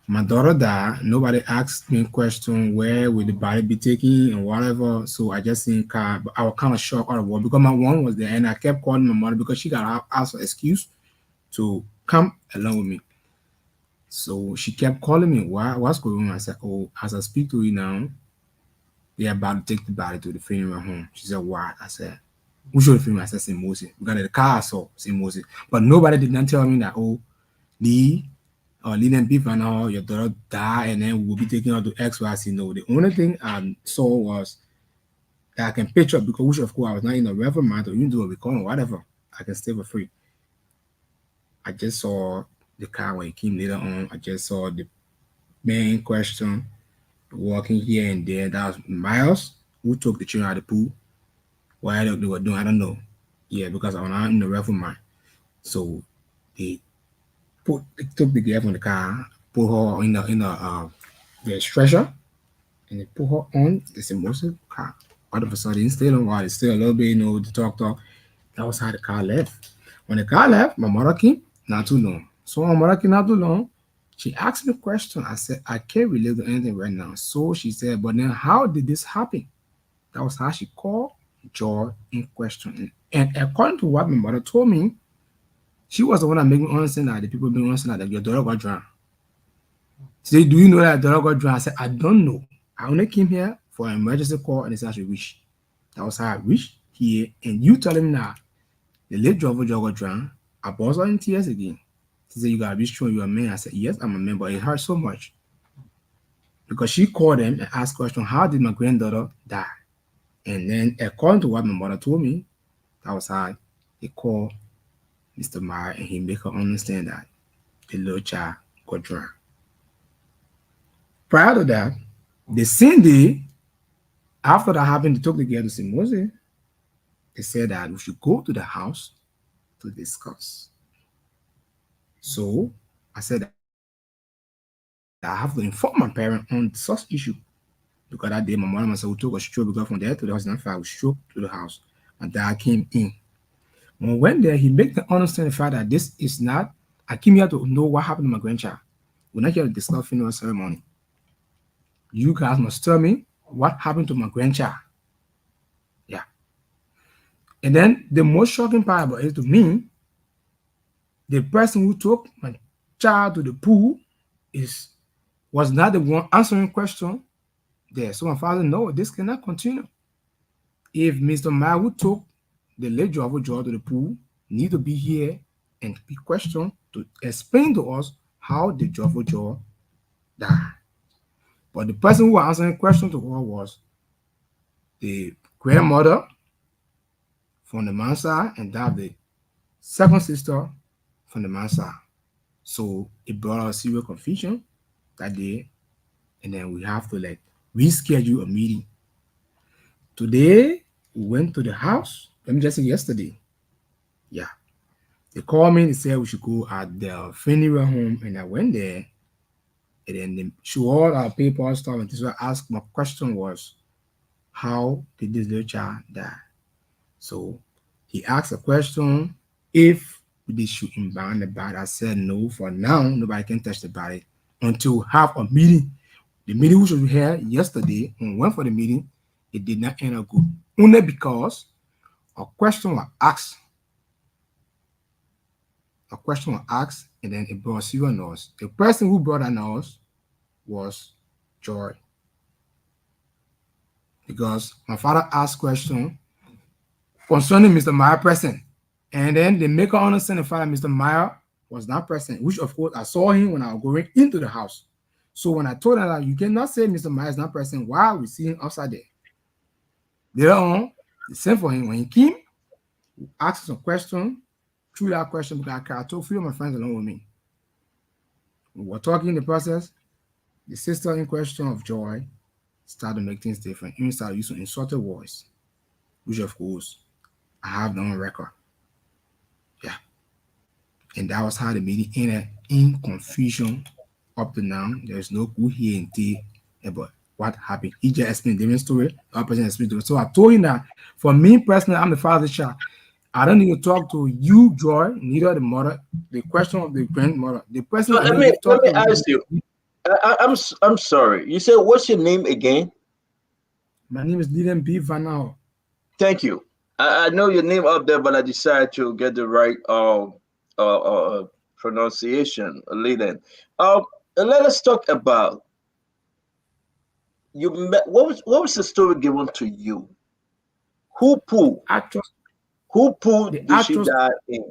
My daughter died. Nobody asked me question where will the body be taken and whatever. So I just seen car. But I was kind of shocked out of what because my mom was there and I kept calling my mother because she got asked for excuse to come along with me. So she kept calling me. What's going on? I said, oh, as I speak to you now, they're about to take the body to the funeral home. She said, what? I said, who showed the funeral? I said, St. Moses. Because the car I saw St. Moses. But nobody did not tell me that, oh, Lee or Lee and Beef and all, your daughter died and then we'll be taking her to XYZ. No, the only thing I saw was that I can picture because which of course I was not in a reverend mind or even do a recording or whatever. I can stay for free. I just saw the car when it came later on. I just saw the man in question walking here and there. That was Miles who took the children out of the pool. Why they were doing, I don't know. Yeah, because I'm not in the reverend mind. So they took the girl from the car, put her in the stretcher, and they put her on the Samosa car. All of a sudden, still on while it's still a little bit, the talk. That was how the car left. When the car left, my mother came not too long. So my mother came not too long. She asked me a question. I said, I can't relate to anything right now. So she said, but then how did this happen? That was how she called Joy in question. And according to what my mother told me, she was the one that made me understand that the people being understand that your daughter got drowned. She said, do you know that your daughter got drowned? I said, I don't know. I only came here for an emergency call and they said I should reach. That was how I reached here. And you telling me now the late driver got drowned. I burst out in tears again. She said, you gotta be sure you're a man. I said, yes, I'm a man, but it hurt so much. Because she called them and asked question, how did my granddaughter die? And then according to what my mother told me, that was how he called Mr. Meyer and he made her understand that the little child got drowned. Prior to that, the same day, after that happened, they took the girl to St. Moses. They said that we should go to the house to discuss. So I said that I have to inform my parents on such issue. Because that day my mother said we took a stroll because from there to the house, not far, we strolled to the house. My dad came in. When we went there, he made them understand the fact that this is not, I came here to know what happened to my grandchild. We're not here to discuss funeral ceremony. You guys must tell me what happened to my grandchild. Yeah. And then the most shocking part about it to me, the person who took my child to the pool was not the one answering question there. So my father, no, this cannot continue. If Mr. Ma who took the late driver to the pool need to be here and be questioned to explain to us how the driver died. But the person who was answering questions to her was the grandmother from the man's side and that the second sister from the man's side. So it brought us serious confusion that day, and then we have to reschedule a meeting. Today we went to the house. Let me just say yesterday. Yeah. They called me and said we should go at the funeral home, and I went there, and then they showed all our paper stuff, and this was asked. My question was, how did this little child die? So he asked a question if they should embalm the body. I said no, for now, nobody can touch the body until we have a meeting. The meeting which we had yesterday, when we went for the meeting, it did not end up good. Only because a question was asked. A question was asked, and then it brought serious noise. The person who brought that noise was Joy. Because my father asked question concerning Mr. Meyer present. And then they make her understand the fact that Mr. Meyer was not present, which of course I saw him when I was going into the house. So when I told her that you cannot say Mr. Meyer is not present, why we see him outside there? Later on, They sent for him. When he came, asked some question. Through that question, because I told 3 of my friends along with me. We were talking in the process. The sister in question of Joy started to make things different. Even started using insulted voice, which of course I have no record. Yeah. And that was how the meeting ended in confusion up to now. There's no good here and there about what happened. He just explained the different story. The other person explained it. So I told him that for me personally, I'm the father's child. I don't need to talk to you, Joy, neither the mother, the question of the grandmother. The person So I need to let talk me to. ask you. I'm sorry. You said what's your name again? My name is Dylan B. Vanal. Thank you. I know your name up there, but I decided to get the right pronunciation, Leland. Let us talk about you met. What was the story given to you? Who pulled? Who pulled did she die in?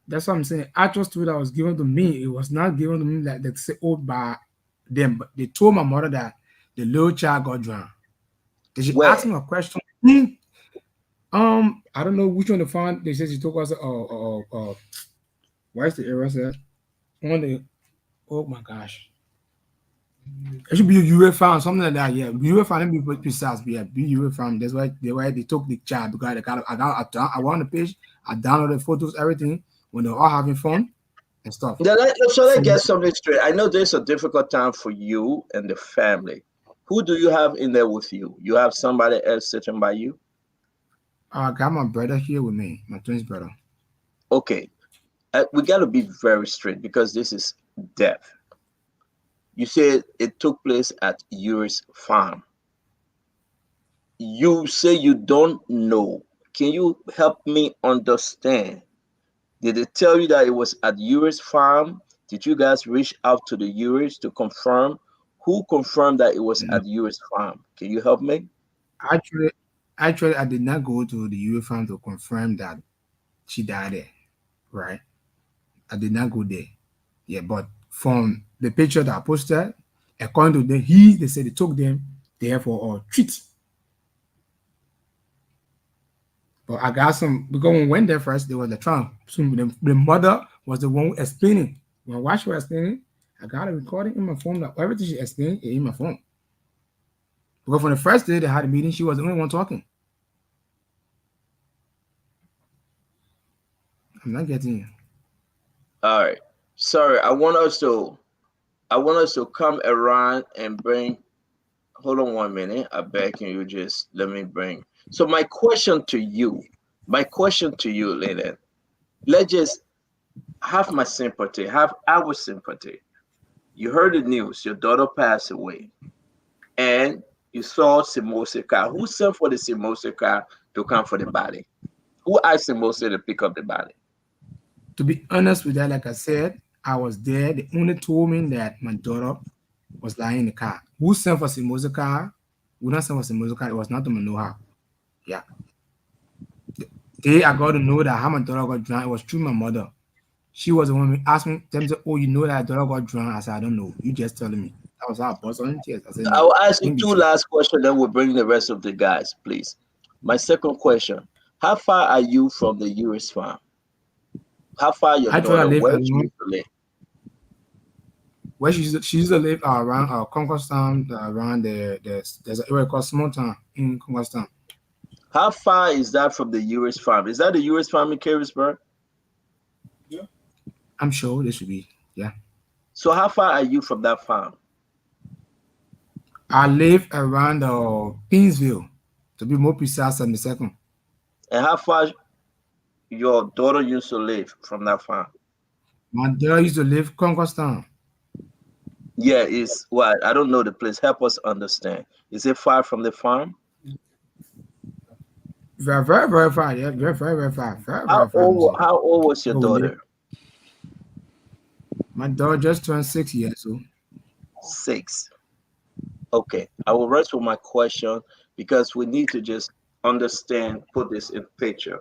That's what I'm saying. Actual story that was given to me, it was not given to me like they say by them, but they told my mother that the little child got drowned. Did she ask me a question? I don't know which one to find. They said she took us. Where's the error said? On the. Oh my gosh. It should be UFA something like that. Yeah, UFA. Let me be precise. Yeah, be UFA. That's why they took the child because I went on the page. I downloaded photos, everything when they're all having fun and stuff. Yeah, let's get something straight. I know there's a difficult time for you and the family. Who do you have in there with you? You have somebody else sitting by you? I got my brother here with me, my twin's brother. Okay, we got to be very straight because this is death. You said it took place at Uri's farm. You say you don't know. Can you help me understand? Did they tell you that it was at Uri's farm? Did you guys reach out to the Uris to confirm? Who confirmed that it was at Uri's farm? Can you help me? Actually, I did not go to the Uri farm to confirm that she died there, right? I did not go there. Yeah, but from the picture that I posted, according to them, they said they took them there for a treat. But I got some because when we went there first, there was the trunk. So the mother was the one explaining. When I watched her explaining, I got a recording in my phone that everything she explained is in my phone. Because from the first day they had a meeting, she was the only one talking. I'm not getting you. All right. Sorry, I want us to come around and bring. Hold on 1 minute. I beg you, just let me bring. So my question to you, Leland, let's just have my sympathy, have our sympathy. You heard the news, your daughter passed away, and you saw Samukai. Who sent for the Samukai to come for the body? Who asked Samukai to pick up the body? To be honest with that, like I said, I was there. They only told me that my daughter was lying in the car. Who sent for Samukai? Who not sent for Samukai? It was not to know how. Yeah. The day I got to know that how my daughter got drowned, it was through my mother. She was the one who asked me, oh, you know that daughter got drowned? I said, I don't know. You just telling me. That was how I bust on tears. I said, no, I'll ask you 2 last questions, then we'll bring the rest of the guys, please. My second question, how far are you from the Uris farm? How far your daughter, where she used to live? Where she used to live around Concourse Town, around there's an area called Small Town in Concourse Town. How far is that from the Uris farm? Is that the Uris farm in Carisburg? Yeah. I'm sure this should be, yeah. So how far are you from that farm? I live around Pinsville, to be more precise, 72nd. And how far your daughter used to live from that farm? My daughter used to live Concourse Town. Yeah, it's what? I don't know the place. Help us understand. Is it far from the farm? Very, very, very far. Yeah, very, very, very far. Very, how very far. Old was your daughter? My daughter just turned 6 years old. 6. Okay, I will rest with my question because we need to just understand, put this in picture.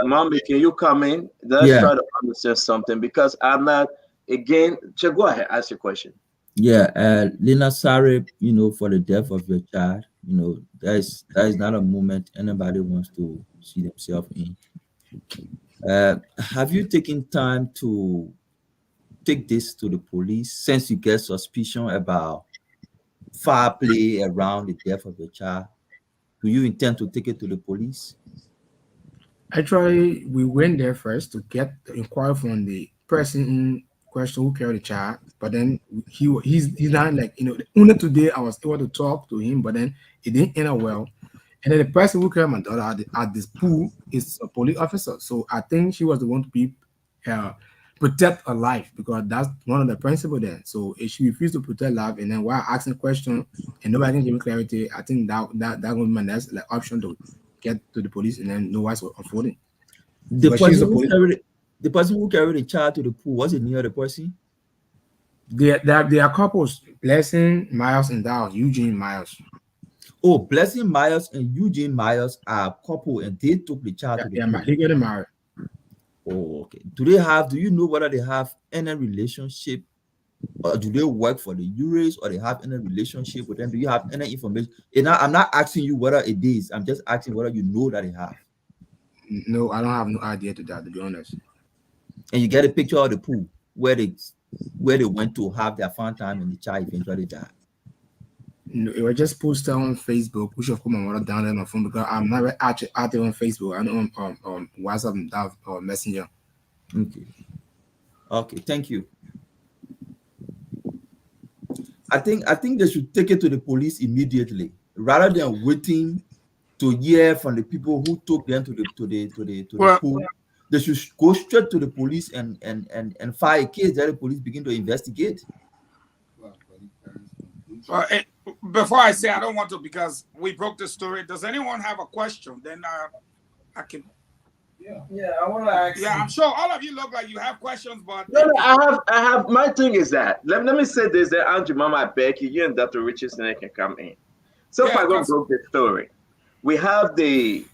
Mommy, can you come in? Let's try to understand something because I'm not, again, go ahead, ask your question. Yeah, Lena, sorry, for the death of your child. You know, that is not a moment anybody wants to see themselves in. Have you taken time to take this to the police since you get suspicion about foul play around the death of your child? Do you intend to take it to the police? Actually, we went there first to get the inquiry from the person in question who carried the child. But then he's not like, only today I was able to talk to him, but then it didn't end up well. And then the person who carried my daughter at this pool is a police officer. So I think she was the one to be protect her life, because that's one of the principles there. So if she refused to protect life, and then while asking questions and nobody can give me clarity, I think that would be my next option to get to the police and then know what's unfolding. The person who carried the child to the pool, was it near the person? They are couples, Blessing Myers and that Eugene Myers. Oh, Blessing Myers and Eugene Myers are a couple, and they took the child to the pool. They got married. Oh, okay. Do you know whether they have any relationship, or do they work for the Euros, or they have any relationship with them? Do you have any information? And I'm not asking you whether it is. I'm just asking whether you know that they have. No, I don't have no idea to that, to be honest. And you get a picture of the pool where they went to have their fun time, and the child eventually died. No, it was just posted on Facebook, which of course my mother downloaded my phone, because I'm not actually out there on Facebook. I know on WhatsApp and that or Messenger. Okay, thank you. I think they should take it to the police immediately, rather than waiting to hear from the people who took them to the pool. They should go straight to the police and file a case that the police begin to investigate. Before I say, I don't want to, because we broke the story. Does anyone have a question? Then I can. Yeah, I want to ask. Yeah, I'm sure all of you look like you have questions, but no, I have. My thing is that let me say this: that Andrew, Mama, I beg you and Dr. Richardson can come in. So far, I broke the story. We have the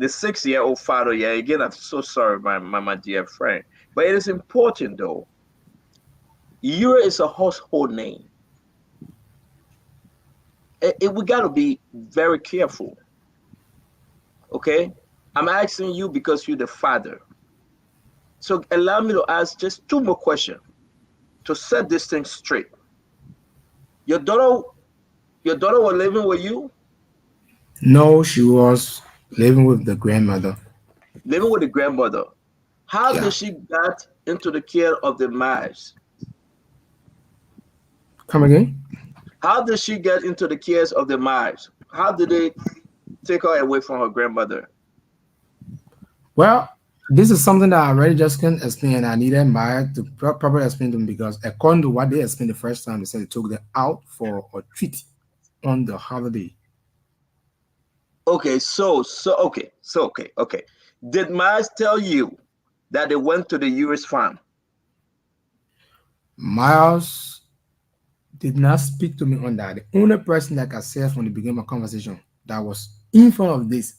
6-year-old father. Yeah, again, I'm so sorry, my dear friend, but it is important though. Yura is a household name. We got to be very careful. Okay, I'm asking you because you're the father. So allow me to ask just 2 more questions to set this thing straight. Your daughter was living with you? No, she was living with the grandmother. Living with the grandmother. How did she get into the care of the Myers? Come again? How did she get into the cares of the Myers? How did they take her away from her grandmother? Well, this is something that I already just can explain. I needed Maya to properly explain to them, because according to what they explained the first time, they said they took them out for a treat on the holiday. Okay, okay. Did Myers tell you that they went to the Uris farm? Myers did not speak to me on that. The only person, like I said from the beginning of my conversation, that was in front of this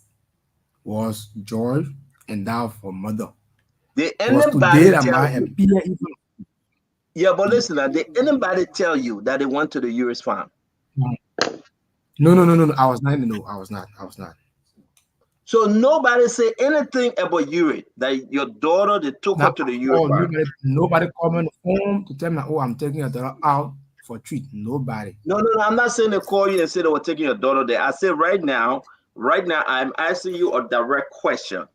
was George, and that for mother. Did anybody tell you? Yeah, but listen, did anybody tell you that they went to the Uris farm? No. I was not. So nobody said anything about Uri, that your daughter, they took her to the Uri farm? Nobody called me on the phone to tell me, oh, I'm taking your daughter out for a treat. Nobody. No, I'm not saying they call you and say they were taking your daughter there. I said right now, I'm asking you a direct question.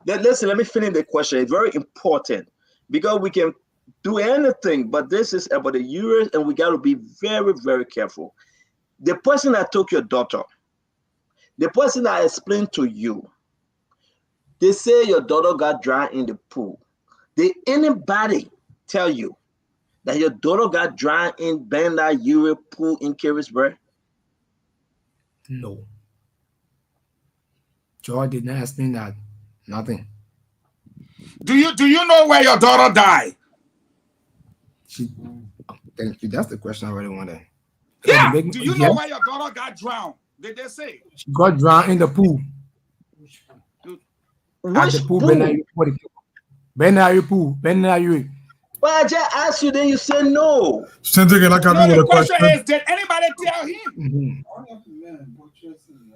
Then listen, let me finish the question. It's very important, because we can do anything, but this is about the Uri, and we got to be very, very careful. The person that took your daughter, the person I explained to you, they say your daughter got drowned in the pool. Did anybody tell you that your daughter got drowned in Benda Uri pool in Carisburg? No. George did not explain that. Nothing. Do you know where your daughter died? Thank you. That's the question I really wanted. Yeah. Do you know where your daughter got drowned? Did they say? She got drowned in the pool. At the pool, Benayuri pool. But I just asked you, then you said no. Same thing, like No, with the a question question. is, did anybody tell him?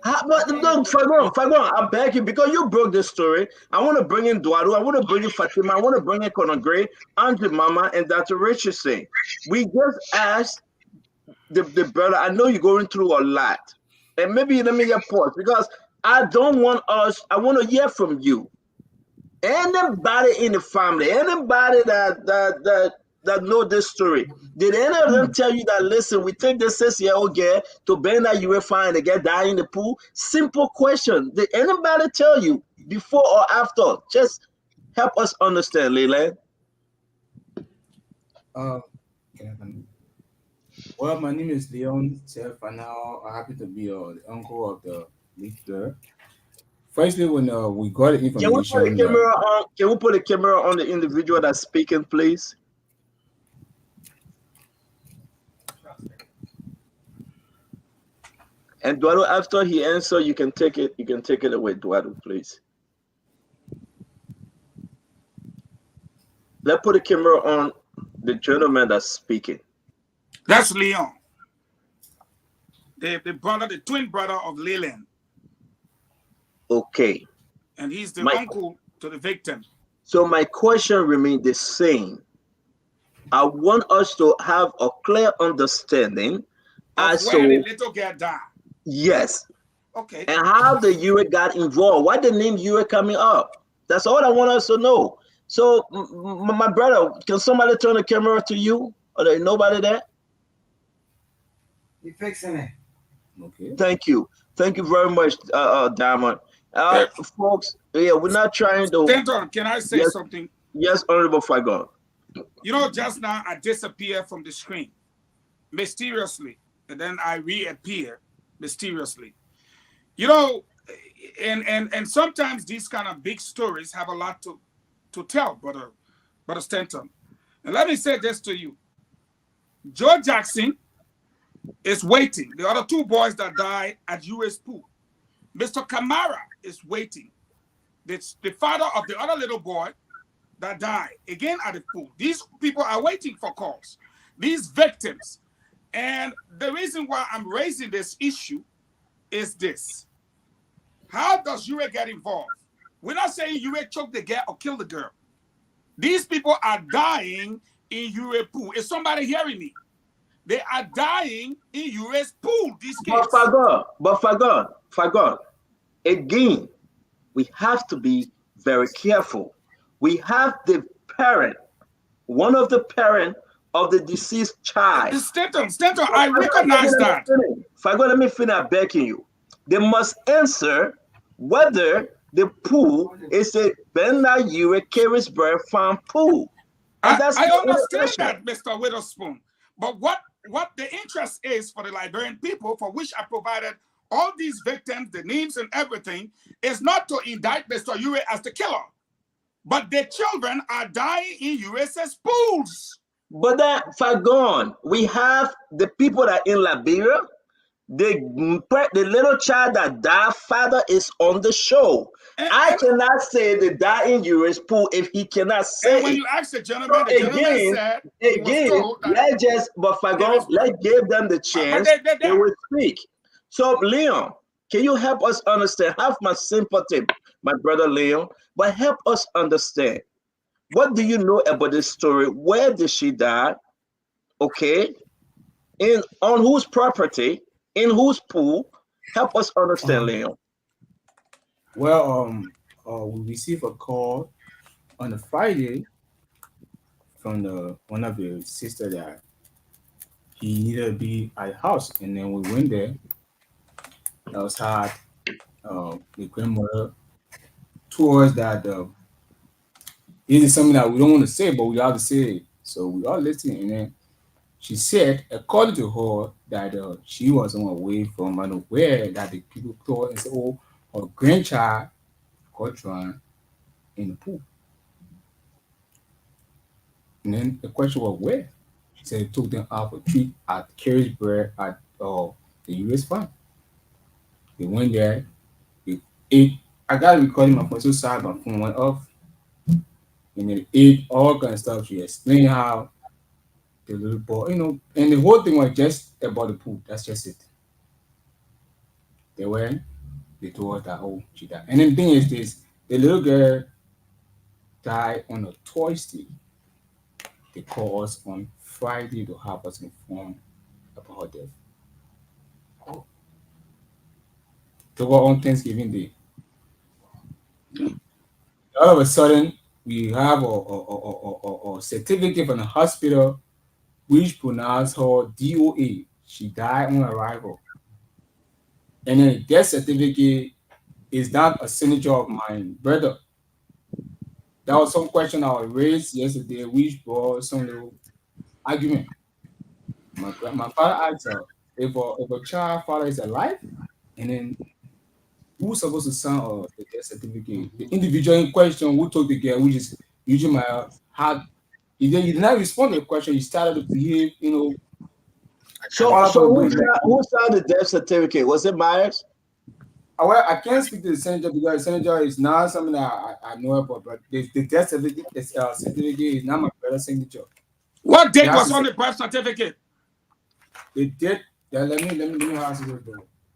But look, Fagon, I beg you, because you broke this story. I want to bring in Duadu, I want to bring in Fatima, I want to bring in Konneh Gray, Andre Mama, and Dr. Richardson. We just asked the brother, I know you're going through a lot. And maybe let me just pause, because I don't want us, I want to hear from you. Anybody in the family, anybody that know this story, did any of them tell you that, listen, we take this 6-year-old girl to bend that UFI and the girl die in the pool? Simple question. Did anybody tell you before or after? Just help us understand, Leland. Well, my name is Leon Tefanao. I happen to be the uncle of the leader. Firstly, when we got the information, can we put the camera on the individual that's speaking, please? And Duado, after he answers, you can take it. You can take it away, Duado, please. Let's put the camera on the gentleman that's speaking. That's Leon, the brother, the twin brother of Leland. Okay. And he's the uncle to the victim. So my question remains the same. I want us to have a clear understanding as where to the little girl died. Yes. Okay. And how the UA got involved. Why the name UA coming up? That's all I want us to know. So, my brother, can somebody turn the camera to you? Or there nobody there? You fixing it. Okay. Thank you. Thank you very much, Diamond. Folks, yeah, we're not trying to. Stentor, can I say something? Yes, Honorable Fagon. You know, just now I disappeared from the screen mysteriously, and then I reappear mysteriously. You know, and sometimes these kind of big stories have a lot to tell, brother Stanton. And let me say this to you. Joe Jackson is waiting. The other two boys that died at US Pool. Mr. Amara is waiting. The father of the other little boy that died, again at the pool. These people are waiting for calls. These victims. And the reason why I'm raising this issue is this. How does UA get involved? We're not saying UA choked the girl or killed the girl. These people are dying in UA pool. Is somebody hearing me? They are dying in UA's pool, these kids. But Fagon, again, we have to be very careful. We have the parent, one of the parent of the deceased child. Stanton, I recognize that. Fagon, let me finish begging you. They must answer whether the pool is a Benda Ure Carrisburg farm pool. I understand that, Mr. Witherspoon. But what the interest is for the Liberian people, for which I provided all these victims, the names and everything, is not to indict Mr. Ure as the killer. But the children are dying in USS pools. But that Fagon, we have the people that in Liberia, the little child that died, father is on the show. I cannot say the die in Ure's pool if he cannot say. And when you ask the gentleman, said let's give them the chance. They will speak. So, Leon, can you help us understand? Have my sympathy, my brother Leon, but help us understand. What do you know about this story? Where did she die? Okay. On whose property? In whose pool? Help us understand, Leon. Well, we received a call on a Friday from one of the sisters that he needed to be at the house, and then we went there. That was hard. The grandmother told us that it is something that we don't want to say, but we have to say it. So we all listening, and then she said, according to her, that she was on her way from unaware that the people thought and said, oh, her grandchild got drowned in the pool. And then the question was where? She said it took them out for a treat at Carrisburg at the US farm. They went there. I got a recording my phone, so sad my phone went off. and then ate all kind of stuff. She explained how the little boy, and the whole thing was just about the pool. That's just it. They went, they told her that, oh, she died. And then the thing is this, the little girl died on a Thursday. They called us on Friday to have us informed about her death. They were on Thanksgiving Day. All of a sudden, we have a certificate from the hospital which pronounced her DOA. She died on arrival. And then the death certificate is not a signature of my brother. That was some question I was raised yesterday, which brought some little argument. My father asked her if a child father is alive, and then who's supposed to sign the death certificate? The individual in question who took the girl, which is usually my had. He did not respond to the question. He started to behave, So who signed the death certificate? Was it Myers? Well, I can't speak to the senator because the senator is not something that I know about, but the death certificate is not my brother's signature. What date was on the birth certificate? The date. Let me ask you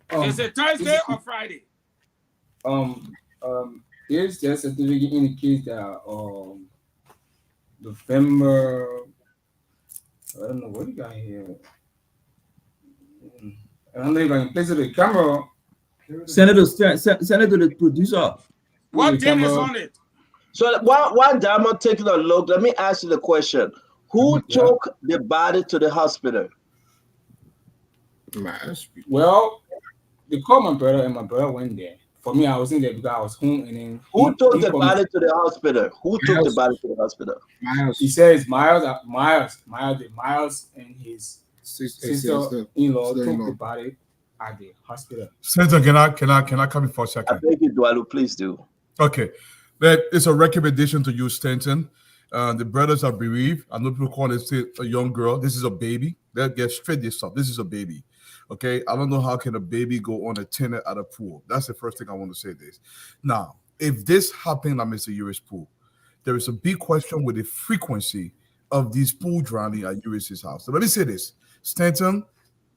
this. Is it Thursday or Friday? This death certificate indicates that November. I don't know what you got here. I don't know if I can place it the camera. Send it to the producer. What date is on it? So while Diamond taking a look, let me ask you the question: who took the body to the hospital? Well, they called my brother, and my brother went there. For me, I wasn't there because I was home, and then who took the body to the hospital? Who took the body to the hospital? Miles. He says Miles, and his sister-in-law took the body at the hospital. Senator, can I come in for a second? I beg you, Dwalu, please do. Okay, that is a recommendation to you, Stanton. The brothers are bereaved. I know people call it a young girl. This is a baby. They'll get straight this up. This is a baby. Okay, I don't know how can a baby go on a tenant at a pool. That's the first thing I want to say. This now, if this happened at Mr. Uris' pool, there is a big question with the frequency of these pool drowning at Uris' house. So let me say this, Stanton,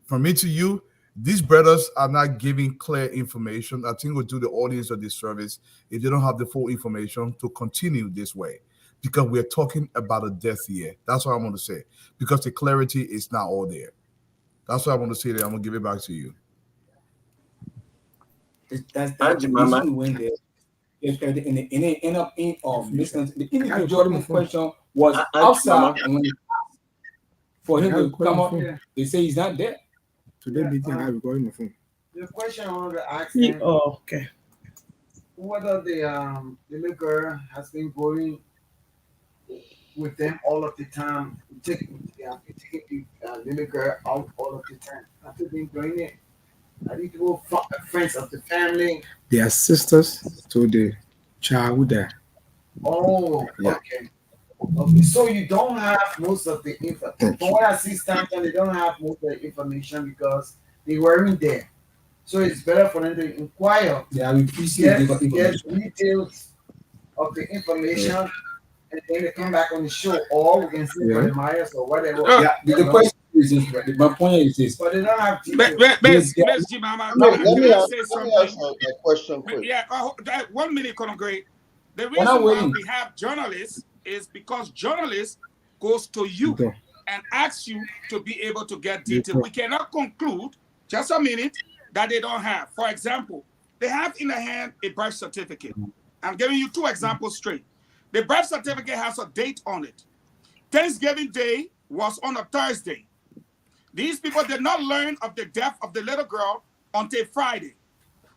from me to you, these brothers are not giving clear information. I think we'll do the audience a disservice if they don't have the full information to continue this way, because we're talking about a death here. That's what I want to say, because the clarity is not all there. That's what I want to say there. I'm going to give it back to you. That's the reason when they end up in listening. The individual in question was outside, and when for him to come up, they say he's not there. Today meeting, I recording my phone. The question I wanted to ask okay. Whether the little girl has been going with them all of the time, taking the little girl out all of the time. After being doing it, I need to go friends of the family. They are sisters to the child who died. Oh, Yeah. Okay. Okay, so you don't have most of the info. From what I see, Stanton, they don't have most of the information because they weren't there. So it's better for them to inquire. Yeah, we appreciate the get information. details of the information, and then they come back on the show, or we can see for the Myers or whatever. Yeah, the question is this. My point is this. But they don't have details. Miss Jimama, Let me ask say something? a question quick. Yeah, 1 minute, Colonel Gray. The We're not reason why waiting. we have journalists is because journalists goes to you and asks you to be able to get detail. We cannot conclude, just a minute, that they don't have. For example, they have in their hand a birth certificate. I'm giving you 2 examples straight. The birth certificate has a date on it. Thanksgiving Day was on a Thursday. These people did not learn of the death of the little girl until Friday.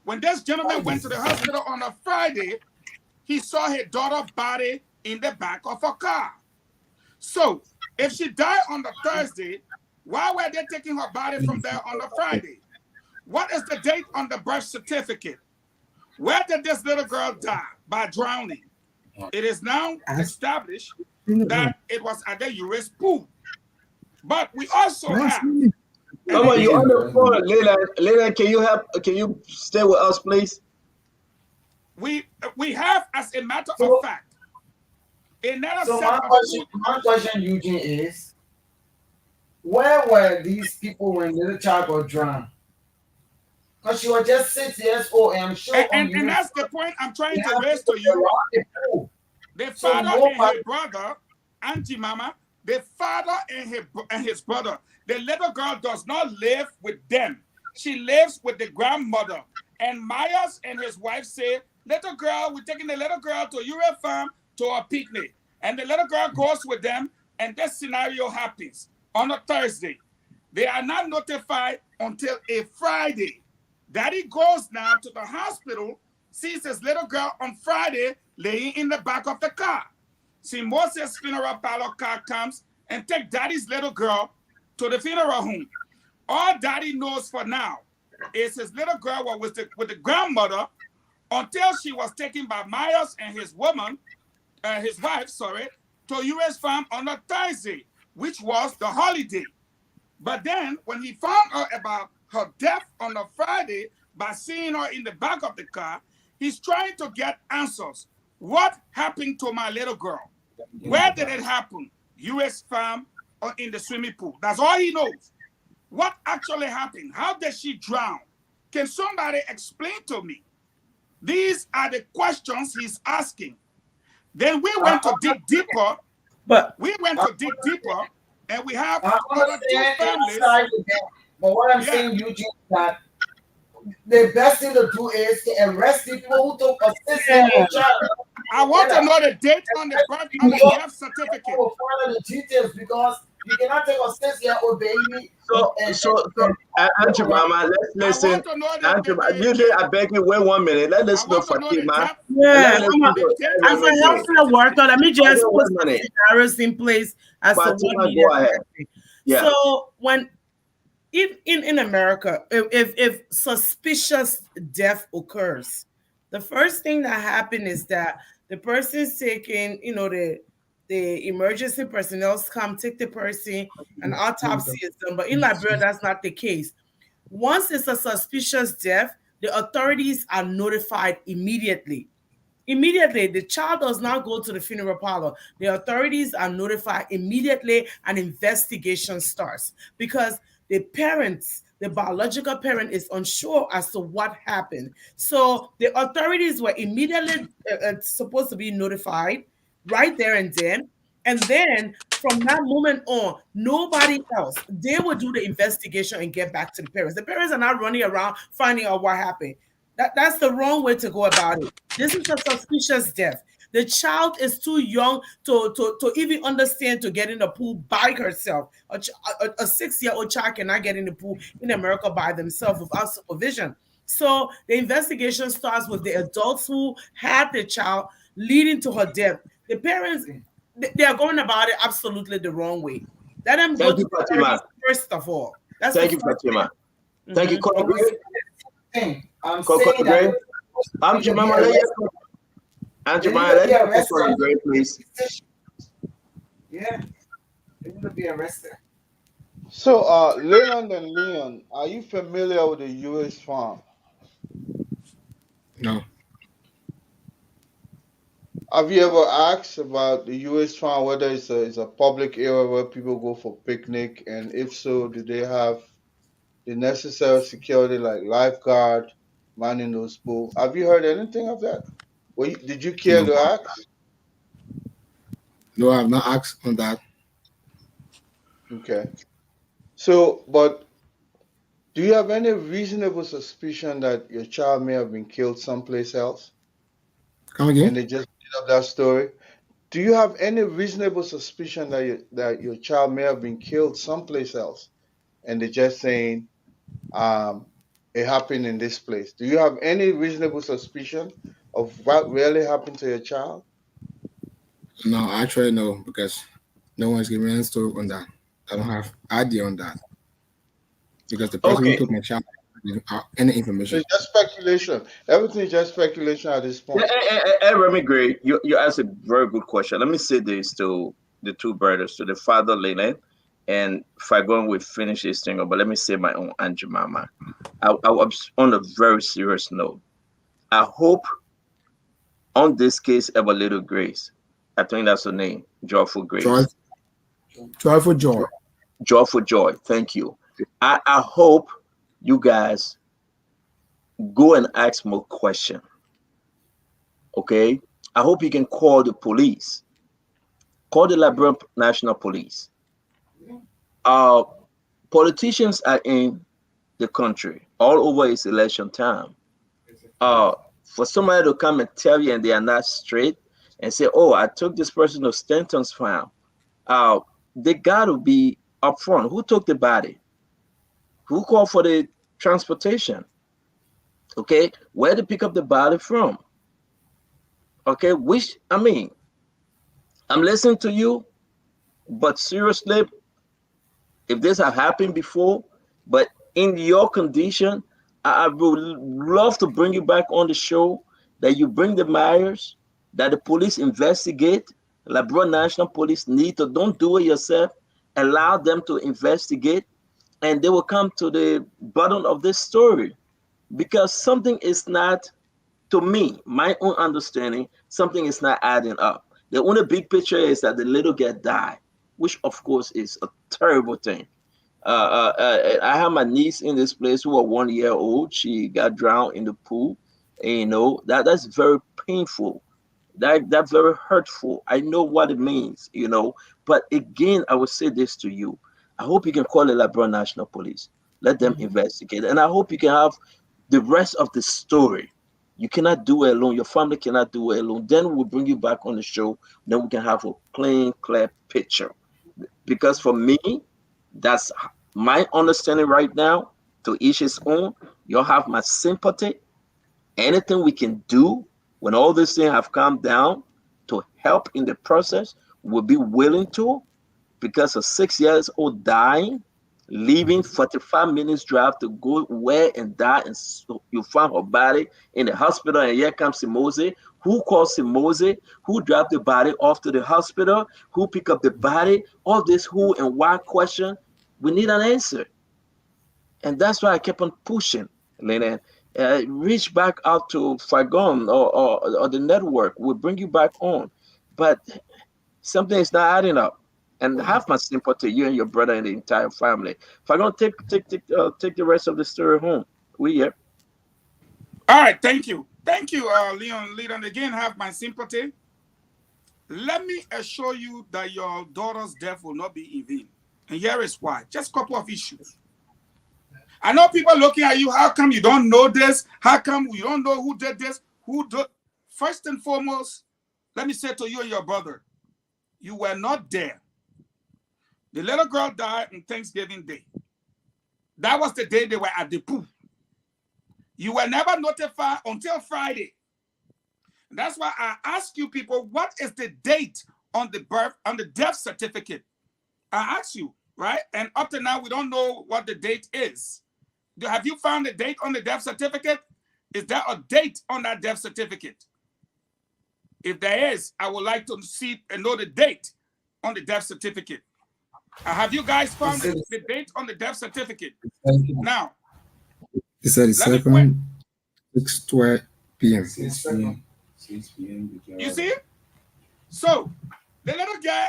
When this gentleman went to the hospital on a Friday, he saw his daughter's body in the back of a car. So, if she died on the Thursday, why were they taking her body from there on the Friday? What is the date on the birth certificate? Where did this little girl die? By drowning. It is now established that it was at the Uris pool. But we also have... Come on, you on the phone, Leland, can you stay with us, please? We have, as a matter of fact, Another So set my of question, Eugene, is where were these people when little child got drowned? Because she was just 6 years old, and I'm sure and that's the point I'm trying to raise to people you. around the pool. The So father and nobody. his brother, Auntie Mama, the father and his brother, the little girl does not live with them. She lives with the grandmother. And Myers and his wife say, little girl, we're taking the little girl to reaffirm to a picnic. And the little girl goes with them, and this scenario happens on a Thursday. They are not notified until a Friday. Daddy goes now to the hospital, sees his little girl on Friday laying in the back of the car. See, Moses' funeral parlor car comes and take Daddy's little girl to the funeral home. All Daddy knows for now is his little girl was with the grandmother until she was taken by Myers and his wife, to U.S. farm on a Thursday, which was the holiday. But then when he found out about her death on a Friday by seeing her in the back of the car, he's trying to get answers. What happened to my little girl? Where did it happen? U.S. farm or in the swimming pool? That's all he knows. What actually happened? How did she drown? Can somebody explain to me? These are the questions he's asking. Then we went to dig deeper. And we have other two families. But what I'm saying, Eugene, is that the best thing to do is to arrest the people who took a 6-year-old child. I want to know the date on the birth on the death certificate. I will follow the details because you cannot take a 6-year-old baby. So, Auntie Mama, let's listen. Auntie Mama, usually I beg you, wait 1 minute. Let's listen to Fatima. Yeah, as a healthcare worker, let me just put some scenarios in place as to what needed to happen. Yeah. So when in America, if suspicious death occurs, the first thing that happens is that the person's taken, the emergency personnel come take the person, an autopsy is done. But in Liberia, that's not the case. Once it's a suspicious death, the authorities are notified immediately. Immediately, the child does not go to the funeral parlor. The authorities are notified immediately, and investigation starts because the parents, the biological parent, is unsure as to what happened. So the authorities were immediately supposed to be notified right there and then. And then from that moment on, nobody else, they will do the investigation and get back to the parents. The parents are not running around finding out what happened. That's the wrong way to go about it. This is a suspicious death. The child is too young to even understand to get in the pool by herself. A 6-year-old child cannot get in the pool in America by themselves without supervision. So the investigation starts with the adults who had the child leading to her death. The parents, they are going about it absolutely the wrong way. Let them go to the authorities first of all. Thank you, Fatima. Thank you, I'm saying that Auntie Mama, please. Yeah, they need to be arrested. So, Leland and Leon, are you familiar with the U.S. farm? No. Have you ever asked about the U.S. farm, whether it's a public area where people go for picnic, and if so, do they have the necessary security like lifeguard manning those pools? Have you heard anything of that? Did you care to ask? No, I have not asked on that. Okay. So, but do you have any reasonable suspicion that your child may have been killed someplace else? Come again? And they just made up that story. Do you have any reasonable suspicion that your child may have been killed someplace else, and they're just saying it happened in this place? Do you have any reasonable suspicion of what really happened to your child? No, actually no, because no one's giving me any story on that. I don't have idea on that. Because the person who took my child didn't have any information. It's just speculation. Everything is just speculation at this point. Remy Gray, you asked a very good question. Let me say this to the two brothers, to the father, Leland, and Fagon will finish this thing up, but let me say my own Auntie Mama. I was on a very serious note. I hope on this case of a little grace, I think that's the name. Joyful Grace. Joyful Joy. Joyful Joy. Thank you. I hope you guys go and ask more questions. Okay? I hope you can call the police. Call the Liberian National Police. Politicians are in the country all over. It's election time. For somebody to come and tell you and they are not straight and say, oh, I took this person to Stanton's farm, they got to be upfront. Who took the body? Who called for the transportation? Okay, where to pick up the body from? Okay, I'm listening to you, but seriously, if this have happened before, but in your condition, I would love to bring you back on the show, that you bring the Myers, that the police investigate. Liberian National Police need to, don't do it yourself, allow them to investigate, and they will come to the bottom of this story. Because something is not, to me, my own understanding, something is not adding up. The only big picture is that the little girl died, which of course is a terrible thing. I have my niece in this place who was 1 year old. She got drowned in the pool. And, that's very painful. That's very hurtful. I know what it means, But again, I will say this to you. I hope you can call the Liberian National Police. Let them investigate. And I hope you can have the rest of the story. You cannot do it alone. Your family cannot do it alone. Then we'll bring you back on the show. Then we can have a plain, clear picture. Because for me, that's my understanding right now. To each his own. You'll have my sympathy. Anything we can do when all these things have calmed down to help in the process, we'll be willing to. Because a 6 years old dying, leaving 45 minutes drive to go where and die, and so you find her body in the hospital, and here comes Simose. Who calls Simose? Who dropped the body off to the hospital? Who picked up the body? All this who and why question, we need an answer. And that's why I kept on pushing, Lena. Reach back out to Fagon or the network. We'll bring you back on. But something is not adding up. And have my sympathy, you and your brother and the entire family. If I don't take the rest of the story home, we here. All right, thank you, Leon. Again, have my sympathy. Let me assure you that your daughter's death will not be in vain, and here is why. Just a couple of issues. I know people looking at you. How come you don't know this? How come you don't know who did this? First and foremost, let me say to you and your brother, you were not there. The little girl died on Thanksgiving Day. That was the day they were at the pool. You were never notified until Friday. And that's why I ask you people, what is the date on the death certificate? I ask you, right? And up to now, we don't know what the date is. Have you found the date on the death certificate? Is there a date on that death certificate? If there is, I would like to see and know the date on the death certificate. Have you guys found the date on the death certificate? Now, he said it's 6:12 p.m. 6 p.m. 6 p.m. You see? So, the little girl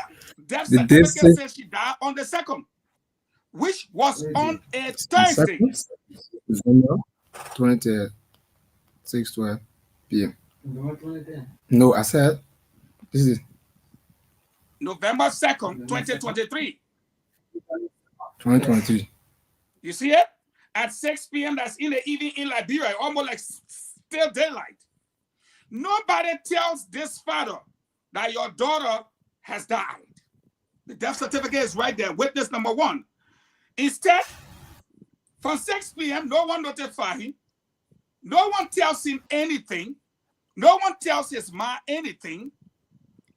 death certificate says she died on the 2nd, which was on a Thursday. December 20th, 6:12 p.m. No, I said this is November 2nd, 2023. 2023. You see it? At 6 p.m., that's in the evening in Liberia, almost like still daylight. Nobody tells this father that your daughter has died. The death certificate is right there, witness number 1. Instead, from 6 p.m., no one notifies him. No one tells him anything. No one tells his mom anything.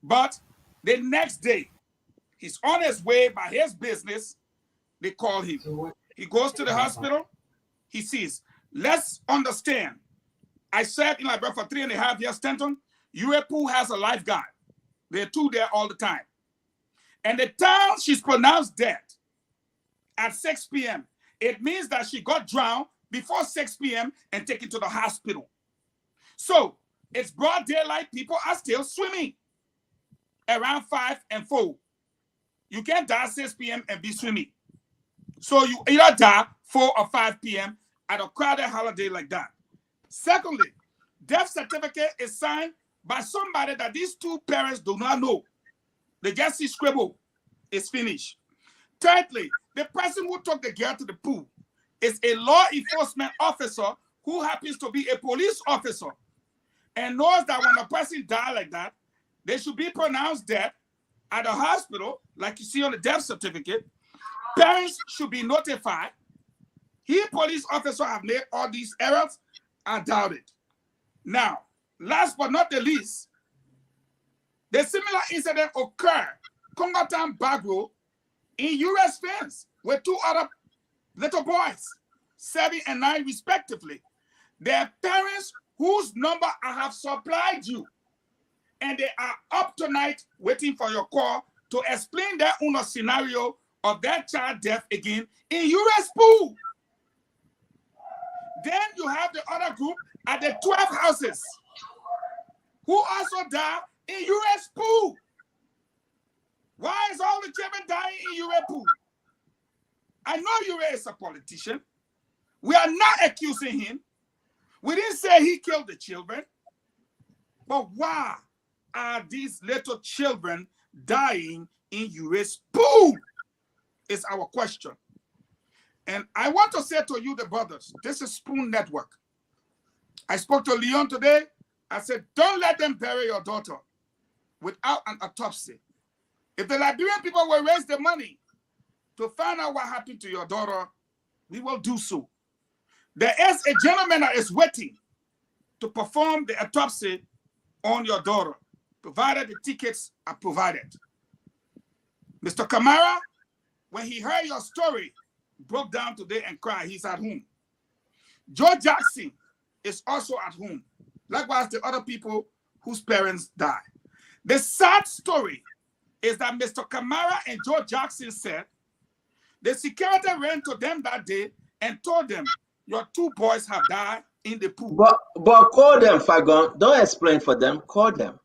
But the next day, he's on his way by his business. They call him. He goes to the hospital. He sees. Let's understand. I served in Liberia for 3.5 years, Stanton. UAPU has a lifeguard. There are 2 there all the time. And the time she's pronounced dead at 6 p.m., it means that she got drowned before 6 p.m. and taken to the hospital. So it's broad daylight. People are still swimming. around 5 and 4. You can't die 6 p.m. and be swimming. So you either die 4 or 5 p.m. at a crowded holiday like that. Secondly, death certificate is signed by somebody that these two parents do not know. They just see scribble. It's finished. Thirdly, the person who took the girl to the pool is a law enforcement officer who happens to be a police officer and knows that when a person dies like that, they should be pronounced dead at a hospital, like you see on the death certificate. Parents should be notified. He, police officer, have made all these errors. I doubt it. Now, last but not the least, the similar incident occurred Congotown Bagro in U.S. fence with 2 other little boys, 7 and 9 respectively. Their parents whose number I have supplied you, and they are up tonight waiting for your call to explain their own scenario of their child death again in U.S. pool. Then you have the other group at the 12 houses who also die in U.S. pool. Why is all the children dying in U.S. pool? I know U.S. is a politician. We are not accusing him. We didn't say he killed the children. But why are these little children dying in U.S. pool? Is our question. And I want to say to you, the brothers, this is Spoon Network. I spoke to Leon today. I said, don't let them bury your daughter without an autopsy. If the Liberian people will raise the money to find out what happened to your daughter, we will do so. There is a gentleman that is waiting to perform the autopsy on your daughter, provided the tickets are provided. Mr. Kamara, when he heard your story, broke down today and cried. He's at home. Joe Jackson is also at home. Likewise, the other people whose parents died. The sad story is that Mr. Kamara and Joe Jackson said the security ran to them that day and told them, your 2 boys have died in the pool. But call them, Fagon. Don't explain for them. Call them.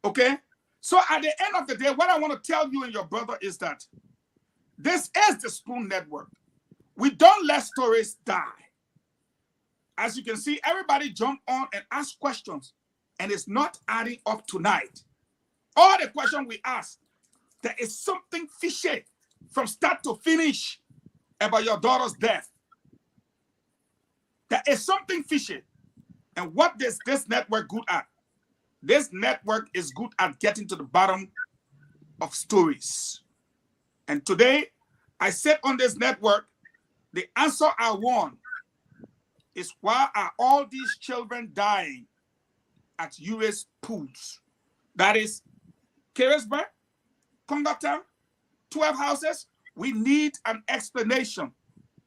Okay? So at the end of the day, what I want to tell you and your brother is that this is the Spoon Network. We don't let stories die. As you can see, everybody jump on and ask questions, and it's not adding up tonight. All the questions we ask, there is something fishy from start to finish about your daughter's death. There is something fishy. And what is this network good at? This network is good at getting to the bottom of stories. And today, I said on this network, the answer I want is why are all these children dying at U.S. pools? That is Carisburg, Congotown, 12 houses. We need an explanation.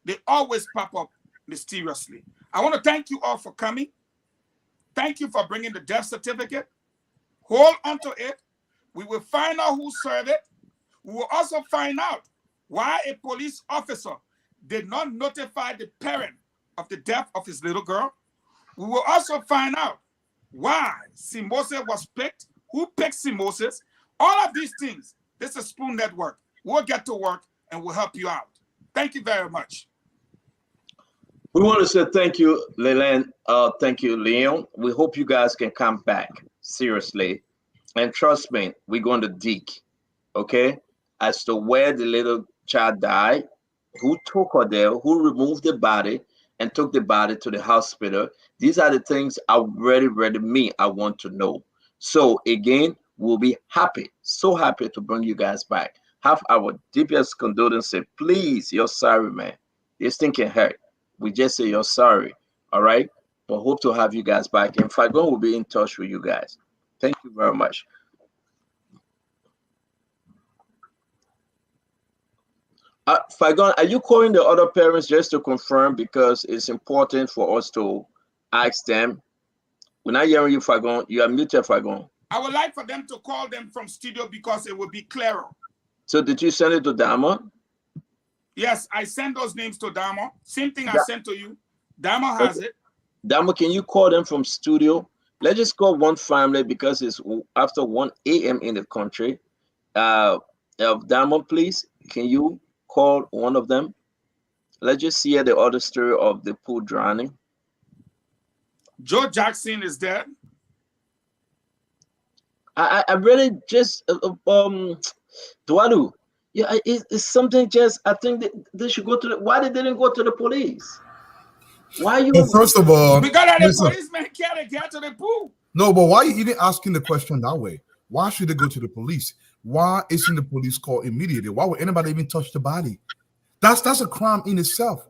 They always pop up mysteriously. I want to thank you all for coming. Thank you for bringing the death certificate. Hold on to it. We will find out who served it. We will also find out why a police officer did not notify the parent of the death of his little girl. We will also find out why Simose was picked, who picked Simose. All of these things, this is Spoon Network. We'll get to work and we'll help you out. Thank you very much. We want to say thank you, Leland. Thank you, Leon. We hope you guys can come back, seriously. And trust me, we're going to dig, okay, as to where the little child died, who took her there, who removed the body and took the body to the hospital. These are the things I want to know. So again, we'll be happy, so happy to bring you guys back. Have our deepest condolences. Please, you're sorry, man. This thing can hurt. We just say you're sorry, all right? But hope to have you guys back. And Fagon will be in touch with you guys. Thank you very much. Fagon, are you calling the other parents just to confirm, because it's important for us to ask them? We're not hearing you, Fagon. You are muted, Fagon. I would like for them to call them from studio because it will be clearer. So did you send it to Dama? Yes, I sent those names to Dama. Same thing I sent to you. Dama has it. Dama, can you call them from studio let's just call one family because it's after 1 a.m. in the country. Diamond, please, can you call one of them? Let's just hear the other story of the pool drowning. Joe Jackson is dead. I really just Dualu. Yeah, it's something. Just I think they should go to the. Why they didn't go to the police? Why you? Well, first of all, Because the listen, policeman can't get to the pool. no, but why are you even asking the question that way? Why should they go to the police? Why isn't the police called immediately? Why would anybody even touch the body? That's a crime in itself.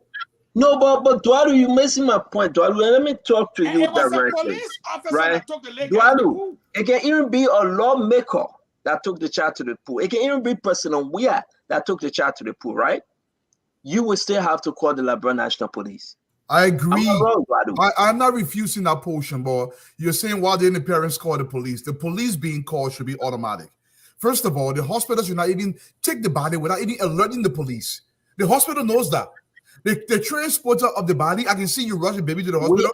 No, but Dualu, you missing my point. Dualu, let me talk to you It was directly. a police officer Right? that took the lady out of the Dualu, pool. it can even be a lawmaker that took the child to the pool. It can even be President Weah that took the child to the pool, right? You will still have to call the Liberia National Police. I agree. I'm not wrong, Dualu. I'm not refusing that portion, but you're saying why didn't the parents call the police? The police being called should be automatic. First of all, the hospital should not even take the body without even alerting the police. The hospital knows that. The transporter of the body, I can see you rush a baby to the hospital.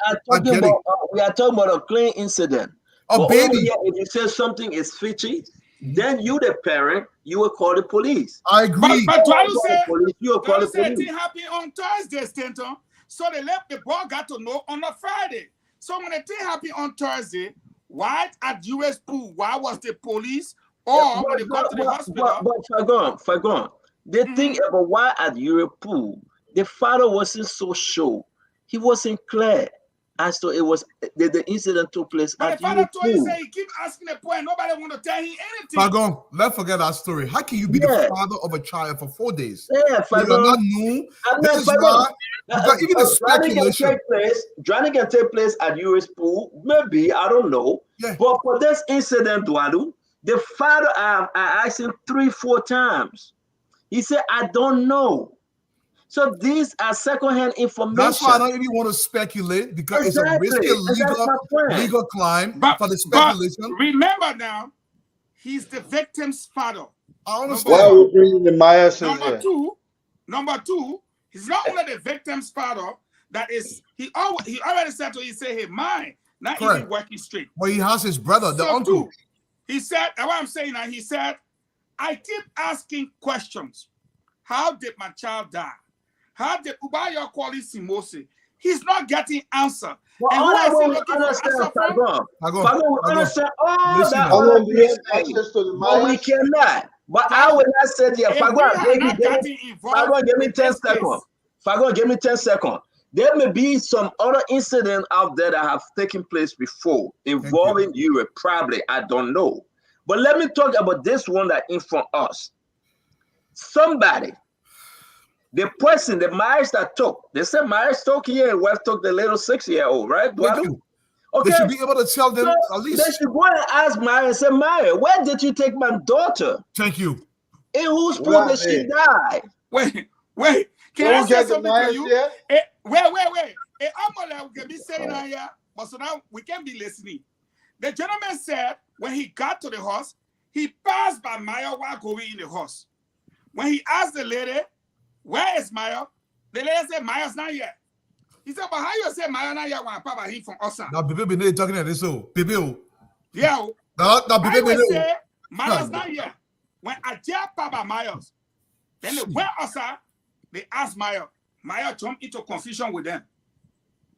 We are talking about a clean incident. A baby. Here, if you say something is fishy, then you, the parent, you will call the police. I agree. But Dualu said, you will call the said police. it happened on Thursday, Stanton. So they left the boy got to know on a Friday. So when the thing happened on Thursday, why at US pool? Why was the police or when they got to the hospital? But Fagon, the thing about why at Europe pool, the father wasn't so sure. He wasn't clear as to it was the incident took place But at the father Europe told you pool. say he keep asking the boy and nobody want to tell him anything. Fagon, let's forget that story. How can you be the father of a child for 4 days? Yeah, You're not new. This is why. Because even the speculation. Drowning can take place at US pool. Maybe, I don't know. Yeah. But for this incident, Dualu, the father, I asked him 3-4 times. He said, I don't know. So these are secondhand information. That's why I don't even want to speculate because it's a risky legal climb for the speculation. But remember now, he's the victim's father. I understand. Why are we bringing the Myers in here? Number two, he's not only the victim's father. That is, he already said to he say, hey, mine, not even working straight. But he has his brother, the uncle. He said, and what I'm saying now, he said, I keep asking questions. How did my child die? How did Ubayo call it Simose? He's not getting answer. Well, and all who I is he want looking to for understand, answer from? understand all Listen, that. How long do you have access to the But we Myers? cannot. But I will not say there. Fagon, give me 10 seconds. Fagon, give me 10 seconds. There may be some other incident out there that have taken place before involving Europe. Probably, I don't know. But let me talk about this one that in front of us. Somebody, the person, the Myers that took, they said Myers took here and West took the little 6-year-old, right? Okay. They should be able to tell them at least. They should go and ask Myers and say, Myers, where did you take my daughter? Thank you. In whose pool did she die? Wait. Can I say something to you? Wait. Amara can be saying here, but so now we can be listening. The gentleman said when he got to the house, he passed by Maya while going in the house. When he asked the lady, where is Maya? The lady said, Maya's not here. He said, but how you say Maya not here when Papa him from us? Now, baby, been talking at this, so baby. Yeah. Now, I baby, say Maya's not here. When I tell Papa Maya's, then they went outside, they asked Maya. Maya jumped into confusion with them.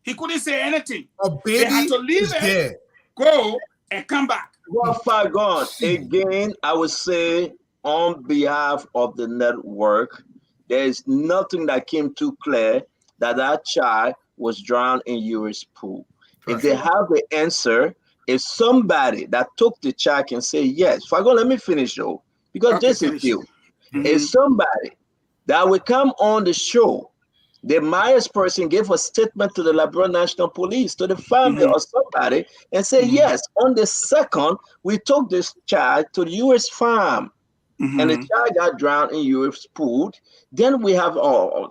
He couldn't say anything. They had to leave it, go, and come back. Well, Fagon, again, I would say on behalf of the network, there is nothing that came too clear that child was drowned in Yuri's pool. If they have the answer, if somebody that took the child can say yes, Fagon, let me finish though, because this is you. If somebody that will come on the show, the Myers person gave a statement to the Liberia National Police, to the family or somebody, and say, yes, on the 2nd, we took this child to the US farm, and the child got drowned in US pool. Then we have a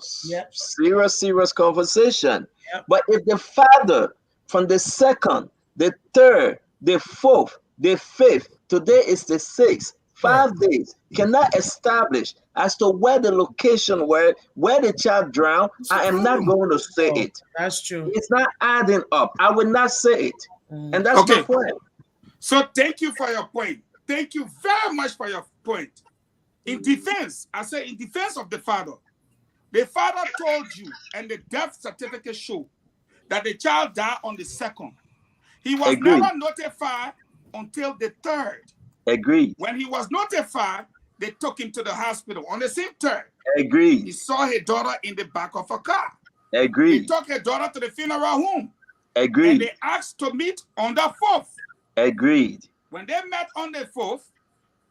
serious conversation. But if the father from the 2nd, the 3rd, the 4th, the 5th, today is the 6th, 5 days, cannot establish as to where the location where the child drowned, I am not going to say it. That's true. It's not adding up. I will not say it. And that's my point. So thank you for your point. Thank you very much for your point. In defense, I say in defense of the father told you, and the death certificate show that the child died on the 2nd. He was Agreed. never notified until the 3rd. Agreed. When he was notified, they took him to the hospital on the same 3rd. Agreed. He saw his daughter in the back of a car. Agreed. They took her daughter to the funeral home. Agreed. And they asked to meet on the 4th. Agreed. When they met on the 4th,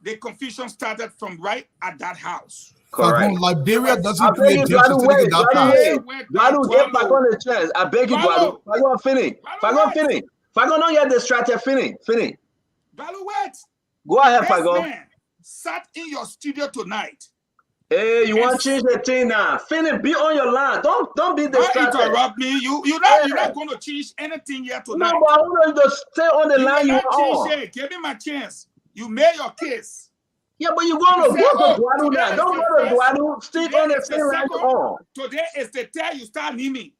the confusion started from right at that house. Correct. Liberia doesn't I beg create you, death Dwadu, certificate wait, that Dwadu, fast. Dwadu, get back on the chance. I beg you, Dwadu. Fagon, finish. Fagon, finish. Fagon, don't get distracted. Finish. Dwadu, wait. Go ahead, This Fagon. man sat in your studio tonight. Hey, you want to change the thing now? Finish. Be on your line. Don't be distracted. Don't interrupt me. You're not going to change anything here tonight. No, but I want you to stay on the line You you're will not on. change it. Give me my chance. You made your case. Yeah, but you're going to go to Dwadu now. Don't go to Dwadu. Stick on the same line you're on. Today is the day you start naming.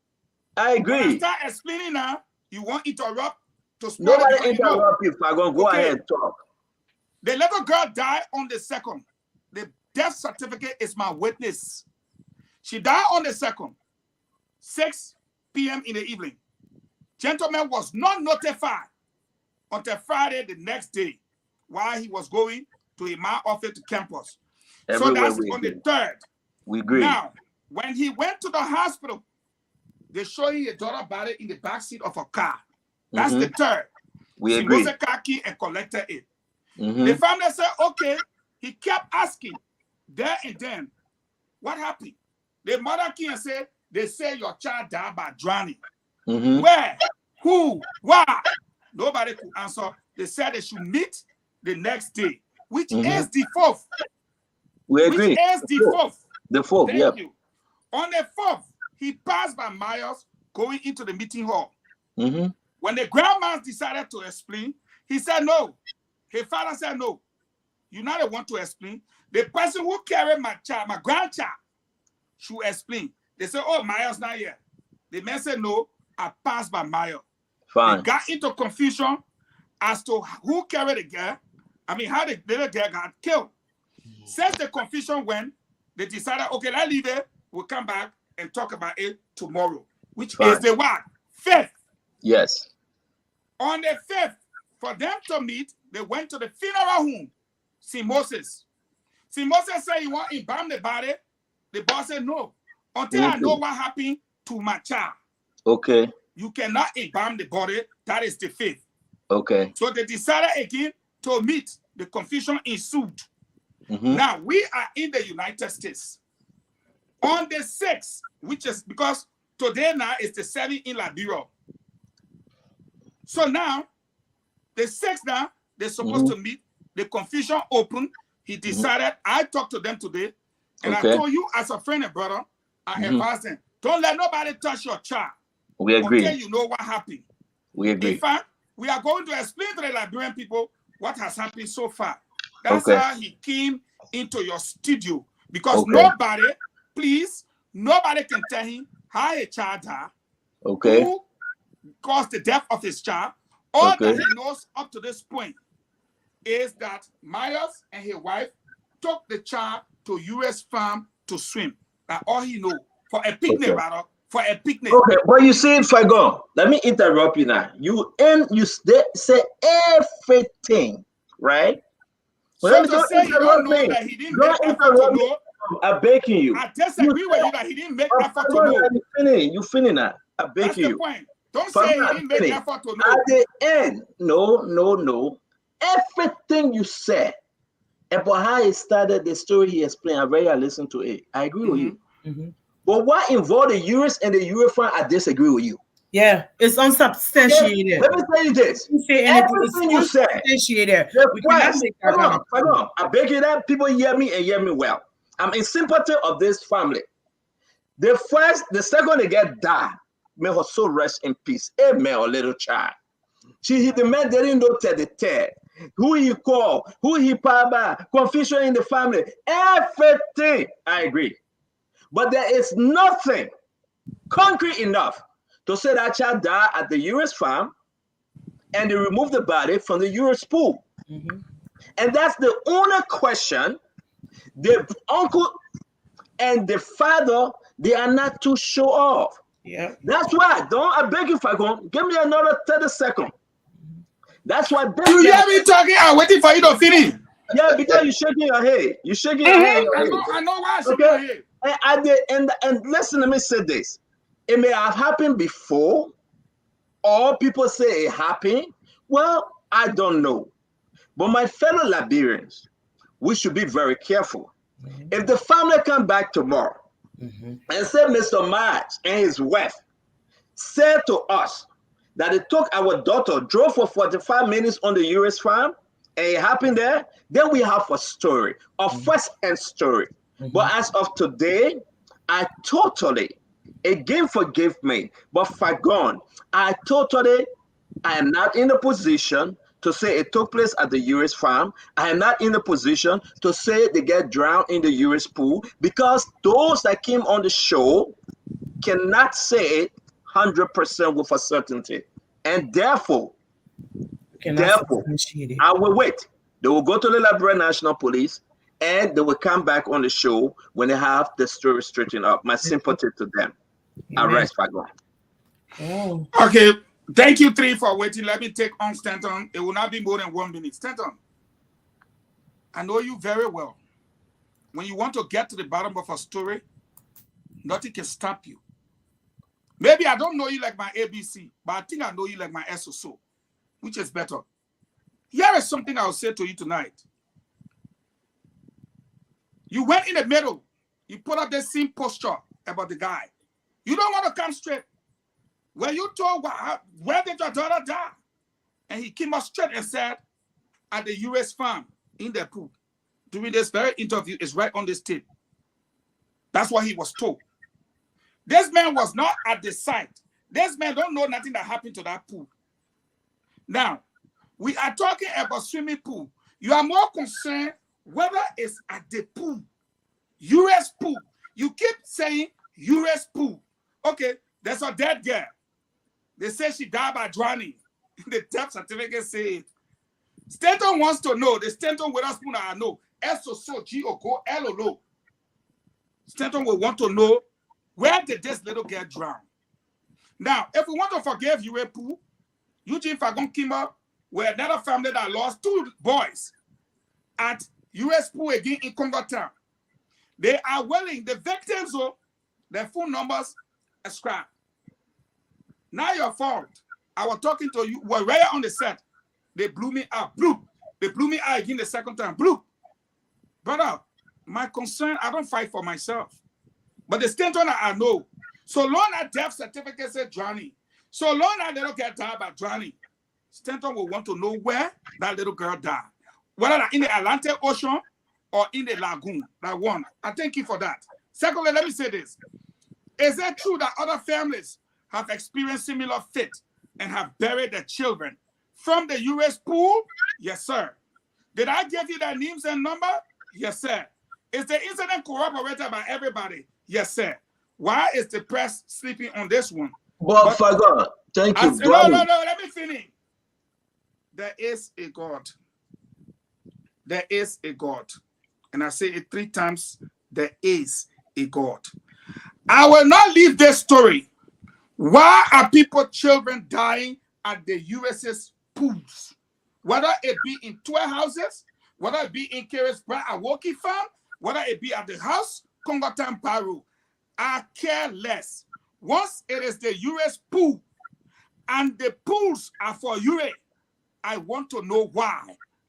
I agree. When I start explaining now, you won't interrupt to spoil Nobody it because interrupt you, Fagon. Go ahead, talk. The little girl died on the 2nd. The death certificate is my witness. She died on the 2nd, 6 p.m. in the evening. Gentleman was not notified until Friday the next day while he was going to my office to campus. So that's on the 3rd. We agree. Now, when he went to the hospital, they show you a daughter body in the backseat of a car. That's the 3rd. We she agree. was a car key and collected it. Mm-hmm. The family said, okay. He kept asking there and then, what happened? The mother came and said, they say your child died by drowning. Mm-hmm. Where? Who? Why? Nobody could answer. They said they should meet the next day, which is the 4th. We agree. Which is the 4th. The 4th, Thank yep. you. On the 4th, he passed by Myers going into the meeting hall. Mm-hmm. When the grandma decided to explain, he said no. His father said no. You not the one to explain. The person who carried my child, my grandchild, should explain. They said, oh, Myers not here. The man said no. I passed by Myers. Fine. They got into confusion as to who carried the girl. I mean, how the little girl got killed. Since the confusion went, they decided, okay, let's leave it. We'll come back and talk about it tomorrow, which is the what? 5th. Yes. On the 5th, for them to meet, they went to the funeral home. St. Moses. St. Moses said he want to embalm the body. The boss said no. Until I know what happened to my child. Okay. You cannot embalm the body. That is the 5th. Okay. So they decided again to meet. The confusion ensued. Mm-hmm. Now, we are in the United States. On the 6th, which is because today now is the 7th in Liberia. So now, the 6th now, they're supposed to meet. The confusion opened. He decided, I talked to them today, and I told you as a friend and brother, I advised them, don't let nobody touch your child. We agree. Until you know what happened. We agree. In fact, we are going to explain to the Liberian people what has happened so far. That's how he came into your studio. Because nobody, please, nobody can tell him how a child died, who caused the death of his child. All that he knows up to this point is that Myers and his wife took the child to U.S. farm to swim. That's all he knows. For a picnic, rather. For a picnic. Okay, but you see, Fagon, let me interrupt you now. You say everything, right? So to say you don't know that he didn't make effort to know, I'm begging you. I disagree with you that he didn't make effort to know. You finish now. I beg That's you. the point. Don't say he didn't make effort to know. At the end, no. Everything you said about how he started the story he explained, I really listened to it. I agree with you. Mm-hmm. But what involved the US and the Eurofund, I disagree with you. Yeah, it's unsubstantiated. Let me tell you this. Everything you said. Unsubstantiated. I beg you that people hear me and hear me well. I'm in sympathy of this family. The second they get died, may her soul rest in peace. Amen, or little child. The man didn't know the third. Who he called, who he power, confusion in the family, everything. I agree. But there is nothing concrete enough to say that child died at the US farm and they remove the body from the urine pool. And that's the only question the uncle and the father, they are not too sure of. Yeah. That's why, I beg you, Fagon, give me another 30 seconds. That's why you hear me talking. I'm waiting for you to finish. Yeah, because you're shaking your head. You're shaking your head. I know why I'm shaking my head. And listen, let me say this. It may have happened before, or people say it happened. Well, I don't know. But my fellow Liberians, we should be very careful. If the family come back tomorrow and say Mr. March and his wife said to us that it took our daughter, drove for 45 minutes on the US farm, and it happened there, then we have a story, a first-hand story. But as of today, I totally, again, forgive me, but Fagon, I am not in a position to say it took place at the US farm. I am not in a position to say they get drowned in the US pool, because those that came on the show cannot say it 100% with a certainty. And therefore, I will wait. They will go to the Liberian National Police and they will come back on the show when they have the story straightened up. My sympathy to them. Arrest Fagon. Okay. Thank you, three, for waiting. Let me take on Stanton. It will not be more than 1 minute. Stanton, I know you very well. When you want to get to the bottom of a story, nothing can stop you. Maybe I don't know you like my ABC, but I think I know you like my SOSO, which is better. Here is something I'll say to you tonight. You went in the middle. You put up the same posture about the guy. You don't want to come straight. When you told where did your daughter die? And he came up straight and said, at the US farm in the pool. During this very interview, is right on this tape. That's what he was told. This man was not at the site. This man don't know nothing that happened to that pool. Now, we are talking about swimming pool. You are more concerned whether it's at the pool, US pool. You keep saying US pool. Okay, there's a dead girl. They say she died by drowning. The death certificate say it. Stanton wants to know. The Stanton with us I know. S-O-S-O, G-O-K-O, L-O-L-O. Stanton will want to know, where did this little girl drown? Now, if we want to forgive US pool, Eugene Fagon came up with another family that lost 2 boys at US pool again in Congo Town. They are willing, the victims, their phone numbers are scrapped. Now your fault. I was talking to you, we're right on the set. They blew me out. Bloop. They blew me out again the second time. Bloop. Brother, my concern, I don't fight for myself. But the Stanton I know. So long as death certificate said drowning, so long as they don't get died by drowning, Stanton will want to know where that little girl died. Whether in the Atlantic Ocean or in the lagoon. That one. I thank you for that. Secondly, let me say this. Is it true that other families have experienced similar fate and have buried their children from the US pool? Yes, sir. Did I give you their names and number? Yes, sir. Is the incident corroborated by everybody? Yes, sir. Why is the press sleeping on this one? But Fagon, thank you. No, let me finish. There is a God. There is a God. And I say it 3 times. There is a God. I will not leave this story. Why are children dying at the US's pools? Whether it be in 12 houses, whether it be in Keresbra Awoki farm, whether it be at the house, Congotan Paru, I care less. Once it is the US pool and the pools are for UA, I want to know why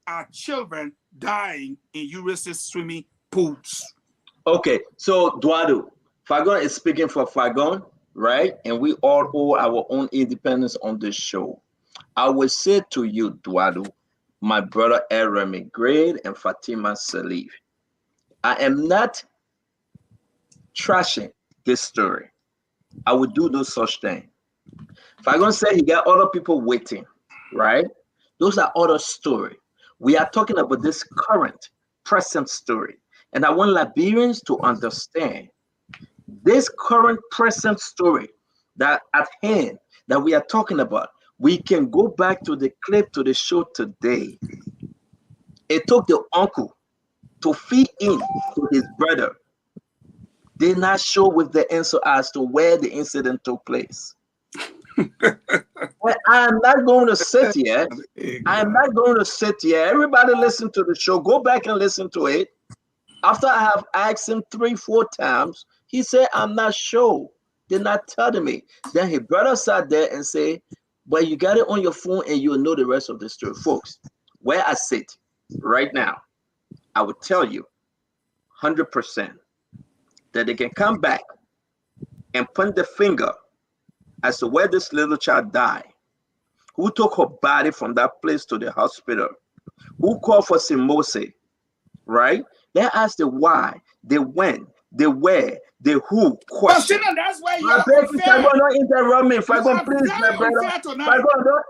are children dying in US's swimming pools. Okay, so Duado, Fagon is speaking for Fagon, right? And we all owe our own independence on this show. I will say to you, Duado, my brother Eremi Grade and Fatima Salif, I am not trashing this story. I would do no such thing. Fagon said he got other people waiting, right? Those are other stories. We are talking about this current, present story. And I want Liberians to understand this current, present story that at hand that we are talking about. We can go back to the clip to the show today. It took the uncle to feed in to his brother. Did not show with the answer as to where the incident took place. I'm not going to sit here. I'm not going to sit here. Everybody listen to the show. Go back and listen to it. After I have asked him 3-4 times, he said, I'm not sure. Did not tell me. Then his brother sat there and said, but you got it on your phone and you'll know the rest of the story. Folks, where I sit right now, I would tell you 100% that they can come back and point the finger as to where this little child died, who took her body from that place to the hospital, who called for Simose, right? They asked the why, the when, the where, the who question. But that's why you're If I go not interrupt me, if I go please, my brother,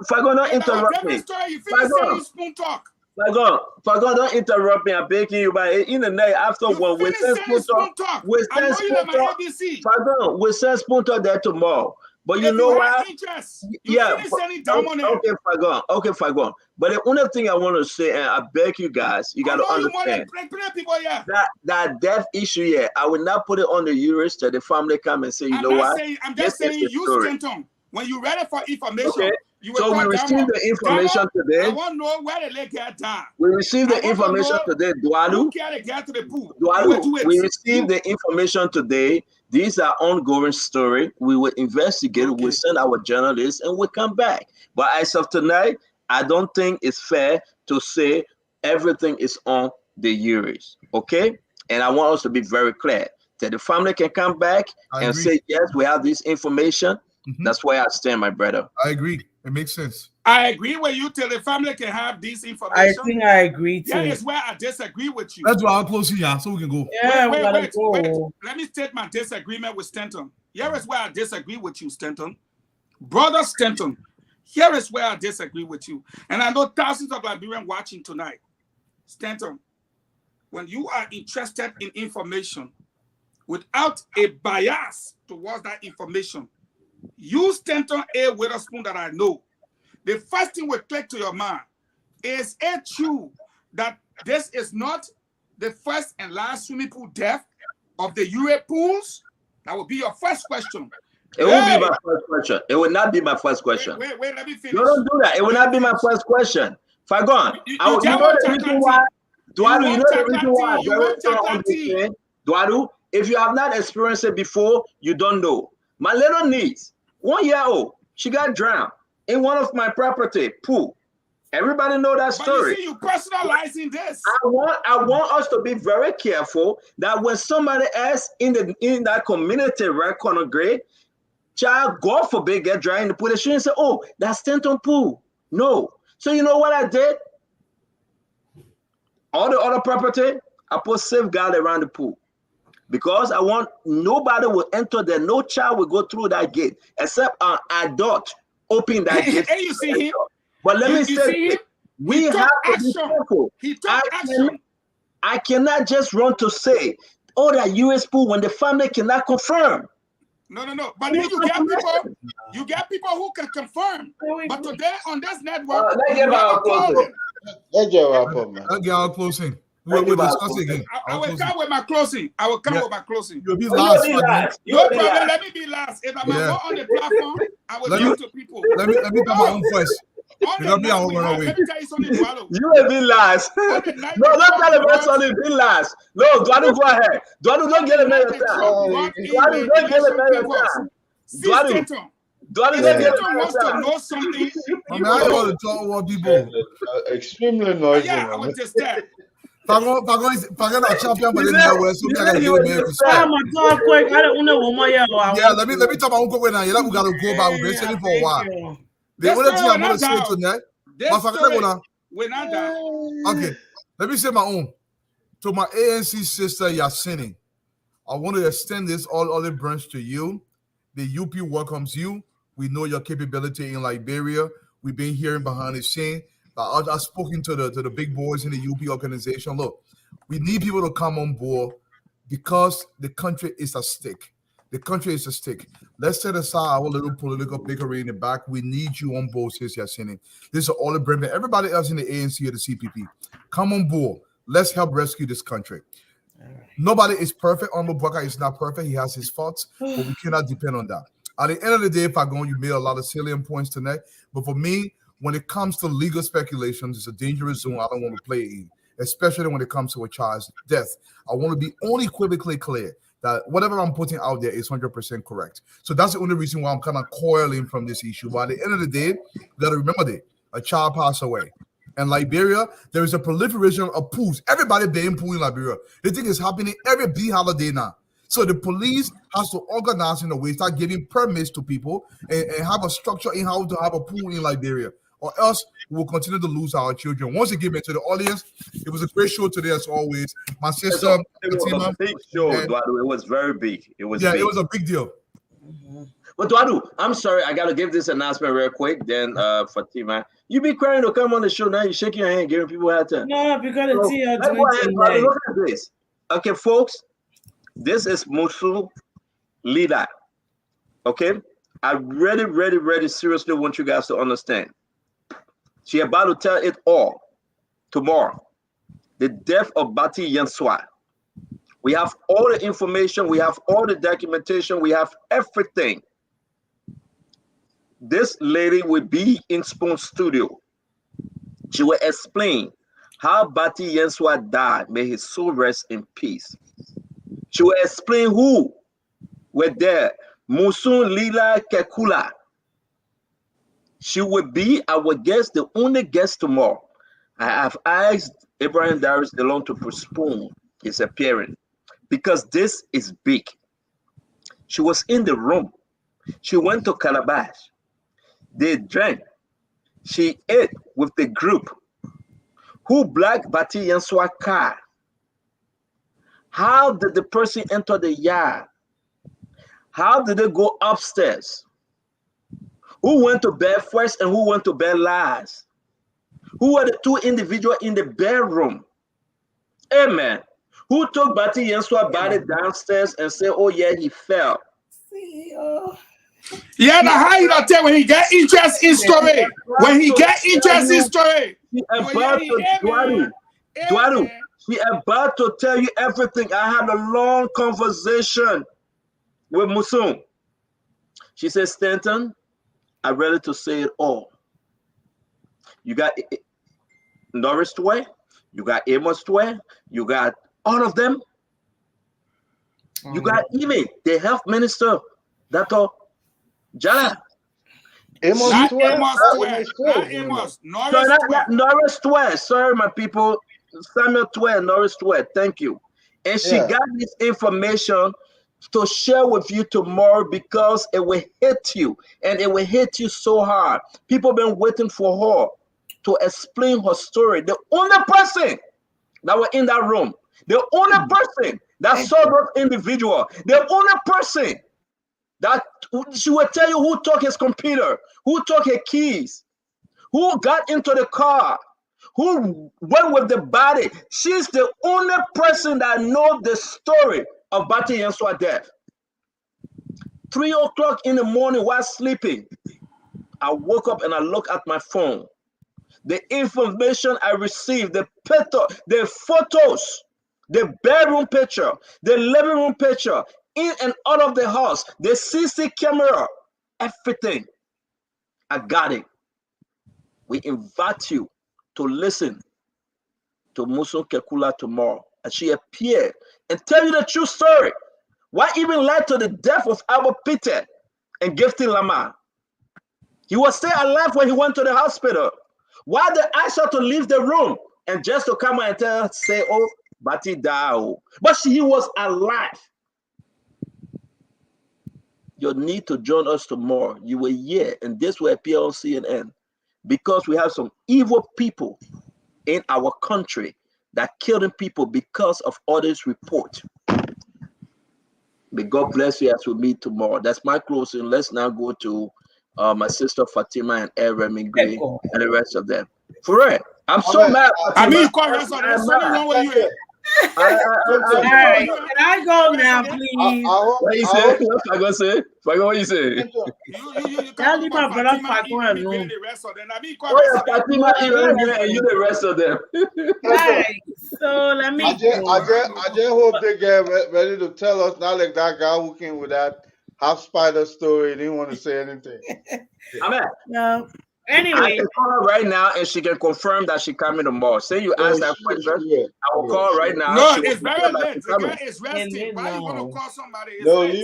if I go not interrupt me, if I go don't interrupt me, I'm begging you. But in the night after one, we send spoon talk. We send spoon talk. We send spoon talk there tomorrow. But you know what? Yeah. Okay, if I go. But the only thing I want to say, and I beg you guys, you got to understand that death issue here. I will not put it on the jurors that the family come and say, you know what? I'm just saying, use Stanton when you're ready for information. Okay. So we received the information today. I want to know where the leg got down. We received the information today. Dualu, we received the information today. These are ongoing story. We will investigate. We'll send our journalists and we'll come back. But as of tonight, I don't think it's fair to say everything is on the juries. Okay? And I want us to be very clear that the family can come back and say, yes, we have this information. That's why I stand, my brother. I agree. It makes sense. I agree with you till the family can have this information. I think I agree too. That is where I disagree with you. That's why I'll close here so we can go. Yeah, wait. Let me state my disagreement with Stanton. Here is where I disagree with you, Stanton. Brother Stanton, here is where I disagree with you. And I know thousands of Liberians watching tonight. Stanton, when you are interested in information without a bias towards that information, use Stanton A. Witherspoon that I know. The first thing will click to your mind. Is it true that this is not the first and last swimming pool death of the UA pools? That would be your first question. It won't be my first question. It will not be my first question. Wait, let me finish. No, don't do that. It will not be my first question. Fagon, you know the reason why. Duadu, you know the reason why. Duadu, if you have not experienced it before, you don't know. My little niece, 1 year old, she got drowned in one of my property pool. Everybody know that story. But you see, you personalizing this. I want us to be very careful that when somebody else in that community, right, Konneh grade, child, God forbid, get drowned in the pool, they shouldn't say, oh, that's Stanton pool. No. So you know what I did? All the other property, I put safeguard around the pool. Because I want nobody will enter there. No child will go through that gate except an adult open that gate. Hey, you see him? But let me say, we have to be careful. He took action. I cannot just run to say, oh, that US pool when the family cannot confirm. No. But then you get people who can confirm. But today on this network, let's get our closing. Let's get our closing. We'll discuss it again. I will come with my closing. You'll be last. No problem. Let me be last. If I'm on the platform, I will talk to people. Let me talk my own first. You will be last. No, don't tell the person to be last. No, Duadu, go ahead. Duadu, don't get a minute of time. Duadu, don't get a minute of time. Duadu, don't get a minute of time. To know something. I want to talk about people. Extremely noisy. Yeah, I was just there. Fagon a champion for the West, so we gotta give him respect. Yeah, let me talk about Uncle now. We gotta go back. We've been sitting for a while. The only thing I'm gonna say tonight, we're not done. Okay, let me say my own. To my ANC sister Yasini, I want to extend this olive branch to you. The UP welcomes you. We know your capability in Liberia. We've been hearing behind the scene. I've spoken to the big boys in the UP organization. Look, we need people to come on board because the country is at stake. The country is at stake. Let's set aside our little political bickering in the back. We need you on board, Sis Yasini. This is all the Brendan. Everybody else in the ANC or the CPP, come on board. Let's help rescue this country. Nobody is perfect. Honorable Booker is not perfect. He has his faults, but we cannot depend on that. At the end of the day, if I go, you made a lot of salient points tonight. But for me, when it comes to legal speculations, it's a dangerous zone I don't want to play in, especially when it comes to a child's death. I want to be unequivocally clear that whatever I'm putting out there is 100% correct. So that's the only reason why I'm kind of coiling from this issue. But at the end of the day, you got to remember that a child passed away. In Liberia, there is a proliferation of pools. Everybody being pool in Liberia. They think it's happening every big holiday now. So the police has to organize in a way, start giving permits to people and have a structure in how to have a pool in Liberia. Or else we'll continue to lose our children. Once again, to the audience, it was a great show today as always. My sister, it was a big show, Eduardo. It was very big. It was big. It was a big deal. But Eduardo, I'm sorry, I gotta give this announcement real quick. Then Fatima, you be crying to come on the show now. You shaking your hand, giving people a hard time. No, because the tea are let's doing go ahead, tonight. Eduardo. Look at this. Okay, folks, this is Musu Lida. Okay, I really seriously want you guys to understand. She about to tell it all tomorrow. The death of Bati Yanswa. We have all the information. We have all the documentation. We have everything. This lady will be in Spoon Studio. She will explain how Bati Yanswa died. May his soul rest in peace. She will explain who were there. Musun Lila Kekula. She will be our guest, the only guest tomorrow. I have asked Abraham Darius Delon to postpone his appearance because this is big. She was in the room. She went to Calabash. They drank. She ate with the group. Who black Bati Yanswa car? How did the person enter the yard? How did they go upstairs? Who went to bed first and who went to bed last? Who were the two individuals in the bedroom? Amen. Who took Bati Yanswa's body downstairs and said, oh yeah, he fell? Yeah, the how you tell when he get interest in story. When he get interest in story. She about to Dwadu, she about to tell you everything. I had a long conversation with Musun. She said, Stanton, I'm ready to say it all. You got Norris Tway, you got Amos Tway, you got all of them. You got even the health minister, Dr. Jala. Amos Tway. Norris Tway. Sorry, my people. Samuel Tway, Norris Tway. Thank you. And she got this information to share with you tomorrow because it will hit you, and it will hit you so hard. People been waiting for her to explain her story. The only person that were in that room, the only person that saw those individuals, the only person that she will tell you who took his computer, who took his keys, who got into the car, who went with the body. She's the only person that knows the story of Bati Yanswa death. 3 o'clock in the morning while sleeping, I woke up and I looked at my phone. The information I received, the photos, the bedroom picture, the living room picture, in and out of the house, the CC camera, everything. I got it. We invite you to listen to Musun Kekula tomorrow as she appeared and tell you the true story. What even led to the death of Albert Peter and Gifty Lamar? He was still alive when he went to the hospital. Why did I ask her to leave the room and just to come and tell her, say, oh, Bati died. But he was alive. You need to join us tomorrow. You will hear, and this will appear on CNN, because we have some evil people in our country that killing people because of others' report. May God bless you as we meet tomorrow. That's my closing. Let's now go to my sister Fatima and Aaron Mingri and the rest of them. For real, I'm so mad. I mean, there's something wrong with you. All right, can I go now, please? What you say? What I gonna say? What you say? You Y'all talk leave about my brother Fatima Fatima immigrant alone. the rest of them. I mean, Oh yeah, Fatima, Iran, and you the rest of them. All right, so let me go. I just hope they get ready to tell us, not like that guy who came with that half spider story. Didn't want to say anything. Amen. No. I Anyway, can call her right now and she can confirm that she coming tomorrow. Say you ask that question, I will call her right now. No, She will it's very confirm that late. she's The coming. guy is resting. Why you want to call somebody? It's No, late.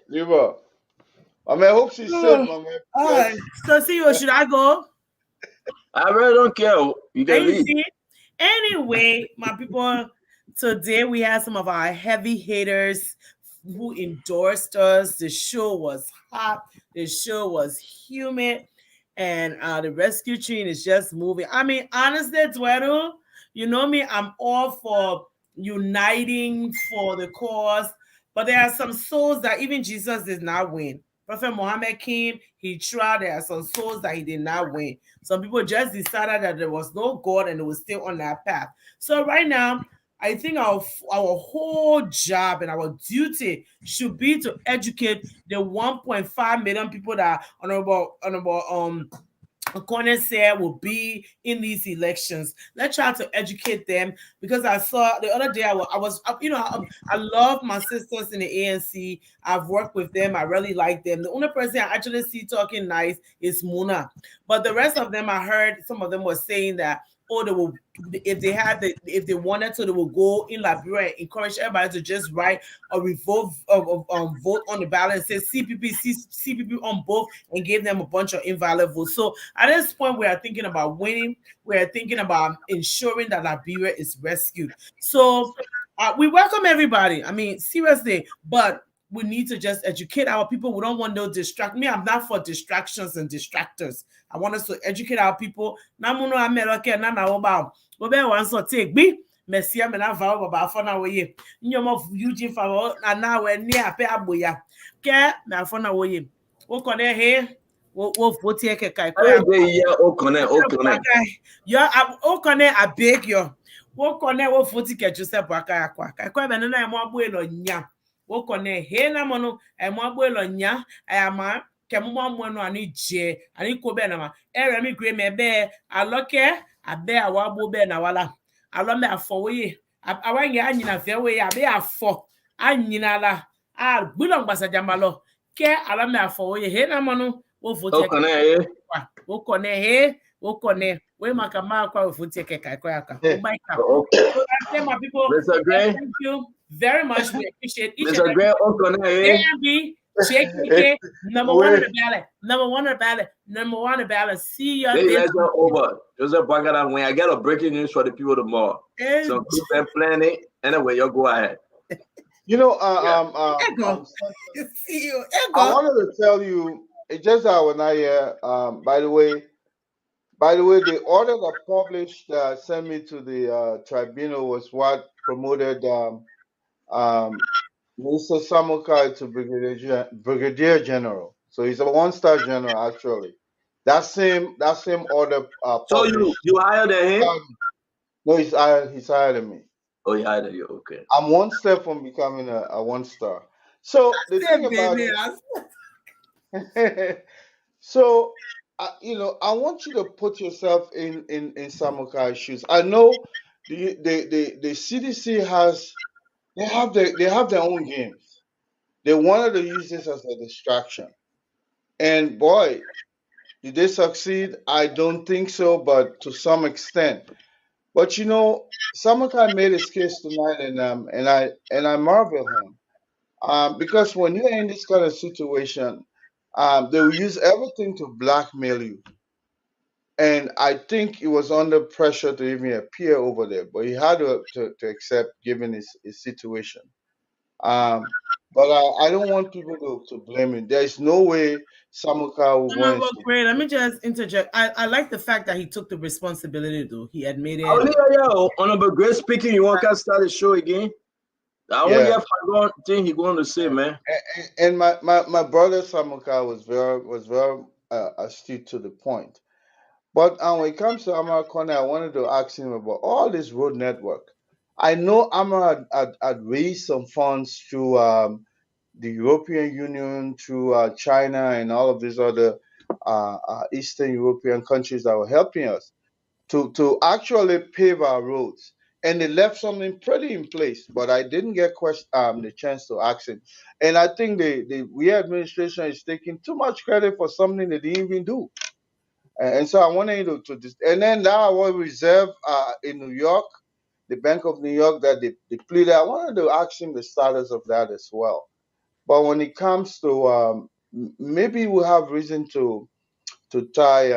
leave her. I mean, I hope she's safe, my man. all right. So, see you. Should I go? I really don't care. You can leave. See? Anyway, my people, today we had some of our heavy haters who endorsed us. The show was hot. The show was humid. And the rescue train is just moving. I mean, honestly, Dwedo, you know me, I'm all for uniting for the cause. But there are some souls that even Jesus did not win. Prophet Muhammad came, he tried. There are some souls that he did not win. Some people just decided that there was no God and they were still on that path. So right now, I think our whole job and our duty should be to educate the 1.5 million people that honorable Konneh said will be in these elections. Let's try to educate them, because I saw the other day I love my sisters in the ANC. I've worked with them. I really like them. The only person I actually see talking nice is Muna, but the rest of them, I heard some of them were saying that, oh, they will, if they wanted to, they will go in Liberia and encourage everybody to just write a vote on the ballot and say CPP on both, and give them a bunch of invalid votes. So at this point, we are thinking about winning. We are thinking about ensuring that Liberia is rescued. So we welcome everybody. I mean, seriously, but we need to just educate our people. We don't want no distract me. I'm not for distractions and distractors. I want us to educate our people. Namuno America na na oba. Obe wan so take bi. Mesia me na va oba for na we. Nyom of Eugene fa na we ni ape aboya. Ke na for na we. Wo Konneh he. Wo vote here ke kai. Konneh. Yo Konneh I beg you. Wo Konneh wo vote ke Joseph Boakai akwa. Kai kwa be na mo abo elo nya. Wo Konneh he na mono e mo abo elo nya. Ama kemmo mo no ani je ani ko be na ma eremi gre me be aloke abe awabo be na wala alo me afowe awanye anyina fewe abe afo anyina la a gbulon gbasa jamalo ke alo me afowe he na mono wo vote wo Konneh we makama kwa wo vote ke kai kwa aka o my ka so that's my people. Thank you very much. We appreciate each and every one. JKK, number one on the ballot. Number one on the ballot. See ya. Hey, let's go over. Joseph Bagada, when I get a breaking news for the people tomorrow. So keep them planning. Anyway, you go ahead. You know, I wanted to tell you, it's just that when I by the way, the order that published sent me to the tribunal was what promoted Mr. Samukai to Brigadier General. So he's a one-star general, actually. That same order So published. you hired him? No, he's hired me. Oh, he hired you. Okay. I'm one step from becoming a one-star. So the thing about it, so I want you to put yourself in Samukai's shoes. I know the CDC have their own games. They wanted to use this as a distraction. And boy, did they succeed? I don't think so, but to some extent. But Samukai made his case tonight, and I marvel him. Because when you're in this kind of situation, they will use everything to blackmail you. And I think he was under pressure to even appear over there, but he had to accept given his situation. But I don't want people to blame him. There is no way Samukai will go and say. Great. Let me just interject. I like the fact that he took the responsibility, though. He admitted. Honorable Grace speaking, you want to start the show again? I only have one thing he going to say, man. And my brother Samukai was very astute to the point. But when it comes to Amara Konneh, I wanted to ask him about all this road network. I know Amara had raised some funds through the European Union, through China, and all of these other Eastern European countries that were helping us to actually pave our roads. And they left something pretty in place, but I didn't get the chance to ask him. And I think the we administration is taking too much credit for something they didn't even do. And so I wanted to and then now I was reserve in New York, the Bank of New York that they pleaded. I wanted to ask him the status of that as well. But when it comes to maybe we have reason to tie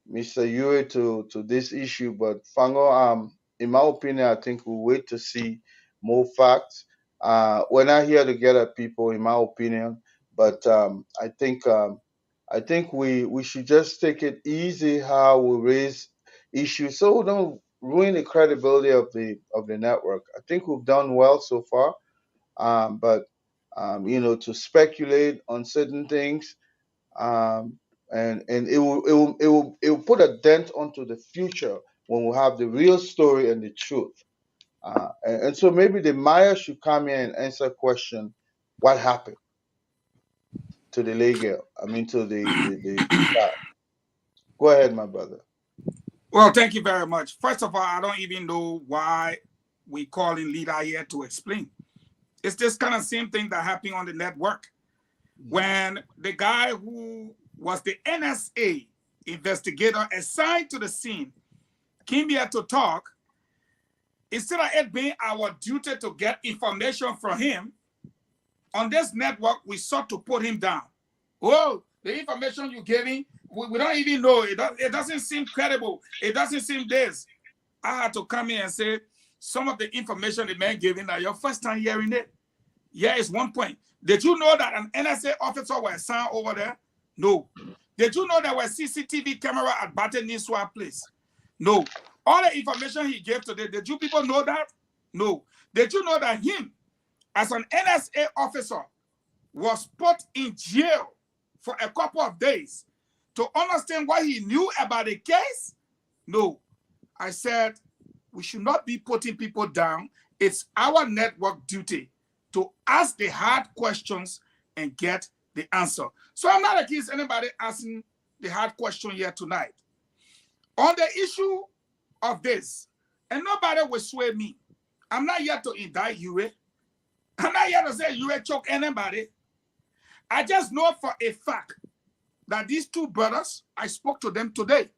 Mr. Yuri to this issue, but Fango, in my opinion, I think we'll wait to see more facts. We're not here to get at people, in my opinion, but I think we should just take it easy how we raise issues, so we don't ruin the credibility of the network. I think we've done well so far, but to speculate on certain things, and it will put a dent onto the future when we have the real story and the truth. And so maybe the Maya should come in and answer a question: what happened to the lay girl? I mean, to the child. Go ahead, my brother. Well, thank you very much. First of all, I don't even know why we call in leader here to explain. It's this kind of same thing that happened on the network when the guy who was the NSA investigator assigned to the scene came here to talk. Instead of it being our duty to get information from him, on this network, we sought to put him down. Oh, the information you gave him, we don't even know. It doesn't seem credible. It doesn't seem this. I had to come in and say, some of the information the man gave him, that your first time hearing it, yeah, it's one point. Did you know that an NSA officer was assigned over there? No. Did you know there was CCTV camera at Baton Niswa place? No. All the information he gave today, did you people know that? No. Did you know that him, as an NSA officer, was put in jail for a couple of days to understand what he knew about the case? No. I said, we should not be putting people down. It's our network duty to ask the hard questions and get the answer. So I'm not against anybody asking the hard question here tonight. On the issue of this, and nobody will sway me. I'm not here to indict Yuri. I'm not here to say Yuri choke anybody. I just know for a fact that these two brothers, I spoke to them today.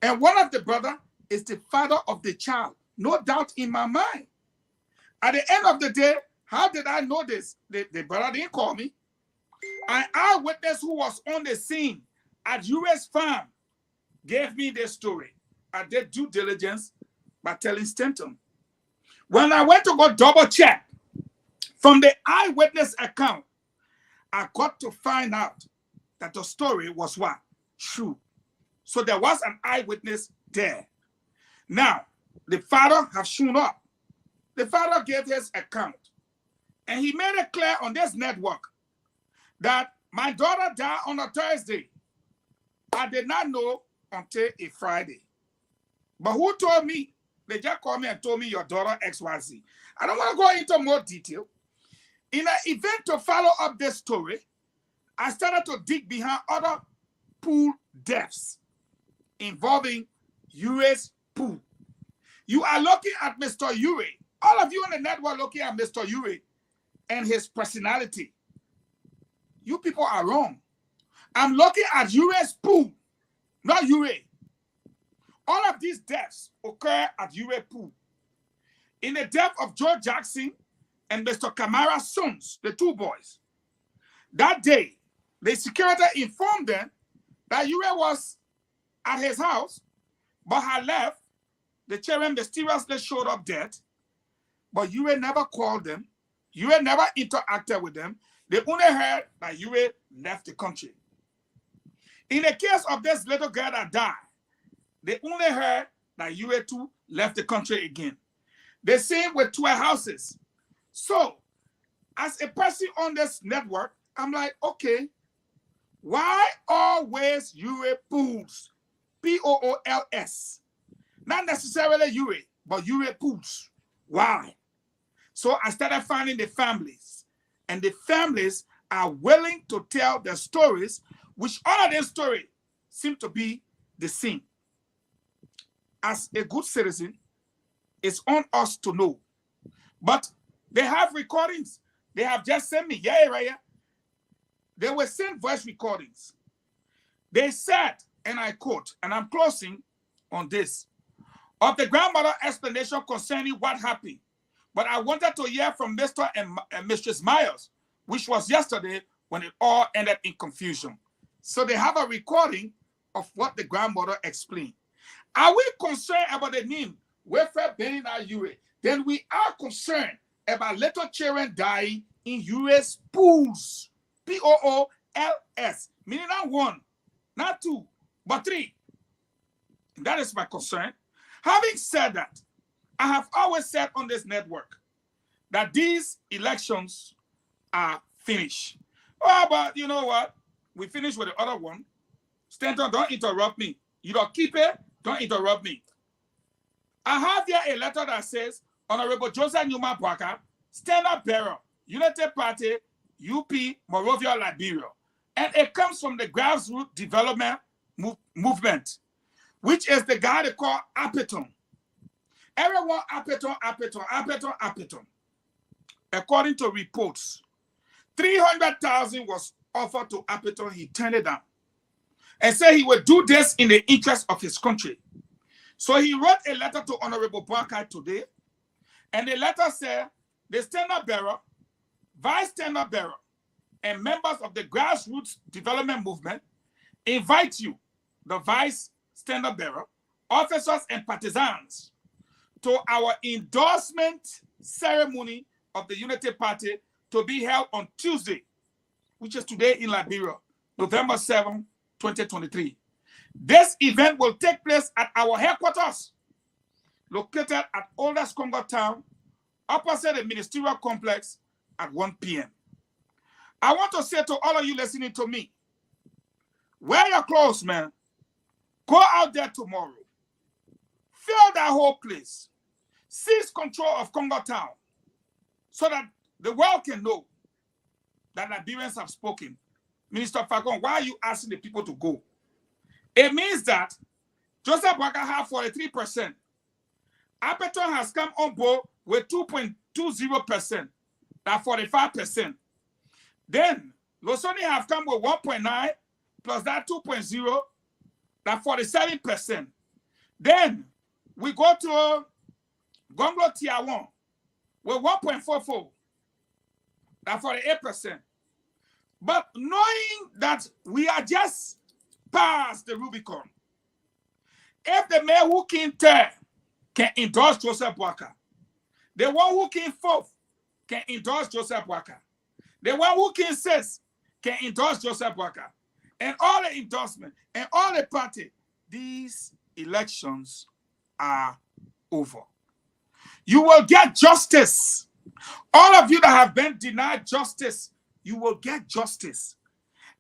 And one of the brother is the father of the child. No doubt in my mind. At the end of the day, how did I know this? The brother didn't call me. An eyewitness who was on the scene at US Farm gave me this story. I did due diligence by telling Stanton. When I went to go double check from the eyewitness account, I got to find out that the story was what? True. So there was an eyewitness there. Now, the father has shown up. The father gave his account. And he made it clear on this network that my daughter died on a Thursday. I did not know until a Friday. But who told me? They just called me and told me your daughter XYZ. I don't want to go into more detail. In an event to follow up this story, I started to dig behind other pool deaths involving Yuri's pool. You are looking at Mr. Yuri. All of you on the network looking at Mr. Yuri and his personality. You people are wrong. I'm looking at Yuri's pool, not Yuri. All of these deaths occur at Yuri pool. In the death of Joe Jackson and Mr. Kamara's sons, the two boys. That day, the security informed them that Yuri was at his house, but had left. The children mysteriously showed up dead, but Yuri never called them. Yuri never interacted with them. They only heard that Yuri left the country. In the case of this little girl that died, they only heard that Yuri too left the country again. The same with 12 houses. So, as a person on this network, I'm like, okay, why always Yuri pools? P-O-O-L-S. Not necessarily Yuri, but Yuri pools. Why? So I started finding the families, and the families are willing to tell their stories, which all of their stories seem to be the same. As a good citizen, it's on us to know. But they have recordings. They have just sent me. Yeah, right. Yeah. They were sent voice recordings. They said, and I quote, and I'm closing on this, of the grandmother explanation concerning what happened. But I wanted to hear from Mr. and Mistress Myers, which was yesterday when it all ended in confusion. So they have a recording of what the grandmother explained. Are we concerned about the name welfare burning our urine? Then we are concerned about little children dying in US pools. Pools, meaning not one, not two, but three. And that is my concern. Having said that, I have always said on this network that these elections are finished. Oh, but you know what? We finished with the other one. Stanton, don't interrupt me. You don't keep it, don't interrupt me. I have here a letter that says, Honorable Joseph Newman Bwaka, stand-up bearer, United Party, UP, Monrovia, Liberia. And it comes from the grassroots development movement, which is the guy they call Appeton. Everyone Appeton. According to reports, 300,000 was offered to Appeton. He turned it down and said he would do this in the interest of his country. So he wrote a letter to Honorable Bwaka today, and the letter said the stand-up bearer, vice stand-up bearer, and members of the grassroots development movement invite you, the vice stand-up bearer, officers and partisans, to our endorsement ceremony of the Unity Party to be held on Tuesday, which is today in Liberia, November 7, 2023. This event will take place at our headquarters, located at Oldest Congo Town, opposite the ministerial complex at 1 p.m. I want to say to all of you listening to me, wear your clothes, man. Go out there tomorrow. Fill that whole place. Seize control of Congo Town so that the world can know that Liberians have spoken. Minister Fagon, why are you asking the people to go? It means that Joseph Bwaka have 43%. Appeton has come on board with 2.20%, that 45%. Then Losoni have come with 1.9 plus that 2.0, that 47%. Then we go to Gonglo Tiawon with 1.44, that 48%. But knowing that we are just past the Rubicon, if the man who came third can endorse Joseph Bwaka, the one who came fourth can endorse Joseph Bwaka, the one who came sixth can endorse Joseph Bwaka, and all the endorsement and all the party, these elections are over. You will get justice. All of you that have been denied justice, you will get justice.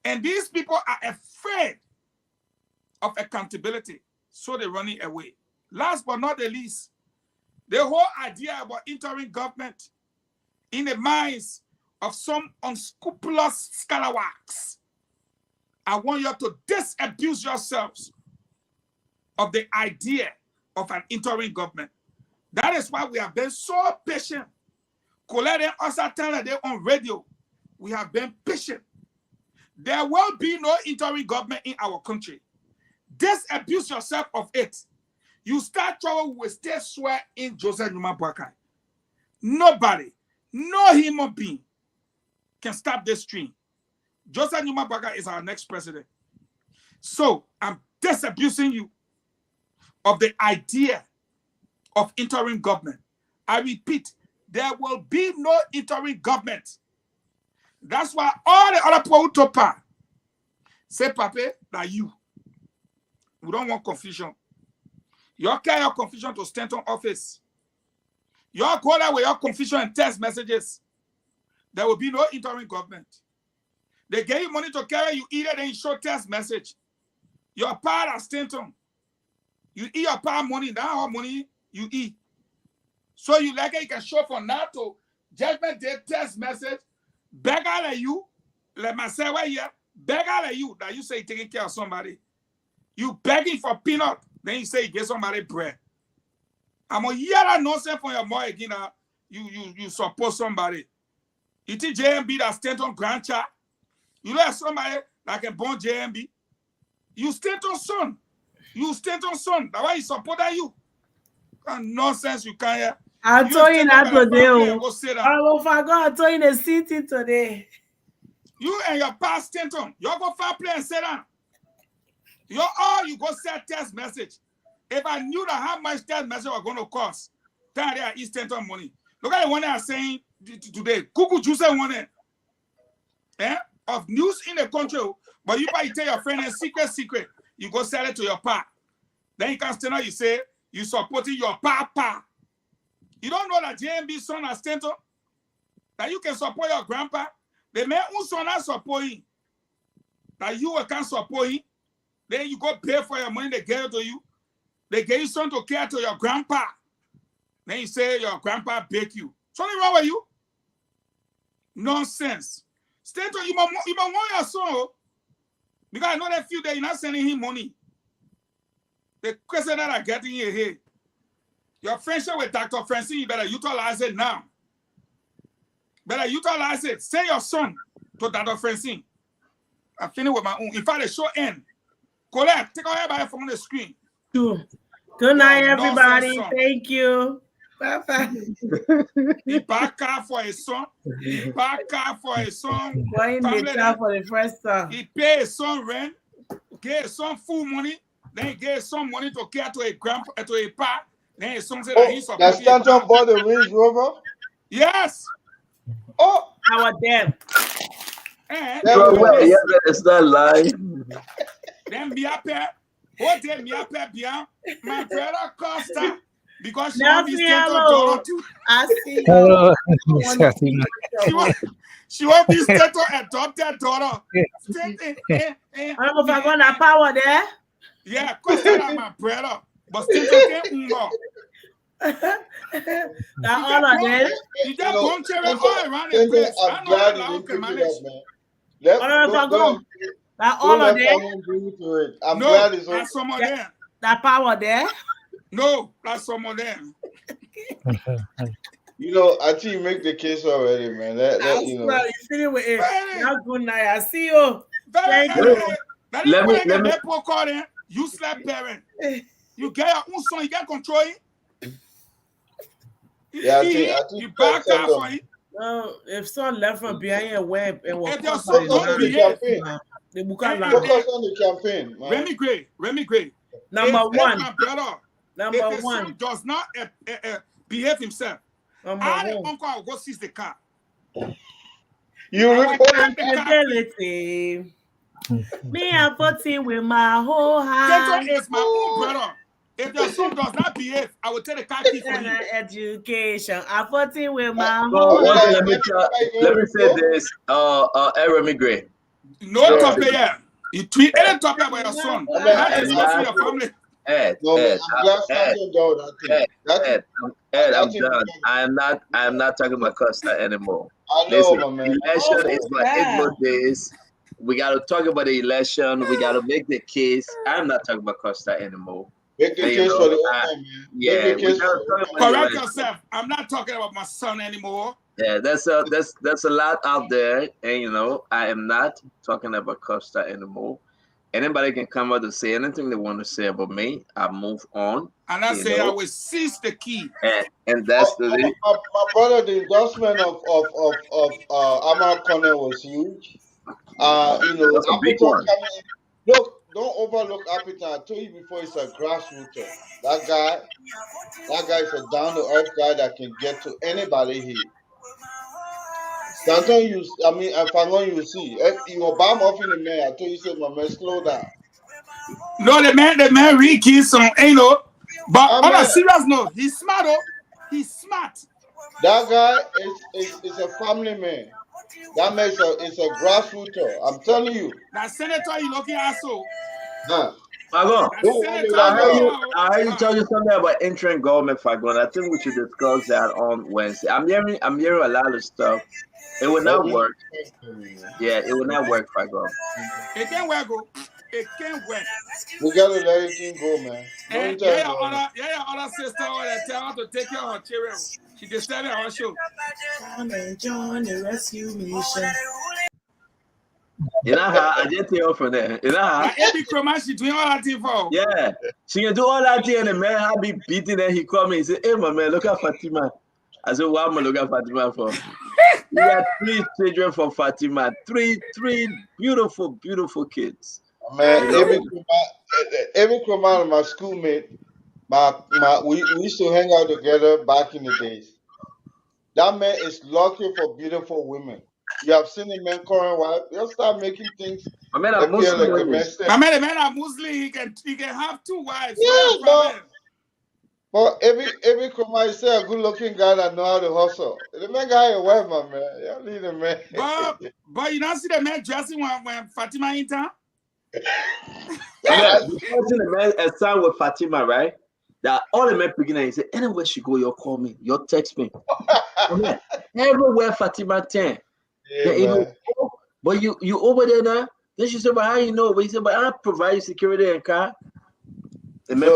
And these people are afraid of accountability, so they're running away. Last but not the least, the whole idea about interim government in the minds of some unscrupulous scalawags. I want you to disabuse yourselves of the idea of an interim government. That is why we have been so patient. Colette and us are telling them on radio, we have been patient. There will be no interim government in our country. Disabuse yourself of it. You start trouble, we will stay swear in Joseph Newman Bwaka. Nobody, no human being can stop this stream. Joseph Newman Bwaka is our next president. So I'm disabusing you of the idea of interim government. I repeat, there will be no interim government. That's why all the other people who talk part say, Papa, that you. We don't want confusion. You carry your confusion to Stanton office. You go there with your confusion and text messages. There will be no interim government. They gave you money to carry, you eat it, and you show text message. Your part at Stanton. You eat your part money, now how money you eat. So you like it, you can show for NATO, Judgment Day text message, beg out of you, let myself right here, beg out of you that you say you're taking care of somebody. You begging for peanut, then you say you get somebody bread. I'm gonna hear that nonsense from your boy again. You support somebody. You think JMB that Stanton grandchild? You know somebody that can born JMB? You Stanton son. You Stanton son. That's why he supported you. Nonsense you can't hear. I told you that today. Go sit down. Oh, if I go, I told you the city today. You and your past Stanton, you go far play and sit down. You go send text message. If I knew that how much text message was going to cost, then they are East Stanton money. Look at the one they are saying today. Kuku Juice one of news in the country, but you probably tell your friend a secret. You go sell it to your pa. Then you can stand up, you say you supporting your papa. You don't know that JMB son has Stanton? That you can support your grandpa? The man who son not support him. That you can support him. Then you go pay for your money, they give it to you. They give you something to care to your grandpa. Then you say your grandpa bake you. Something wrong with you? Nonsense. Stanton, you want your son. Because I know that few days you're not sending him money. The question that I'm getting here, your friendship with Dr. Francine, you better utilize it now. Better utilize it. Send your son to Dr. Francine. I finish with my own. In fact, the show end. Konneh, take out everybody from the screen. Good night, everybody. Thank you. Bye-bye. He back car for his son. He back car for his son. Going the car for the first time. He pay his son rent, gave his son full money, then he gave his son money to care to a grandpa, to a pa. Then his son said that he's supposed to. That Stanton bought the Range Rover? Yes. Oh, our damn. It's not lying. Then me up here. What day me up here, Bian? My brother Costa. Because she want this daughter too. I see. She want this adopted daughter. I don't know if I got that power there. Yeah, Costa is my brother. But still can't go. That all of them. You just bunch all around the place. I know how you can manage. I don't know if I go. That all of them. No, that's some of them. That power there. No, that's some of them. You know, I think you make the case already, man. You know. You feel with it. Now, good night. I see you. Thank you. You slap parent. You get your own son. You get control it. Yeah, I think you back out for it. No, if son left from behind a web and was focus on the campaign. Focus on the campaign, man. Remy Gray. Number one. My brother. Number if one. Son does not behave himself, I the uncle will go seize the car. You ability. Me, I'm voting with my whole heart. Stanton is my own brother. If your son does not behave, I will take the car key for you. Education. I'm voting with my whole heart. Let me say this. Remy Gray. No topic here. You tweet any topic about your son. That is not for your family. Ed, I'm done. I'm not talking about Costa anymore. I know, man. Election is my 8 more days. We got to talk about the election. We got to make the case. I'm not talking about Costa anymore. Make the case for the man. Yeah, correct yourself. I'm not talking about my son anymore. Yeah, there's a lot out there, and I am not talking about Costa anymore. Anybody can come out and say anything they want to say about me. I move on. And I say I will seize the key. And that's my brother. The endorsement of Amara Konneh was huge. That's a big one. Look, don't overlook Appleton. I told you before, he's a grassrooter. That guy is a down-to-earth guy that can get to anybody here. Sometimes you see. If you Obama off in the man, I told you, say, my man, slow down. No, the man really kills some, but on a serious note, he's smart, He's smart. That guy is a family man. That man is a grassrooter. I'm telling you. That senator you looking at so. Fagon, Senator I heard you tell you something about interim government, Fagon. I think we should discuss that on Wednesday. I'm hearing a lot of stuff. It will not work. Yeah, it will not work, Fagon. It can't work, go. It can't work. We gotta let it thing go, man. No And interim your other sister that tell her to take care of her children. She disturbed our show. Join the rescue mission. You know how I just tell you from there. You know how every crime she doing all that thing for. Yeah, she can do all that thing, and the man have be beating, and he come in. He say, "Hey, my man, look at Fatima." I said, "What am I looking at Fatima for?" We got 3 children for Fatima. Three beautiful kids. Man, every command my schoolmate, we used to hang out together back in the days. That man is lucky for beautiful women. You have seen the man current wife, they'll start making things My man, appear like a mistake. My man, the man are Muslim, he can have 2 wives. Yeah, but every command is a good looking guy that know how to hustle. The man got a wife, my man. You need a man. But you don't see the man dressing when Fatima in town? Yeah, the person the man a son with Fatima, right? That all the men beginning, he say, anywhere she go, you'll call me, you'll text me. Man, everywhere Fatima 10. Yeah, but you over there now? Then she said, but how you know? But he said, but I provide you security and car. The man,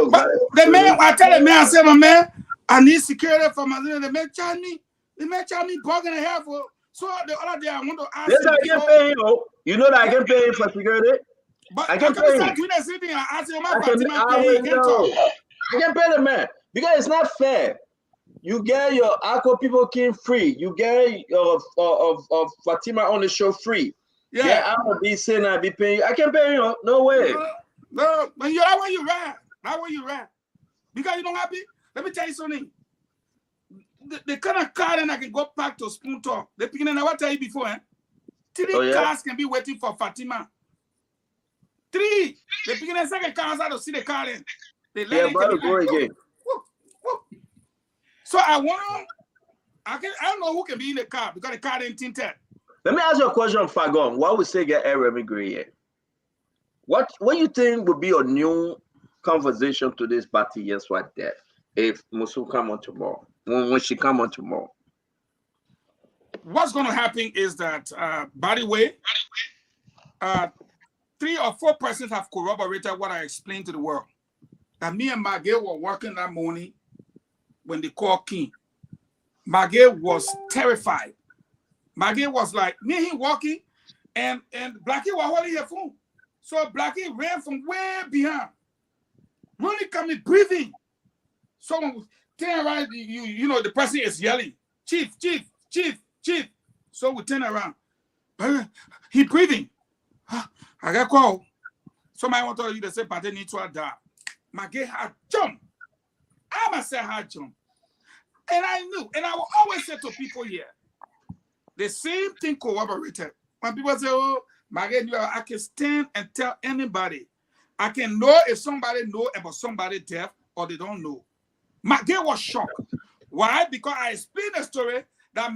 I tell the man, I said, my man, I need security for my the man charge me. The man charge me bugging a half. So the other day I want to ask him. I can pay him. You know that I can pay him for security. But I can pay him. I ask him about I can pay the man because it's not fair. You get your Aqua People King free. You get your of Fatima on the show free. Yeah, I'm gonna be saying I be paying. I can pay you. No way. No, when you're that way you ride. That way you ride. Because you don't happy. Let me tell you something. The kind of car then I can go back to Spoon Talk. The beginning I tell you before, 3 cars can be waiting for Fatima. 3. The beginning second cars out to see the car then. They let it go again. So I don't know who can be in the car because the car ain't tinted. Let me ask you a question, Fagon. Why would say get air emigrate? What you think would be a new conversation to this party? Yes, what that? If Musu come on tomorrow, when she come on tomorrow, what's going to happen is that, by the way, 3 or 4 persons have corroborated what I explained to the world. That me and Maggie were working that morning when they called King. Maggie was terrified. Maggie was like, me, he walking, and Blackie was holding her phone. So Blackie ran from way behind. Really coming, breathing. Someone turn around, you know, the person is yelling, Chief. So we turn around. He breathing. I got called. Somebody want to tell you they say, but they need to die. Maggie had jumped. I must say had jumped. And I knew, and I will always say to people here, the same thing corroborated. When people say, oh, Maggie, I can stand and tell anybody. I can know if somebody know about somebody deaf or they don't know. Maggie was shocked. Why? Because I explained a story that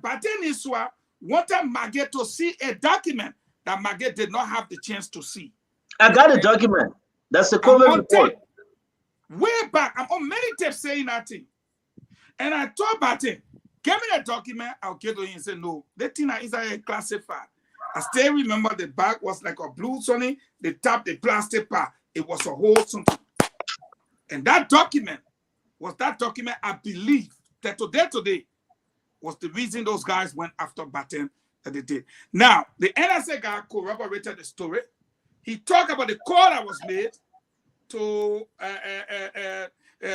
Bateniswa wanted Maggie to see a document that Maggie did not have the chance to see. I got a document. That's the COVID report. Way back, I'm on many tapes saying that thing. And I told Bate, give me the document, I'll get to him and say, no, the thing is classified. I still remember the back was like a blue Sony, the top, the plastic part. It was a whole something. And that document I believe that today was the reason those guys went after Batten that they did. Now, the NSA guy corroborated the story. He talked about the call that was made to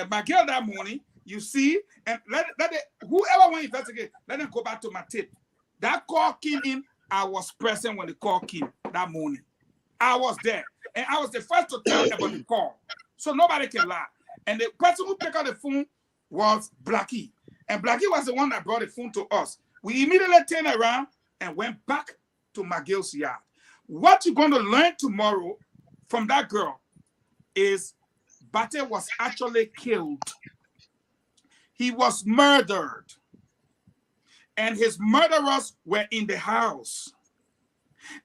Miguel that morning. You see, and whoever want to investigate, let them go back to my tape. That call came in. I was present when the call came that morning. I was there. And I was the first to tell about the call. So nobody can lie. And the person who picked up the phone was Blackie. And Blackie was the one that brought the phone to us. We immediately turned around and went back to McGill's yard. What you're going to learn tomorrow from that girl is Bate was actually killed. He was murdered. And his murderers were in the house.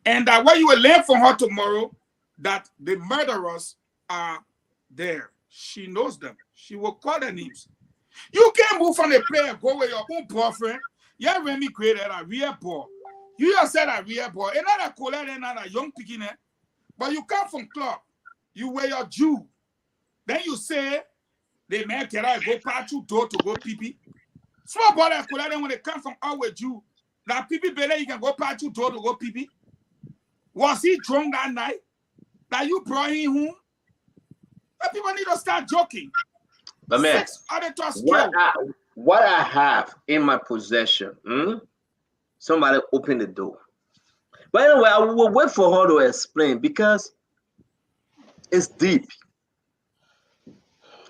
And that what you will learn from her tomorrow, that the murderers are there. She knows them. She will call their names. You can't move from the player, go with your own boyfriend. Yeah, when me created a real boy. You just said a real boy. Another color, another young picking, but you come from club. You wear your Jew. Then you say the man cannot go past your door to go pee. Small boy that color, when they come from our Jew, that pee better you can go past your door to go pee. Was he drunk that night? That you brought him home? That people need to start joking. But man, what I have in my possession, somebody open the door. But anyway, I will wait for her to explain because it's deep.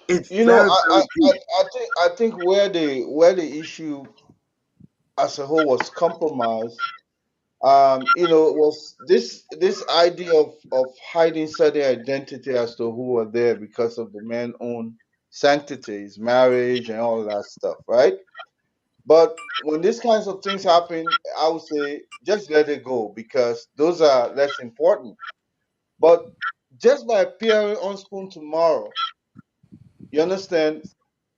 It's You know, I think where the issue as a whole was compromised. You know, was this idea of hiding certain identity as to who were there because of the man's own sanctities, marriage, and all that stuff, right? But when these kinds of things happen, I would say just let it go because those are less important. But just by appearing on Spoon tomorrow, you understand,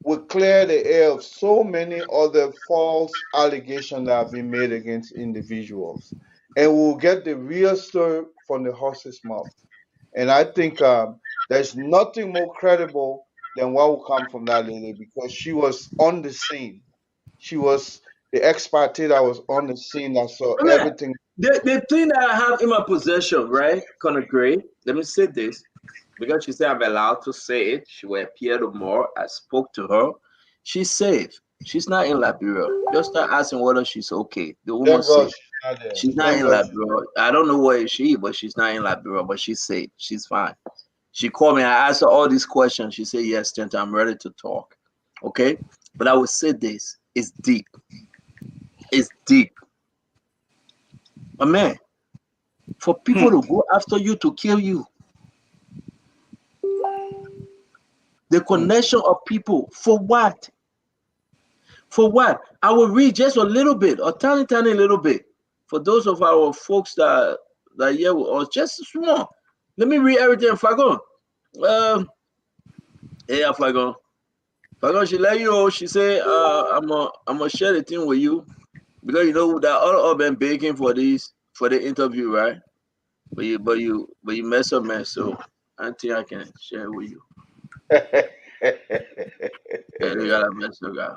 will clear the air of so many other false allegations that have been made against individuals. And we'll get the real story from the horse's mouth. And I think there's nothing more credible than what will come from that lady because she was on the scene. She was the expert that was on the scene that saw Man, everything. the thing that I have in my possession, right, Konneh Gray, let me say this, because she said I'm allowed to say it. She will appear tomorrow. I spoke to her. She's safe. She's not in Liberia. Just start asking whether she's okay. The woman's Thank God safe. she's not there. She's not Thank in God. Liberia. I don't know where she is, but she's not in Liberia, but she's safe. She's fine. She called me. I asked her all these questions. She said, yes, Tenta, I'm ready to talk. Okay? But I will say this. It's deep. It's deep. But man, for people to go after you to kill you, the connection of people, for what? For what? I will read just a little bit, a tiny little bit. For those of our folks that here with us, just small. Let me read everything. Fagon. Hey, Fagon. Fagon, she let you know. She said, I'm gonna share the thing with you. Because you know that all been begging for the interview, right? But you mess up, man. So I think I can share it with you. Yeah, you gotta mess up, guy.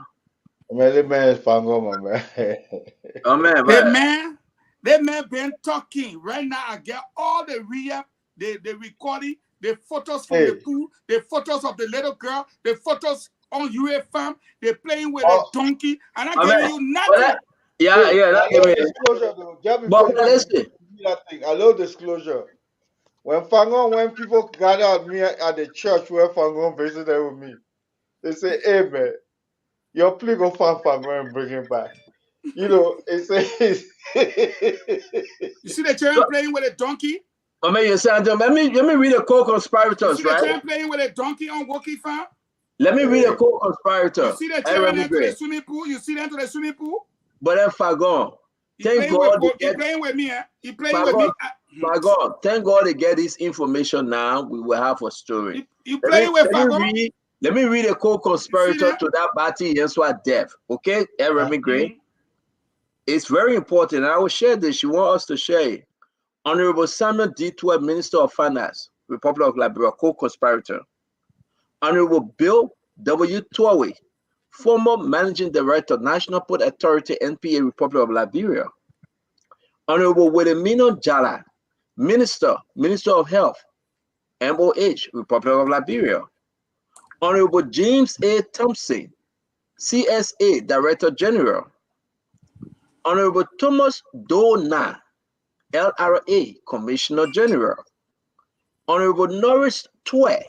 Man is Pangoma, man. Oh man, That man been talking. Right now, I get all the the recording, the photos from the pool, the photos of the little girl, the photos on UFM. They're playing with a donkey, and I'm giving you nothing. That give me. Disclosure, though. But listen, I love disclosure. When people gather at me at the church where Fangon visited with me, they say, "Hey man, your plea go find Fangon and bring him back." You know, it says. You see the children playing with a donkey? I mean, you said, let me read the co-conspirators, right? You see the right? children playing with a donkey on Woki Farm? Let me read the co-conspirator. You see the children enter the swimming pool? You see them to the swimming pool? But then Fagon, thank God he playing with me, eh? He playing Fagon, with me. Fagon, thank God they get this information now. We will have a story. You playing with Fagon? Let me read a co-conspirator to that party Yenswa death. Okay, Remy Gray. It's very important. I will share this. You want us to share it. Honorable Samuel D. Twelve, Minister of Finance, Republic of Liberia, co-conspirator. Honorable Bill W. Torway, former Managing Director, National Port Authority, NPA, Republic of Liberia. Honorable Wilhelmino Jala, Minister of Health, MOH, Republic of Liberia. Honorable James A. Thompson, CSA, Director General. Honorable Thomas Dona, LRA, Commissioner General. Honorable Norris Twe,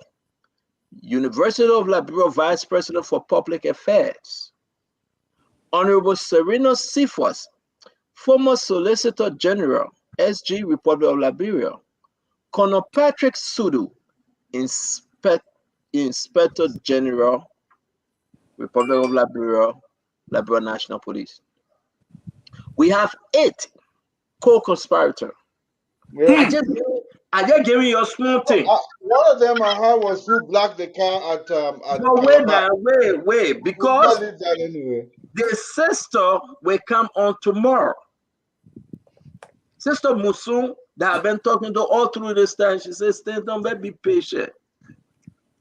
University of Liberia Vice President for Public Affairs. Honorable Serena Sifas, former Solicitor General, SG, Republic of Liberia. Colonel Patrick Sudu, Inspector General, Republic of Liberia, Liberia National Police. We have 8 co-conspirators. I just I just giving you a small thing. One of them I heard was who blocked the car at But wait Calabar. now, wait, We because call it that anyway. the sister will come on tomorrow. Sister Musum that I've been talking to all through this time, she says, Stanton, be patient.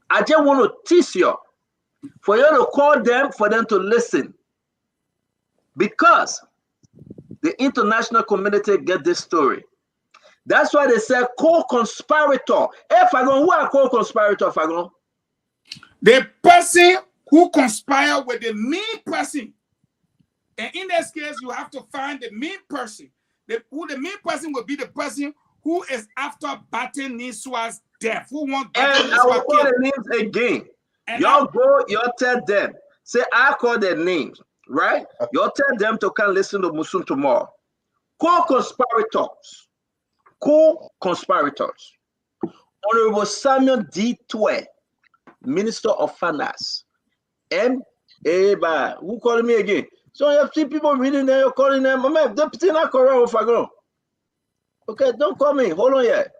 I just want to teach you, for you to call them, for them to listen. Because the international community get this story. That's why they say co-conspirator. Hey, Fagon, who are co-conspirator, Fagon? The person who conspired with the mean person. And in this case, you have to find the mean person. The mean person will be the person who is after Bate Niswa's death. Who wants Bate And I will call the names again. Y'all go, y'all tell them. Say, I call their names, right? Y'all tell them to come listen to Musum tomorrow. Co-conspirators. Co-conspirators. Honorable Samuel D. Twe, Minister of Finance. Who called me again? So you have three people reading there, you're calling them. Deputy Nakora Fagon. Okay, don't call me. Hold on here.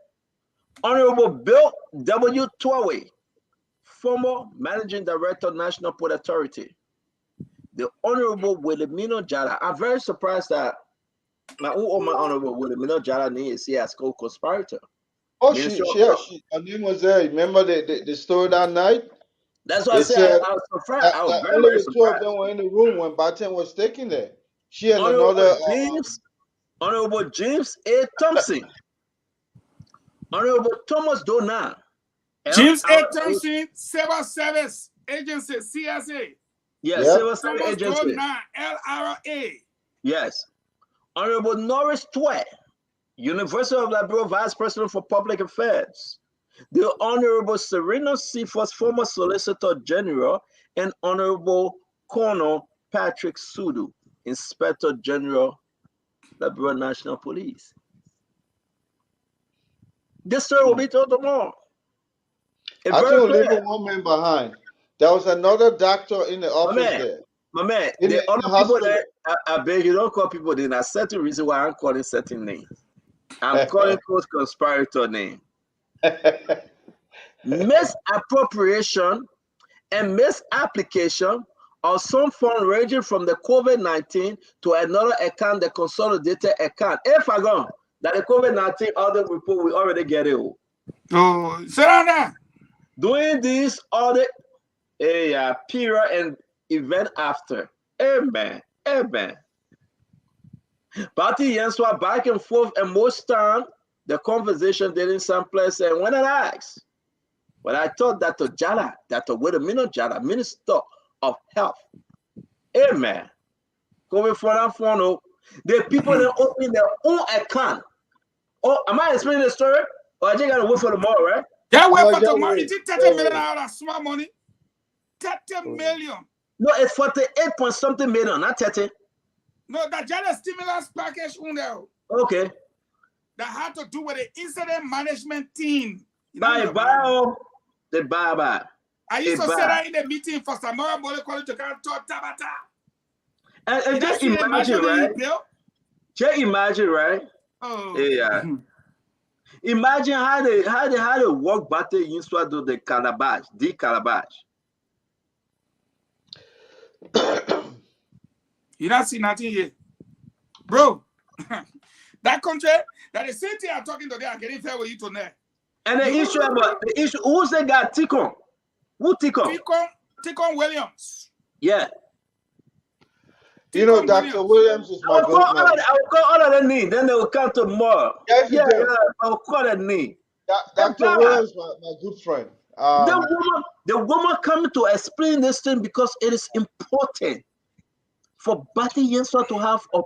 Honorable Bill W. Twawe, former Managing Director, National Port Authority. The Honorable Wilhelmino Jara. I'm very surprised that my Honorable Wilhelmino Jara is here as co-conspirator. Oh, her name was there. Remember the story that night? That's what I said. I was surprised. I was very, only very the two of surprised. them were in the room when Batten was taken there. She and Honorable another. Honorable James A. Thompson. Honorable Thomas Donan. James A. Thompson, Civil Service Agency, CSA. Yes, Civil Service Thomas Agency. Donan, LRA. Yes. Honorable Norris Twe, University of Liberia Vice President for Public Affairs. The Honorable Serena Cephas, former Solicitor General, and Honorable Colonel Patrick Sudu, Inspector General, Liberia National Police. This story will be told tomorrow. I think we're leaving one man behind. There was another doctor in the office there. My man, In the the other people hospital. that I beg you don't call people then. There's certain reason why I'm calling certain names. I'm calling co-conspirator name. Misappropriation and misapplication of some fund ranging from the COVID-19 to another account, the consolidated account. If I go that the COVID-19 audit report, we already get it. Oh, sit down there. Doing this audit, period and event after. Amen. Amen. Party Yenswa back and forth, and most time the conversation didn't someplace. And when I asked, but I thought that to Jala, that to Wilhelmino Jala, Minister of Health. Amen. Going for that phone, the people that open their own account. Oh, am I explaining the story? Or I just gotta wait for tomorrow, right? Yeah, wait for tomorrow. It's $30 million small money. 30 million. No, it's 48 point something million, not 30. No, that just stimulus package on there. Okay. That had to do with the incident management team. Bye. I used to say that in the meeting for Samara Mole College to come talk Tabata. And just imagine, right? Just imagine, right? Oh. Yeah. Imagine how they walk back to Yinswa to the Calabash, the Calabash. You don't see nothing here. Bro, that country, that the same thing I'm talking to, they are getting fair with you tonight. And the issue, who's the guy? Tikon. Who Tikon? Tikon Williams. Yeah. You know, Dr. Williams is my good man. I will call all of their name, then they will come tomorrow. Yes, yeah, I will call their name. Dr. Williams, my good friend. The woman coming to explain this thing because it is important for Bati Yenswa to have a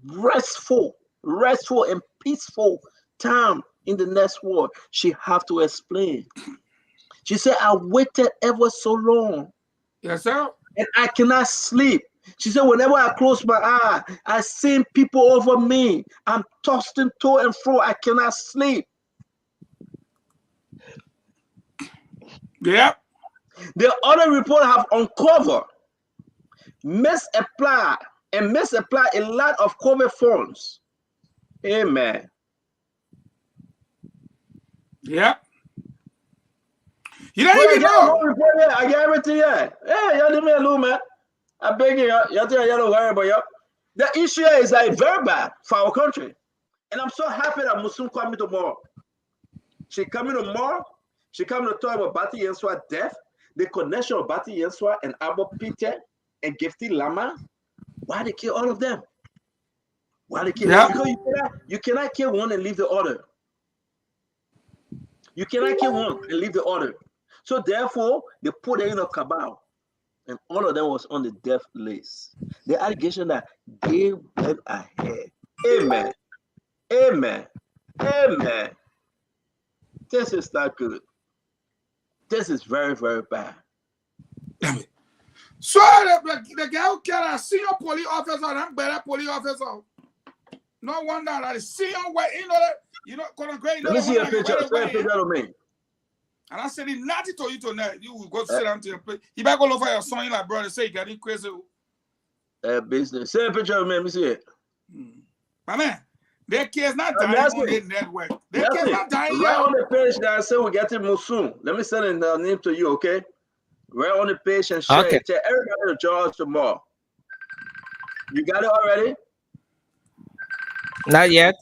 restful and peaceful time in the next world. She have to explain. She said, I waited ever so long. Yes, sir. And I cannot sleep. She said, whenever I close my eye, I see people over me. I'm tossing to and fro. I cannot sleep. Yeah. The other report have uncovered, misapply a lot of COVID funds. Amen. Yeah. You don't even know. I got everything here. Hey, y'all leave me alone, man. I beg you, y'all don't worry about y'all. The issue is like very bad for our country. And I'm so happy that Muslim coming tomorrow. She coming tomorrow. She coming to talk about Bati Yenswa death, the connection of Bati Yenswa and Abo Peter and Gifty Lama. Why they kill all of them? Why they kill? Yeah. Because you cannot kill one and leave the other. You cannot kill one and leave the other. So therefore, they put it in a cabal. And all of them was on the death list. The allegation that they went ahead. Amen. Amen. Amen. This is not good. This is very, very bad. So the guy who killed a senior police officer and better police officer. No wonder that the senior way, Konneh Gray, Let me see a picture. Send a picture of me. And I said nothing to you tonight. You will go sit down to your place. You better go look for your son, like brother. Say you getting crazy. Business. Send a picture of me. Let me see it. My man, their kids not dying on their network. Their kids not dying right on the page that I said we get it more soon. Let me send the name to you, okay? Right on the page and share it. Tell everybody to join us tomorrow. You got it already? Not yet.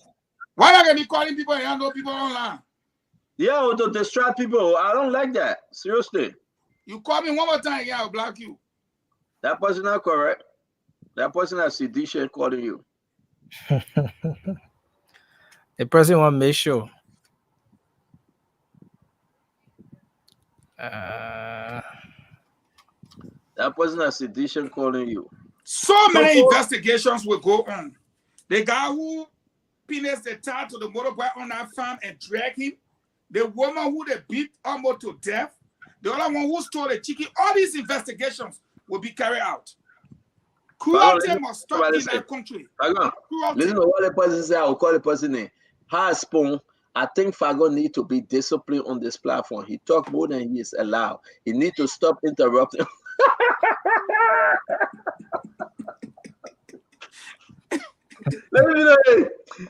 Why are you calling people and know people online? Yeah, to distract people. I don't like that. Seriously. You call me one more time, yeah, I'll block you. That person not correct. That person has sedition calling you. The person want to make sure. That person has sedition calling you. So many investigations will go on. The guy who penis the tie to the motorbike on that farm and drag him, the woman who they beat almost to death, the other one who stole the chicken, all these investigations will be carried out. Cruelty must stop in that country. Listen to what the person said. I will call the person name. Spoon. I think Fago need to be disciplined on this platform. He talked more than he is allowed. He need to stop interrupting. Let me know.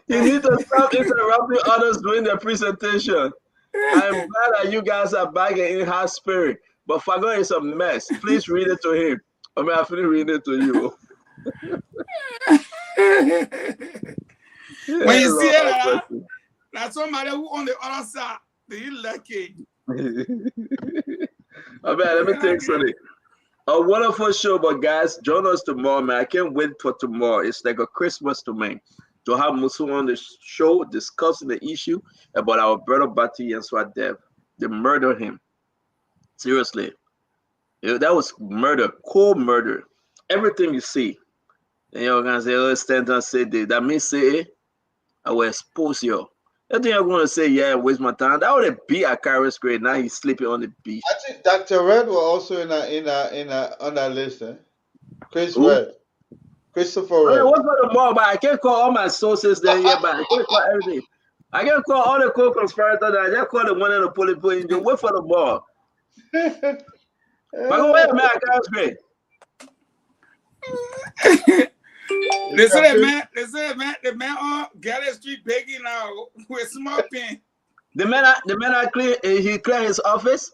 You need to stop interrupting others during the presentation. I'm glad that you guys are back in high spirit, but Fago is a mess. Please read it to him. I mean, I feel reading it to you. When you see it, that's somebody who on the other side, they lucky. I mean, let me take something. A wonderful show, but guys, join us tomorrow, man. I can't wait for tomorrow. It's like a Christmas to me. To have Musu on the show discussing the issue about our brother Bati Yenswa death. They murdered him. Seriously. That was murder, cold murder. Everything you see. And you're going to say, oh, stand and say this. That means say, I will expose you. I think I'm going to say, yeah, waste my time. That would be a Kairos grade. Now he's sleeping on the beach. I think Dr. Red was also on that list. Chris Who? Red. Christopher I Red. mean, what's for the more, but I can't call all my sources there yet, but I can't call everything. I can't call all the co-conspirators. I just call the one in the police put in the wait for the ball. But go ahead, man, Kairos grade. They say the man on Galley Street begging now with small pen. The man he cleared his office.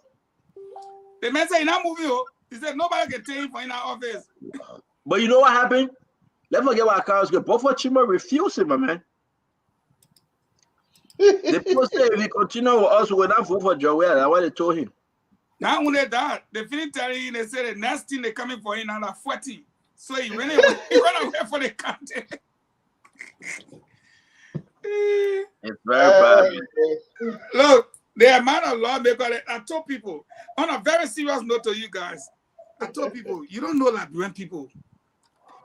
The man said, "He's not moving." He said, "Nobody can take him for in our office." But you know what happened? Let's forget what Carlos got. Both of Chima refused him, my man. The people say if he continue with us, we're not vote for Joel. That's what they told him. Not only that, they finished telling him, they said the next thing they coming for him now 40. So he ran away for the country. It's very bad. Look, the amount of lawmakers, I told people, on a very serious note to you guys, I told people, you don't know Liberian people.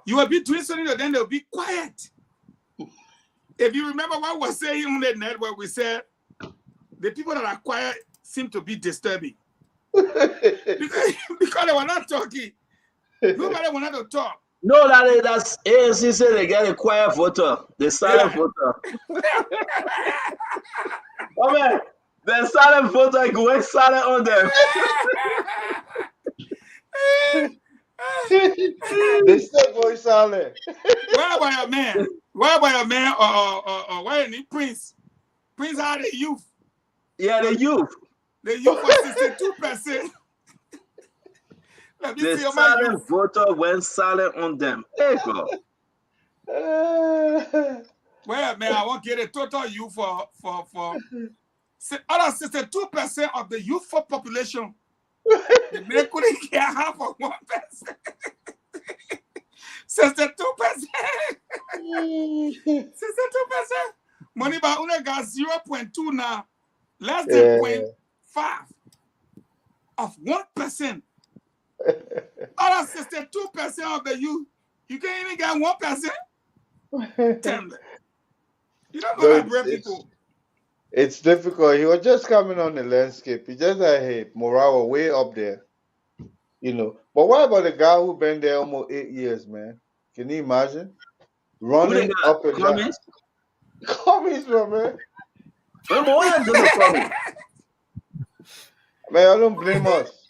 You will be doing something, then they'll be quiet. If you remember what we were saying on the network, we said the people that are quiet seem to be disturbing. because they were not talking. Nobody wanted to talk. No, that's ANC said they get a quiet voter, the silent voter. Oh man, the silent voter going silent on them. They still going silent. Where about your man? Where about your man or why any Prince? Prince had a youth. Yeah, the youth. The youth was 62%. Let me The see my youth. silent voter went silent on them. Hey, God. Well, man, I want to get a total youth for other 62% of the youthful population. They couldn't get half of 1%. 62%. 62%. Money by only got 0.2 now. Less than 0.5 of 1%. Other 62% of the youth, you can't even get 1%. Damn. You don't know that brave people. It's difficult. He was just coming on the landscape. He just had hey, morale way up there. You know. But what about the guy who been there almost 8 years, man? Can you imagine? Running up and down. Comments, man. Man, I don't blame us.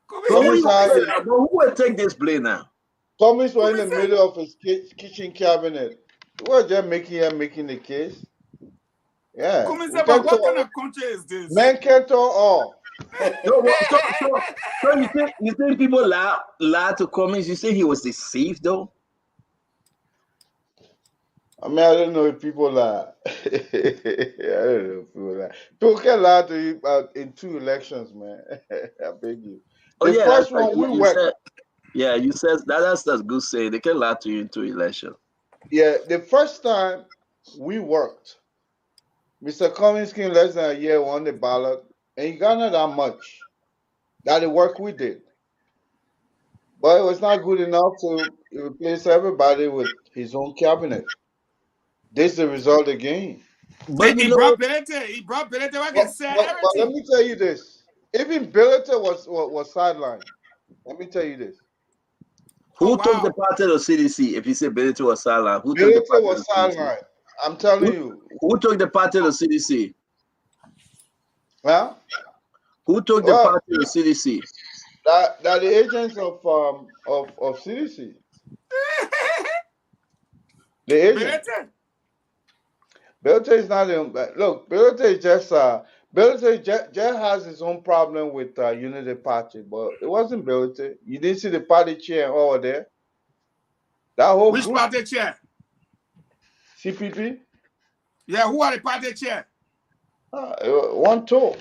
Who will take this blame now? Thomas was in the middle of his kitchen cabinet. We were just making the case. Yeah. What kind of country is this? Man can't talk all. So you think people lie to Cummings? You think he was deceived though? I mean, I don't know if people lie. I don't know if people lie. People can lie to you in 2 elections, man. I beg you. The first one we worked. Yeah, you said that's good say. They can lie to you in 2 elections. Yeah, the first time we worked, Mr. Cummings came less than a year on the ballot, and he got not that much. That the work we did. But it was not good enough to replace everybody with his own cabinet. This is the result again. But he brought Belete. He brought Belete. But let me tell you this. Even Belete was sidelined. Let me tell you this. Who took the party to CDC? If you say Belete was sidelined, who took Belete the party was to CDC? sidelined. I'm telling you. Who took the party to CDC? Huh? Who took the party to CDC? That the agents of CDC. The agent. Belete is not look. Belete is just Belete just has his own problem with Unity Party, but it wasn't Belete. You didn't see the party chair over there. That whole Which group. party chair? CPP. Yeah, who are the party chair? 1 2.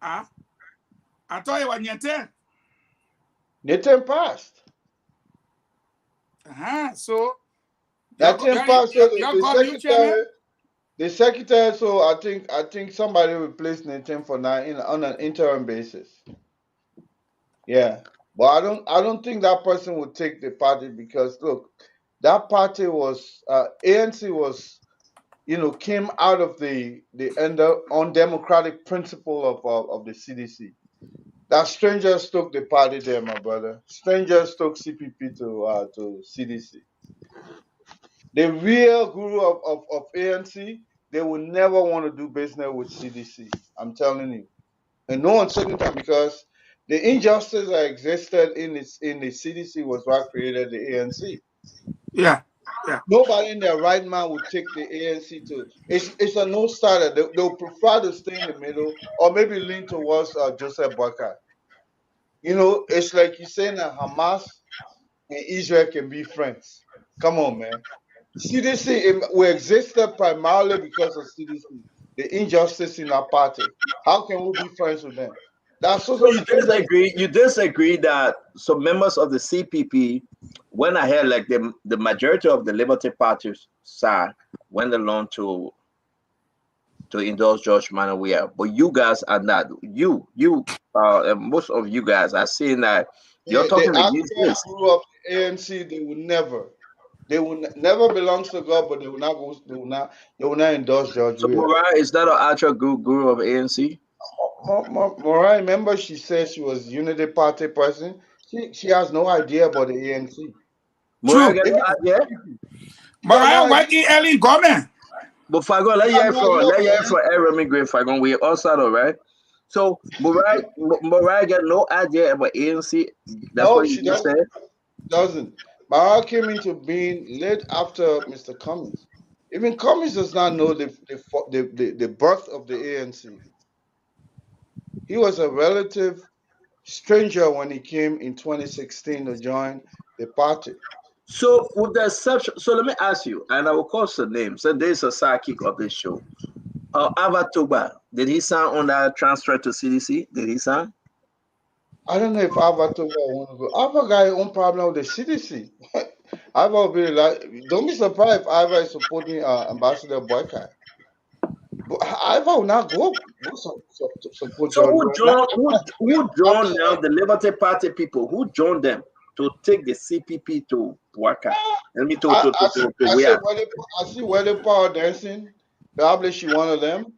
I thought it was Nyeten. Nyeten passed. So Nyeten passed. So the secretary. So I think somebody replaced Nyeten for now on an interim basis. Yeah, but I don't think that person would take the party because look, that party was ANC was, came out of the undemocratic principle of the CDC. That strangers took the party there, my brother. Strangers took CPP to CDC. The real guru of ANC, they will never want to do business with CDC. I'm telling you, and no one's saying that because the injustice that existed in the CDC was what created the ANC. Yeah. Nobody in their right mind would take the ANC to. It's a no-starter. They'll prefer to stay in the middle or maybe lean towards Joseph Boakai. It's like you're saying that Hamas and Israel can be friends. Come on, man. CDC we existed primarily because of CDC. The injustice in our party. How can we be friends with them? That's so you disagree. You disagree that some members of the CPP went ahead, like the majority of the Liberty Party side went along to endorse George Manawia, but you guys are not. You most of you guys are saying that you're talking against this. Group of ANC, they will never belong to God, but they will not endorse George. So Mariah is not an actual guru of ANC. Mariah, remember she said she was Unity Party person. She has no idea about the ANC. Mariah got no idea. Mariah, why in early government? But Fagon, let you hear from Remy Green Fagon. We all settled, right? So Mariah got no idea about ANC. That's what you just said. Doesn't. Mariah came into being late after Mr. Cummings. Even Cummings does not know the birth of the ANC. He was a relative stranger when he came in 2016 to join the party. So, with the exception, so let me ask you, and I will call some names. And there's a sidekick of this show. Ava Toba, did he sign on that transfer to CDC? Did he sign? I don't know if Ava Toba want to go. Ava got his own problem with the CDC. Ava will be like, don't be surprised if Ava is supporting Ambassador Boycott. But Ava will not go support So George. who joined now the Liberty Party people? Who joined them to take the CPP to Waka? Let me I see Weather Power dancing. Probably she one of them.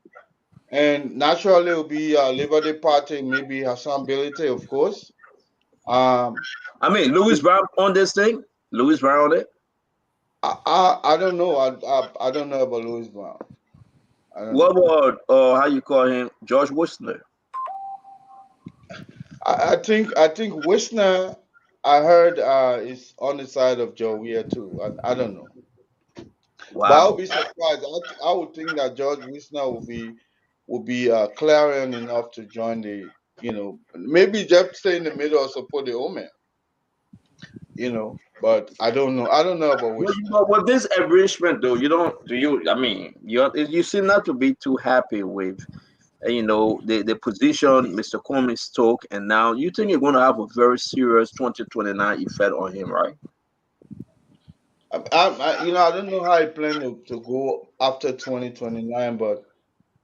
And naturally it will be Liberty Party, maybe Hassan Bility, of course. I mean, Louis Brown on this thing? Louis Brown on it? I don't know. I don't know about Louis Brown. What about how you call him? George Whistler. I think Wisner, I heard is on the side of Joe Weir too. I don't know. Wow. But I would be surprised. I would think that George Wisner would be clarion enough to join the, maybe just stay in the middle or support the Omen. But I don't know. I don't know about Wisner. But with this arrangement, though, you seem not to be too happy with, the position Mr. Cummings took, and now you think you're going to have a very serious 2029 effect on him, right? I don't know how he plan to go after 2029, but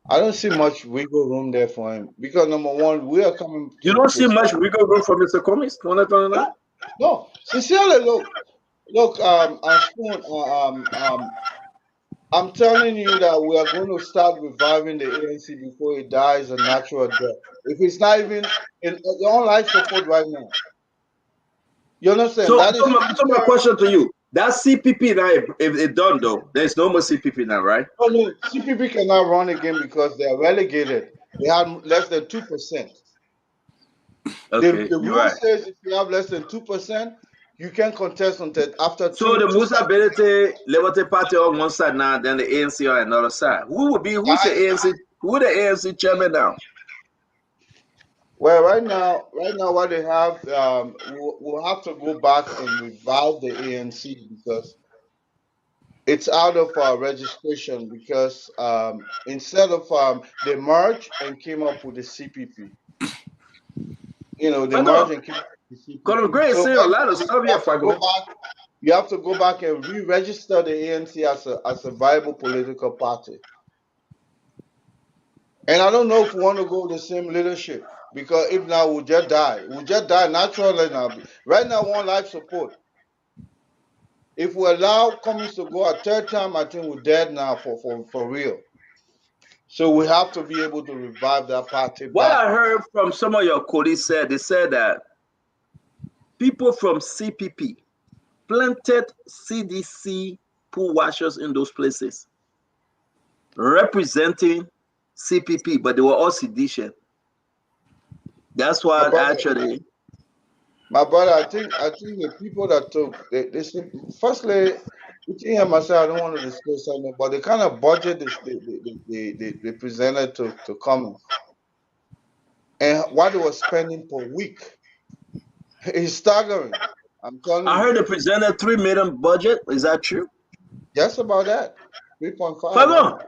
I don't see much wiggle room there for him because number one, we are coming. You don't see much wiggle room for Mr. Cummings 2029? No, sincerely, look, I'm telling you that we are going to start reviving the ANC before it dies a natural death. If it's not even in on life support right now, you understand? So That is my question to you: that CPP now, if it's done though, there's no more CPP now, right? Oh no, CPP cannot run again because they are relegated. They have less than 2%. Okay, The you're rule right. says if you have less than 2%, you can contest until after So the Musability Liberty Party on one side now, then the ANC on another side. Who's the ANC? Who the ANC chairman now? Well, right now, what they have, we'll have to go back and revive the ANC because it's out of registration because instead of they merged and came up with the CPP. They merged and came up with the CPP. So right now, you have to go back and re-register the ANC as a viable political party. And I don't know if we want to go with the same leadership because if not, we'll just die. We'll just die naturally now. Right now, we want life support. If we allow Cummings to go a third time, I think we're dead now for real. So we have to be able to revive that party back. What I heard from some of your colleagues they said that people from CPP planted CDC pool washers in those places, representing CPP, but they were all seditious. That's why actually. My brother, I think the people that took they firstly, between him and myself, I don't want to discuss something, but the kind of budget they presented to Cummings and what they were spending per week is staggering. I'm telling you. I heard they presented $3 million budget. Is that true? Just about that. 3.5.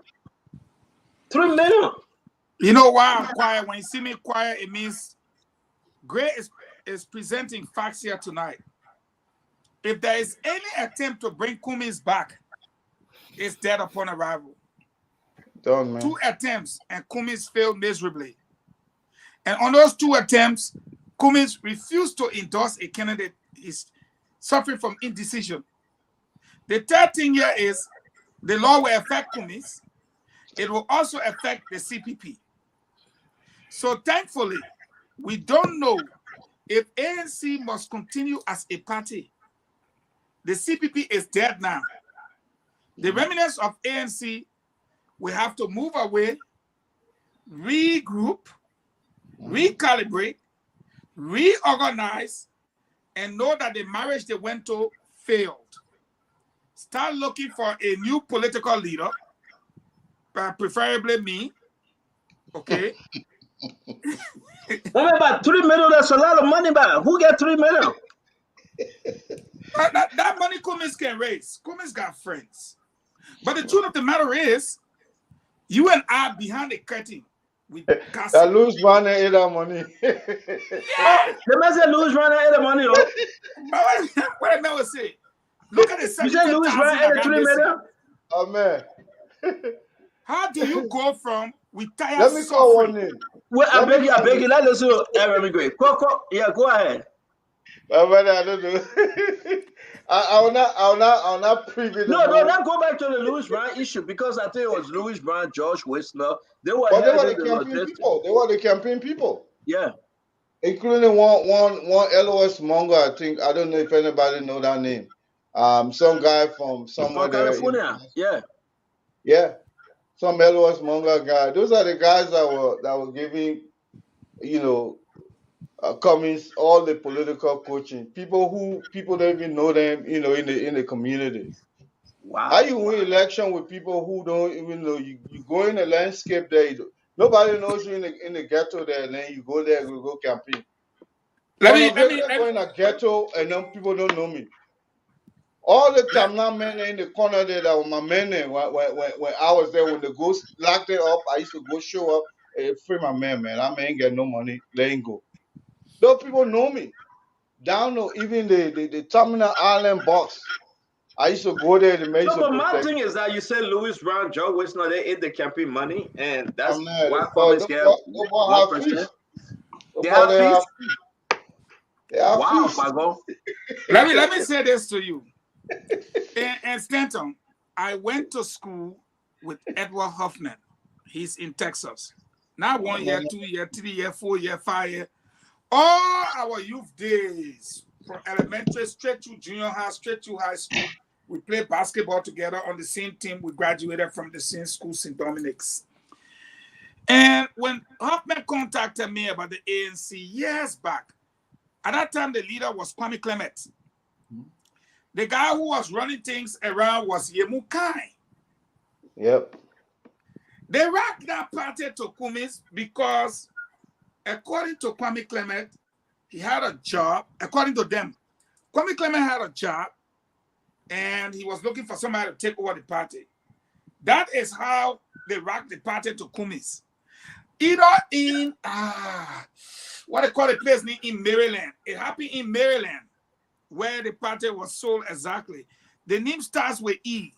3 million. You know why I'm quiet? When you see me quiet, it means Gray is presenting facts here tonight. If there is any attempt to bring Cummings back, it's dead upon arrival. Done, man. 2 attempts and Cummings failed miserably. And on those 2 attempts, Cummings refused to endorse a candidate. Is suffering from indecision. The third thing here is the law will affect Cummings. It will also affect the CPP. So thankfully, we don't know if ANC must continue as a party. The CPP is dead now. The remnants of ANC will have to move away, regroup, recalibrate, reorganize, and know that the marriage they went to failed. start looking for a new political leader, preferably me. Okay. Remember, 3 million, that's a lot of money, man. Who get 3 million? That money Kumis can raise. Kumis got friends. But the truth of the matter is, you and I behind the curtain with That lose money, ain't that money. Oh, the man said Louis Rana ain't the money, oh. What did Mel say? Look at the You said Louis Rana ain't the 3 million? Oh, man. How do you go from retired Let me call one suffering? name. Well, I beg you, let us know. Yeah, go ahead. My brother, I don't know. I will not preview the No, whole- don't go back to the Louis Brown issue because I think it was Louis Brown, George Whistler. They were But they were heading the the campaign logistics. people. They were the campaign people. Yeah. Including one LOS Mongo, I think. I don't know if anybody know that name. Some guy from somewhere From there. California. Yeah. Yeah. Some LOS Mongo guy. Those are the guys that were giving, Cummings all the political coaching. People don't even know them, in the community. Wow. How you win election with people who don't even know you? You go in the landscape there. Nobody knows you in the ghetto there, and then you go there, you go campaign. Go in a ghetto, and then people don't know me. All the time now, men in the corner there, that were my men there. When I was there, when the ghost locked it up, I used to go show up, free my man. I ain't get no money, let him go. Those people know me. Down to even the Terminal Island box. I used to go there. But my thing is that you said Louis Brown, Joe Whistler, they ate the campaign money, and that's why Cummings get 1%. They have fees? Wow, Pago. Let me say this to you. In Stanton, I went to school with Edward Hoffman. He's in Texas. Now 1 year, 2 year, 3 year, 4 year, 5 year. All our youth days, from elementary straight to junior high, straight to high school, we played basketball together on the same team. We graduated from the same school, St. Dominic's. And when Hoffman contacted me about the ANC years back, at that time the leader was Kwame Clement. The guy who was running things around was Samukai. Yep. They racked that party to Kumis because, according to Kwame Clement, he had a job. According to them, Kwame Clement had a job, and he was looking for somebody to take over the party. That is how they racked the party to Kumis. Either in what they call a place in Maryland. It happened in Maryland, where the party was sold exactly. The name starts with E.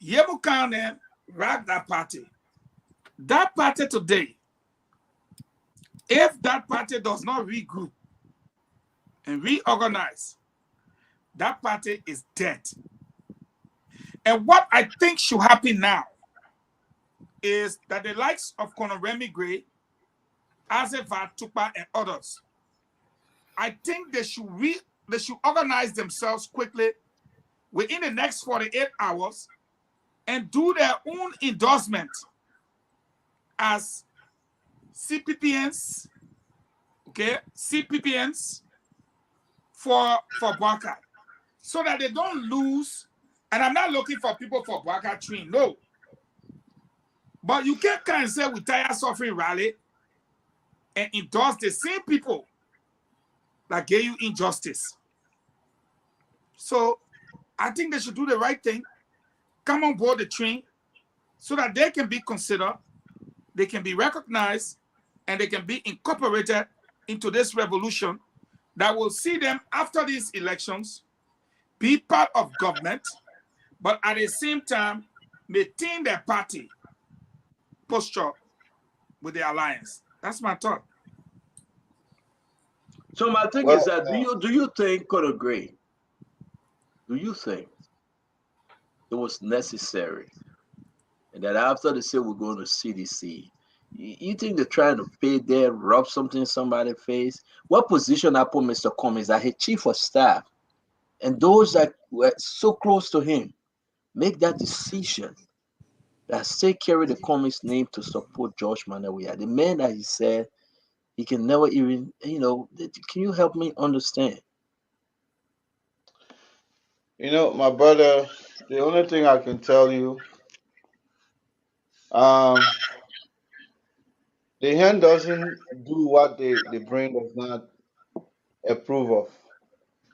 Yemukane racked that party. That party today, if that party does not regroup and reorganize, that party is dead. And what I think should happen now is that the likes of Konneh Gray, Azefa Tupa, and others, I think they should organize themselves quickly within the next 48 hours and do their own endorsement as CPPNs, okay, CPPNs for Bwaka, so that they don't lose. And I'm not looking for people for Bwaka Tree, no. But you can't kind of say we tired suffering rally and endorse the same people that gave you injustice. So I think they should do the right thing, come on board the train, so that they can be considered, they can be recognized, and they can be incorporated into this revolution that will see them after these elections be part of government, but at the same time maintain their party posture with the alliance. That's my thought. So my thing is that do you think, Konneh Gray, do you think it was necessary and that after they say we're going to CDC, you think they're trying to fade there, rub something in somebody's face? What position I put Mr. Cummings as a chief of staff, and those that were so close to him make that decision that still carry the Cummings name to support George Manawia, the man that he said he can never even, can you help me understand? You know, my brother, the only thing I can tell you, um, the hand doesn't do what the brain does not approve of.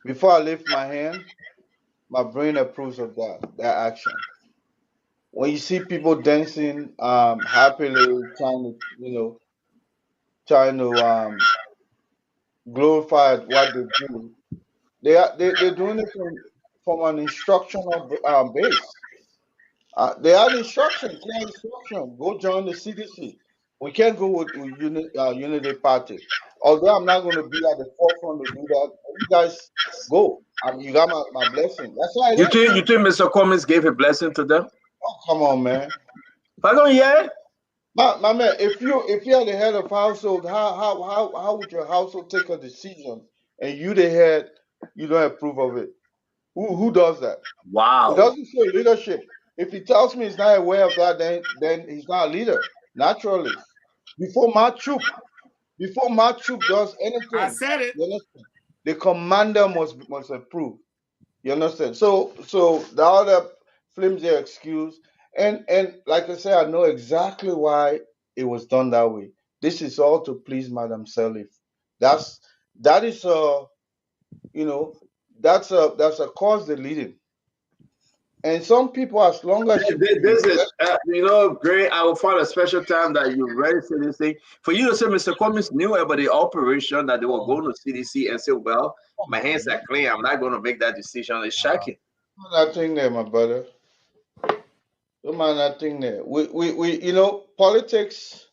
Before I lift my hand, my brain approves of that action. When you see people dancing happily, trying to glorify what they do, they're doing it from an instructional base. They have instruction, clear instruction. Go join the CDC. We can't go with Unity Party. Although I'm not going to be at the forefront to do that, you guys go. You got my blessing. That's why it You is. think Mr. Cummings gave a blessing to them? Oh, come on, man. Pardon, yeah. My man, if you're the head of household, how would your household take a decision and you the head, you don't approve of it? Who does that? Wow. It doesn't show leadership. If he tells me he's not aware of that, then he's not a leader. Naturally. Before Mark Troop does anything, I said it. you understand? The commander must approve. You understand? So the other flimsy excuse, and like I said, I know exactly why it was done that way. This is all to please Madam Sirleaf. That is that's a cause they're leading. And some people, as long as you This is, great. I will find a special time that you're ready for this thing. For you to say Mr. Cummings knew about the operation that they were going to CDC and say, well, my hands are clean. I'm not going to make that decision. It's shocking. that thing there, my brother. Don't mind that thing there. We politics.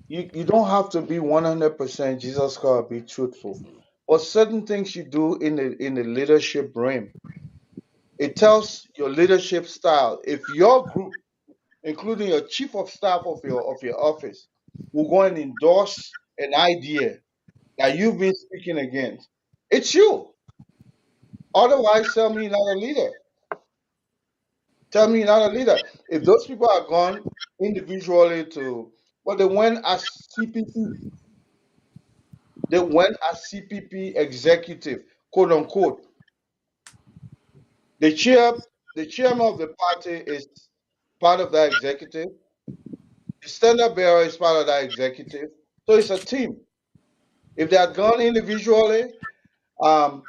You don't have to be 100% Jesus God, be truthful. But certain things you do in the leadership realm, it tells your leadership style. If your group, including your chief of staff of your office, will go and endorse an idea that you've been speaking against, it's you. Otherwise, tell me you're not a leader. Tell me you're not a leader. If those people are gone individually but they went as CPP. They went as CPP executive, quote unquote. The chairman of the party is part of that executive. The standard bearer is part of that executive. So it's a team. If they had gone individually, Ivar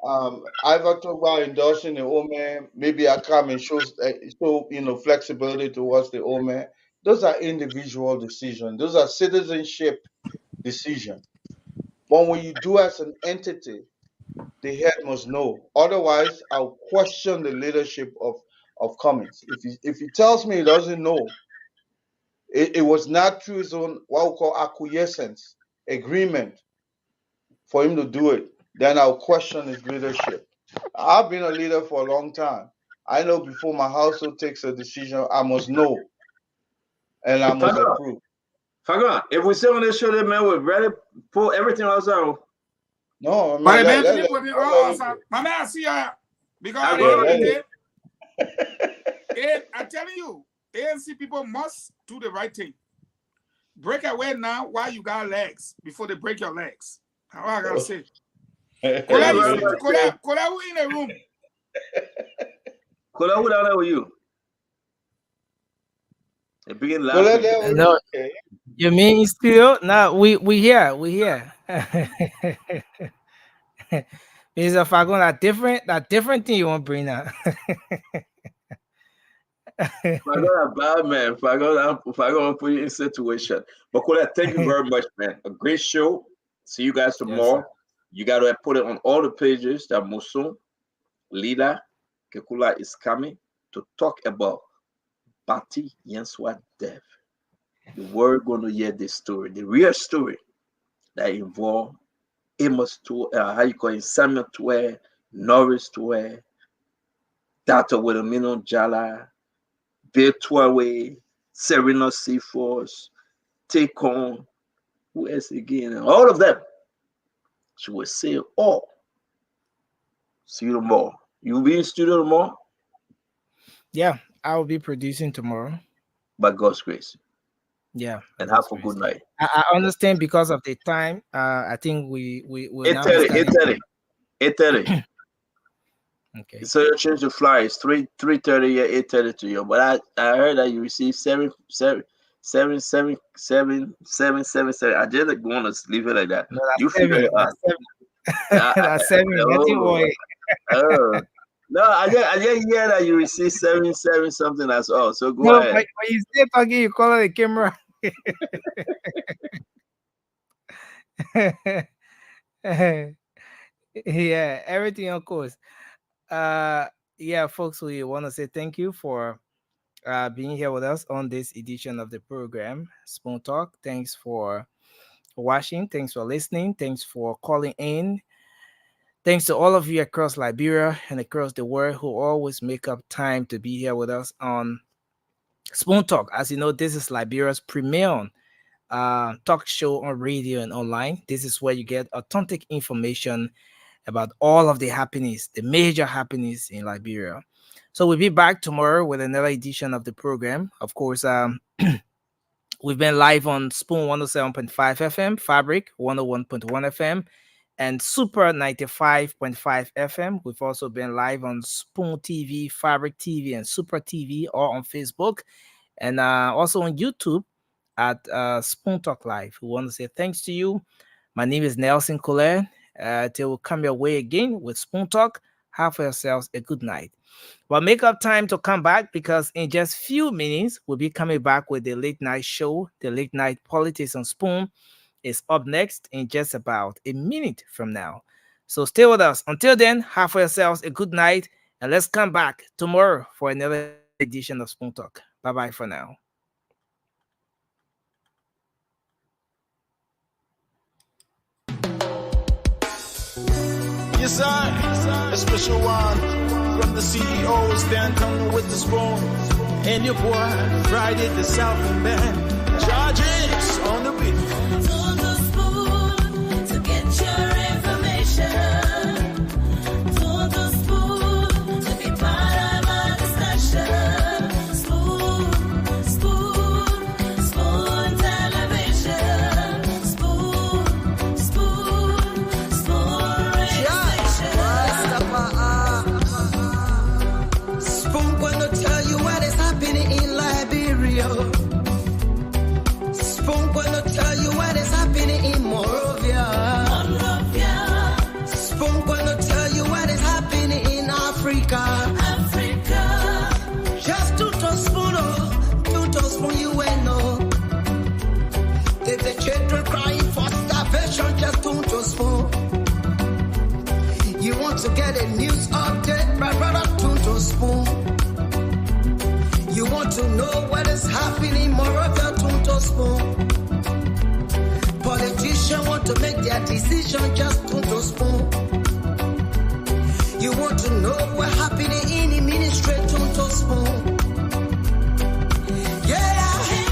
talked about endorsing the old man. Maybe I come and show flexibility towards the old man. Those are individual decisions. Those are citizenship decisions. But when you do as an entity, the head must know. Otherwise, I'll question the leadership of Cummings. If he tells me he doesn't know, it was not through his own what we call acquiescence agreement for him to do it, then I'll question his leadership. I've been a leader for a long time. I know before my household takes a decision, I must know and I must approve. Fagan, if we sit on this show, that man would rather pull everything else out. No, But man, eventually, my man, see ya. Because at the end of the day, I'm telling you, ANC people must do the right thing. Break away now while you got legs before they break your legs. How I gotta say? Kola, who in the room? Kola, who down there with you? No, you mean still? No, we here. Is a Fagon that different thing you want to bring out? Fagon a bad man. Fagon put you in situation. But Kola, thank you very much, man. A great show. See you guys tomorrow. Yes, you got to put it on all the pages that Musun, leader, Kekula is coming to talk about Bati Yanswa Dev. We're going to hear this story, the real story that involved Amos to how you call it, Samuel to Norris to Dr. Wilhelmino Jala, Bill Tuawe, Serena Seaforce, Take On, who else again? All of them. She will say all. See you tomorrow. You'll be in studio tomorrow? Yeah, I will be producing tomorrow. By God's grace. Yeah. And have a good night. I understand because of the time. I think we 8:30. Okay. So you change the flights 3:30 or 8:30 to you. But I heard that you received 7. I just want to leave it like that. No, that's You figure 7. it out. That's 7. Nothing worry. Oh. No, I didn't hear that you received 7 something. That's all. So go No, ahead. but when you still talking, you call it the camera. Yeah, everything of course. Yeah, folks, we want to say thank you for being here with us on this edition of the program, Spoon Talk. Thanks for watching. Thanks for listening. Thanks for calling in. Thanks to all of you across Liberia and across the world who always make up time to be here with us on Spoon Talk. As you know, this is Liberia's premier talk show on radio and online. This is where you get authentic information about all of the happenings, the major happenings in Liberia. So we'll be back tomorrow with another edition of the program. Of course, we've been live on Spoon 107.5 FM, Fabric 101.1 FM, and Super 95.5 FM. We've also been live on Spoon TV, Fabric TV, and Super TV, or on Facebook, and also on YouTube at Spoon Talk Live. We want to say thanks to you. My name is Nelson Konneh. Till we come your way again with Spoon Talk, have for yourselves a good night. Well, make up time to come back, because in just few minutes, we'll be coming back with the late night show. The late night politics on Spoon is up next in just about a minute from now. So stay with us. Until then, have for yourselves a good night, and let's come back tomorrow for another edition of Spoon Talk. Bye-bye for now. Yes, I, a special one from the CEO, stand coming with the spoon. And your boy, Friday the Southern Band, charges on the beat. On the spoon to get your information. On the spoon to be part of our discussion. Spoon, spoon, spoon television. Spoon, spoon, spoon. Spoon gonna tell you what is happening in Liberia. Spoon gonna tell you what is happening in Monrovia. Spoon gonna tell you what is happening in Africa. Just to spoon you will know. If the children crying for starvation, just to spoon. You want to get a news update, my brother, to spoon. You want to know what is happening, Moravia, to spoon. Politicians want to make their decision, just to spoon. You want to know what happening in the ministry, to spoon.